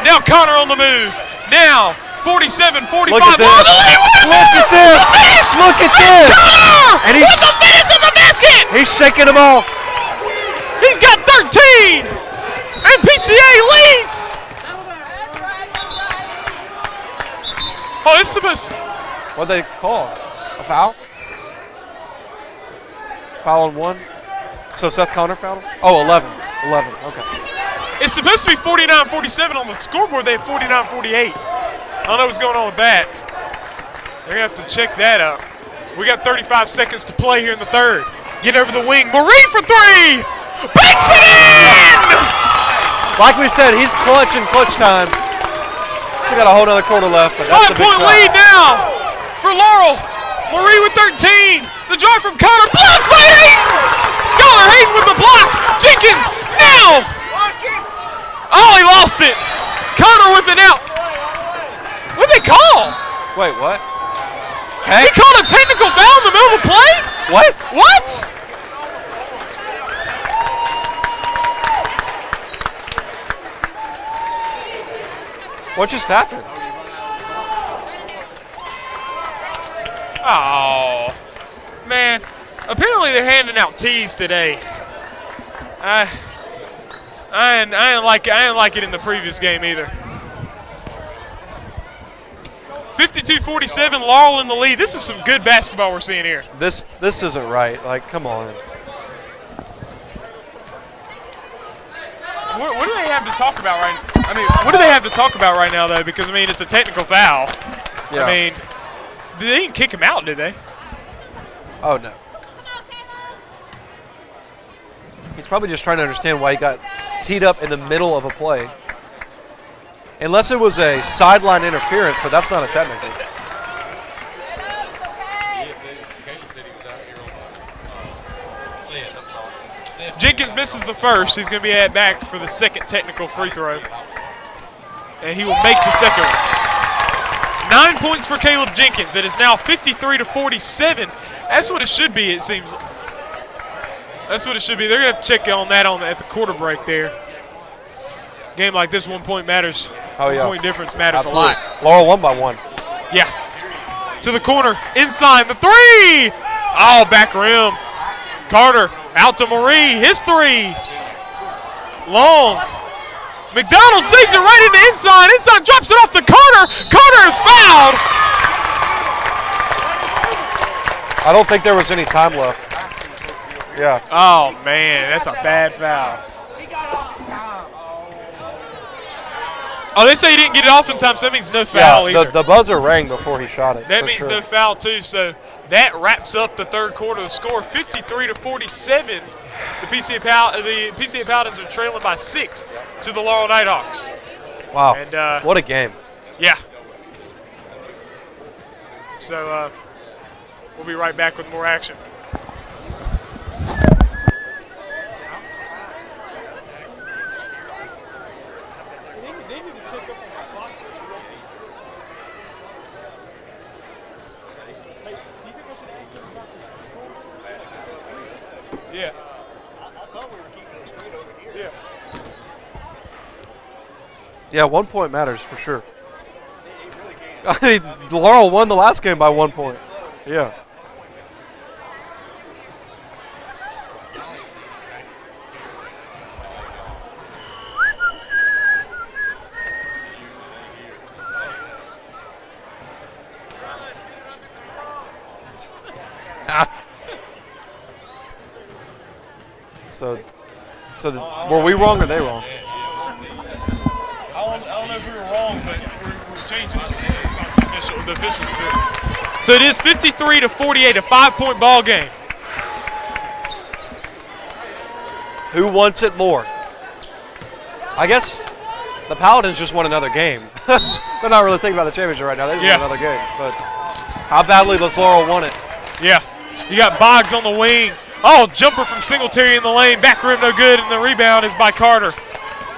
Now Connor on the move. Now 47-45. Look at this. Look at this. Look at this. Connor And he's with the finish in the basket. He's shaking him off. He's got 13. And PCA leads. Oh, it's supposed. What'd they call? A foul? Foul on 1. So Seth Connor fouled him? Oh, 11. 11, okay. It's supposed to be 49-47 on the scoreboard. They have 49-48. I don't know what's going on with that. They're going to have to check that out. We got 35 seconds to play here in the third. Get over the wing. Marie for 3. Banks it in! Like we said, he's clutch in clutch time. Still got a whole other quarter left, but that's a big 5-point lead now for Laurel. Marie with 13. The drive from Connor. Blocked by Hayden. Scholar Hayden with the block. Jenkins now. Oh, he lost it. Connor with it out. What did they call? Wait, what? He called a technical foul in the middle of the play? What? What? What just happened? Oh, man. Apparently they're handing out teas today. I didn't like it in the previous game either. 52-47, Laurel in the lead. This is some good basketball we're seeing here. This isn't right. Like, come on. What do they have to talk about right now? I mean, what do they have to talk about right now, though? Because, I mean, it's a technical foul. Yeah. I mean, they didn't kick him out, did they? Oh, no. He's probably just trying to understand why he got teed up in the middle of a play. Unless it was a sideline interference, but that's not a technical. Jenkins misses the first. He's going to be at back for the second technical free throw. And he will make the second one. 9 points for Caleb Jenkins. It is now 53-47. That's what it should be, it seems. That's what it should be. They're going to have to check on that at the quarter break there. Game like this, 1 point matters. Oh, yeah. 1 point difference matters Absolutely. a lot. Laurel won by 1. Yeah. To the corner, inside, the 3. Oh, back rim. Carter out to Marie, his 3. Long. McDonald saves it right into inside. Inside drops it off to Carter. Carter is fouled. I don't think there was any time left. Yeah. Oh, man, that's a bad foul. Oh, they say he didn't get it off in time, so that means no foul either. The buzzer rang before he shot it. That means no foul, too. So that wraps up the third quarter. The score, 53-47. The PCA Paladins are trailing by 6 to the Laurel Knighthawks. Wow, and, what a game. Yeah. So we'll be right back with more action. Yeah. I thought we were keeping it straight over here. Yeah, 1 point matters for sure. It really can. I mean, Laurel won the last game by 1 point. Yeah. So were we wrong or they wrong? I don't know if we were wrong, but we're changing it. It's not the officials. So it is 53-48, a 5-point ball game. Who wants it more? I guess the Paladins just won another game. They're not really thinking about the championship right now. They just won another game. But how badly does Laurel want it? Yeah. You got Boggs on the wing. Oh, jumper from Singletary in the lane. Back rim no good, and the rebound is by Carter.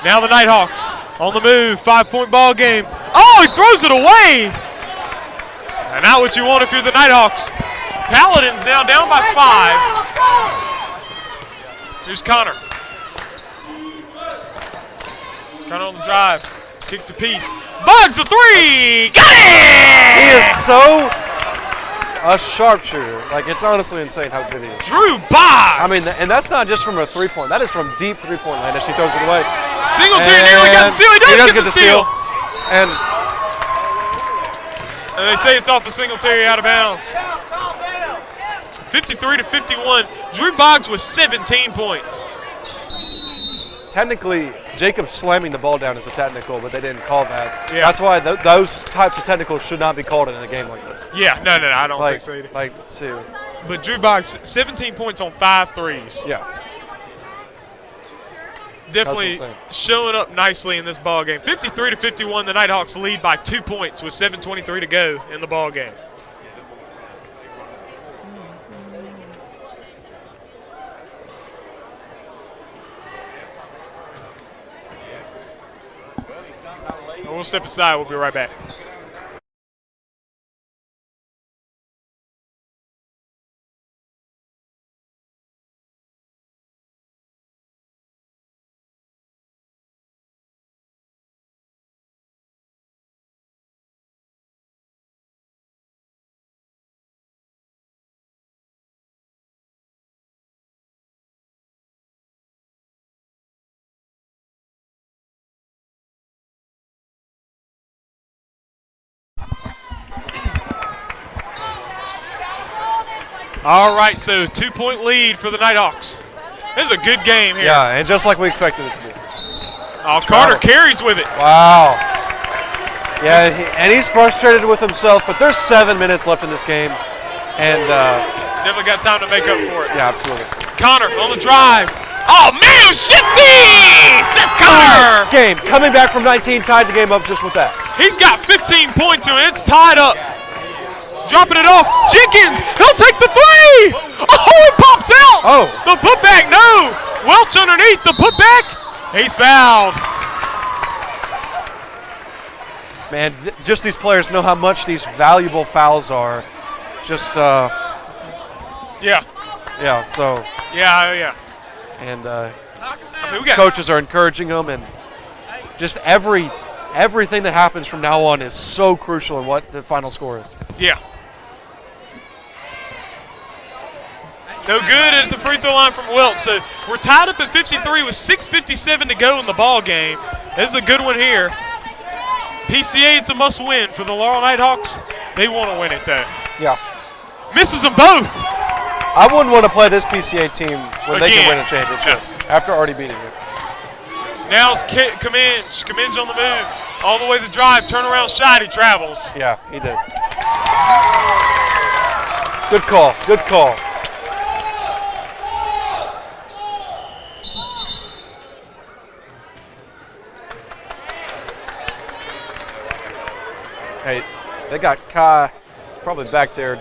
Now the Knighthawks on the move. 5-point ball game. Oh, he throws it away. And not what you want if you're the Knighthawks. Paladins now down by 5. Here's Connor. Connor on the drive. Kick to Peace. Bugs the 3. Got it! He is so a sharpshooter. Like, it's honestly insane how good he is. Drew Boggs. I mean, and that's not just from a three-point. That is from deep three-point line as he throws it away. Singletary nearly got the steal. He does get the steal. And they say it's off of Singletary out of bounds. 53-51. Drew Boggs with 17 points. technically, Jacob slamming the ball down is a technical, but they didn't call that. Yeah. That's why those types of technicals should not be called in a game like this. Yeah, no, I don't think so either. Like, let's see. But Drew Boggs, 17 points on 5 threes. Yeah. Definitely showing up nicely in this ball game. 53-51, the Knighthawks lead by 2 points with 7:23 to go in the ball game. We'll step aside. We'll be right back. All right, so 2-point lead for the Knighthawks. This is a good game here. Yeah, and just like we expected it to be. Oh, Carter carries with it. Wow. Yeah, and he's frustrated with himself, but there's 7 minutes left in this game. And definitely got time to make up for it. Yeah, absolutely. Connor on the drive. Oh, man, shifty! Seth Connor! Game, coming back from 19, tied the game up just with that. He's got 15 points to it. It's tied up. Dropping it off. Jenkins, he'll take the three. Oh, it pops out. Oh. The putback, no. Welch underneath the putback. He's fouled. Man, just these players know how much these valuable fouls are. Just, yeah. Yeah, so. Yeah. And these coaches are encouraging them, and just everything that happens from now on is so crucial in what the final score is. Yeah. No good at the free throw line from Welch. So we're tied up at 53 with 6:57 to go in the ball game. This is a good one here. PCA, it's a must win for the Laurel Knighthawks. They want to win it though. Yeah. Misses them both. I wouldn't want to play this PCA team when they can win a championship after already beating you. Now it's Kaminge. Kaminge on the move. All the way to the drive. Turnaround shot. He travels. Yeah, he did. Good call. Good call. Hey, they got Kai probably back there.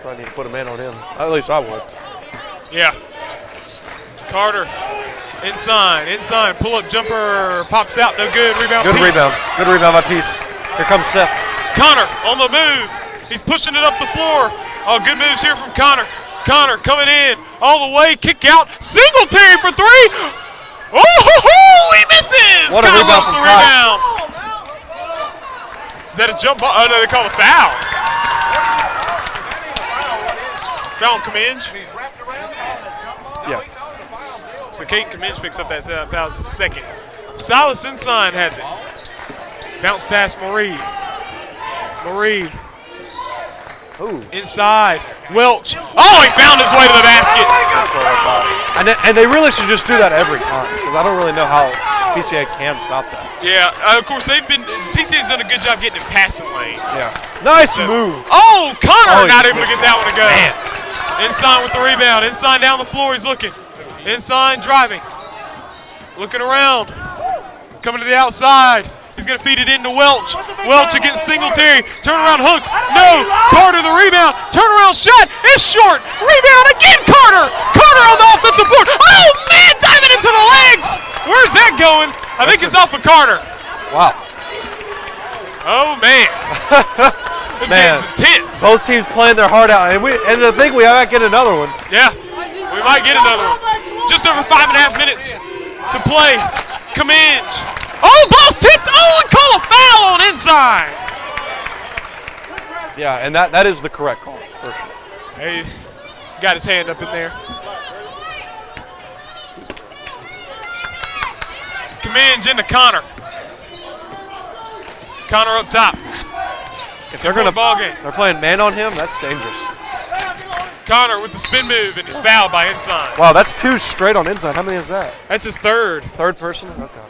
Probably need to put a man on him. At least I would. Yeah. Carter. Inside. Pull-up jumper pops out. No good. Rebound. Good Peace. rebound. Good rebound by Peace. Here comes Seth. Connor on the move. He's pushing it up the floor. Oh, good moves here from Connor. Connor coming in all the way. Kick out. Singletary for three. Oh, he misses. What a Kyle rebound lost the from rebound. Is that a jump ball? Oh, no, they call it a foul. Foul on Kaminge. Yeah. So Kate Kaminge picks up that foul as the second. Silas Ensign has it. Bounce past Marie. Ooh. Inside. Welch. Oh, he found his way to the basket. And they really should just do that every time, because I don't really know how PCA can stop that. Yeah, of course, PCA's done a good job getting in passing lanes. Yeah. Nice move. Oh, Connor not able to missed. get that one to go. Man. Inside with the rebound. Inside down the floor, he's looking. Inside driving. Looking around. Coming to the outside. He's going to feed it into Welch. Welch against Singletary. Turnaround hook. No. Carter the rebound. Turnaround shot. It's short. Rebound again, Carter. Carter on the offensive board. Oh, man, diving into the legs. Where's that going? I think it's off of Carter. Wow. Oh, man. This game's intense. Both teams playing their heart out, and I think we might get another one. Yeah, we might get another one. Just over 5.5 minutes to play. Cominge. Oh, ball's tipped. Oh, and call a foul on inside. Yeah, and that is the correct call, for sure. Hey, got his hand up in there. Cominge into Connor. Connor up top. If they're they're playing man on him, that's dangerous. Connor with the spin move, and he's fouled by Ensign. Wow, that's 2 straight on Ensign. How many is that? That's his third. Third person? Okay.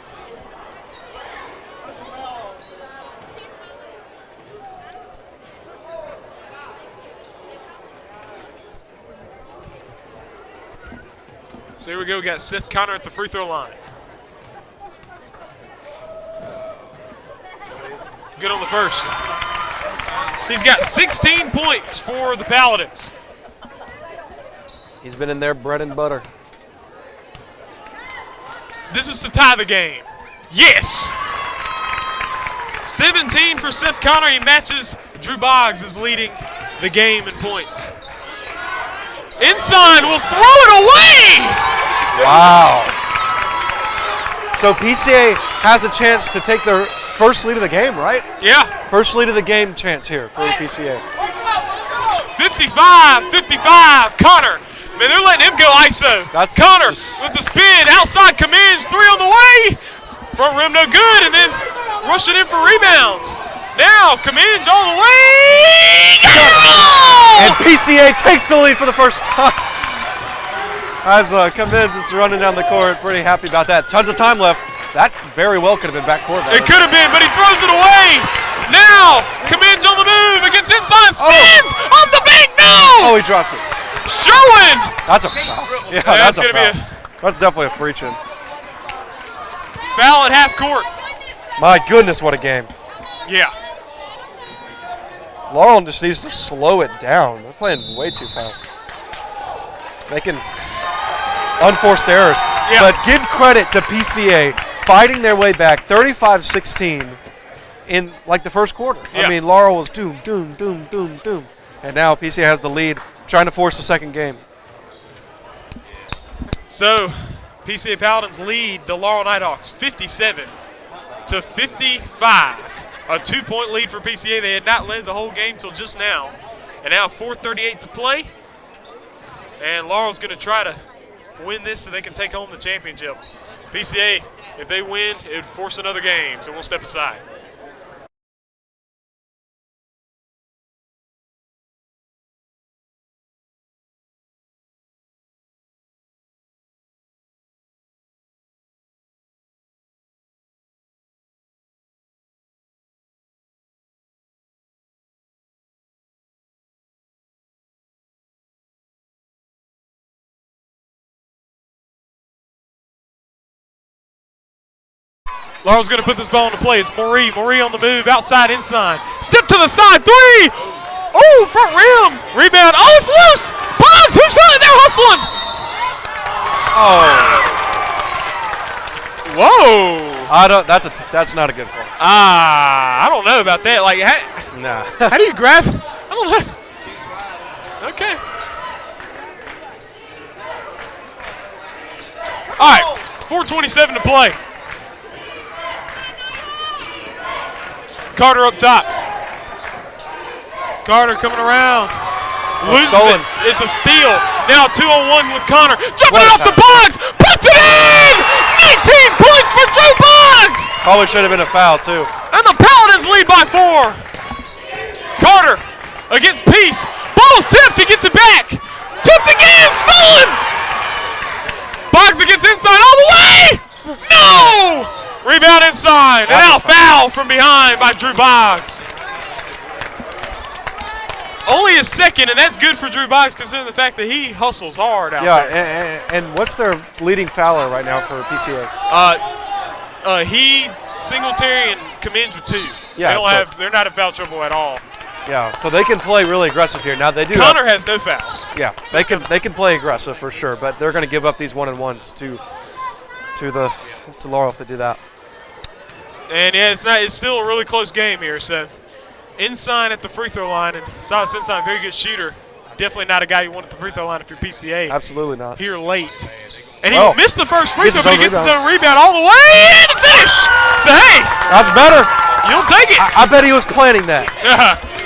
So here we go. We got Seth Connor at the free throw line. Good on the first. He's got 16 points for the Paladins. He's been in there bread and butter. This is to tie the game. Yes! 17 for Seth Connor. He matches Drew Boggs is leading the game in points. Ensign will throw it away! Wow. So PCA has a chance to take their first lead of the game, right? Yeah. First lead of the game chance here for the PCA. 55-55, Connor. Man, they're letting him go ISO. That's Connor with the spin, outside Cominge, 3 on the way. Front rim no good, and then rushing in for rebounds. Now Cominge all the way. And PCA takes the lead for the first time. As Cominge is running down the court, pretty happy about that. Tons of time left. That very well could have been backcourt. It could have been, but he throws it away. Now Cominge on the move against Ensign, spins off the bank. No. Oh, he dropped it. Sherman. That's a foul. Yeah, that's a foul. That's definitely a free chin. Foul at half court. My goodness, what a game. Yeah. Laurel just needs to slow it down. They're playing way too fast. Making unforced errors. Yeah. But give credit to PCA fighting their way back 35-16 in like the first quarter. Yeah. I mean, Laurel was doom. And now PCA has the lead, trying to force the second game. So, PCA Paladins lead the Laurel Knighthawks 57-55. A 2-point lead for PCA. They had not led the whole game till just now. And now 4:38 to play. And Laurel's going to try to win this so they can take home the championship. PCA, if they win, it would force another game, so we'll step aside. Laurel's going to put this ball into play. It's Marie. Marie on the move, outside, inside. Step to the side, 3! Oh, front rim. Rebound. Oh, it's loose. Boggs, who's on it? They're hustling. Oh. Whoa. That's not a good call. I don't know about that. Like, Nah. how do you grab? I don't know. Okay. All right, 4:27 to play. Carter up top. Carter coming around. Loses it. It's a steal. Now 2-on-1 with Connor. Jumping it off the Boggs. Puts it in! 19 points for Drew Boggs! Probably should have been a foul, too. And the Paladins lead by 4. Carter against Peace. Ball's tipped. He gets it back. Tipped again. Stolen! Boggs against inside all the way! No! Rebound inside. And now foul from behind by Drew Boggs. Only his second, and that's good for Drew Boggs considering the fact that he hustles hard out there. Yeah, and what's their leading fouler right now for PCA? He, Singletary, and Cominge with 2. Yeah, they're not in foul trouble at all. Yeah, so they can play really aggressive here. Now they do. Connor has no fouls. Yeah, they can play aggressive for sure, but they're going to give up these 1-and-1s to Laurel if they do that. And yeah, it's still a really close game here. So Ensign at the free throw line, and Silas Ensign, very good shooter. Definitely not a guy you want at the free throw line if you're PCA. Absolutely not. Here late. And he missed the first free throw, but he gets his own rebound all the way in to finish. So, hey. That's better. You'll take it. I bet he was planning that.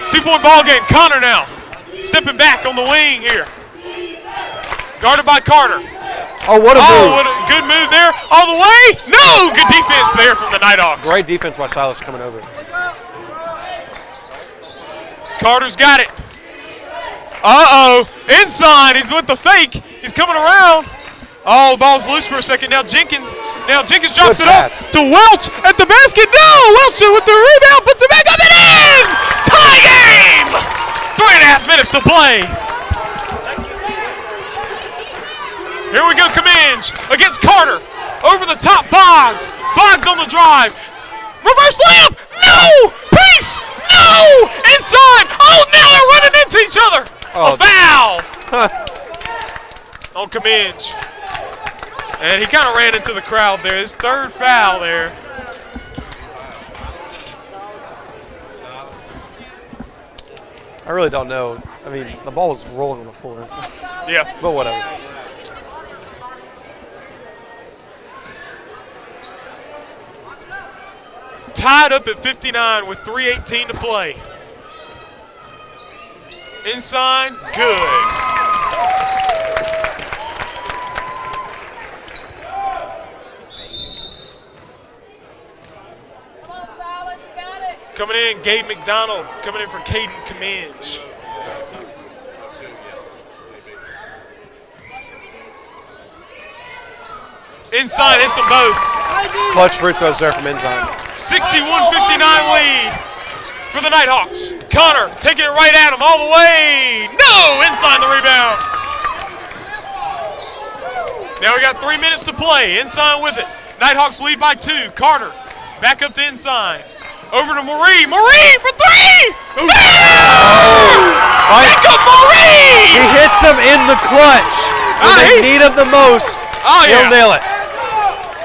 2-point ball game. Connor now stepping back on the wing here. Guarded by Carter. Oh, what a move. What a good move there. All the way. No. Good defense there from the Knighthawks. Great defense by Silas coming over. Carter's got it. Uh-oh. Inside. He's with the fake. He's coming around. Oh, the ball's loose for a second. Now Jenkins drops it up to Welch at the basket. No! Welch with the rebound. Puts it back up and in! Tie game! 3.5 minutes to play. Here we go, Commenge against Carter. Over the top, Boggs. Boggs on the drive. Reverse layup. No! Peace! No! Inside. Oh, now they're running into each other. Oh. A foul on Commenge. And he kind of ran into the crowd there. His third foul there. I really don't know. I mean, the ball was rolling on the floor. So. Yeah. But whatever. Tied up at 59 with 3:18 to play. Inside, good. Coming in, Gabe McDonald. Coming in for Caden Commenge. Inside hits them both. Clutch free throws there from Ensign. 61-59 lead for the Knighthawks. Connor taking it right at him all the way. No! Inside the rebound. Now we got 3 minutes to play. Ensign with it. Knighthawks lead by 2. Carter back up to Ensign. Over to Marie. Marie for 3! No! Jacob Marie! He hits him in the clutch. When they need him the most, he'll nail it.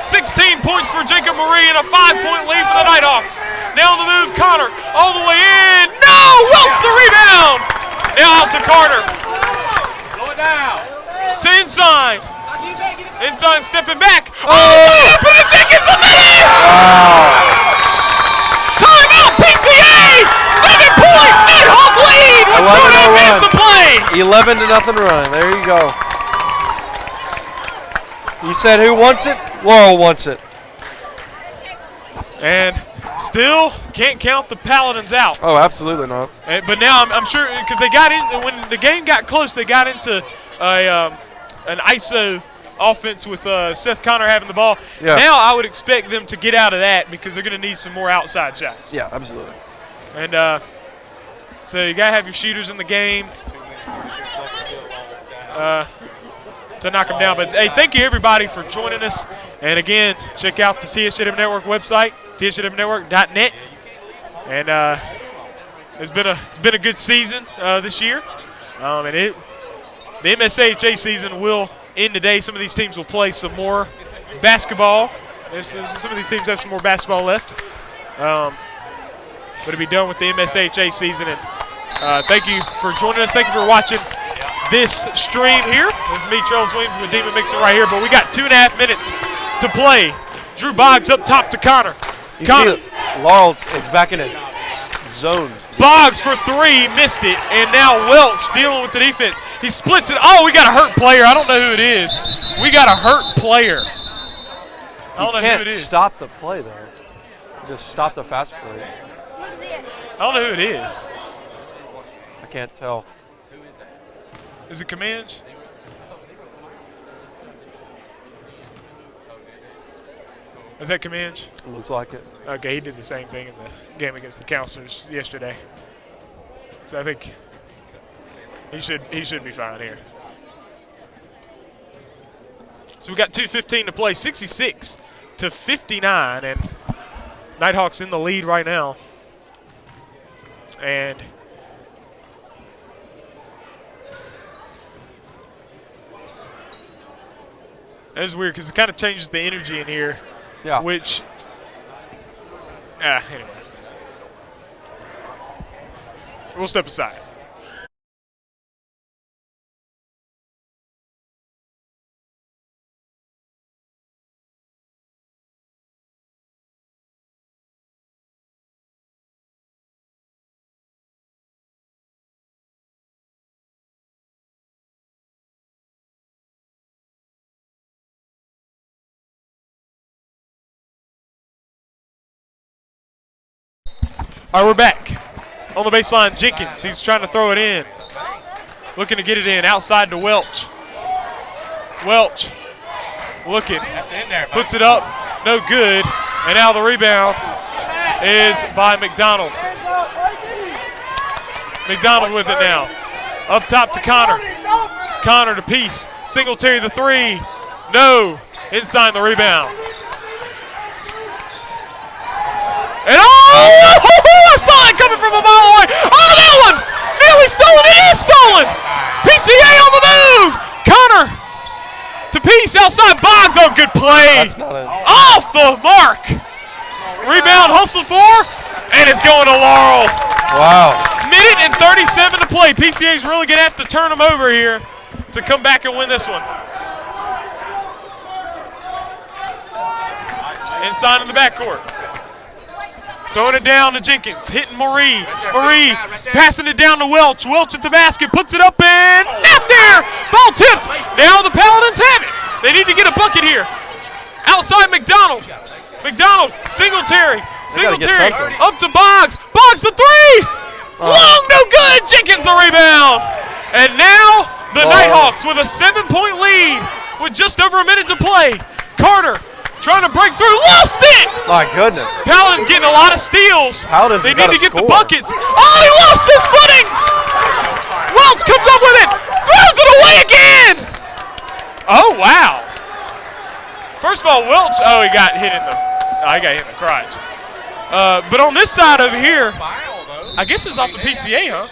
16 points for Jacob Marie and a 5-point lead for the Knighthawks. Now on the move, Connor all the way in. No! Welch the rebound! Now out to Carter. Slow it down. To Ensign. Ensign stepping back. Oh! Up and Jenkins the finish! Timeout, PCA! 7-point Nighthawk lead with 2.5 minutes to play. 11-0 run. There you go. You said who wants it? Laurel wants it. And still can't count the Paladins out. Oh, absolutely not. But now I'm sure because they got in when the game got close, they got into an ISO offense with Seth Connor having the ball. Yeah. Now I would expect them to get out of that because they're going to need some more outside shots. Yeah, absolutely. And so you got to have your shooters in the game to knock them down. But hey, thank you everybody for joining us. And again, check out the TSJW Network website, tsjwnetwork.net. And it's been a good season this year. And the MSAHA season will end today. Some of these teams will play some more basketball. Some of these teams have some more basketball left. But it'll be done with the MSAHA season. And thank you for joining us. Thank you for watching this stream here. This is me, Charles Williams, with Demon Mixon right here. But we got 2.5 minutes to play. Drew Boggs up top to Connor. Connor. Laurel is back in a zone. Boggs for 3, missed it, and now Welch dealing with the defense. He splits it. Oh, we got a hurt player. I don't know who it is. We got a hurt player. I don't know who it is. Stop the play there. Just stop the fast play. I don't know who it is. I can't tell. Is it Commenge? Is that Commenge? Looks like it. Okay, he did the same thing in the game against the Counselors yesterday. So I think he should be fine here. So we got 2:15 to play, 66-59, and Knighthawks in the lead right now. And that's weird because it kind of changes the energy in here. Yeah. Which, anyway. We'll step aside. All right, we're back. On the baseline, Jenkins. He's trying to throw it in. Looking to get it in outside to Welch. Welch looking. Puts it up. No good. And now the rebound is by McDonald. McDonald with it now. Up top to Connor. Connor to Peace. Singletary the three. No. Inside the rebound. And I saw it coming from a mile away. Oh, that one! Nearly stolen. It is stolen. PCA on the move. Connor to Peace outside Boggs. Oh, good play. Off the mark. Rebound hustled for, and it's going to Laurel. Wow. Minute and 37 to play. PCA's really going to have to turn them over here to come back and win this one. Inside in the backcourt. Throwing it down to Jenkins, hitting Marie. Marie passing it down to Welch. Welch at the basket, puts it up and not there. Ball tipped. Now the Paladins have it. They need to get a bucket here. Outside McDonald. McDonald, Singletary. Singletary up to Boggs. Boggs the three. Long, no good. Jenkins the rebound. And now the Knighthawks with a 7-point lead with just over a minute to play. Carter trying to break through, lost it! My goodness. Paladins getting a lot of steals. Paladins they need to get score. the buckets. Oh, he lost his footing! Welch comes up with it, throws it away again! Oh, wow. First of all, Welch, he got hit in the crotch. But on this side over here, I guess it's off the PCA, huh?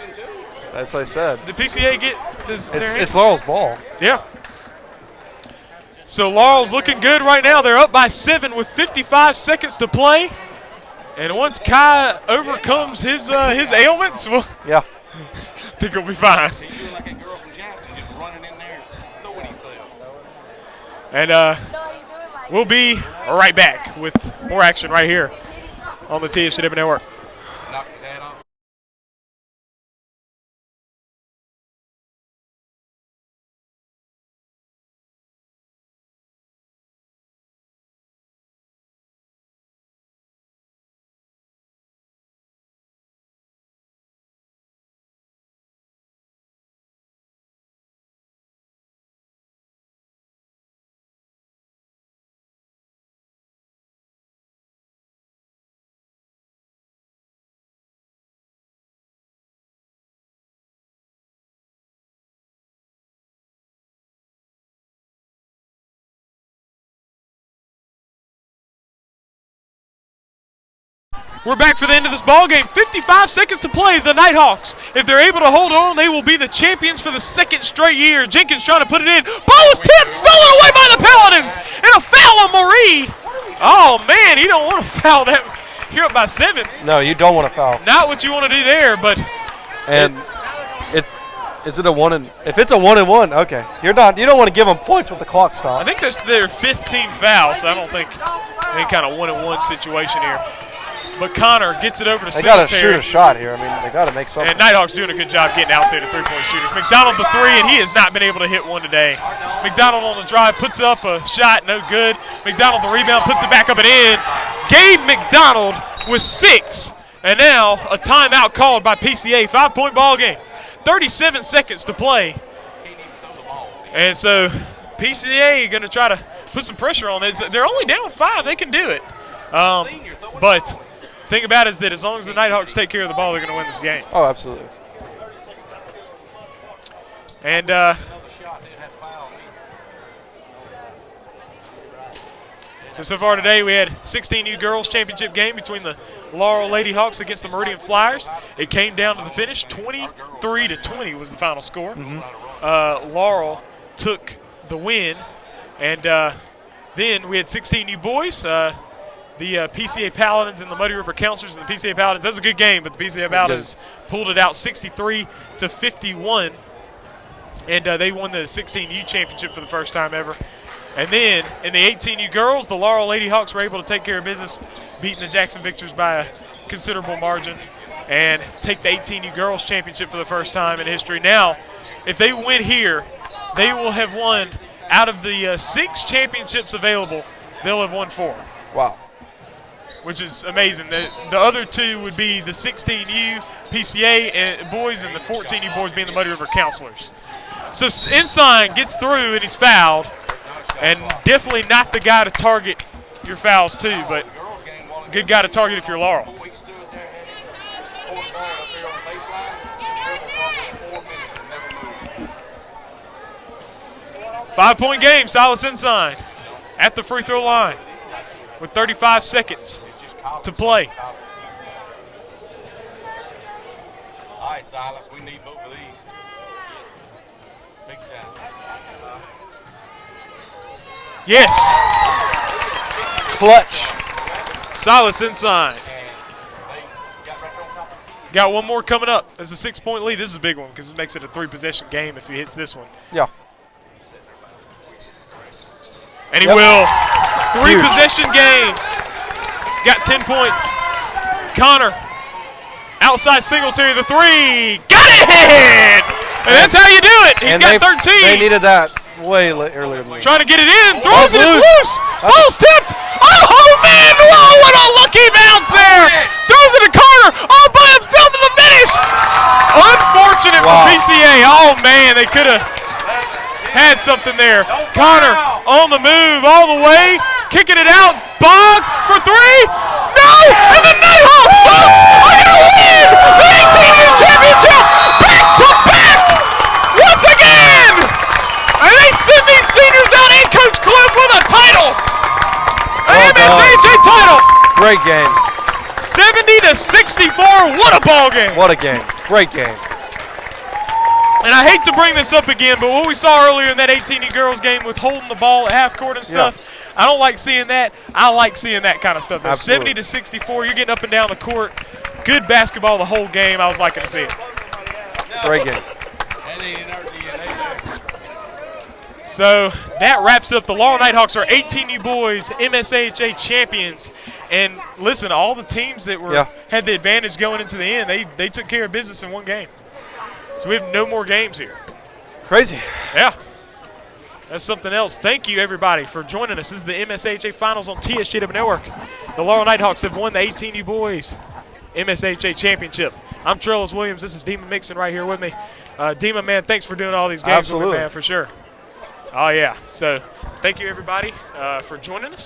That's what I said. Did PCA get It's Laurel's ball. Yeah. So Laurel's looking good right now. They're up by 7 with 55 seconds to play. And once Kai overcomes his ailments, well, yeah, I think he'll be fine. And we'll be right back with more action right here on the TSJW Network. We're back for the end of this ball game. 55 seconds to play. The Knighthawks, if they're able to hold on, they will be the champions for the second straight year. Jenkins trying to put it in. Ball was tipped, stolen away by the Paladins, and a foul on Marie. Oh man, you don't want to foul that. You're up by 7. No, you don't want to foul. Not what you want to do there, but. And is it a 1-and? If it's a 1-and-1, okay. You don't want to give them points with the clock stopped. I think there's their 5th team foul, so I don't think any kind of 1-and-1 situation here. But Connor gets it over to Singletary. They got to shoot a shot here. I mean, they got to make something. And Knighthawks doing a good job getting out there to three-point shooters. McDonald the three, and he has not been able to hit one today. McDonald on the drive puts up a shot, no good. McDonald the rebound, puts it back up and in. Gabe McDonald with 6. And now a timeout called by PCA. 5-point ball game. 37 seconds to play. And so PCA going to try to put some pressure on it. They're only down 5. They can do it. But the thing about it is that as long as the Knighthawks take care of the ball, they're going to win this game. Oh, absolutely. And so far today we had 16U Girls Championship game between the Laurel Lady Hawks against the Meridian Flyers. It came down to the finish. 23-20 was the final score. Laurel took the win. And then we had 16U boys. the PCA Paladins and the Muddy River Counselors. And the PCA Paladins, that was a good game, but the PCA Paladins pulled it out 63-51. And they won the 16U championship for the first time ever. And then in the 18U girls, the Laurel Lady Hawks were able to take care of business, beating the Jackson Victors by a considerable margin and take the 18U girls championship for the first time in history. Now, if they win here, they will have won out of the 6 championships available, they'll have won 4. Wow. Which is amazing. The other 2 would be the 16U PCA and boys and the 14U boys being the Muddy River Counselors. So Ensign gets through and he's fouled, and definitely not the guy to target your fouls too, but good guy to target if you're Laurel. Five-point game, Silas Ensign at the free throw line with 35 seconds to play. All right, Silas, we need both of these. Big time. Yes. Clutch. Silas Ensign. Got one more coming up. That's a 6-point lead. This is a big one because it makes it a 3-possession game if he hits this one. Yeah. And he will. 3-possession game. Got 10 points. Connor. Outside Singletary, the 3. Got it! And that's how you do it. He's got 13. They needed that way earlier than me. Trying to get it in. Throws it. It's loose. Ball's tipped. Oh, man. Whoa, what a lucky bounce there. Throws it to Connor all by himself in the finish. Unfortunate for PCA. Oh, man. They could have had something there. Connor on the move all the way. Kicking it out. Boggs for 3. No! And the Knighthawks, folks, are going to win the 18U championship back-to-back once again! And they send these seniors out and Coach Cliff with a title! An MSAHA title! Great game. 70-64, what a ball game! What a game. Great game. And I hate to bring this up again, but what we saw earlier in that 18U girls game with holding the ball at half court and stuff, I don't like seeing that. I like seeing that kind of stuff. 70-64, you're getting up and down the court. Good basketball the whole game. I was liking to see it. Great game. So that wraps up the Laurel Knighthawks, our 18U boys MSAHA champions. And listen, all the teams that were had the advantage going into the end, they took care of business in one game. So we have no more games here. Crazy. Yeah. That's something else. Thank you, everybody, for joining us. This is the MSAHA Finals on TSJW Network. The Laurel Knighthawks have won the 18U boys MSAHA championship. I'm Trellis Williams. This is Demon Mixon right here with me. Demon, man, thanks for doing all these games with me, man, for sure. Oh, yeah. So thank you, everybody, for joining us.